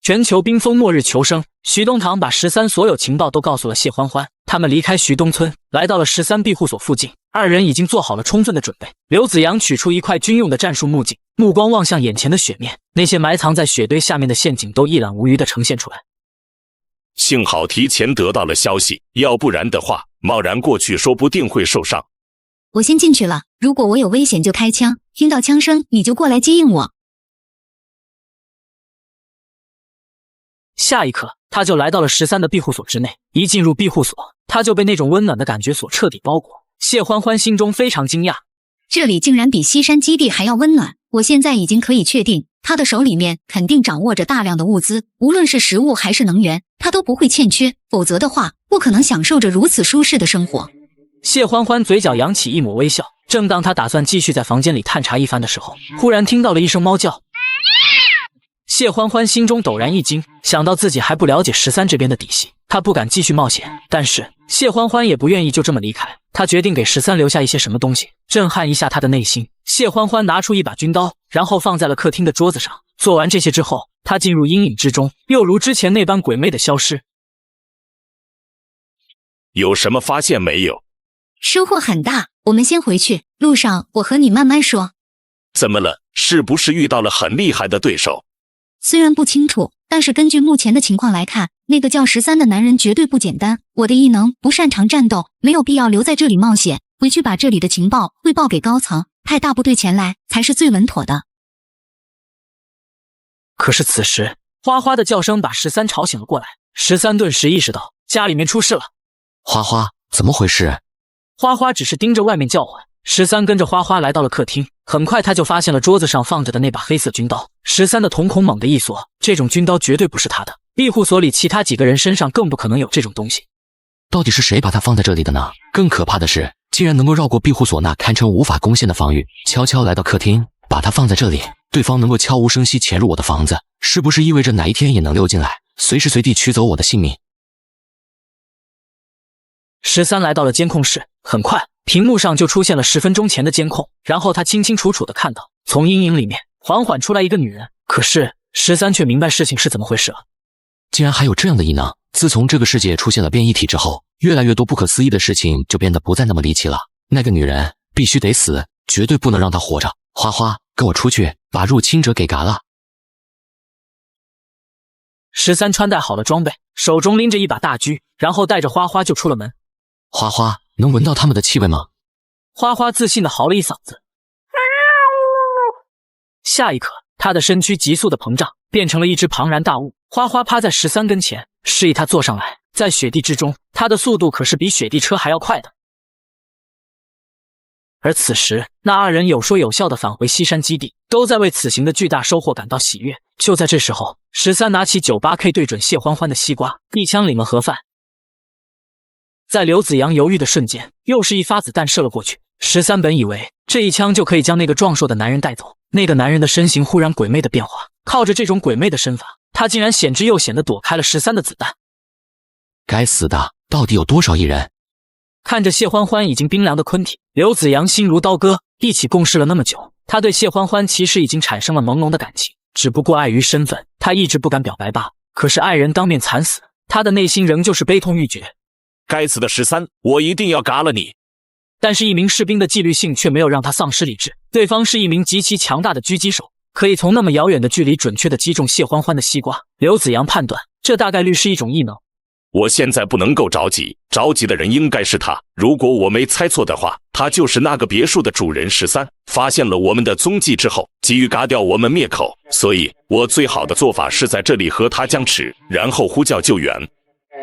全球冰封末日求生，徐东堂把13所有情报都告诉了谢欢欢。他们离开徐东村，来到了13庇护所附近，二人已经做好了充分的准备。刘子阳取出一块军用的战术木镜，目光望向眼前的雪面，那些埋藏在雪堆下面的陷阱都一览无余地呈现出来。幸好提前得到了消息，要不然的话，贸然过去说不定会受伤。我先进去了，如果我有危险就开枪，听到枪声你就过来接应我。下一刻，他就来到了13的庇护所之内。一进入庇护所，他就被那种温暖的感觉所彻底包裹。谢欢欢心中非常惊讶，这里竟然比西山基地还要温暖。我现在已经可以确定，他的手里面肯定掌握着大量的物资，无论是食物还是能源，他都不会欠缺，否则的话，不可能享受着如此舒适的生活。谢欢欢嘴角扬起一抹微笑，正当他打算继续在房间里探查一番的时候，忽然听到了一声猫叫。谢欢欢心中陡然一惊，想到自己还不了解13这边的底细，他不敢继续冒险。但是谢欢欢也不愿意就这么离开，他决定给13留下一些什么东西，震撼一下他的内心。谢欢欢拿出一把军刀，然后放在了客厅的桌子上。做完这些之后，他进入阴影之中，又如之前那般鬼魅的消失。有什么发现没有？收获很大，我们先回去，路上我和你慢慢说。怎么了？是不是遇到了很厉害的对手？虽然不清楚，但是根据目前的情况来看，那个叫13的男人绝对不简单。我的异能不擅长战斗，没有必要留在这里冒险，回去把这里的情报汇报给高层，派大部队前来才是最稳妥的。可是此时，花花的叫声把13吵醒了过来。13顿时意识到家里面出事了。花花，怎么回事？花花只是盯着外面叫唤。13跟着花花来到了客厅，很快他就发现了桌子上放着的那把黑色军刀。13的瞳孔猛地一缩，这种军刀绝对不是他的，庇护所里其他几个人身上更不可能有这种东西。到底是谁把它放在这里的呢？更可怕的是，竟然能够绕过庇护所那堪称无法攻陷的防御，悄悄来到客厅，把它放在这里。对方能够悄无声息潜入我的房子，是不是意味着哪一天也能溜进来，随时随地取走我的性命？13来到了监控室，很快屏幕上就出现了10分钟前的监控，然后他清清楚楚地看到，从阴影里面缓缓出来一个女人。可是13却明白事情是怎么回事了。竟然还有这样的异能！自从这个世界出现了变异体之后，越来越多不可思议的事情就变得不再那么离奇了。那个女人必须得死，绝对不能让她活着。花花，跟我出去，把入侵者给嘎了。13穿戴好了装备，手中拎着一把大狙，然后带着花花就出了门。花花，能闻到他们的气味吗？花花自信地嚎了一嗓子。下一刻，他的身躯急速地膨胀，变成了一只庞然大物。花花趴在13跟前，示意他坐上来。在雪地之中，他的速度可是比雪地车还要快的。而此时，那2人有说有笑地返回西山基地，都在为此行的巨大收获感到喜悦。就在这时候，13拿起 98K 对准谢欢欢的西瓜，一枪领了盒饭。在刘子阳犹豫的瞬间，又是一发子弹射了过去。13本以为这一枪就可以将那个壮硕的男人带走，那个男人的身形忽然鬼魅的变化，靠着这种鬼魅的身法，他竟然险之又险地躲开了13的子弹。该死的，到底有多少亿人？看着谢欢欢已经冰凉的昆体，刘子阳心如刀割。一起共事了那么久，他对谢欢欢其实已经产生了朦胧的感情，只不过碍于身份，他一直不敢表白罢了。可是爱人当面惨死，他的内心仍旧是悲痛欲绝。该死的13，我一定要嘎了你！但是一名士兵的纪律性却没有让他丧失理智。对方是一名极其强大的狙击手，可以从那么遥远的距离准确地击中谢欢欢的西瓜。刘子阳判断，这大概率是一种异能。我现在不能够着急，着急的人应该是他。如果我没猜错的话，他就是那个别墅的主人13。发现了我们的踪迹之后，急于嘎掉我们灭口，所以我最好的做法是在这里和他僵持，然后呼叫救援。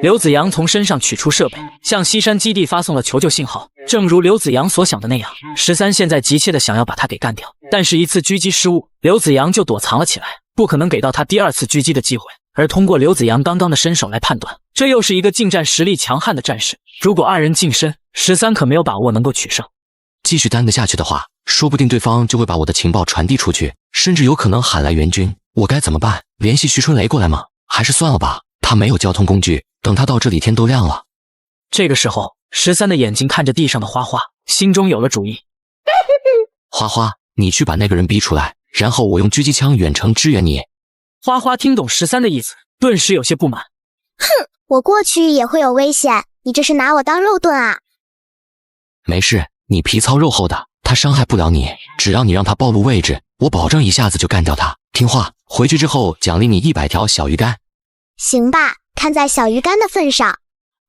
刘子阳从身上取出设备，向西山基地发送了求救信号。正如刘子阳所想的那样，13现在急切地想要把他给干掉，但是一次狙击失误，刘子阳就躲藏了起来，不可能给到他第2次狙击的机会。而通过刘子阳刚刚的身手来判断，这又是一个近战实力强悍的战士。如果2人近身，13可没有把握能够取胜。继续耽搁下去的话，说不定对方就会把我的情报传递出去，甚至有可能喊来援军。我该怎么办？联系徐春雷过来吗？还是算了吧，他没有交通工具，等他到这里天都亮了。这个时候，13的眼睛看着地上的花花，心中有了主意。花花，你去把那个人逼出来，然后我用狙击枪远程支援你。花花听懂13的意思，顿时有些不满。哼，我过去也会有危险，你这是拿我当肉盾啊？没事，你皮糙肉厚的，他伤害不了你，只要你让他暴露位置，我保证一下子就干掉他。听话，回去之后奖励你100条小鱼干。行吧，看在小鱼干的份上。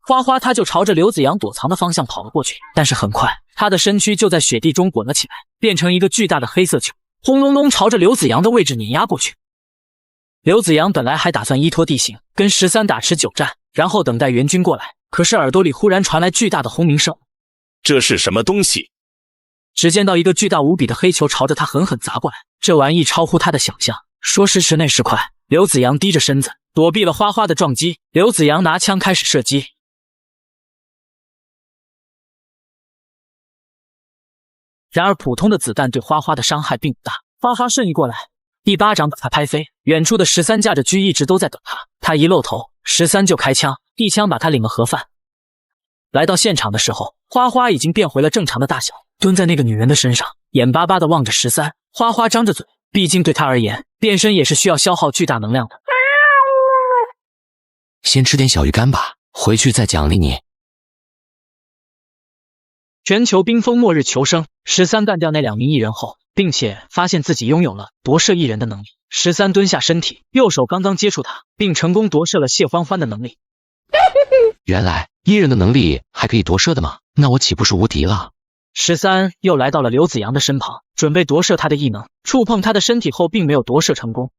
花花他就朝着刘子阳躲藏的方向跑了过去，但是很快，他的身躯就在雪地中滚了起来，变成一个巨大的黑色球，轰隆隆朝着刘子阳的位置碾压过去。刘子阳本来还打算依托地形跟13打持久战，然后等待援军过来，可是耳朵里忽然传来巨大的轰鸣声。这是什么东西？只见到一个巨大无比的黑球朝着他狠狠砸过来，这玩意超乎他的想象，说时迟那时快，刘子阳低着身子躲避了花花的撞击。刘子阳拿枪开始射击，然而普通的子弹对花花的伤害并不大。花花瞬移过来，一巴掌把他拍飞。远处的13架着狙一直都在等他，他一露头，13就开枪，一枪把他领了盒饭。来到现场的时候，花花已经变回了正常的大小，蹲在那个女人的身上，眼巴巴地望着13。花花张着嘴，毕竟对他而言，变身也是需要消耗巨大能量的。先吃点小鱼干吧，回去再奖励你。全球冰封末日求生，13干掉那2名艺人后，并且发现自己拥有了夺舍艺人的能力。13蹲下身体，右手刚刚接触他，并成功夺舍了谢欢欢的能力。原来艺人的能力还可以夺舍的吗？那我岂不是无敌了？13又来到了刘子阳的身旁，准备夺舍他的异能，触碰他的身体后并没有夺舍成功。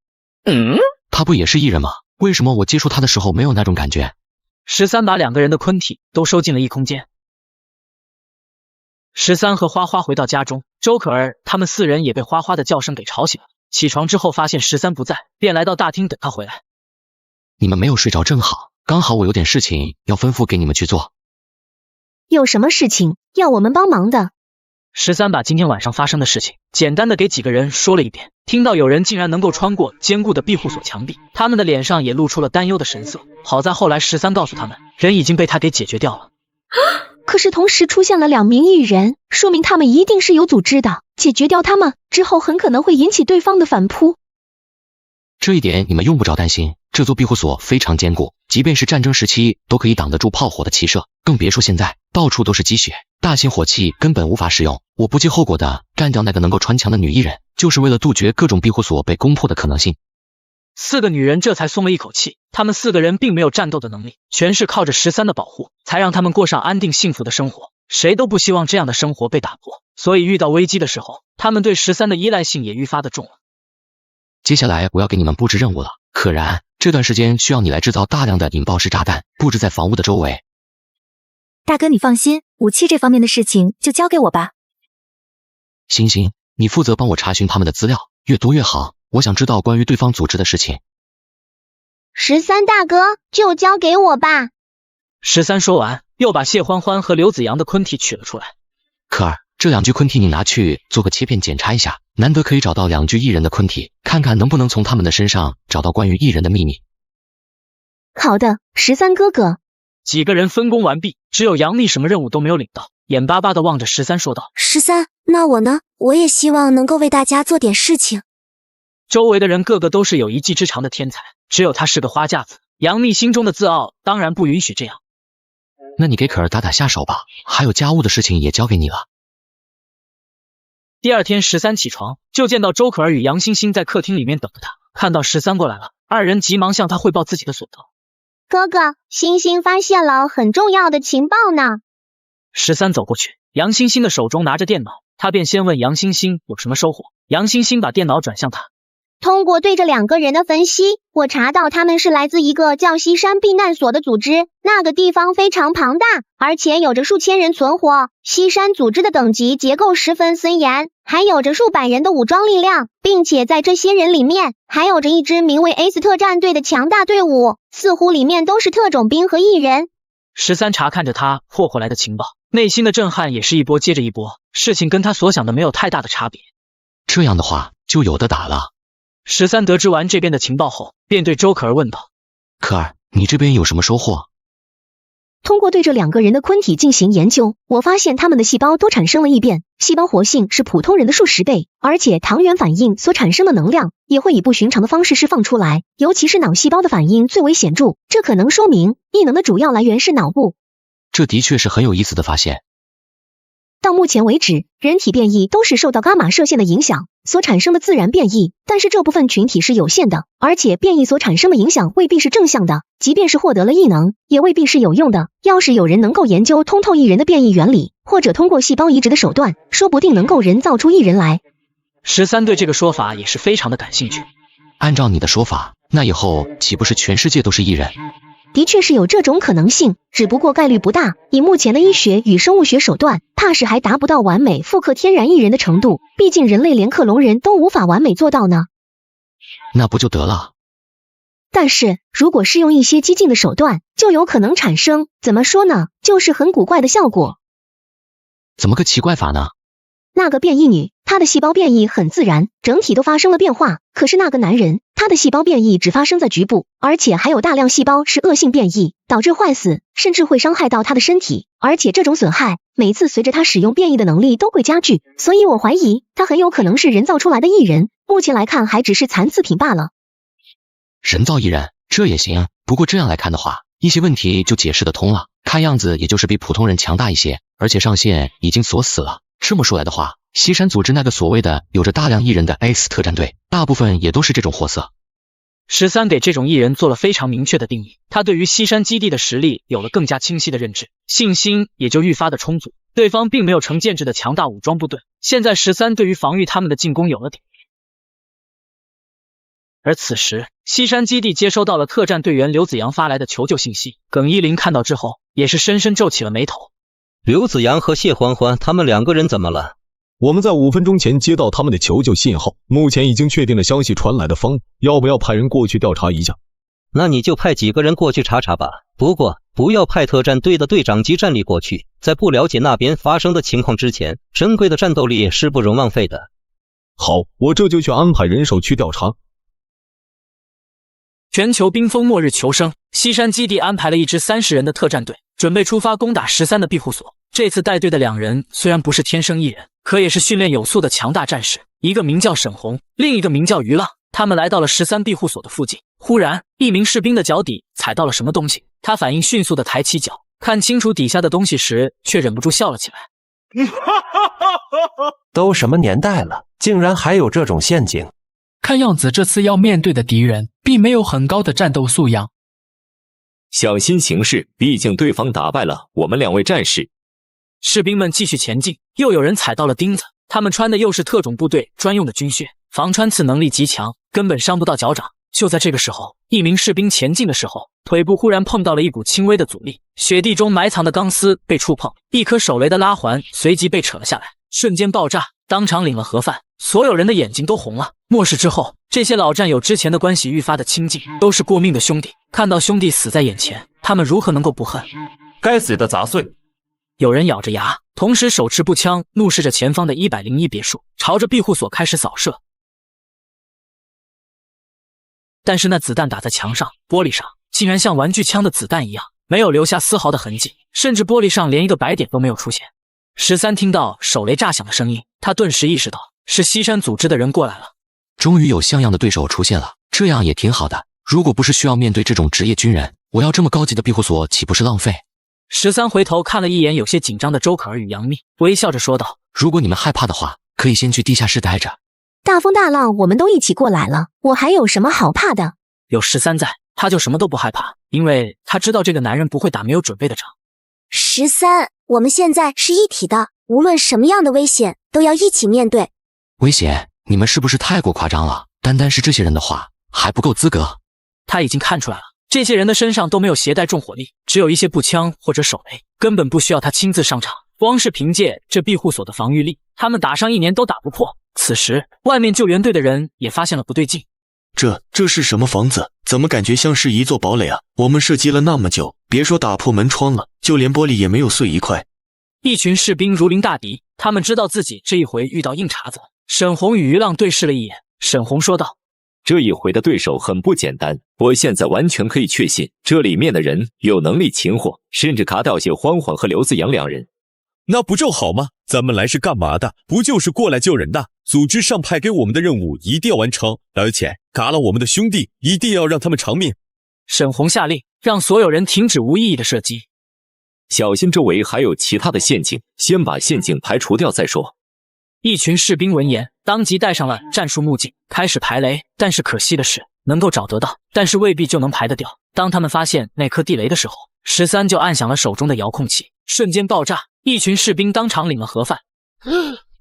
他不也是艺人吗？为什么我接触他的时候没有那种感觉？13把2个人的坤体都收进了异空间。13和花花回到家中，周可儿他们4人也被花花的叫声给吵醒了。起床之后发现13不在，便来到大厅等他回来。你们没有睡着正好，刚好我有点事情要吩咐给你们去做。有什么事情要我们帮忙的？13把今天晚上发生的事情简单的给几个人说了一遍，听到有人竟然能够穿过坚固的庇护所墙壁，他们的脸上也露出了担忧的神色。好在后来13告诉他们，人已经被他给解决掉了。可是同时出现了2名艺人，说明他们一定是有组织的，解决掉他们之后很可能会引起对方的反扑。这一点你们用不着担心，这座庇护所非常坚固，即便是战争时期都可以挡得住炮火的齐射，更别说现在到处都是积雪，大型火器根本无法使用。我不计后果的干掉那个能够穿墙的女艺人，就是为了杜绝各种庇护所被攻破的可能性。4个女人这才松了一口气，她们4个人并没有战斗的能力，全是靠着13的保护，才让他们过上安定幸福的生活。谁都不希望这样的生活被打破，所以遇到危机的时候，他们对13的依赖性也愈发的重了。接下来我要给你们布置任务了，可然，这段时间需要你来制造大量的引爆式炸弹，布置在房屋的周围。大哥你放心，武器这方面的事情就交给我吧。星星，你负责帮我查询他们的资料，越多越好，我想知道关于对方组织的事情。13大哥，就交给我吧。13说完，又把谢欢欢和刘子阳的坤体取了出来。可儿，这2具坤体你拿去做个切片检查一下，难得可以找到2具艺人的坤体，看看能不能从他们的身上找到关于艺人的秘密。好的，13哥哥。几个人分工完毕，只有杨幂什么任务都没有领到，眼巴巴地望着13说道：13，那我呢？我也希望能够为大家做点事情。周围的人个个都是有一技之长的天才，只有他是个花架子。杨幂心中的自傲当然不允许这样。那你给可儿打打下手吧，还有家务的事情也交给你了。第2天13起床，就见到周可儿与杨欣欣在客厅里面等着他。看到13过来了，2人急忙向他汇报自己的所得。哥哥，欣欣发现了很重要的情报呢。13走过去，杨欣欣的手中拿着电脑，他便先问杨欣欣有什么收获。杨欣欣把电脑转向他。通过对这2个人的分析，我查到他们是来自一个叫西山避难所的组织，那个地方非常庞大，而且有着数千人存活。西山组织的等级结构十分森严，还有着数百人的武装力量，并且在这些人里面，还有着一支名为 S 特战队的强大队伍，似乎里面都是特种兵和艺人。13查看着他获回来的情报，内心的震撼也是一波接着一波，事情跟他所想的没有太大的差别。这样的话就有的打了。13得知完这边的情报后，便对周可儿问道：可儿，你这边有什么收获？通过对这2个人的坤体进行研究，我发现他们的细胞都产生了异变，细胞活性是普通人的数10倍，而且糖原反应所产生的能量也会以不寻常的方式释放出来，尤其是脑细胞的反应最为显著，这可能说明异能的主要来源是脑部。这的确是很有意思的发现。到目前为止，人体变异都是受到伽马射线的影响所产生的自然变异，但是这部分群体是有限的，而且变异所产生的影响未必是正向的，即便是获得了异能，也未必是有用的。要是有人能够研究通透异人的变异原理，或者通过细胞移植的手段，说不定能够人造出异人来。13对这个说法也是非常的感兴趣。按照你的说法，那以后岂不是全世界都是异人？的确是有这种可能性，只不过概率不大。以目前的医学与生物学手段，怕是还达不到完美复刻天然异人的程度，毕竟人类连克隆人都无法完美做到呢。那不就得了？但是如果是用一些激进的手段，就有可能产生，怎么说呢，就是很古怪的效果。怎么个奇怪法呢？那个变异女，她的细胞变异很自然，整体都发生了变化。可是那个男人，他的细胞变异只发生在局部，而且还有大量细胞是恶性变异，导致坏死，甚至会伤害到他的身体。而且这种损害，每次随着他使用变异的能力都会加剧，所以我怀疑他很有可能是人造出来的异人。目前来看，还只是残次品罢了。人造异人，这也行。不过这样来看的话，一些问题就解释得通了。看样子也就是比普通人强大一些，而且上线已经锁死了。这么说来的话，西山组织那个所谓的有着大量异人的 X 特战队，大部分也都是这种货色。13给这种异人做了非常明确的定义，他对于西山基地的实力有了更加清晰的认知，信心也就愈发的充足。对方并没有成建制的强大武装部队，现在13对于防御他们的进攻有了底。而此时，西山基地接收到了特战队员刘子阳发来的求救信息，耿一林看到之后，也是深深皱起了眉头。刘子阳和谢欢欢他们两个人怎么了？我们在5分钟前接到他们的求救信号，目前已经确定了消息传来的方，要不要派人过去调查一下？那你就派几个人过去查查吧。不过不要派特战队的队长级战力过去，在不了解那边发生的情况之前，珍贵的战斗力是不容浪费的。好，我这就去安排人手去调查。全球冰封末日求生，西山基地安排了一支30人的特战队，准备出发攻打13的庇护所。这次带队的2人虽然不是天生异人，可也是训练有素的强大战士，一个名叫沈红，另一个名叫于浪。他们来到了13庇护所的附近，忽然一名士兵的脚底踩到了什么东西，他反应迅速的抬起脚，看清楚底下的东西时，却忍不住笑了起来。都什么年代了，竟然还有这种陷阱！看样子这次要面对的敌人并没有很高的战斗素养。小心行事，毕竟对方打败了我们2位战士。士兵们继续前进，又有人踩到了钉子，他们穿的又是特种部队专用的军靴，防穿刺能力极强，根本伤不到脚掌。就在这个时候，一名士兵前进的时候，腿部忽然碰到了一股轻微的阻力，雪地中埋藏的钢丝被触碰，一颗手雷的拉环随即被扯了下来，瞬间爆炸，当场领了盒饭。所有人的眼睛都红了。末世之后，这些老战友之前的关系愈发的亲近，都是过命的兄弟，看到兄弟死在眼前，他们如何能够不恨？该死的杂碎！有人咬着牙，同时手持步枪，怒视着前方的101别墅，朝着庇护所开始扫射。但是那子弹打在墙上、玻璃上，竟然像玩具枪的子弹一样，没有留下丝毫的痕迹，甚至玻璃上连一个白点都没有出现。13听到手雷炸响的声音，他顿时意识到是西山组织的人过来了。终于有像样的对手出现了，这样也挺好的。如果不是需要面对这种职业军人，我要这么高级的庇护所岂不是浪费？13回头看了一眼有些紧张的周可儿与杨幂，微笑着说道：如果你们害怕的话，可以先去地下室待着。大风大浪我们都一起过来了，我还有什么好怕的？有13在，他就什么都不害怕，因为他知道这个男人不会打没有准备的仗。13，我们现在是一体的，无论什么样的危险都要一起面对。危险？你们是不是太过夸张了？单单是这些人的话，还不够资格。他已经看出来了，这些人的身上都没有携带重火力，只有一些步枪或者手雷，根本不需要他亲自上场。光是凭借这庇护所的防御力，他们打上1年都打不破。此时，外面救援队的人也发现了不对劲。这是什么房子？怎么感觉像是一座堡垒啊？我们射击了那么久，别说打破门窗了，就连玻璃也没有碎一块。一群士兵如临大敌，他们知道自己这一回遇到硬茬子。沈红与于浪对视了一眼，沈红说道：这一回的对手很不简单，我现在完全可以确信，这里面的人有能力擒获，甚至卡掉谢欢欢和刘子阳2人。那不正好吗？咱们来是干嘛的？不就是过来救人的？组织上派给我们的任务一定要完成，而且嘎了我们的兄弟，一定要让他们偿命。沈红下令，让所有人停止无意义的射击。小心周围还有其他的陷阱，先把陷阱排除掉再说。一群士兵闻言，当即戴上了战术目镜，开始排雷。但是可惜的是，能够找得到，但是未必就能排得掉。当他们发现那颗地雷的时候，13就按响了手中的遥控器，瞬间爆炸，一群士兵当场领了盒饭。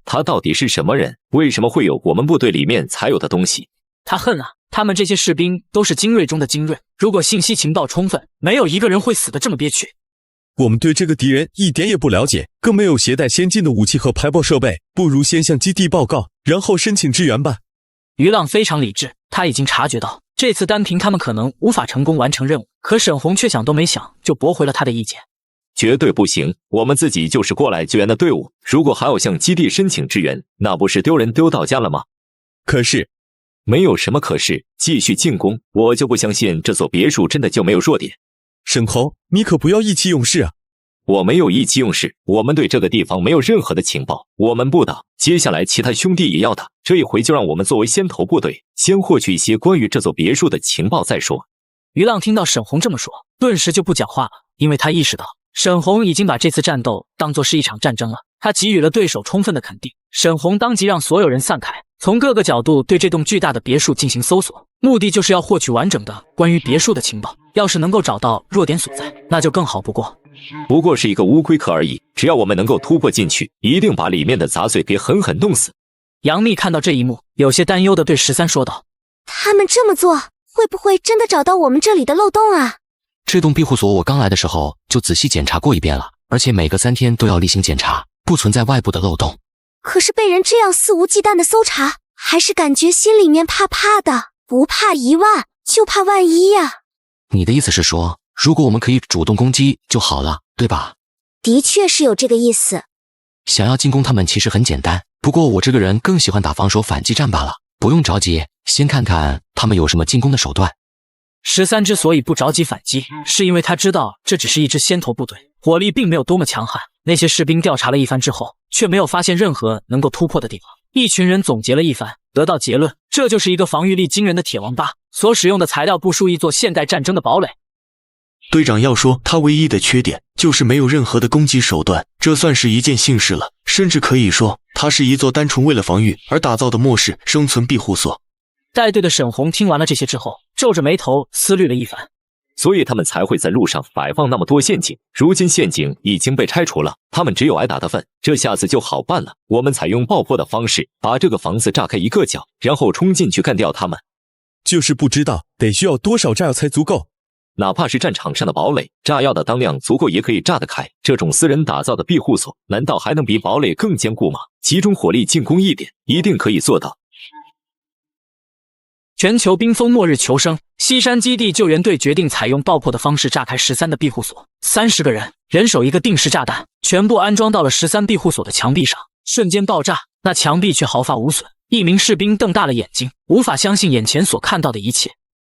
他到底是什么人？为什么会有我们部队里面才有的东西？他恨啊！他们这些士兵都是精锐中的精锐，如果信息情报充分，没有一个人会死得这么憋屈。我们对这个敌人一点也不了解，更没有携带先进的武器和排爆设备，不如先向基地报告，然后申请支援吧。于浪非常理智，他已经察觉到这次单凭他们可能无法成功完成任务，可沈红却想都没想就驳回了他的意见。绝对不行，我们自己就是过来救援的队伍，如果还要向基地申请支援，那不是丢人丢到家了吗？可是没有什么可是，继续进攻，我就不相信这座别墅真的就没有弱点。沈红，你可不要意气用事啊！我没有意气用事，我们对这个地方没有任何的情报，我们不打，接下来其他兄弟也要打，这一回就让我们作为先头部队，先获取一些关于这座别墅的情报再说。于浪听到沈红这么说，顿时就不讲话了，因为他意识到沈红已经把这次战斗当作是一场战争了，他给予了对手充分的肯定。沈红当即让所有人散开，从各个角度对这栋巨大的别墅进行搜索，目的就是要获取完整的关于别墅的情报。要是能够找到弱点所在，那就更好不过。不过是一个乌龟壳而已，只要我们能够突破进去，一定把里面的杂碎给狠狠弄死。杨幂看到这一幕，有些担忧地对13说道：他们这么做，会不会真的找到我们这里的漏洞啊？这栋庇护所我刚来的时候就仔细检查过一遍了，而且每隔3天都要例行检查，不存在外部的漏洞。可是被人这样肆无忌惮的搜查，还是感觉心里面怕怕的，不怕1万，就怕万一呀。你的意思是说，如果我们可以主动攻击就好了，对吧？的确是有这个意思。想要进攻他们其实很简单，不过我这个人更喜欢打防守反击战罢了，不用着急，先看看他们有什么进攻的手段。13之所以不着急反击，是因为他知道这只是一支先头部队，火力并没有多么强悍。那些士兵调查了一番之后，却没有发现任何能够突破的地方。一群人总结了一番，得到结论，这就是一个防御力惊人的铁王八，所使用的材料不输一座现代战争的堡垒。队长要说他唯一的缺点就是没有任何的攻击手段，这算是一件幸事了，甚至可以说它是一座单纯为了防御而打造的末世生存庇护所。带队的沈红听完了这些之后，皱着眉头思虑了一番。所以他们才会在路上摆放那么多陷阱，如今陷阱已经被拆除了，他们只有挨打的份，这下子就好办了。我们采用爆破的方式，把这个房子炸开一个角，然后冲进去干掉他们。就是不知道得需要多少炸药才足够。哪怕是战场上的堡垒，炸药的当量足够也可以炸得开。这种私人打造的庇护所，难道还能比堡垒更坚固吗？集中火力进攻一点，一定可以做到。全球冰封末日求生，西山基地救援队决定采用爆破的方式炸开13的庇护所。30个人，人手一个定时炸弹，全部安装到了13庇护所的墙壁上，瞬间爆炸，那墙壁却毫发无损。一名士兵瞪大了眼睛，无法相信眼前所看到的一切。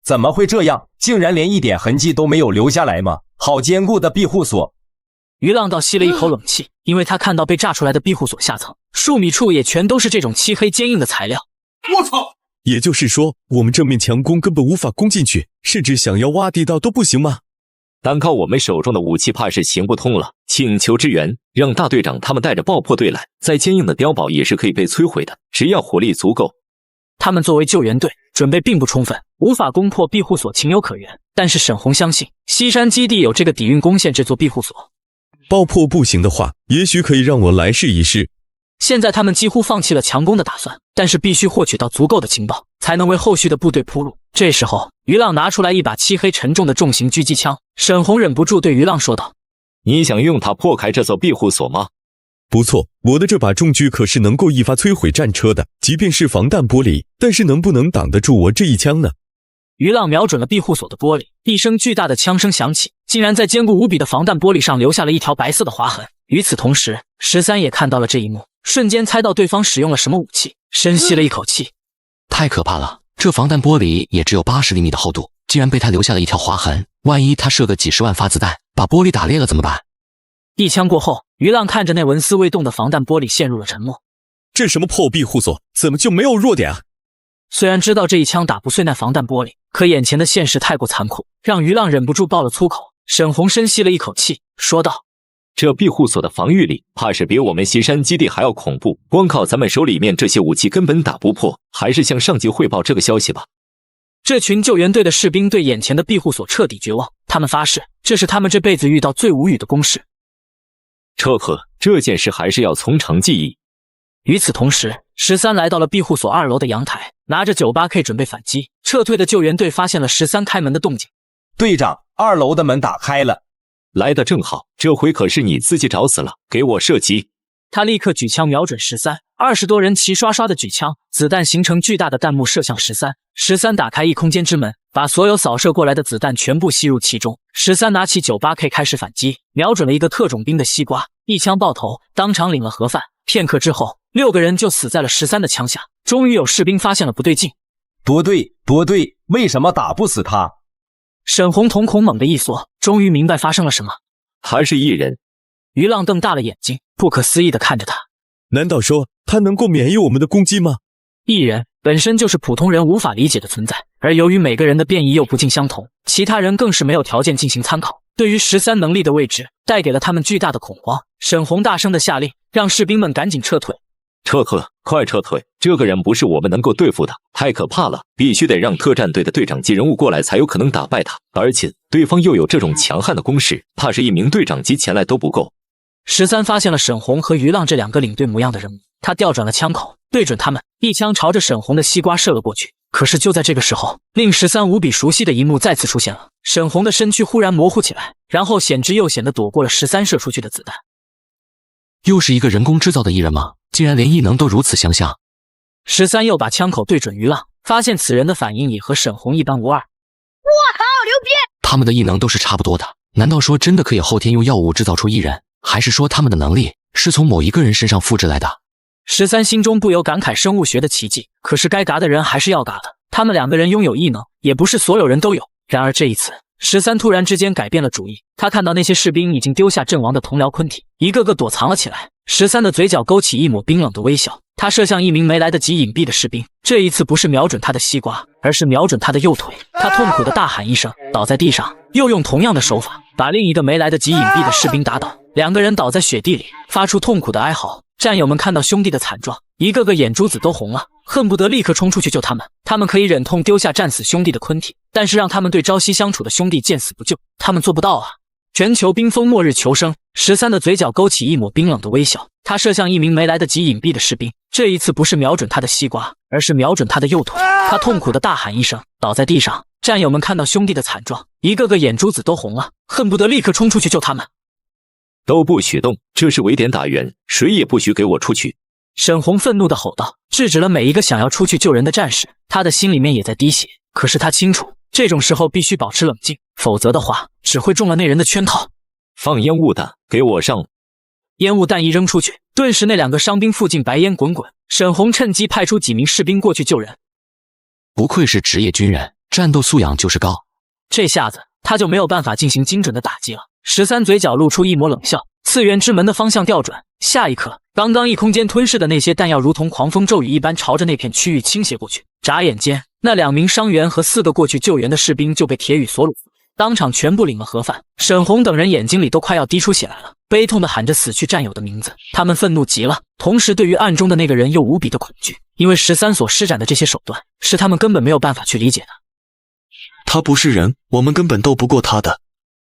怎么会这样？竟然连一点痕迹都没有留下来吗？好坚固的庇护所！于浪道吸了一口冷气，因为他看到被炸出来的庇护所下层数米处也全都是这种漆黑坚硬的材料。我操！也就是说，我们正面强攻根本无法攻进去，甚至想要挖地道都不行吗？单靠我们手中的武器怕是行不通了，请求支援，让大队长他们带着爆破队来。再坚硬的碉堡也是可以被摧毁的，只要火力足够。他们作为救援队，准备并不充分，无法攻破庇护所情有可原。但是沈红相信西山基地有这个底蕴攻陷这座庇护所。爆破不行的话，也许可以让我来试一试。现在他们几乎放弃了强攻的打算，但是必须获取到足够的情报，才能为后续的部队铺路。这时候，于浪拿出来一把漆黑沉重的重型狙击枪，沈红忍不住对于浪说道：“你想用它破开这座庇护所吗？”不错，我的这把重狙可是能够一发摧毁战车的，即便是防弹玻璃，但是能不能挡得住我这一枪呢？于浪瞄准了庇护所的玻璃，一声巨大的枪声响起，竟然在坚固无比的防弹玻璃上留下了一条白色的划痕。与此同时，13也看到了这一幕，瞬间猜到对方使用了什么武器，深吸了一口气。太可怕了，这防弹玻璃也只有80厘米的厚度，竟然被他留下了一条划痕，万一他射个几10万发子弹，把玻璃打裂了怎么办？一枪过后，于浪看着那纹丝未动的防弹玻璃陷入了沉默。这什么破庇护所，怎么就没有弱点啊？虽然知道这一枪打不碎那防弹玻璃，可眼前的现实太过残酷，让于浪忍不住爆了粗口。沈红深吸了一口气，说道：“这庇护所的防御力，怕是比我们西山基地还要恐怖。光靠咱们手里面这些武器根本打不破，还是向上级汇报这个消息吧。这群救援队的士兵对眼前的庇护所彻底绝望，他们发誓，这是他们这辈子遇到最无语的攻势。撤退，这件事还是要从长计议。与此同时，13来到了庇护所2楼的阳台，拿着 98K 准备反击。撤退的救援队发现了13开门的动静。队长，2楼的门打开了。来得正好，这回可是你自己找死了，给我射击！他立刻举枪瞄准13，20多人齐刷刷的举枪，子弹形成巨大的弹幕射向13。13打开异空间之门，把所有扫射过来的子弹全部吸入其中。13拿起 98K 开始反击，瞄准了一个特种兵的西瓜，一枪爆头，当场领了盒饭。片刻之后，6个人就死在了13的枪下。终于有士兵发现了不对劲，多对，为什么打不死他？沈红瞳孔猛地一缩，终于明白发生了什么。他是异人。于浪瞪大了眼睛，不可思议地看着他。难道说他能够免疫我们的攻击吗？异人本身就是普通人无法理解的存在，而由于每个人的变异又不尽相同，其他人更是没有条件进行参考。对于13能力的未知，带给了他们巨大的恐慌。沈红大声地下令，让士兵们赶紧撤退。撤退，快撤退！这个人不是我们能够对付的，太可怕了，必须得让特战队的队长级人物过来才有可能打败他。而且对方又有这种强悍的攻势，怕是1名队长级前来都不够。13发现了沈红和于浪这2个领队模样的人物，他调转了枪口，对准他们，一枪朝着沈红的西瓜射了过去。可是就在这个时候，令13无比熟悉的一幕再次出现了，沈红的身躯忽然模糊起来，然后险之又险地躲过了13射出去的子弹。又是一个人工制造的异人吗？竟然连异能都如此相像。13又把枪口对准于浪，发现此人的反应也和沈红一般无二。我靠，牛逼！他们的异能都是差不多的，难道说真的可以后天用药物制造出异人？还是说他们的能力是从某一个人身上复制来的？13心中不由感慨生物学的奇迹，可是该嘎的人还是要嘎的。他们2个人拥有异能，也不是所有人都有。然而这一次，13突然之间改变了主意，他看到那些士兵已经丢下阵亡的同僚昆体，一个个躲藏了起来。13的嘴角勾起一抹冰冷的微笑，他射向1名没来得及隐蔽的士兵，这一次不是瞄准他的西瓜，而是瞄准他的右腿。他痛苦地大喊一声，倒在地上，又用同样的手法把另一个没来得及隐蔽的士兵打倒。2个人倒在雪地里，发出痛苦的哀嚎。战友们看到兄弟的惨状，一个个眼珠子都红了，恨不得立刻冲出去救他们。他们可以忍痛丢下战死兄弟的昆体，但是让他们对朝夕相处的兄弟见死不救，他们做不到啊！全球冰封末日求生，13的嘴角勾起一抹冰冷的微笑，他射向1名没来得及隐蔽的士兵，这一次不是瞄准他的西瓜，而是瞄准他的右腿。他痛苦地大喊一声，倒在地上。战友们看到兄弟的惨状，一个个眼珠子都红了，恨不得立刻冲出去救他们。都不许动，这是围点打援，谁也不许给我出去！沈红愤怒地吼道，制止了每一个想要出去救人的战士。他的心里面也在滴血，可是他清楚，这种时候必须保持冷静，否则的话只会中了那人的圈套。放烟雾弹，给我上！烟雾弹一扔出去，顿时那2个伤兵附近白烟滚滚。沈红趁机派出几名士兵过去救人。不愧是职业军人，战斗素养就是高。这下子他就没有办法进行精准的打击了。13嘴角露出一抹冷笑，次元之门的方向调转，下一刻，刚刚异空间吞噬的那些弹药如同狂风骤雨一般朝着那片区域倾斜过去。眨眼间，那2名伤员和4个过去救援的士兵就被铁雨所掳，当场全部领了盒饭。沈红等人眼睛里都快要滴出血来了，悲痛地喊着死去战友的名字。他们愤怒极了，同时对于暗中的那个人又无比的恐惧，因为13所施展的这些手段是他们根本没有办法去理解的。他不是人，我们根本斗不过他的。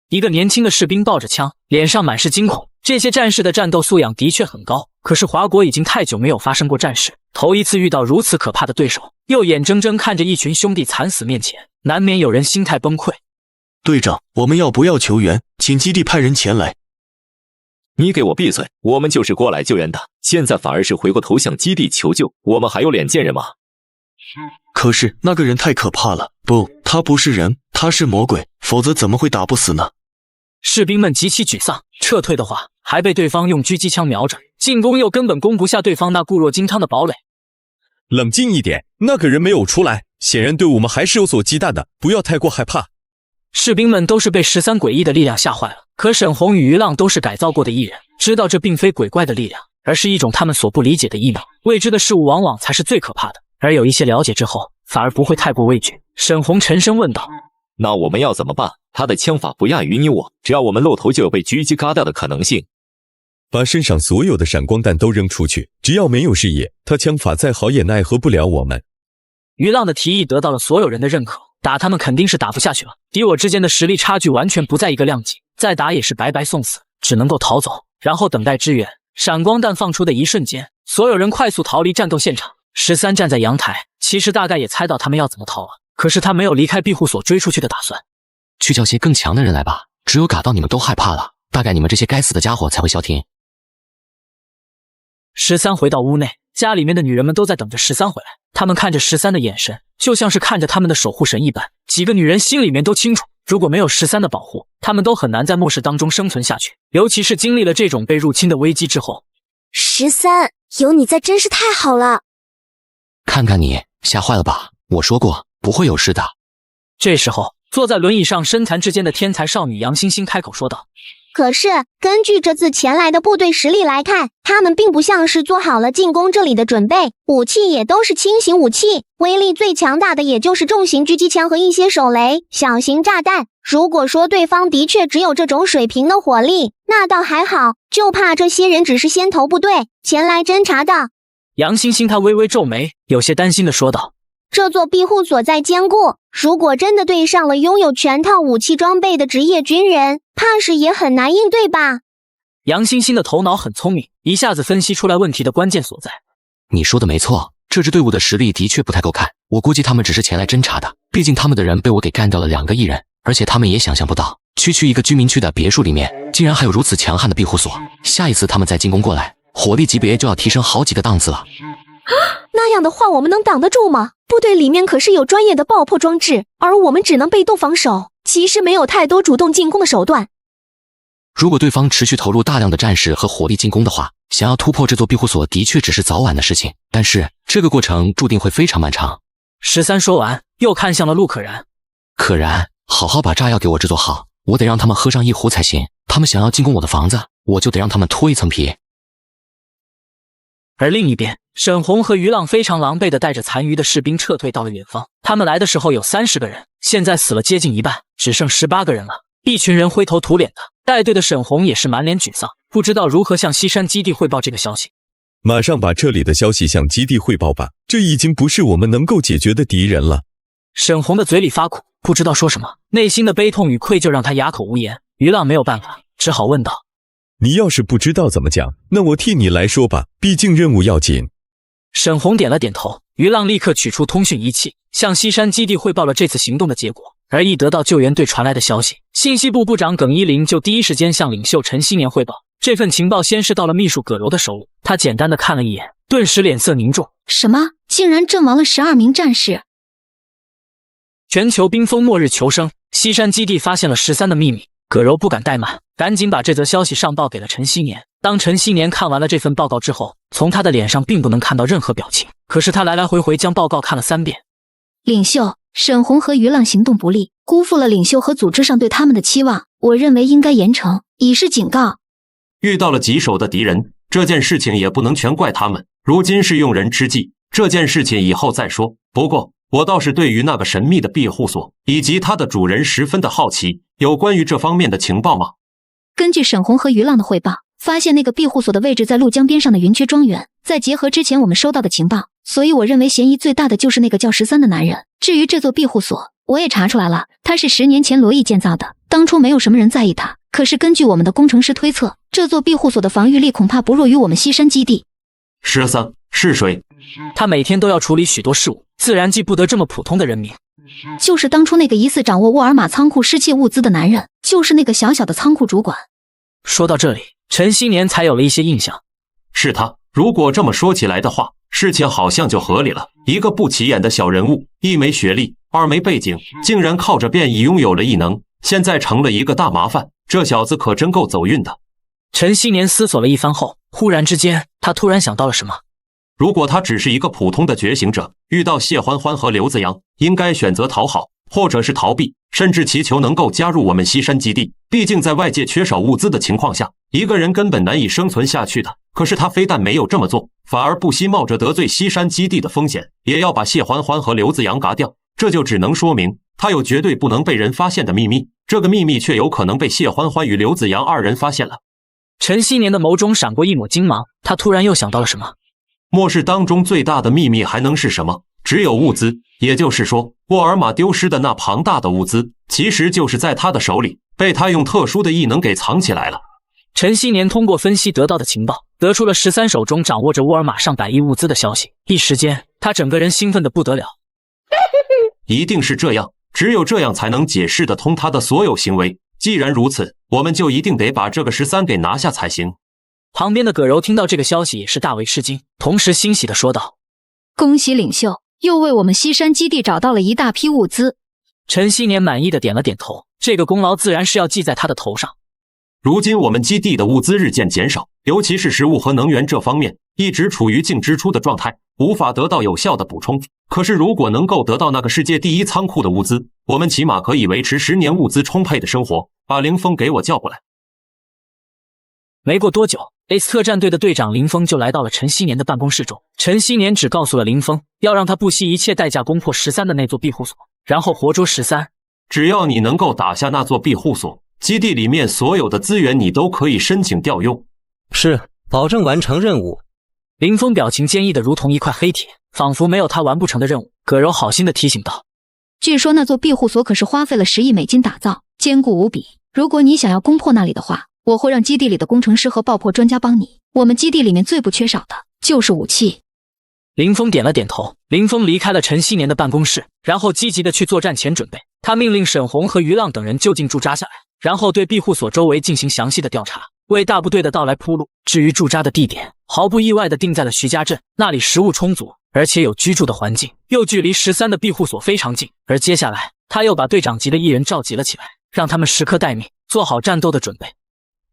一个年轻的士兵抱着枪，脸上满是惊恐。这些战士的战斗素养的确很高，可是华国已经太久没有发生过战事，头一次遇到如此可怕的对手，又眼睁睁看着一群兄弟惨死面前，难免有人心态崩溃。队长，我们要不要求援？请基地派人前来。你给我闭嘴！我们就是过来救援的，现在反而是回过头向基地求救，我们还有脸见人吗？可是那个人太可怕了，不，他不是人，他是魔鬼，否则怎么会打不死呢？士兵们极其沮丧，撤退的话还被对方用狙击枪瞄准，进攻又根本攻不下对方那固若金汤的堡垒。冷静一点，那个人没有出来，显然对我们还是有所忌惮的，不要太过害怕。士兵们都是被13诡异的力量吓坏了，可沈红与于浪都是改造过的异人，知道这并非鬼怪的力量，而是一种他们所不理解的异能。未知的事物往往才是最可怕的，而有一些了解之后，反而不会太过畏惧。沈红沉声问道：那我们要怎么办？他的枪法不亚于你我，只要我们露头就有被狙击嘎掉的可能性。把身上所有的闪光弹都扔出去，只要没有视野，他枪法再好也奈何不了我们。于浪的提议得到了所有人的认可，打他们肯定是打不下去了，敌我之间的实力差距完全不在一个量级，再打也是白白送死，只能够逃走，然后等待支援。闪光弹放出的一瞬间，所有人快速逃离战斗现场。13站在阳台，其实大概也猜到他们要怎么逃了，可是他没有离开庇护所追出去的打算。去叫些更强的人来吧，只有嘎到你们都害怕了，大概你们这些该死的家伙才会消停。13回到屋内，家里面的女人们都在等着13回来，她们看着13的眼神就像是看着他们的守护神一般。几个女人心里面都清楚，如果没有13的保护，她们都很难在末世当中生存下去，尤其是经历了这种被入侵的危机之后。13，有你在真是太好了。看看你，吓坏了吧？我说过不会有事的。这时候，坐在轮椅上身残志坚的天才少女杨欣欣开口说道：可是根据这次前来的部队实力来看，他们并不像是做好了进攻这里的准备，武器也都是轻型武器，威力最强大的也就是重型狙击枪和一些手雷、小型炸弹。如果说对方的确只有这种水平的火力，那倒还好，就怕这些人只是先头部队前来侦察的。杨欣欣她微微皱眉，有些担心地说道：这座庇护所在坚固，如果真的对上了拥有全套武器装备的职业军人，怕是也很难应对吧？杨欣欣的头脑很聪明，一下子分析出来问题的关键所在。你说的没错，这支队伍的实力的确不太够看，我估计他们只是前来侦察的，毕竟他们的人被我给干掉了2个艺人，而且他们也想象不到，区区一个居民区的别墅里面，竟然还有如此强悍的庇护所。下一次他们再进攻过来，火力级别就要提升好几个档次了。那样的话，我们能挡得住吗？部队里面可是有专业的爆破装置，而我们只能被动防守，其实没有太多主动进攻的手段。如果对方持续投入大量的战士和火力进攻的话，想要突破这座庇护所的确只是早晚的事情，但是这个过程注定会非常漫长。13说完，又看向了陆可然。可然，好好把炸药给我制作好，我得让他们喝上一壶才行。他们想要进攻我的房子，我就得让他们脱一层皮。而另一边，沈红和于浪非常狼狈地带着残余的士兵撤退到了远方。他们来的时候有30个人，现在死了接近一半，只剩18个人了。一群人灰头土脸的，带队的沈红也是满脸沮丧，不知道如何向西山基地汇报这个消息。马上把这里的消息向基地汇报吧，这已经不是我们能够解决的敌人了。沈红的嘴里发苦，不知道说什么，内心的悲痛与愧疚让他哑口无言。于浪没有办法，只好问道：你要是不知道怎么讲，那我替你来说吧，毕竟任务要紧。沈红点了点头，于浪立刻取出通讯仪器，向西山基地汇报了这次行动的结果。而一得到救援队传来的消息，信息部部长耿一林就第一时间向领袖陈锡年汇报。这份情报先是到了秘书葛柔的手里，他简单的看了一眼，顿时脸色凝重。什么？竟然阵亡了12名战士！全球冰封末日求生，西山基地发现了13的秘密。葛柔不敢怠慢，赶紧把这则消息上报给了陈锡年。当陈锡年看完了这份报告之后，从他的脸上并不能看到任何表情，可是他来来回回将报告看了3遍。领袖，沈红和于浪行动不利，辜负了领袖和组织上对他们的期望，我认为应该严惩，以示警告。遇到了棘手的敌人，这件事情也不能全怪他们，如今是用人之际，这件事情以后再说。不过我倒是对于那个神秘的庇护所以及它的主人十分的好奇，有关于这方面的情报吗？根据沈红和于浪的汇报，发现那个庇护所的位置在陆江边上的云雀庄园，再结合之前我们收到的情报，所以我认为嫌疑最大的就是那个叫13的男人。至于这座庇护所，我也查出来了，它是10年前罗毅建造的，当初没有什么人在意它，可是根据我们的工程师推测，这座庇护所的防御力恐怕不弱于我们西山基地。13是谁？他每天都要处理许多事务，自然记不得这么普通的人名。就是当初那个疑似掌握沃尔玛仓库失窃物资的男人，就是那个小小的仓库主管。说到这里，陈锡年才有了一些印象。是他。如果这么说起来的话，事情好像就合理了。一个不起眼的小人物，1没学历，2没背景，竟然靠着变异拥有了异能，现在成了一个大麻烦，这小子可真够走运的。陈锡年思索了一番后，忽然之间他突然想到了什么。如果他只是一个普通的觉醒者，遇到谢欢欢和刘子阳，应该选择讨好，或者是逃避，甚至祈求能够加入我们西山基地。毕竟在外界缺少物资的情况下，一个人根本难以生存下去的。可是他非但没有这么做，反而不惜冒着得罪西山基地的风险，也要把谢欢欢和刘子阳嘎掉。这就只能说明他有绝对不能被人发现的秘密，这个秘密却有可能被谢欢欢与刘子阳2人发现了。陈希年的眸中闪过一抹金芒，他突然又想到了什么。末世当中最大的秘密还能是什么？只有物资，也就是说，沃尔玛丢失的那庞大的物资，其实就是在他的手里，被他用特殊的异能给藏起来了。陈希年通过分析得到的情报，得出了13手中掌握着沃尔玛上百亿物资的消息。一时间，他整个人兴奋得不得了。一定是这样，只有这样才能解释得通他的所有行为。既然如此，我们就一定得把这个13给拿下才行。旁边的葛柔听到这个消息也是大为吃惊，同时欣喜地说道：“恭喜领袖，又为我们西山基地找到了一大批物资。”陈希年满意的点了点头，这个功劳自然是要记在他的头上。如今我们基地的物资日渐减少，尤其是食物和能源这方面，一直处于净支出的状态，无法得到有效的补充。可是如果能够得到那个世界第一仓库的物资，我们起码可以维持10年物资充沛的生活。把林峰给我叫过来。没过多久，S 特战队的队长林峰就来到了陈希年的办公室中。陈希年只告诉了林峰，要让他不惜一切代价攻破13的那座庇护所，然后活捉13。只要你能够打下那座庇护所，基地里面所有的资源你都可以申请调用。是，保证完成任务。林峰表情坚毅的如同一块黑铁，仿佛没有他完不成的任务。葛柔好心的提醒道：“据说那座庇护所可是花费了10亿美金打造，坚固无比。如果你想要攻破那里的话，我会让基地里的工程师和爆破专家帮你。我们基地里面最不缺少的就是武器。”林峰点了点头。林峰离开了陈希年的办公室，然后积极的去作战前准备。他命令沈红和于浪等人就近驻扎下来，然后对庇护所周围进行详细的调查，为大部队的到来铺路。至于驻扎的地点，毫不意外的定在了徐家镇，那里食物充足，而且有居住的环境，又距离13的庇护所非常近。而接下来，他又把队长级的一人召集了起来，让他们时刻待命，做好战斗的准备。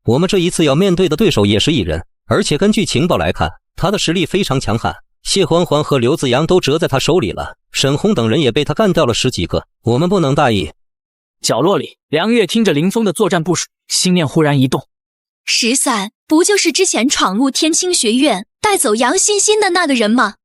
我们这一次要面对的对手也是一人，而且根据情报来看，他的实力非常强悍。谢欢欢和刘子阳都折在他手里了，沈红等人也被他干掉了10几个，我们不能大意。角落里，梁月听着林峰的作战部署，心念忽然一动。13不就是之前闯入天青学院带走杨欣欣的那个人吗？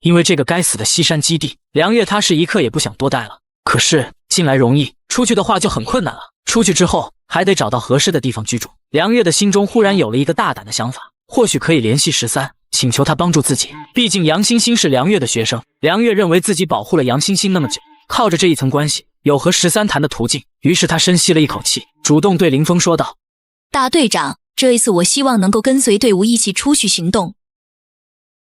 因为这个该死的西山基地，梁月他是一刻也不想多待了。可是进来容易，出去的话就很困难了。出去之后还得找到合适的地方居住。梁月的心中忽然有了一个大胆的想法，或许可以联系13，请求他帮助自己。毕竟杨欣欣是梁月的学生，梁月认为自己保护了杨欣欣那么久，靠着这一层关系，有和13谈的途径。于是他深吸了一口气，主动对林峰说道：“大队长，这一次我希望能够跟随队伍一起出去行动。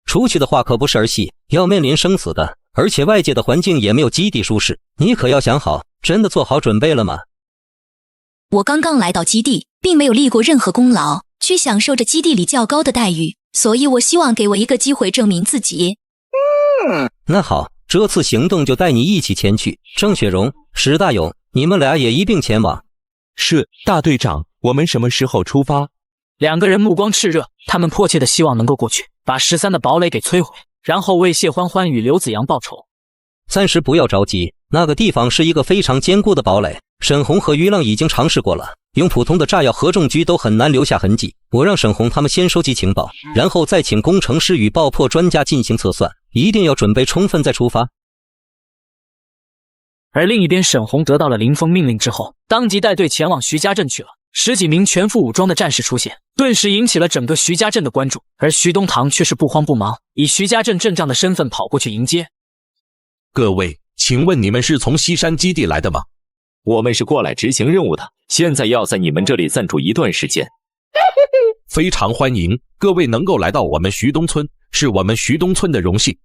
出去的话可不是儿戏，要面临生死的，而且外界的环境也没有基地舒适，你可要想好，真的做好准备了吗？”我刚刚来到基地，并没有立过任何功劳，却享受着基地里较高的待遇，所以我希望给我一个机会证明自己。那好，这次行动就带你一起前去。郑雪荣、石大勇，你们俩也一并前往。是，大队长，我们什么时候出发？两个人目光炽热，他们迫切的希望能够过去，把13的堡垒给摧毁，然后为谢欢欢与刘子阳报仇。暂时不要着急，那个地方是一个非常坚固的堡垒，沈红和于浪已经尝试过了，用普通的炸药和重狙都很难留下痕迹。我让沈红他们先收集情报，然后再请工程师与爆破专家进行测算，一定要准备充分再出发。而另一边，沈红得到了林峰命令之后，当即带队前往徐家镇去了。10几名全副武装的战士出现，顿时引起了整个徐家镇的关注。而徐东堂却是不慌不忙，以徐家镇镇长的身份跑过去迎接。各位，请问你们是从西山基地来的吗？我们是过来执行任务的，现在要在你们这里暂住一段时间。非常欢迎，各位能够来到我们徐东村，是我们徐东村的荣幸。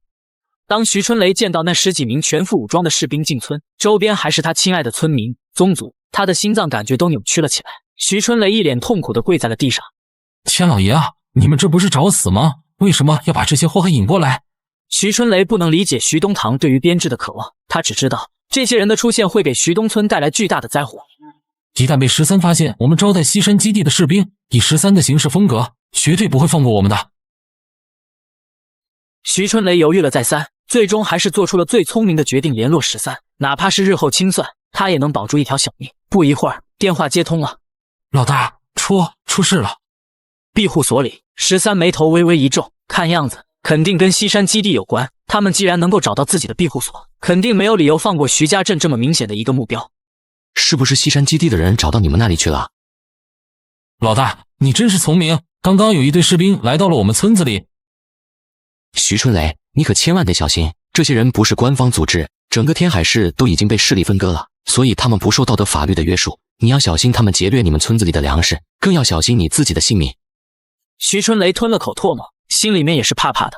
当徐春雷见到那10几名全副武装的士兵进村，周边还是他亲爱的村民宗族，他的心脏感觉都扭曲了起来。徐春雷一脸痛苦地跪在了地上。千老爷啊，你们这不是找死吗？为什么要把这些祸害引过来？徐春雷不能理解徐东堂对于编制的渴望，他只知道这些人的出现会给徐东村带来巨大的灾祸。一旦被13发现，我们招待西山基地的士兵，以13的行事风格，绝对不会放过我们的。徐春雷犹豫了再三，最终还是做出了最聪明的决定，联络13，哪怕是日后清算，他也能保住一条小命。不一会儿，电话接通了。老大，出事了。庇护所里，13眉头微微一皱，看样子肯定跟西山基地有关。他们既然能够找到自己的庇护所，肯定没有理由放过徐家镇这么明显的一个目标。是不是西山基地的人找到你们那里去了？老大，你真是聪明。刚刚有一队士兵来到了我们村子里。徐春雷，你可千万得小心，这些人不是官方组织，整个天海市都已经被势力分割了，所以他们不受道德法律的约束。你要小心他们劫掠你们村子里的粮食，更要小心你自己的性命。徐春雷吞了口唾沫，心里面也是怕怕的。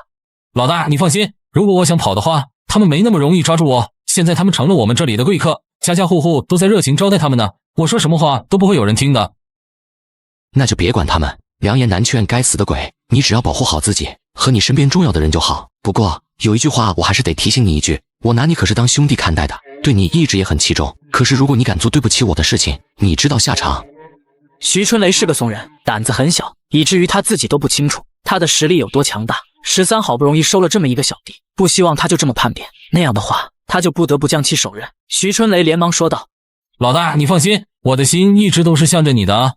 老大，你放心，如果我想跑的话，他们没那么容易抓住我。现在他们成了我们这里的贵客，家家户户都在热情招待他们呢，我说什么话都不会有人听的。那就别管他们，良言难劝，该死的鬼！你只要保护好自己和你身边重要的人就好。不过有一句话我还是得提醒你一句，我拿你可是当兄弟看待的，对你一直也很器重。可是如果你敢做对不起我的事情，你知道下场。徐春雷是个怂人，胆子很小，以至于他自己都不清楚他的实力有多强大。13好不容易收了这么一个小弟，不希望他就这么叛变，那样的话他就不得不将其手刃。徐春雷连忙说道：老大，你放心，我的心一直都是向着你的啊。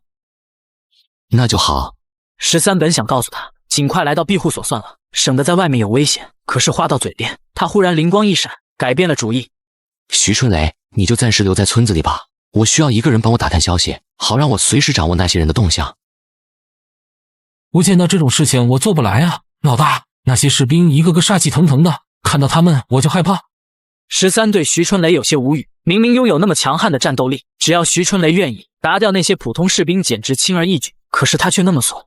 那就好。13本想告诉他尽快来到庇护所算了，省得在外面有危险，可是话到嘴边，他忽然灵光一闪，改变了主意。徐春雷，你就暂时留在村子里吧，我需要一个人帮我打探消息，好让我随时掌握那些人的动向。我见到这种事情我做不来啊，老大，那些士兵一个个杀气腾腾的，看到他们我就害怕。13对徐春雷有些无语，明明拥有那么强悍的战斗力，只要徐春雷愿意打掉那些普通士兵简直轻而易举，可是他却那么怂。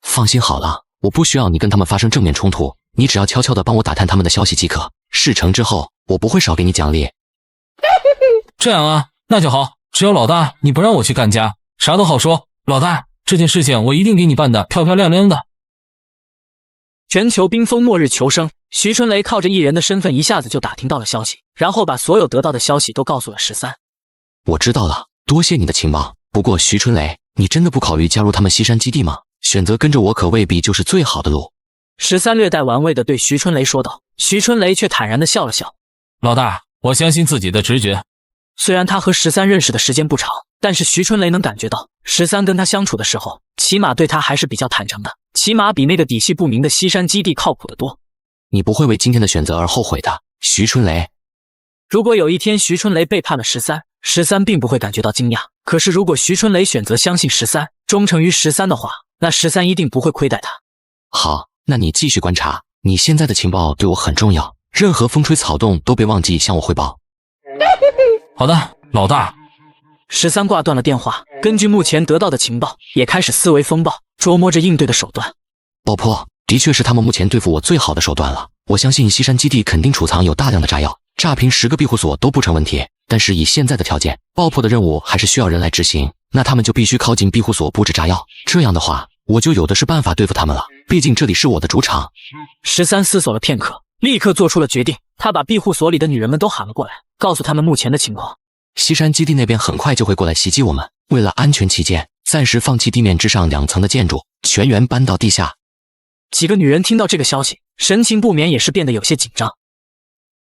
放心好了，我不需要你跟他们发生正面冲突，你只要悄悄地帮我打探他们的消息即可，事成之后我不会少给你奖励。这样啊，那就好，只要老大你不让我去干家，啥都好说。老大，这件事情我一定给你办得漂漂亮亮的。全球冰封末日求生，徐春雷靠着艺人的身份一下子就打听到了消息，然后把所有得到的消息都告诉了13。我知道了，多谢你的情报。不过徐春雷，你真的不考虑加入他们西山基地吗？选择跟着我可未必就是最好的路。13略带玩味地对徐春雷说道。徐春雷却坦然地笑了笑。老大，我相信自己的直觉。虽然他和13认识的时间不长，但是徐春雷能感觉到13跟他相处的时候，起码对他还是比较坦诚的，起码比那个底细不明的西山基地靠谱得多。你不会为今天的选择而后悔的，徐春雷。如果有一天徐春雷背叛了13并不会感觉到惊讶，可是如果徐春雷选择相信13，忠诚于13的话，那13一定不会亏待他。好，那你继续观察，你现在的情报对我很重要，任何风吹草动都别忘记向我汇报。好的，老大。13挂断了电话，根据目前得到的情报，也开始思维风暴，琢磨着应对的手段。爆破的确是他们目前对付我最好的手段了。我相信西山基地肯定储藏有大量的炸药，炸平10个庇护所都不成问题。但是以现在的条件，爆破的任务还是需要人来执行，那他们就必须靠近庇护所布置炸药。这样的话，我就有的是办法对付他们了。毕竟这里是我的主场。13思索了片刻，立刻做出了决定。他把庇护所里的女人们都喊了过来，告诉他们目前的情况。西山基地那边很快就会过来袭击我们，为了安全起见，暂时放弃地面之上2层的建筑，全员搬到地下。几个女人听到这个消息，神情不免也是变得有些紧张。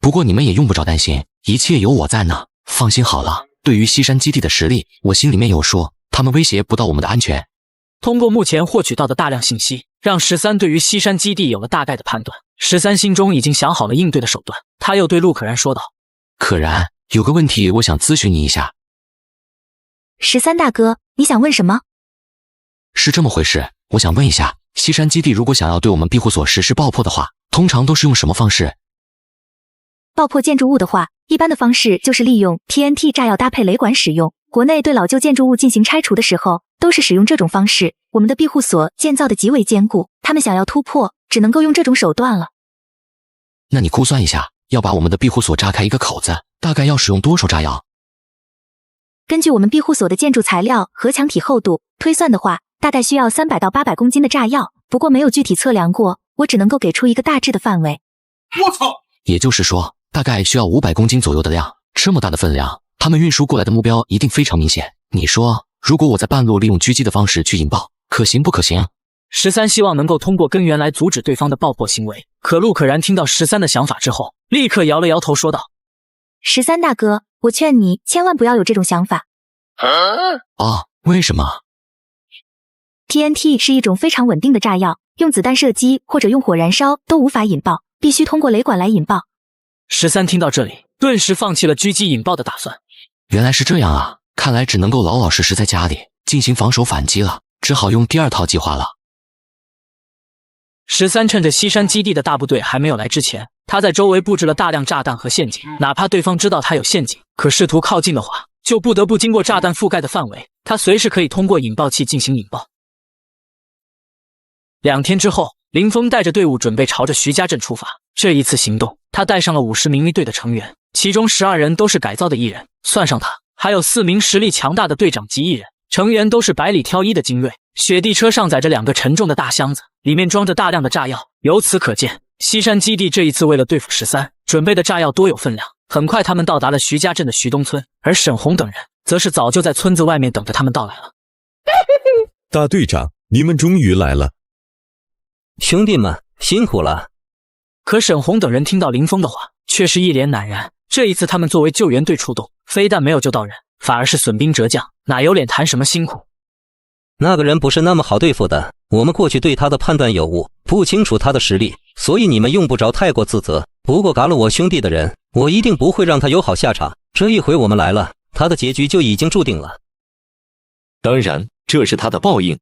不过你们也用不着担心，一切有我在呢。放心好了，对于西山基地的实力，我心里面有数，他们威胁不到我们的安全。通过目前获取到的大量信息，让13对于西山基地有了大概的判断。13心中已经想好了应对的手段，他又对陆可然说道：可然，有个问题我想咨询你一下。13大哥，你想问什么？是这么回事，我想问一下，西山基地如果想要对我们庇护所实施爆破的话，通常都是用什么方式？爆破建筑物的话，一般的方式就是利用 TNT 炸药搭配雷管使用。国内对老旧建筑物进行拆除的时候，都是使用这种方式。我们的庇护所建造的极为坚固，他们想要突破，只能够用这种手段了。那你估算一下，要把我们的庇护所炸开一个口子，大概要使用多少炸药？根据我们庇护所的建筑材料和墙体厚度推算的话，大概需要300到800公斤的炸药，不过没有具体测量过，我只能够给出一个大致的范围。我操！也就是说，大概需要500公斤左右的量，这么大的分量，他们运输过来的目标一定非常明显。你说，如果我在半路利用狙击的方式去引爆，可行不可行？13希望能够通过根源来阻止对方的爆破行为，可陆可然听到13的想法之后，立刻摇了摇头说道：13大哥，我劝你千万不要有这种想法。为什么？ TNT 是一种非常稳定的炸药，用子弹射击或者用火燃烧都无法引爆，必须通过雷管来引爆。13听到这里，顿时放弃了狙击引爆的打算。原来是这样啊，看来只能够老老实实在家里进行防守反击了，只好用第二套计划了。13趁着西山基地的大部队还没有来之前，他在周围布置了大量炸弹和陷阱，哪怕对方知道他有陷阱，可试图靠近的话，就不得不经过炸弹覆盖的范围，他随时可以通过引爆器进行引爆。2天之后，林峰带着队伍准备朝着徐家镇出发。这一次行动，他带上了50名一队的成员，其中12人都是改造的艺人，算上他，还有4名实力强大的队长级艺人，成员都是百里挑一的精锐。雪地车上载着2个沉重的大箱子，里面装着大量的炸药。由此可见，西山基地这一次为了对付13，准备的炸药多有分量。很快，他们到达了徐家镇的徐东村，而沈红等人则是早就在村子外面等着他们到来了。大队长，你们终于来了。兄弟们辛苦了。可沈红等人听到林峰的话，却是一脸赧然。这一次他们作为救援队出动，非但没有救到人，反而是损兵折将，哪有脸谈什么辛苦？那个人不是那么好对付的，我们过去对他的判断有误，不清楚他的实力，所以你们用不着太过自责。不过嘎了我兄弟的人，我一定不会让他有好下场。这一回我们来了，他的结局就已经注定了。当然，这是他的报应。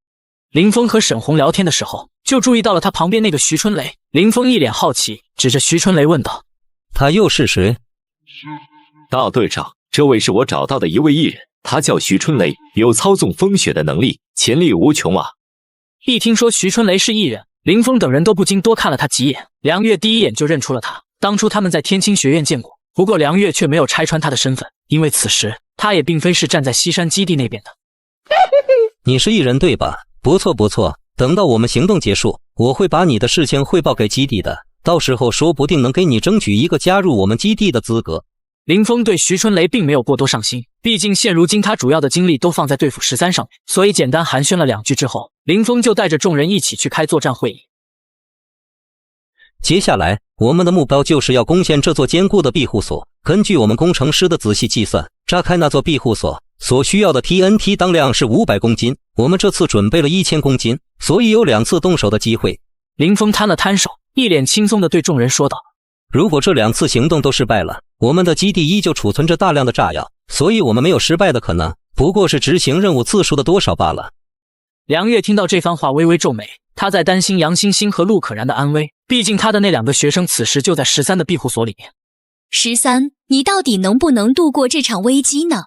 林峰和沈红聊天的时候，就注意到了他旁边那个徐春雷。林峰一脸好奇，指着徐春雷问道：“他又是谁？”大队长，这位是我找到的一位艺人，他叫徐春雷，有操纵风雪的能力，潜力无穷啊！一听说徐春雷是艺人，林峰等人都不禁多看了他几眼。梁月第一眼就认出了他，当初他们在天青学院见过，不过梁月却没有拆穿他的身份，因为此时他也并非是站在西山基地那边的。你是艺人对吧？不错不错，等到我们行动结束，我会把你的事情汇报给基地的，到时候说不定能给你争取一个加入我们基地的资格。林峰对徐春雷并没有过多上心，毕竟现如今他主要的精力都放在对付13上面，所以简单寒暄了2句之后，林峰就带着众人一起去开作战会议。接下来，我们的目标就是要攻陷这座坚固的庇护所。根据我们工程师的仔细计算，炸开那座庇护所所需要的 TNT 当量是500公斤，我们这次准备了1000公斤，所以有2次动手的机会。林峰摊了摊手，一脸轻松地对众人说道：“如果这2次行动都失败了，我们的基地依旧储存着大量的炸药，所以我们没有失败的可能，不过是执行任务次数的多少罢了。”梁月听到这番话微微皱眉，他在担心杨欣欣和陆可然的安危，毕竟他的那2个学生此时就在13的庇护所里面。13，你到底能不能度过这场危机呢？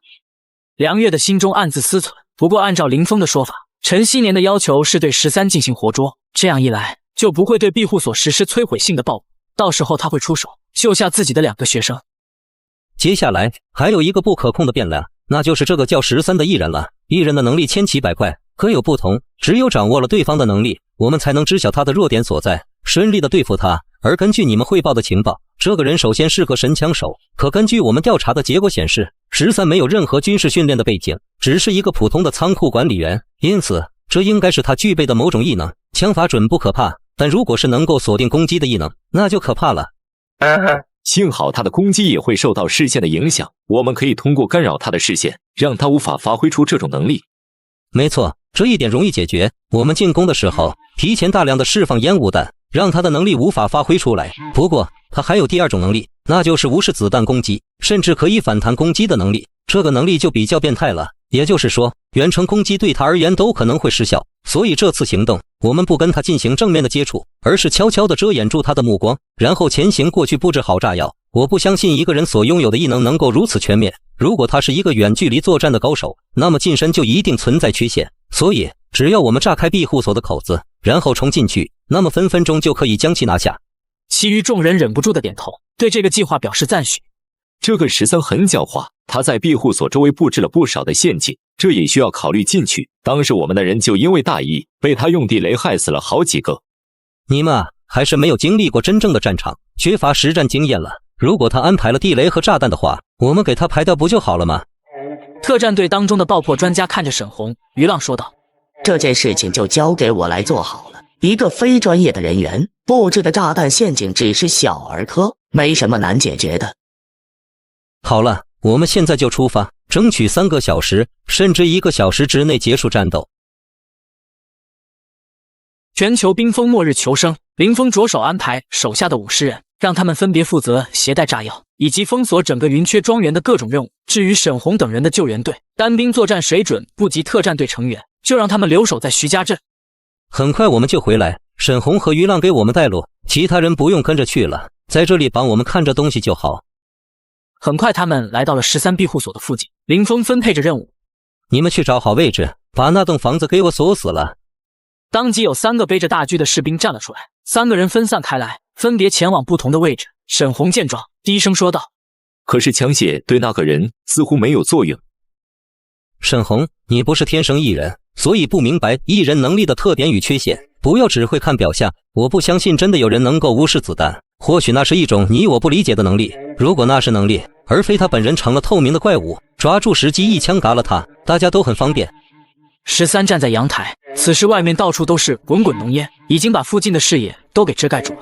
梁月的心中暗自思忖，不过按照林峰的说法，陈希年的要求是对13进行活捉，这样一来就不会对庇护所实施摧毁性的报复，到时候他会出手救下自己的2个学生。接下来还有一个不可控的变量，那就是这个叫13的艺人了。艺人的能力千奇百怪，各有不同，只有掌握了对方的能力，我们才能知晓他的弱点所在，顺利的对付他。而根据你们汇报的情报，这个人首先是个神枪手，可根据我们调查的结果显示，13没有任何军事训练的背景，只是一个普通的仓库管理员，因此这应该是他具备的某种异能。枪法准不可怕，但如果是能够锁定攻击的异能，那就可怕了。幸好他的攻击也会受到视线的影响，我们可以通过干扰他的视线，让他无法发挥出这种能力。没错，这一点容易解决。我们进攻的时候，提前大量的释放烟雾弹，让他的能力无法发挥出来。不过他还有第2种能力，那就是无视子弹攻击，甚至可以反弹攻击的能力。这个能力就比较变态了，也就是说，远程攻击对他而言都可能会失效。所以这次行动，我们不跟他进行正面的接触，而是悄悄地遮掩住他的目光，然后前行过去布置好炸药。我不相信一个人所拥有的异能能够如此全面。如果他是一个远距离作战的高手，那么近身就一定存在缺陷。所以只要我们炸开庇护所的口子，然后冲进去，那么分分钟就可以将其拿下。其余众人忍不住的点头，对这个计划表示赞许。这个13很狡猾，他在庇护所周围布置了不少的陷阱，这也需要考虑进去。当时我们的人就因为大意，被他用地雷害死了好几个。你们啊，还是没有经历过真正的战场，缺乏实战经验了。如果他安排了地雷和炸弹的话，我们给他排掉不就好了吗？特战队当中的爆破专家看着沈红，于浪说道：“这件事情就交给我来做好了。一个非专业的人员布置的炸弹陷阱只是小儿科，没什么难解决的。”好了，我们现在就出发，争取3个小时，甚至1个小时之内结束战斗。全球冰封末日求生，林峰着手安排手下的50人让他们分别负责携带炸药以及封锁整个云雀庄园的各种任务。至于沈红等人的救援队，单兵作战水准不及特战队成员，就让他们留守在徐家镇。很快我们就回来，沈红和于浪给我们带路，其他人不用跟着去了，在这里帮我们看着东西就好。很快他们来到了13庇护所的附近，林峰分配着任务，你们去找好位置，把那栋房子给我锁死了。当即有3个背着大狙的士兵站了出来，3个人分散开来，分别前往不同的位置。沈红见状，低声说道：可是枪械对那个人似乎没有作用。沈红，你不是天生异人，所以不明白异人能力的特点与缺陷，不要只会看表象。我不相信真的有人能够无视子弹，或许那是一种你我不理解的能力。如果那是能力，而非他本人成了透明的怪物，抓住时机一枪嘎了他，大家都很方便。13站在阳台，此时外面到处都是滚滚浓烟，已经把附近的视野都给遮盖住了。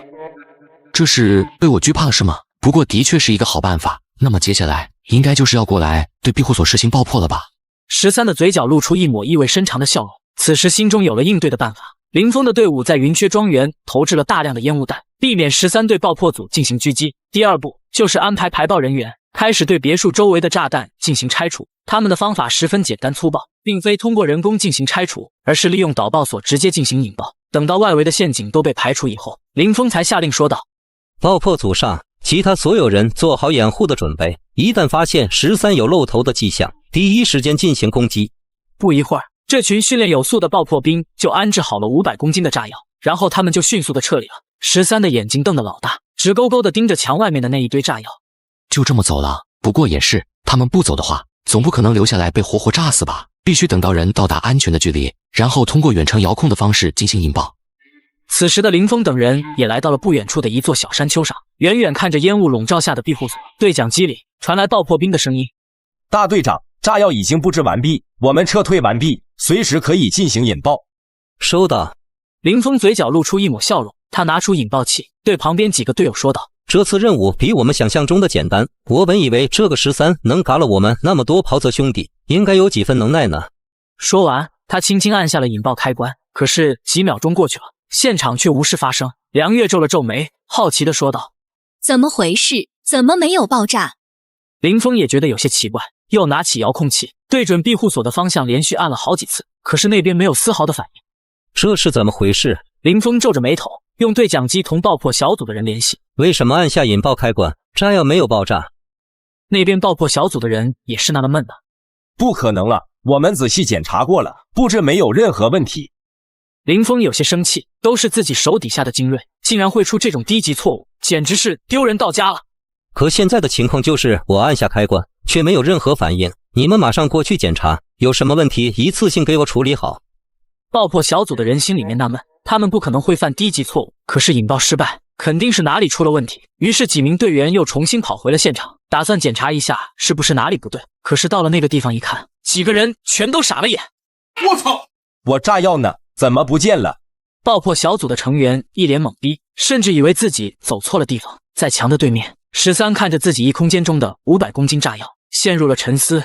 这是被我惧怕了是吗？不过的确是一个好办法。那么接下来应该就是要过来对庇护所实行爆破了吧？13的嘴角露出一抹意味深长的笑容，此时心中有了应对的办法。林峰的队伍在云雀庄园投掷了大量的烟雾弹，避免13对爆破组进行狙击。第二步就是安排排爆人员，开始对别墅周围的炸弹进行拆除。他们的方法十分简单粗暴，并非通过人工进行拆除，而是利用导爆索直接进行引爆。等到外围的陷阱都被排除以后，林峰才下令说道：爆破组上其他所有人做好掩护的准备，一旦发现13有露头的迹象，第一时间进行攻击。不一会儿，这群训练有素的爆破兵就安置好了500公斤的炸药，然后他们就迅速的撤离了。13的眼睛瞪得老大，直勾勾的盯着墙外面的那一堆炸药。就这么走了？不过也是，他们不走的话，总不可能留下来被活活炸死吧？必须等到人到达安全的距离，然后通过远程遥控的方式进行引爆。此时的林峰等人也来到了不远处的一座小山丘上，远远看着烟雾笼罩下的庇护所，对讲机里传来爆破兵的声音：大队长，炸药已经布置完毕，我们撤退完毕，随时可以进行引爆。收到。林峰嘴角露出一抹笑容，他拿出引爆器，对旁边几个队友说道：这次任务比我们想象中的简单，我本以为这个13能嘎了我们那么多袍泽兄弟，应该有几分能耐呢。说完，他轻轻按下了引爆开关，可是几秒钟过去了，现场却无事发生。梁月皱了皱眉，好奇地说道：怎么回事？怎么没有爆炸？林峰也觉得有些奇怪，又拿起遥控器对准庇护所的方向连续按了好几次，可是那边没有丝毫的反应。这是怎么回事？林峰皱着眉头，用对讲机同爆破小组的人联系。为什么按下引爆开关，炸药没有爆炸？那边爆破小组的人也是那么闷的。不可能了，我们仔细检查过了，布置没有任何问题。林峰有些生气，都是自己手底下的精锐，竟然会出这种低级错误，简直是丢人到家了。可现在的情况就是我按下开关，却没有任何反应，你们马上过去检查，有什么问题一次性给我处理好。爆破小组的人心里面纳闷，他们不可能会犯低级错误，可是引爆失败，肯定是哪里出了问题。于是几名队员又重新跑回了现场，打算检查一下是不是哪里不对。可是到了那个地方一看，几个人全都傻了眼。我操！我炸药呢？怎么不见了？爆破小组的成员一脸懵逼，甚至以为自己走错了地方。在墙的对面，13看着自己一空间中的500公斤炸药，陷入了沉思。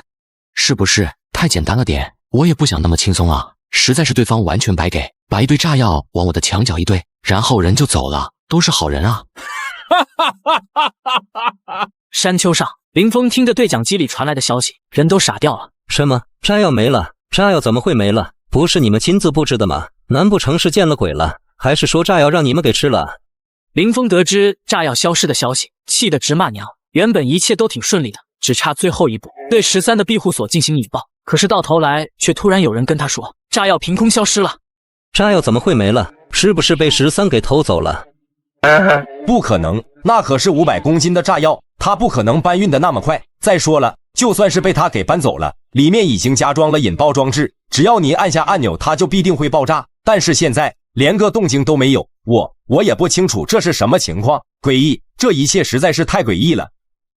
是不是太简单了点？我也不想那么轻松啊！实在是对方完全白给，把一堆炸药往我的墙角一堆，然后人就走了，都是好人啊！山丘上，林峰听着对讲机里传来的消息，人都傻掉了。什么？炸药没了？炸药怎么会没了？不是你们亲自布置的吗？难不成是见了鬼了？还是说炸药让你们给吃了？林峰得知炸药消失的消息，气得直骂娘。原本一切都挺顺利的，只差最后一步，对13的庇护所进行引爆。可是到头来，却突然有人跟他说，炸药凭空消失了。炸药怎么会没了？是不是被13给偷走了？不可能，那可是500公斤的炸药，他不可能搬运的那么快。再说了，就算是被他给搬走了，里面已经加装了引爆装置，只要你按下按钮，它就必定会爆炸。但是现在连个动静都没有，我也不清楚这是什么情况，诡异，这一切实在是太诡异了。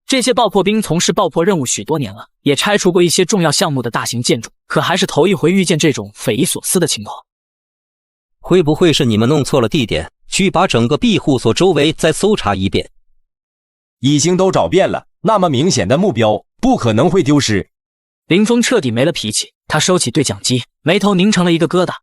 这些爆破兵从事爆破任务许多年了，也拆除过一些重要项目的大型建筑，可还是头一回遇见这种匪夷所思的情况。会不会是你们弄错了地点，去把整个庇护所周围再搜查一遍？已经都找遍了，那么明显的目标，不可能会丢失。林峰彻底没了脾气，他收起对讲机，眉头拧成了一个疙瘩。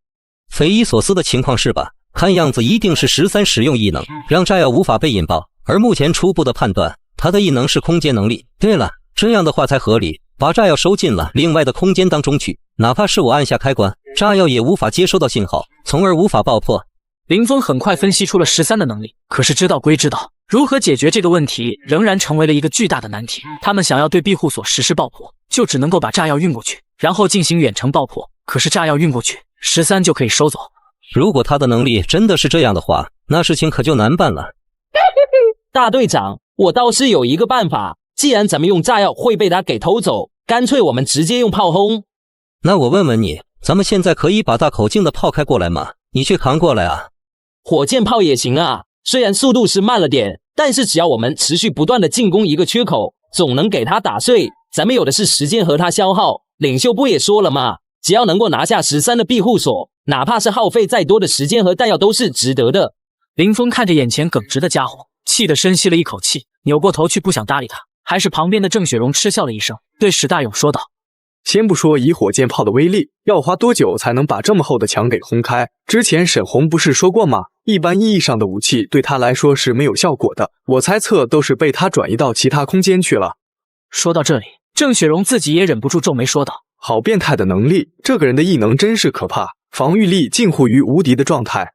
匪夷所思的情况是吧？看样子一定是13使用异能，让炸药无法被引爆，而目前初步的判断，他的异能是空间能力。对了，这样的话才合理，把炸药收进了另外的空间当中去，哪怕是我按下开关，炸药也无法接收到信号，从而无法爆破。林峰很快分析出了13的能力，可是知道归知道，如何解决这个问题仍然成为了一个巨大的难题。他们想要对庇护所实施爆破，就只能够把炸药运过去，然后进行远程爆破。可是炸药运过去，13就可以收走。如果他的能力真的是这样的话，那事情可就难办了。大队长，我倒是有一个办法，既然咱们用炸药会被他给偷走，干脆我们直接用炮轰。那我问问你，咱们现在可以把大口径的炮开过来吗？你去扛过来啊。火箭炮也行啊，虽然速度是慢了点，但是只要我们持续不断的进攻一个缺口，总能给他打碎。咱们有的是时间和他消耗，领袖不也说了吗？只要能够拿下13的庇护所，哪怕是耗费再多的时间和弹药都是值得的。林峰看着眼前耿直的家伙，气得深吸了一口气，扭过头去不想搭理他。还是旁边的郑雪荣嗤笑了一声，对史大勇说道：先不说以火箭炮的威力，要花多久才能把这么厚的墙给轰开？之前沈红不是说过吗？一般意义上的武器对他来说是没有效果的，我猜测都是被他转移到其他空间去了。说到这里，郑雪荣自己也忍不住皱眉说道：好变态的能力，这个人的异能真是可怕，防御力近乎于无敌的状态。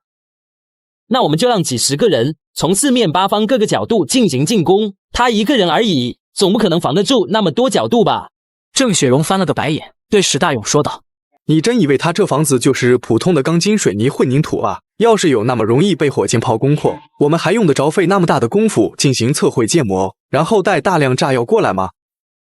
那我们就让几十个人从四面八方各个角度进行进攻，他一个人而已，总不可能防得住那么多角度吧？郑雪荣翻了个白眼，对史大勇说道：你真以为他这房子就是普通的钢筋水泥混凝土啊？要是有那么容易被火箭炮攻破，我们还用得着费那么大的功夫进行测绘建模，然后带大量炸药过来吗？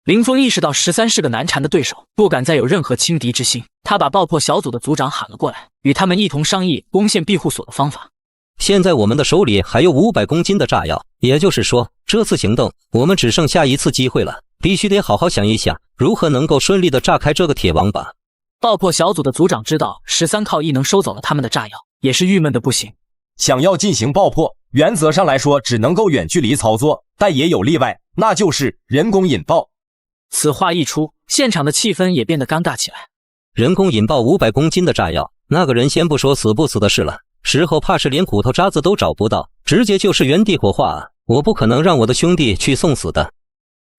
林峰意识到13是个难缠的对手，不敢再有任何轻敌之心。他把爆破小组的组长喊了过来，与他们一同商议攻陷庇护所的方法。现在我们的手里还有500公斤的炸药，也就是说，这次行动我们只剩下一次机会了，必须得好好想一想，如何能够顺利的炸开这个铁王八。爆破小组的组长知道13靠异能收走了他们的炸药，也是郁闷的不行。想要进行爆破，原则上来说只能够远距离操作，但也有例外，那就是人工引爆。此话一出，现场的气氛也变得尴尬起来。人工引爆500公斤的炸药，那个人先不说死不死的事了，事后怕是连骨头渣子都找不到，直接就是原地火化啊！我不可能让我的兄弟去送死的。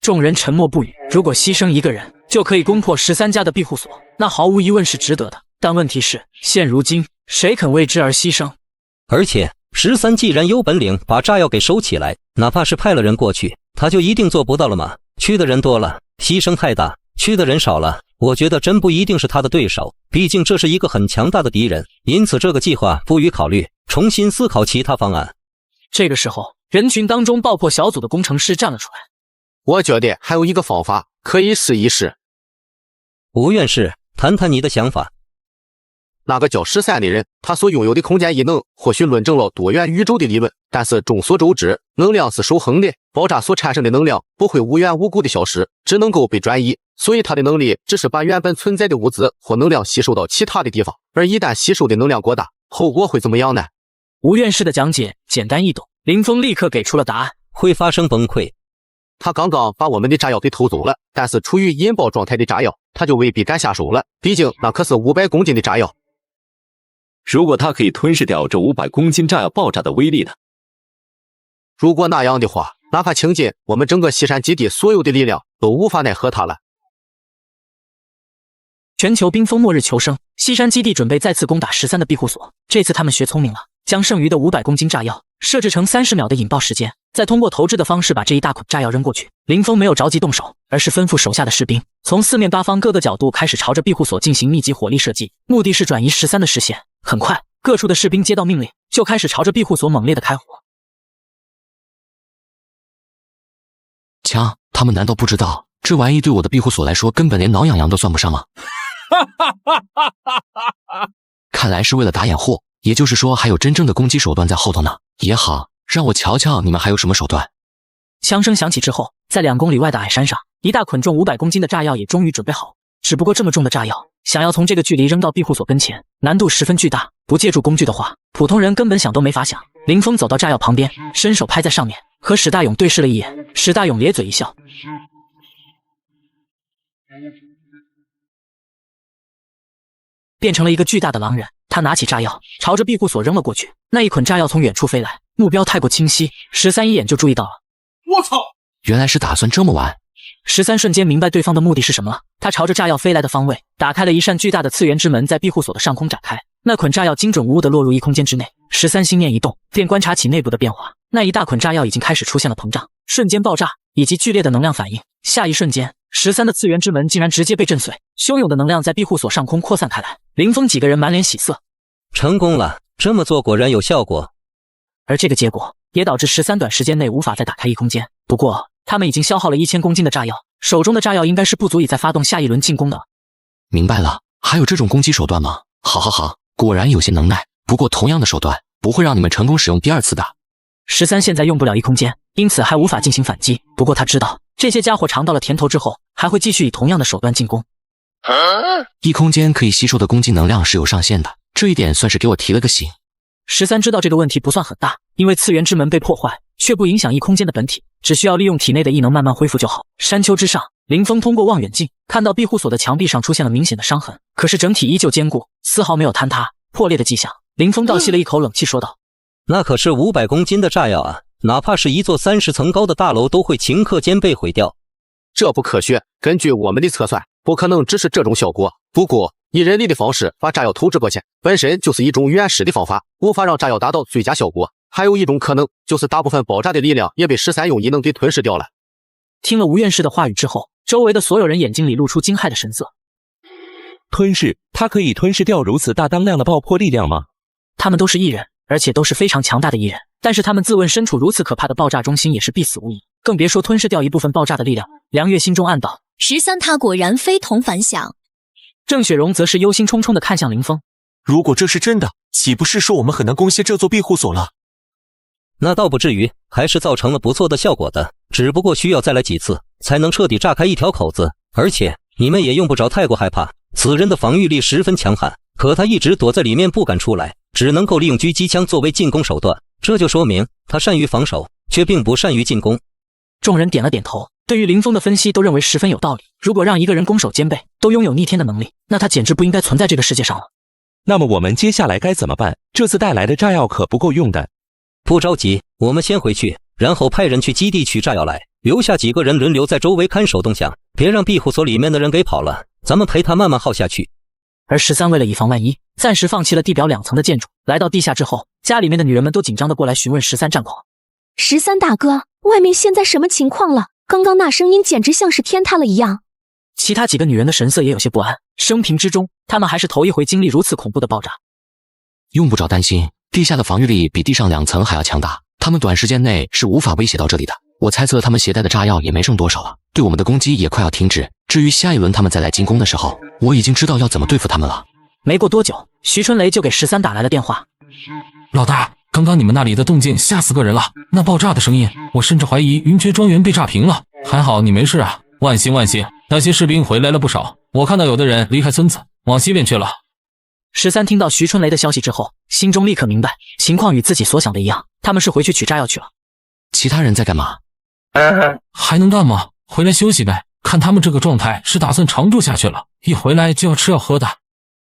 众人沉默不语。如果牺牲一个人就可以攻破13家的庇护所，那毫无疑问是值得的。但问题是，现如今谁肯为之而牺牲？而且13既然有本领把炸药给收起来，哪怕是派了人过去，他就一定做不到了吗？去的人多了，牺牲太大；去的人少了，我觉得真不一定是他的对手。毕竟这是一个很强大的敌人，因此这个计划不予考虑，重新思考其他方案。这个时候，人群当中爆破小组的工程师站了出来。我觉得还有一个方法可以试一试。吴院士，谈谈你的想法。那个叫13的人，他所拥有的空间异能或许论证了多元宇宙的理论，但是众所周知，能量是守恒的，爆炸所产生的能量不会无缘无故的消失，只能够被转移，所以他的能力只是把原本存在的物质或能量吸收到其他的地方，而一旦吸收的能量过大，后果会怎么样呢？吴院士的讲解简单易懂，林峰立刻给出了答案：会发生崩溃。他刚刚把我们的炸药给偷走了，但是处于引爆状态的炸药，他就未必敢下手了，毕竟那可是500公斤的炸药。如果他可以吞噬掉这500公斤炸药爆炸的威力呢？如果那样的话，哪怕倾尽我们整个西山基地所有的力量，都无法奈何他了。全球冰封末日求生，西山基地准备再次攻打13的庇护所。这次他们学聪明了，将剩余的500公斤炸药设置成30秒的引爆时间，再通过投掷的方式把这一大捆炸药扔过去。林峰没有着急动手，而是吩咐手下的士兵从四面八方各个角度开始朝着庇护所进行密集火力射击，目的是转移13的视线。很快，各处的士兵接到命令，就开始朝着庇护所猛烈的开火。枪，他们难道不知道这玩意对我的庇护所来说根本连挠痒痒都算不上吗？看来是为了打掩护，也就是说还有真正的攻击手段在后头呢。也好，让我瞧瞧你们还有什么手段。枪声响起之后，在2公里外的矮山上，一大捆重500公斤的炸药也终于准备好。只不过这么重的炸药，想要从这个距离扔到庇护所跟前，难度十分巨大。不借助工具的话，普通人根本想都没法想。林峰走到炸药旁边，伸手拍在上面，和史大勇对视了一眼。史大勇咧嘴一笑，变成了一个巨大的狼人。他拿起炸药，朝着庇护所扔了过去。那一捆炸药从远处飞来，目标太过清晰，13一眼就注意到了。我操！原来是打算这么玩。13瞬间明白对方的目的是什么了，他朝着炸药飞来的方位打开了一扇巨大的次元之门，在庇护所的上空展开。那捆炸药精准无误地落入异空间之内。13心念一动，便观察起内部的变化。那一大捆炸药已经开始出现了膨胀、瞬间爆炸以及剧烈的能量反应。下一瞬间，13的次元之门竟然直接被震碎，汹涌的能量在庇护所上空扩散开来。林峰几个人满脸喜色，成功了，这么做果然有效果。而这个结果也导致13短时间内无法再打开异空间。不过，他们已经消耗了1000公斤的炸药，手中的炸药应该是不足以再发动下一轮进攻的。明白了，还有这种攻击手段吗？好，果然有些能耐。不过同样的手段不会让你们成功使用第二次的。13现在用不了异空间，因此还无法进行反击。不过他知道，这些家伙尝到了甜头之后，还会继续以同样的手段进攻。异空间可以吸收的攻击能量是有上限的，这一点算是给我提了个醒。13知道这个问题不算很大，因为次元之门被破坏，却不影响异空间的本体，只需要利用体内的异能慢慢恢复就好。山丘之上，林峰通过望远镜看到庇护所的墙壁上出现了明显的伤痕，可是整体依旧坚固，丝毫没有坍塌、破裂的迹象。林峰倒吸了一口冷气说道：那可是500公斤的炸药啊，哪怕是一座30层高的大楼都会顷刻间被毁掉。这不科学，根据我们的测算，不可能只是这种效果。不过以人力的方式把炸药投掷过去，本身就是一种原始的方法，无法让炸药达到最佳效果。还有一种可能，就是大部分爆炸的力量也被13用异能给吞噬掉了。听了吴院士的话语之后，周围的所有人眼睛里露出惊骇的神色。吞噬？他可以吞噬掉如此大当量的爆破力量吗？他们都是异人，而且都是非常强大的异人，但是他们自问身处如此可怕的爆炸中心也是必死无疑，更别说吞噬掉一部分爆炸的力量。梁月心中暗道，13他果然非同凡响。郑雪荣则是忧心忡忡地看向林峰，如果这是真的，岂不是说我们很难攻陷这座庇护所了？那倒不至于，还是造成了不错的效果的，只不过需要再来几次才能彻底炸开一条口子。而且你们也用不着太过害怕，此人的防御力十分强悍，可他一直躲在里面不敢出来，只能够利用狙击枪作为进攻手段，这就说明他善于防守，却并不善于进攻。众人点了点头，对于林峰的分析都认为十分有道理。如果让一个人攻守兼备，都拥有逆天的能力，那他简直不应该存在这个世界上了。那么我们接下来该怎么办？这次带来的炸药可不够用的。不着急，我们先回去，然后派人去基地取炸药来，留下几个人轮流在周围看守动向，别让庇护所里面的人给跑了，咱们陪他慢慢耗下去。而13为了以防万一，暂时放弃了地表2层的建筑。来到地下之后，家里面的女人们都紧张地过来询问13战况。13大哥，外面现在什么情况了？刚刚那声音简直像是天塌了一样。其他几个女人的神色也有些不安，生平之中，她们还是头一回经历如此恐怖的爆炸。用不着担心，地下的防御力比地上2层还要强大，他们短时间内是无法威胁到这里的。我猜测他们携带的炸药也没剩多少了，对我们的攻击也快要停止。至于下一轮他们再来进攻的时候，我已经知道要怎么对付他们了。没过多久，徐春雷就给13打来了电话。老大，刚刚你们那里的动静吓死个人了，那爆炸的声音，我甚至怀疑云雀庄园被炸平了。还好你没事啊，万幸万幸。那些士兵回来了不少，我看到有的人离开村子往西边去了。13听到徐春雷的消息之后，心中立刻明白情况与自己所想的一样，他们是回去取炸药去了。其他人在干嘛？还能干嘛？回来休息呗。看他们这个状态，是打算长住下去了，一回来就要吃要喝的。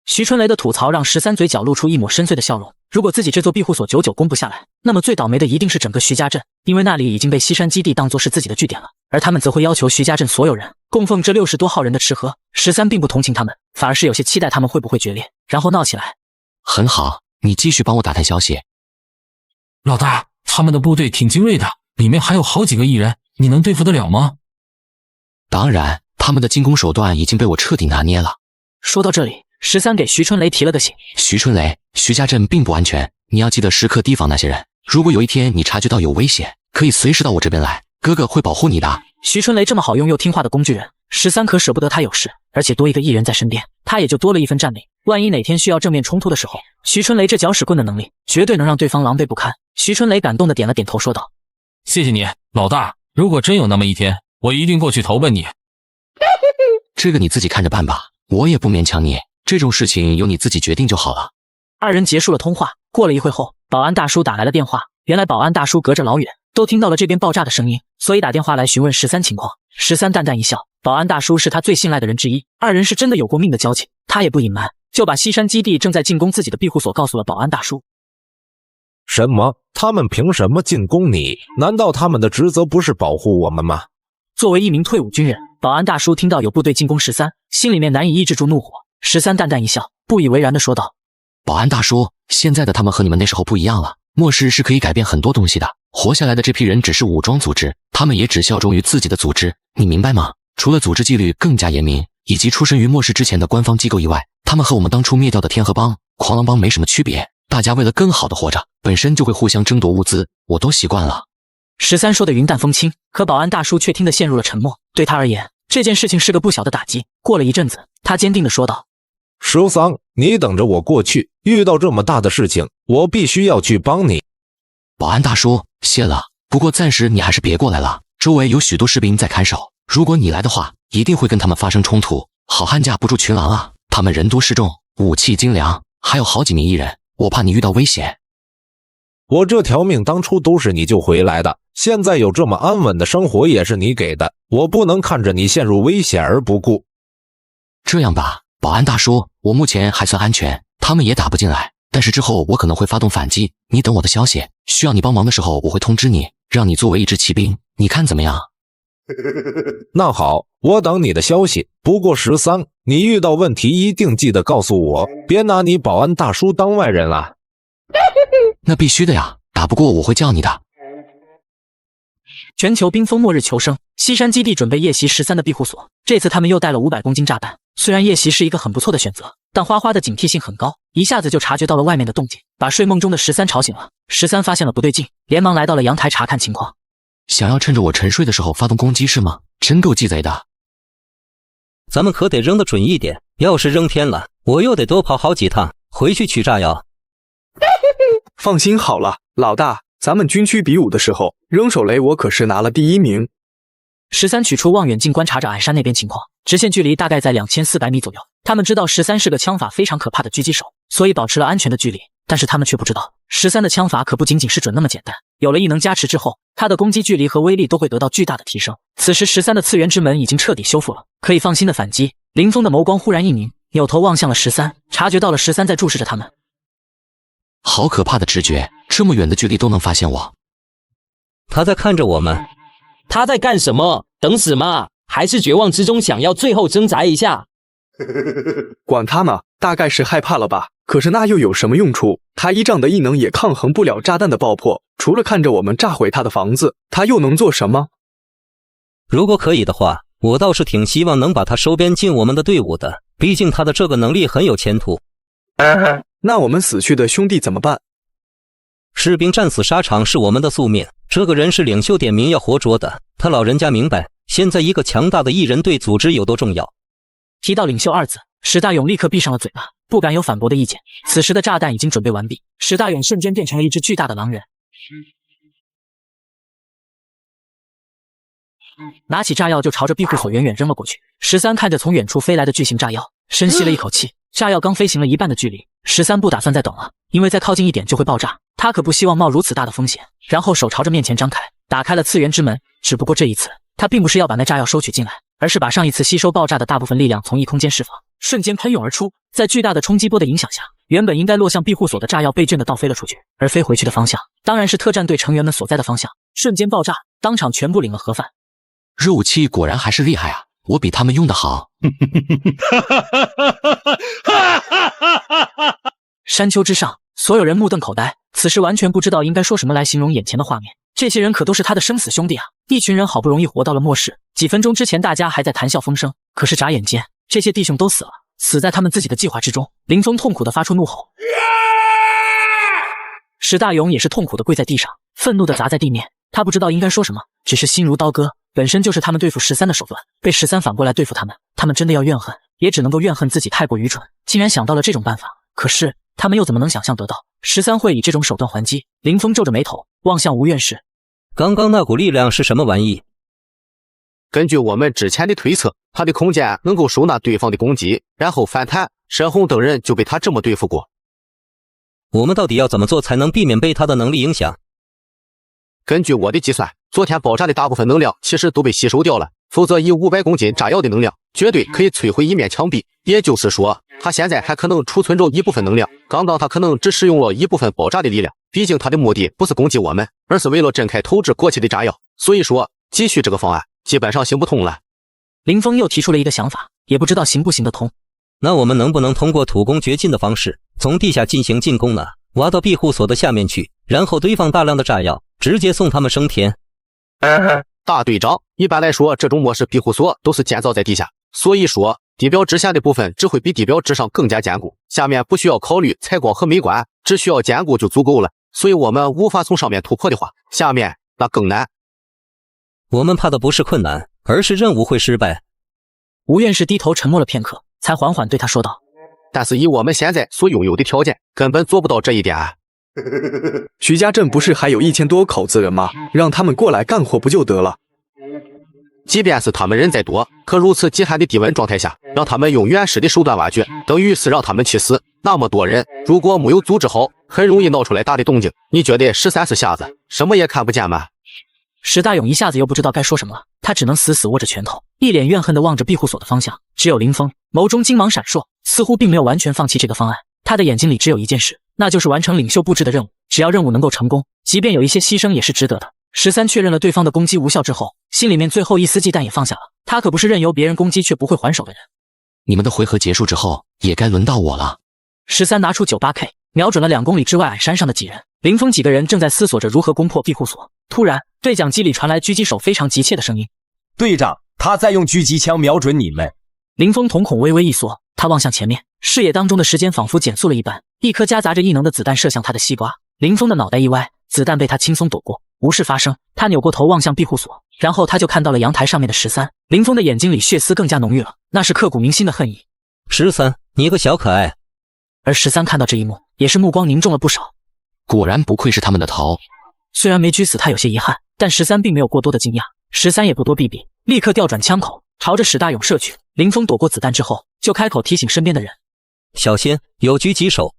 徐春雷的吐槽让13嘴角露出一抹深邃的笑容。如果自己这座庇护所久久攻不下来，那么最倒霉的一定是整个徐家镇，因为那里已经被西山基地当作是自己的据点了，而他们则会要求徐家镇所有人供奉这60多号人的吃喝。13并不同情他们，反而是有些期待他们会不会决裂，然后闹起来。很好，你继续帮我打探消息。老大，他们的部队挺精锐的，里面还有好几个异人，你能对付得了吗？当然，他们的进攻手段已经被我彻底拿捏了。说到这里，13给徐春雷提了个醒。徐春雷，徐家镇并不安全，你要记得时刻提防那些人。如果有一天你察觉到有危险，可以随时到我这边来，哥哥会保护你的。徐春雷这么好用又听话的工具人，13可舍不得他有事，而且多一个异人在身边，他也就多了一份战力。万一哪天需要正面冲突的时候，徐春雷这搅屎棍的能力绝对能让对方狼狈不堪。徐春雷感动的点了点头说道：谢谢你，老大，如果真有那么一天，我一定过去投奔你。这个你自己看着办吧，我也不勉强你，这种事情由你自己决定就好了。二人结束了通话，过了一会后，保安大叔打来了电话。原来保安大叔隔着老远都听到了这边爆炸的声音，所以打电话来询问13情况。13淡淡一笑，保安大叔是他最信赖的人之一，二人是真的有过命的交情，他也不隐瞒，就把西山基地正在进攻自己的庇护所告诉了保安大叔。什么？他们凭什么进攻你？难道他们的职责不是保护我们吗？作为一名退伍军人，保安大叔听到有部队进攻13，心里面难以抑制住怒火。13淡淡一笑，不以为然地说道：“保安大叔，现在的他们和你们那时候不一样了。末世是可以改变很多东西的。活下来的这批人只是武装组织，他们也只效忠于自己的组织，你明白吗？除了组织纪律更加严明，以及出身于末世之前的官方机构以外，他们和我们当初灭掉的天河帮、狂狼帮没什么区别。大家为了更好的活着，本身就会互相争夺物资，我都习惯了。”13说的云淡风轻，可保安大叔却听得陷入了沉默。对他而言，这件事情是个不小的打击。过了一阵子，他坚定地说道：“13，你等着我过去，遇到这么大的事情，我必须要去帮你。”保安大叔，谢了。不过暂时你还是别过来了，周围有许多士兵在看守，如果你来的话，一定会跟他们发生冲突。好汉架不住群狼啊，他们人多势众，武器精良，还有好几名艺人，我怕你遇到危险。我这条命当初都是你救回来的，现在有这么安稳的生活也是你给的，我不能看着你陷入危险而不顾。这样吧，保安大叔，我目前还算安全，他们也打不进来，但是之后我可能会发动反击，你等我的消息，需要你帮忙的时候我会通知你，让你作为一支骑兵，你看怎么样？那好，我等你的消息。不过13，你遇到问题一定记得告诉我，别拿你保安大叔当外人了。那必须的呀，打不过我会叫你的。全球冰封末日求生，西山基地准备夜袭13的庇护所。这次他们又带了500公斤炸弹。虽然夜袭是一个很不错的选择，但花花的警惕性很高，一下子就察觉到了外面的动静，把睡梦中的13吵醒了。13发现了不对劲，连忙来到了阳台查看情况。想要趁着我沉睡的时候发动攻击是吗？真够鸡贼的。咱们可得扔得准一点，要是扔偏了，我又得多跑好几趟回去取炸药。放心好了，老大，咱们军区比武的时候，扔手雷我可是拿了第1名。13取出望远镜观察着矮山那边情况，直线距离大概在2400米左右。他们知道13是个枪法非常可怕的狙击手，所以保持了安全的距离。但是他们却不知道，13的枪法可不仅仅是准那么简单。有了异能加持之后，他的攻击距离和威力都会得到巨大的提升。此时13的次元之门已经彻底修复了，可以放心的反击。林峰的眸光忽然一凝，扭头望向了13，察觉到了13在注视着他们。好可怕的直觉，这么远的距离都能发现我。他在看着我们。他在干什么？等死吗？还是绝望之中想要最后挣扎一下？管他呢，大概是害怕了吧。可是那又有什么用处？他依仗的异能也抗衡不了炸弹的爆破，除了看着我们炸毁他的房子，他又能做什么？如果可以的话，我倒是挺希望能把他收编进我们的队伍的，毕竟他的这个能力很有前途。那我们死去的兄弟怎么办？士兵战死沙场是我们的宿命，这个人是领袖点名要活捉的，他老人家明白现在一个强大的艺人对组织有多重要。提到领袖2字，史大勇立刻闭上了嘴巴，不敢有反驳的意见。此时的炸弹已经准备完毕，史大勇瞬间变成了一只巨大的狼人，拿起炸药就朝着庇护所远远扔了过去。13看着从远处飞来的巨型炸药，深吸了一口气。炸药刚飞行了一半的距离，13不打算再等了，因为再靠近一点就会爆炸，他可不希望冒如此大的风险。然后手朝着面前张开，打开了次元之门。只不过这一次，他并不是要把那炸药收取进来，而是把上一次吸收爆炸的大部分力量从异空间释放，瞬间喷涌而出。在巨大的冲击波的影响下，原本应该落向庇护所的炸药被卷的倒飞了出去，而飞回去的方向当然是特战队成员们所在的方向，瞬间爆炸，当场全部领了盒饭。热武器果然还是厉害啊，我比他们用的好。山丘之上，所有人目瞪口呆，此时完全不知道应该说什么来形容眼前的画面。这些人可都是他的生死兄弟啊！一群人好不容易活到了末世，几分钟之前大家还在谈笑风生，可是眨眼间，这些弟兄都死了，死在他们自己的计划之中。林峰痛苦地发出怒吼，史大勇也是痛苦地跪在地上，愤怒地砸在地面。他不知道应该说什么，只是心如刀割。本身就是他们对付13的手段，被13反过来对付他们，他们真的要怨恨，也只能够怨恨自己太过愚蠢，竟然想到了这种办法。可是他们又怎么能想象得到13会以这种手段还击？林峰皱着眉头望向吴院士，刚刚那股力量是什么玩意？根据我们之前的推测，他的空间能够收纳对方的攻击，然后反弹。沈红等人就被他这么对付过。我们到底要怎么做才能避免被他的能力影响？根据我的计算，昨天爆炸的大部分能量其实都被吸收掉了，否则以500公斤炸药的能量，绝对可以摧毁一面墙壁。也就是说，他现在还可能储存着一部分能量，刚刚他可能只使用了一部分爆炸的力量，毕竟他的目的不是攻击我们，而是为了震开投掷过期的炸药。所以说，继续这个方案基本上行不通了。林峰又提出了一个想法，也不知道行不行得通。那我们能不能通过土攻绝境的方式，从地下进行进攻呢？挖到庇护所的下面去，然后堆放大量的炸药，直接送他们升天。大队长，一般来说，这种末世庇护所都是建造在地下，所以说地表之下的部分只会比地表之上更加坚固，下面不需要考虑采光和美观，只需要坚固就足够了。所以我们无法从上面突破的话，下面那更难。我们怕的不是困难，而是任务会失败。吴院士低头沉默了片刻，才缓缓对他说道：但是以我们现在所拥有的条件，根本做不到这一点。徐家镇不是还有1000多口子人吗？让他们过来干活不就得了？即便是他们人再多，可如此极寒的低温状态下，让他们用原始的手段挖掘，等于是让他们去死。那么多人，如果没有组织好，很容易闹出来大的动静。你觉得13是瞎子，什么也看不见吗？石大勇一下子又不知道该说什么了，他只能死死握着拳头，一脸怨恨地望着庇护所的方向。只有林峰眸中金芒闪烁，似乎并没有完全放弃这个方案。他的眼睛里只有一件事，那就是完成领袖布置的任务。只要任务能够成功，即便有一些牺牲也是值得的。13确认了对方的攻击无效之后，心里面最后一丝忌惮也放下了。他可不是任由别人攻击却不会还手的人。你们的回合结束之后，也该轮到我了。13拿出 98K， 瞄准了2公里之外矮山上的几人。林峰几个人正在思索着如何攻破庇护所，突然对讲机里传来狙击手非常急切的声音：队长，他在用狙击枪瞄准你们。林峰瞳孔微微一缩，他望向前面，视野当中的时间仿佛减速了一般，一颗夹杂着异能的子弹射向他的西瓜。林峰的脑袋一歪，子弹被他轻松躲过，无事发生。他扭过头望向庇护所，然后他就看到了阳台上面的13。林峰的眼睛里血丝更加浓郁了，那是刻骨铭心的恨意。13，你个小可爱。而13看到这一幕，也是目光凝重了不少。果然不愧是他们的头。虽然没狙死他有些遗憾，但13并没有过多的惊讶。13也不多避避，立刻调转枪口，朝着史大勇射去。林峰躲过子弹之后，就开口提醒身边的人：小心，有狙击手。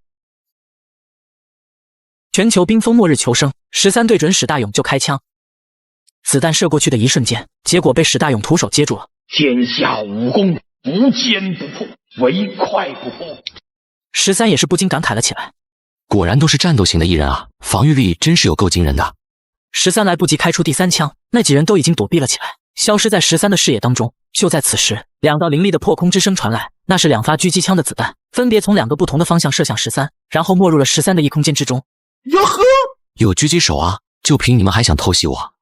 全球冰封末日求生，13对准史大勇就开枪。子弹射过去的一瞬间，结果被史大勇徒手接住了。天下武功，无坚不破，唯快不破。13也是不禁感慨了起来。果然都是战斗型的艺人啊，防御力真是有够惊人的。13来不及开出第3枪，那几人都已经躲避了起来，消失在13的视野当中。就在此时，2道凌厉的破空之声传来，那是2发狙击枪的子弹，分别从2个不同的方向射向13，然后没入了13的异空间之中。哟呵，有狙击手啊，就凭你们还想偷袭我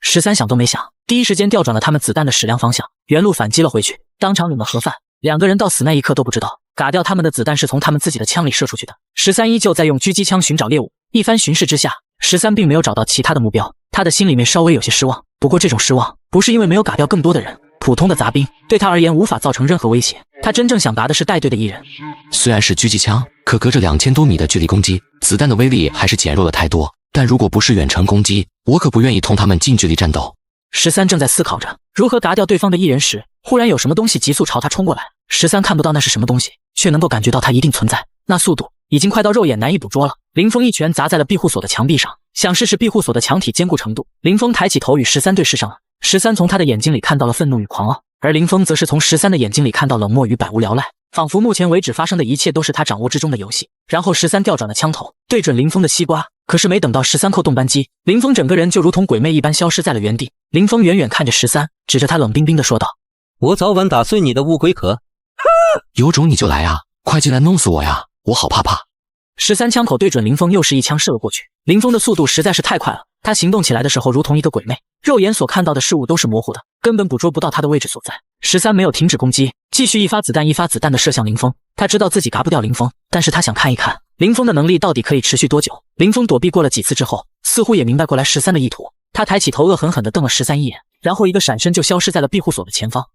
？13想都没想，第一时间调转了他们子弹的矢量方向，原路反击了回去，当场领了盒饭。2个人到死那一刻都不知道，嘎掉他们的子弹是从他们自己的枪里射出去的。13依旧在用狙击枪寻找猎物，一番巡视之下，13并没有找到其他的目标，他的心里面稍微有些失望。不过这种失望不是因为没有嘎掉更多的人，普通的杂兵对他而言无法造成任何威胁，他真正想嘎的是带队的艺人。虽然是狙击枪，可隔着2000多米的距离攻击，子弹的威力还是减弱了太多。但如果不是远程攻击，我可不愿意同他们近距离战斗。13正在思考着如何嘎掉对方的艺人时，忽然有什么东西急速朝他冲过来。13看不到那是什么东西，却能够感觉到它一定存在，那速度已经快到肉眼难以捕捉了。林峰一拳砸在了庇护所的墙壁上，想试试庇护所的墙体坚固程度。林峰抬起头与13对视上了，13从他的眼睛里看到了愤怒与狂傲，而林峰则是从13的眼睛里看到冷漠与百无聊赖，仿佛目前为止发生的一切都是他掌握之中的游戏。然后13调转了枪头，对准林峰的西瓜，可是没等到13扣动扳机，林峰整个人就如同鬼魅一般消失在了原地。林峰远远看着13，指着他冷冰冰地说道：我早晚打碎你的乌龟壳。有种你就来啊，快进来弄死我呀，我好怕怕。13枪口对准林峰又是一枪射了过去。林峰的速度实在是太快了，他行动起来的时候如同一个鬼魅，肉眼所看到的事物都是模糊的，根本捕捉不到他的位置所在。13没有停止攻击，继续一发子弹一发子弹的射向林峰。他知道自己嘎不掉林峰，但是他想看一看林峰的能力到底可以持续多久。林峰躲避过了几次之后，似乎也明白过来13的意图，他抬起头恶狠狠地瞪了13一眼，然后一个闪身就消失在了庇护所的前方。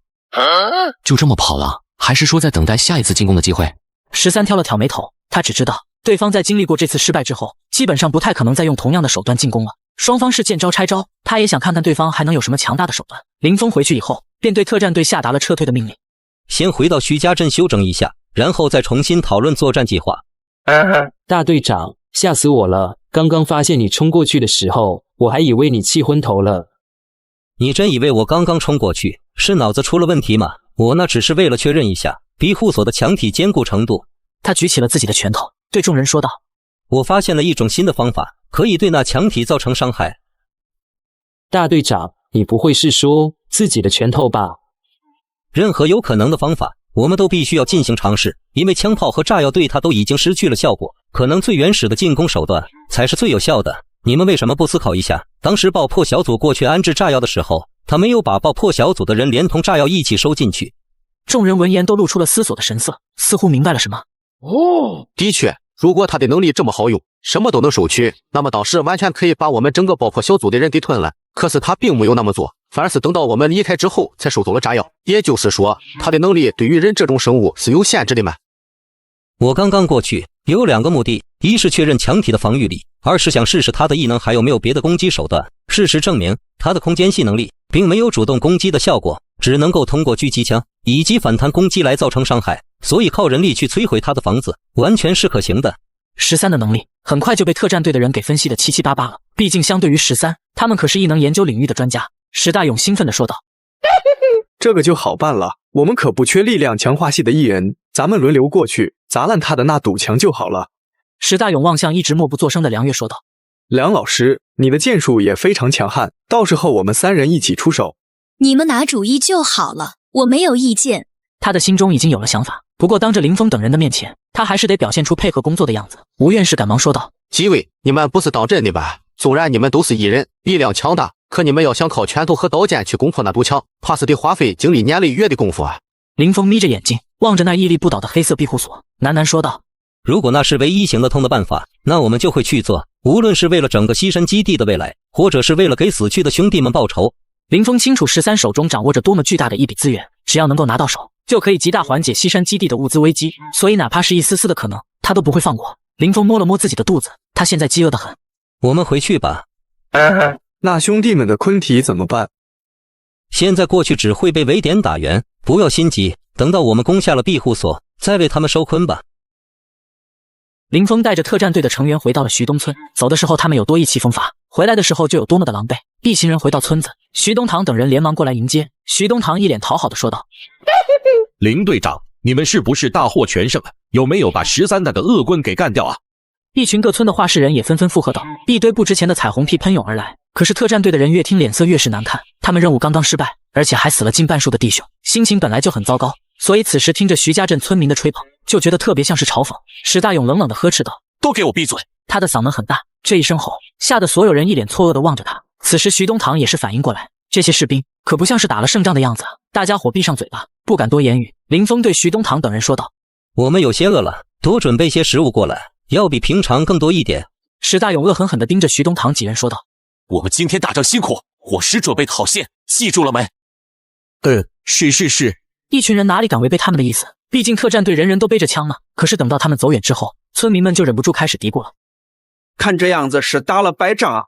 就这么跑了？还是说在等待下一次进攻的机会？13挑了挑眉头，他只知道对方在经历过这次失败之后，基本上不太可能再用同样的手段进攻了。双方是见招拆招，他也想看看对方还能有什么强大的手段。林峰回去以后，便对特战队下达了撤退的命令。先回到徐家镇休整一下，然后再重新讨论作战计划。大队长，吓死我了！刚刚发现你冲过去的时候，我还以为你气昏头了。你真以为我刚刚冲过去是脑子出了问题吗？我那只是为了确认一下庇护所的墙体坚固程度。他举起了自己的拳头，对众人说道：我发现了一种新的方法，可以对那强体造成伤害。大队长，你不会是说自己的拳头吧？任何有可能的方法，我们都必须要进行尝试，因为枪炮和炸药对它都已经失去了效果，可能最原始的进攻手段才是最有效的。你们为什么不思考一下，当时爆破小组过去安置炸药的时候，他没有把爆破小组的人连同炸药一起收进去？众人闻言都露出了思索的神色，似乎明白了什么。的确，如果他的能力这么好用，什么都能收取，那么当时完全可以把我们整个爆破小组的人给吞了。可是他并没有那么做，反而是等到我们离开之后才收走了炸药。也就是说，他的能力对于人这种生物是有限制的嘛？我刚刚过去有2个目的，一是确认强体的防御力，二是想试试他的异能还有没有别的攻击手段。事实证明，他的空间系能力并没有主动攻击的效果，只能够通过狙击枪以及反弹攻击来造成伤害，所以靠人力去摧毁他的房子完全是可行的。13的能力很快就被特战队的人给分析的七七八八了，毕竟相对于13，他们可是异能研究领域的专家。石大勇兴奋地说道：这个就好办了，我们可不缺力量强化系的艺人，咱们轮流过去砸烂他的那堵墙就好了。石大勇望向一直默不作声的梁月说道：梁老师，你的剑术也非常强悍，到时候我们3人一起出手。你们拿主意就好了，我没有意见。他的心中已经有了想法，不过当着林峰等人的面前，他还是得表现出配合工作的样子。吴院士赶忙说道：几位，你们不是当真的吧？纵然你们都是艺人，力量强大，可你们要想靠拳头和刀剑去攻破那堵墙，怕是得花费精力年累月的功夫啊。林峰眯着眼睛望着那屹立不倒的黑色庇护所，喃喃说道：如果那是唯一行得通的办法，那我们就会去做，无论是为了整个西山基地的未来，或者是为了给死去的兄弟们报仇。林峰清楚13手中掌握着多么巨大的一笔资源，只要能够拿到手，就可以极大缓解西山基地的物资危机，所以哪怕是一丝丝的可能，他都不会放过。林峰摸了摸自己的肚子，他现在饥饿得很。我们回去吧。那兄弟们的昆体怎么办？现在过去只会被围点打圆，不要心急，等到我们攻下了庇护所，再为他们收昆吧。林峰带着特战队的成员回到了徐东村，走的时候他们有多意气风发，回来的时候就有多么的狼狈。一行人回到村子，徐东堂等人连忙过来迎接。徐东堂一脸讨好的说道：林队长，你们是不是大获全胜啊？有没有把13那个恶棍给干掉啊？一群各村的话事人也纷纷附和道，一堆不值钱的彩虹屁喷涌而来。可是特战队的人越听脸色越是难看，他们任务刚刚失败，而且还死了近半数的弟兄，心情本来就很糟糕，所以此时听着徐家镇村民的吹捧，就觉得特别像是嘲讽。石大勇冷冷的呵斥道：都给我闭嘴！他的嗓门很大，这一声吼吓得所有人一脸错愕的望着他。此时徐东堂也是反应过来，这些士兵可不像是打了胜仗的样子啊！大家伙闭上嘴巴，不敢多言语。林峰对徐东堂等人说道：我们有些饿了，多准备些食物过来，要比平常更多一点。石大勇恶狠狠地盯着徐东堂几人说道：我们今天打仗辛苦，伙食准备好些，记住了没？是。一群人哪里敢违背他们的意思？毕竟特战队人人都背着枪呢。可是等到他们走远之后，村民们就忍不住开始嘀咕了：看这样子是打了败仗啊！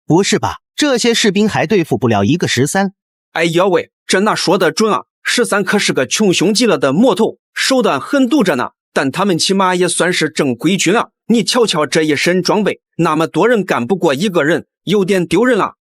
不是吧？这些士兵还对付不了一个13？哎呀喂，这哪说得准啊！13可是个穷凶极恶的魔头，手段狠毒着呢。但他们起码也算是正规军啊！你瞧瞧这一身装备，那么多人干不过一个人，有点丢人了。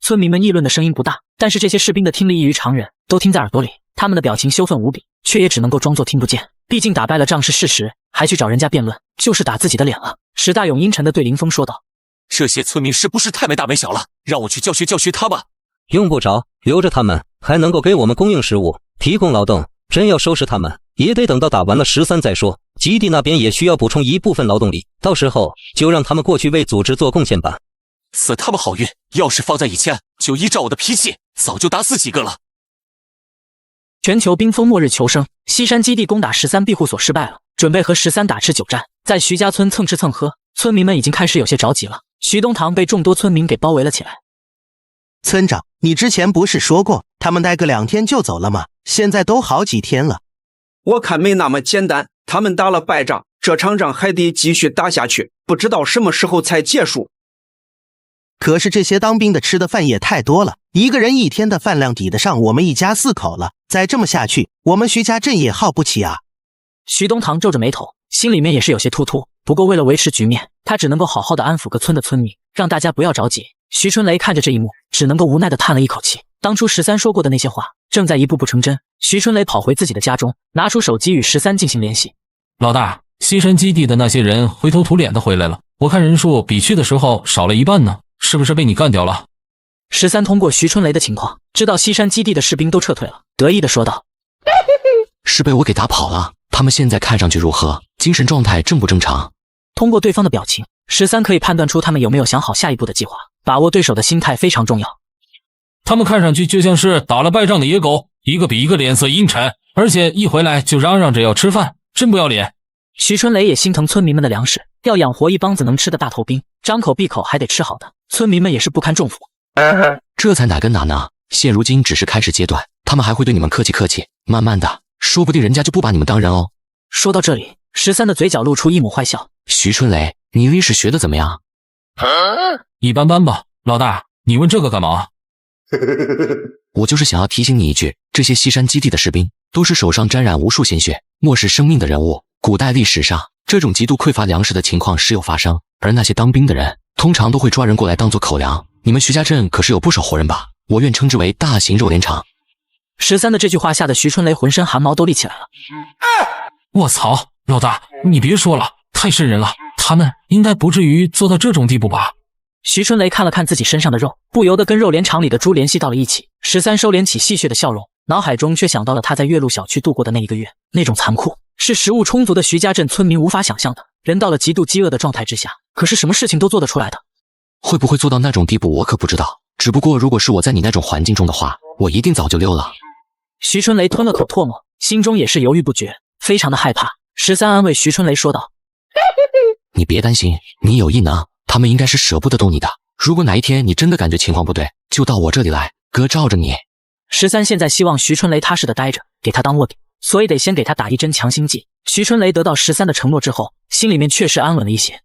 村民们议论的声音不大，但是这些士兵的听力异于常人，都听在耳朵里。他们的表情羞愤无比，却也只能够装作听不见。毕竟打败了仗是事实，还去找人家辩论，就是打自己的脸了。石大勇阴沉地对林峰说道：这些村民是不是太没大没小了？让我去教学教学他吧。用不着，留着他们还能够给我们供应食物，提供劳动。真要收拾他们，也得等到打完了13再说。基地那边也需要补充一部分劳动力，到时候就让他们过去为组织做贡献吧。死他们好运！要是放在以前，就依照我的脾气，早就打死几个了。全球冰封末日求生，西山基地攻打13庇护所失败了，准备和13打持久战。在徐家村蹭吃蹭喝，村民们已经开始有些着急了。徐东堂被众多村民给包围了起来。村长，你之前不是说过他们待个2天就走了吗？现在都好几天了。我看没那么简单，他们打了败仗，这场仗还得继续打下去，不知道什么时候才结束。可是这些当兵的吃的饭也太多了，一个人1天的饭量抵得上我们一家4口了，再这么下去，我们徐家镇也耗不起啊。徐东堂皱着眉头，心里面也是有些突突，不过为了维持局面，他只能够好好的安抚各村的村民，让大家不要着急。徐春雷看着这一幕，只能够无奈的叹了一口气。当初13说过的那些话，正在一步步成真。徐春雷跑回自己的家中，拿出手机与13进行联系。老大，西山基地的那些人灰头土脸的回来了，我看人数比去的时候少了一半呢，是不是被你干掉了？13通过徐春雷的情况，知道西山基地的士兵都撤退了，得意的说道：“是被我给打跑了。他们现在看上去如何？精神状态正不正常？”通过对方的表情，13可以判断出他们有没有想好下一步的计划。把握对手的心态非常重要。他们看上去就像是打了败仗的野狗，一个比一个脸色阴沉，而且一回来就嚷嚷着要吃饭，真不要脸。徐春雷也心疼村民们的粮食，要养活一帮子能吃的大头兵，张口闭口还得吃好的，村民们也是不堪重负。这才哪跟哪呢？现如今只是开始阶段，他们还会对你们客气客气，慢慢的，说不定人家就不把你们当人哦。说到这里，13的嘴角露出一抹坏笑。徐春雷，你历史学的怎么样？一般般吧。老大，你问这个干嘛？我就是想要提醒你一句，这些西山基地的士兵都是手上沾染无数鲜血、漠视生命的人物。古代历史上，这种极度匮乏粮食的情况时有发生，而那些当兵的人通常都会抓人过来当做口粮。你们徐家镇可是有不少活人吧？我愿称之为大型肉联厂。13的这句话吓得徐春雷浑身汗毛都立起来了。我操，老大，你别说了，太瘆人了，他们应该不至于做到这种地步吧？徐春雷看了看自己身上的肉，不由得跟肉联厂里的猪联系到了一起。13收敛起戏谑的笑容，脑海中却想到了他在岳麓小区度过的那一个月，那种残酷是食物充足的徐家镇村民无法想象的。人到了极度饥饿的状态之下，可是什么事情都做得出来的。会不会做到那种地步我可不知道，只不过如果是我在你那种环境中的话，我一定早就溜了。徐春雷吞了口唾沫，心中也是犹豫不决，非常的害怕。13安慰徐春雷说道：你别担心，你有异能，他们应该是舍不得动你的。如果哪一天你真的感觉情况不对，就到我这里来，哥罩着你。13现在希望徐春雷踏实的待着，给他当卧底，所以得先给他打一针强心剂。徐春雷得到13的承诺之后，心里面确实安稳了一些。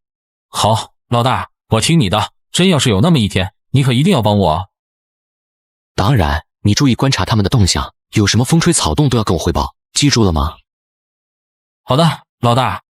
好，老大，我听你的，真要是有那么一天，你可一定要帮我啊。当然，你注意观察他们的动向，有什么风吹草动都要跟我汇报，记住了吗？好的，老大。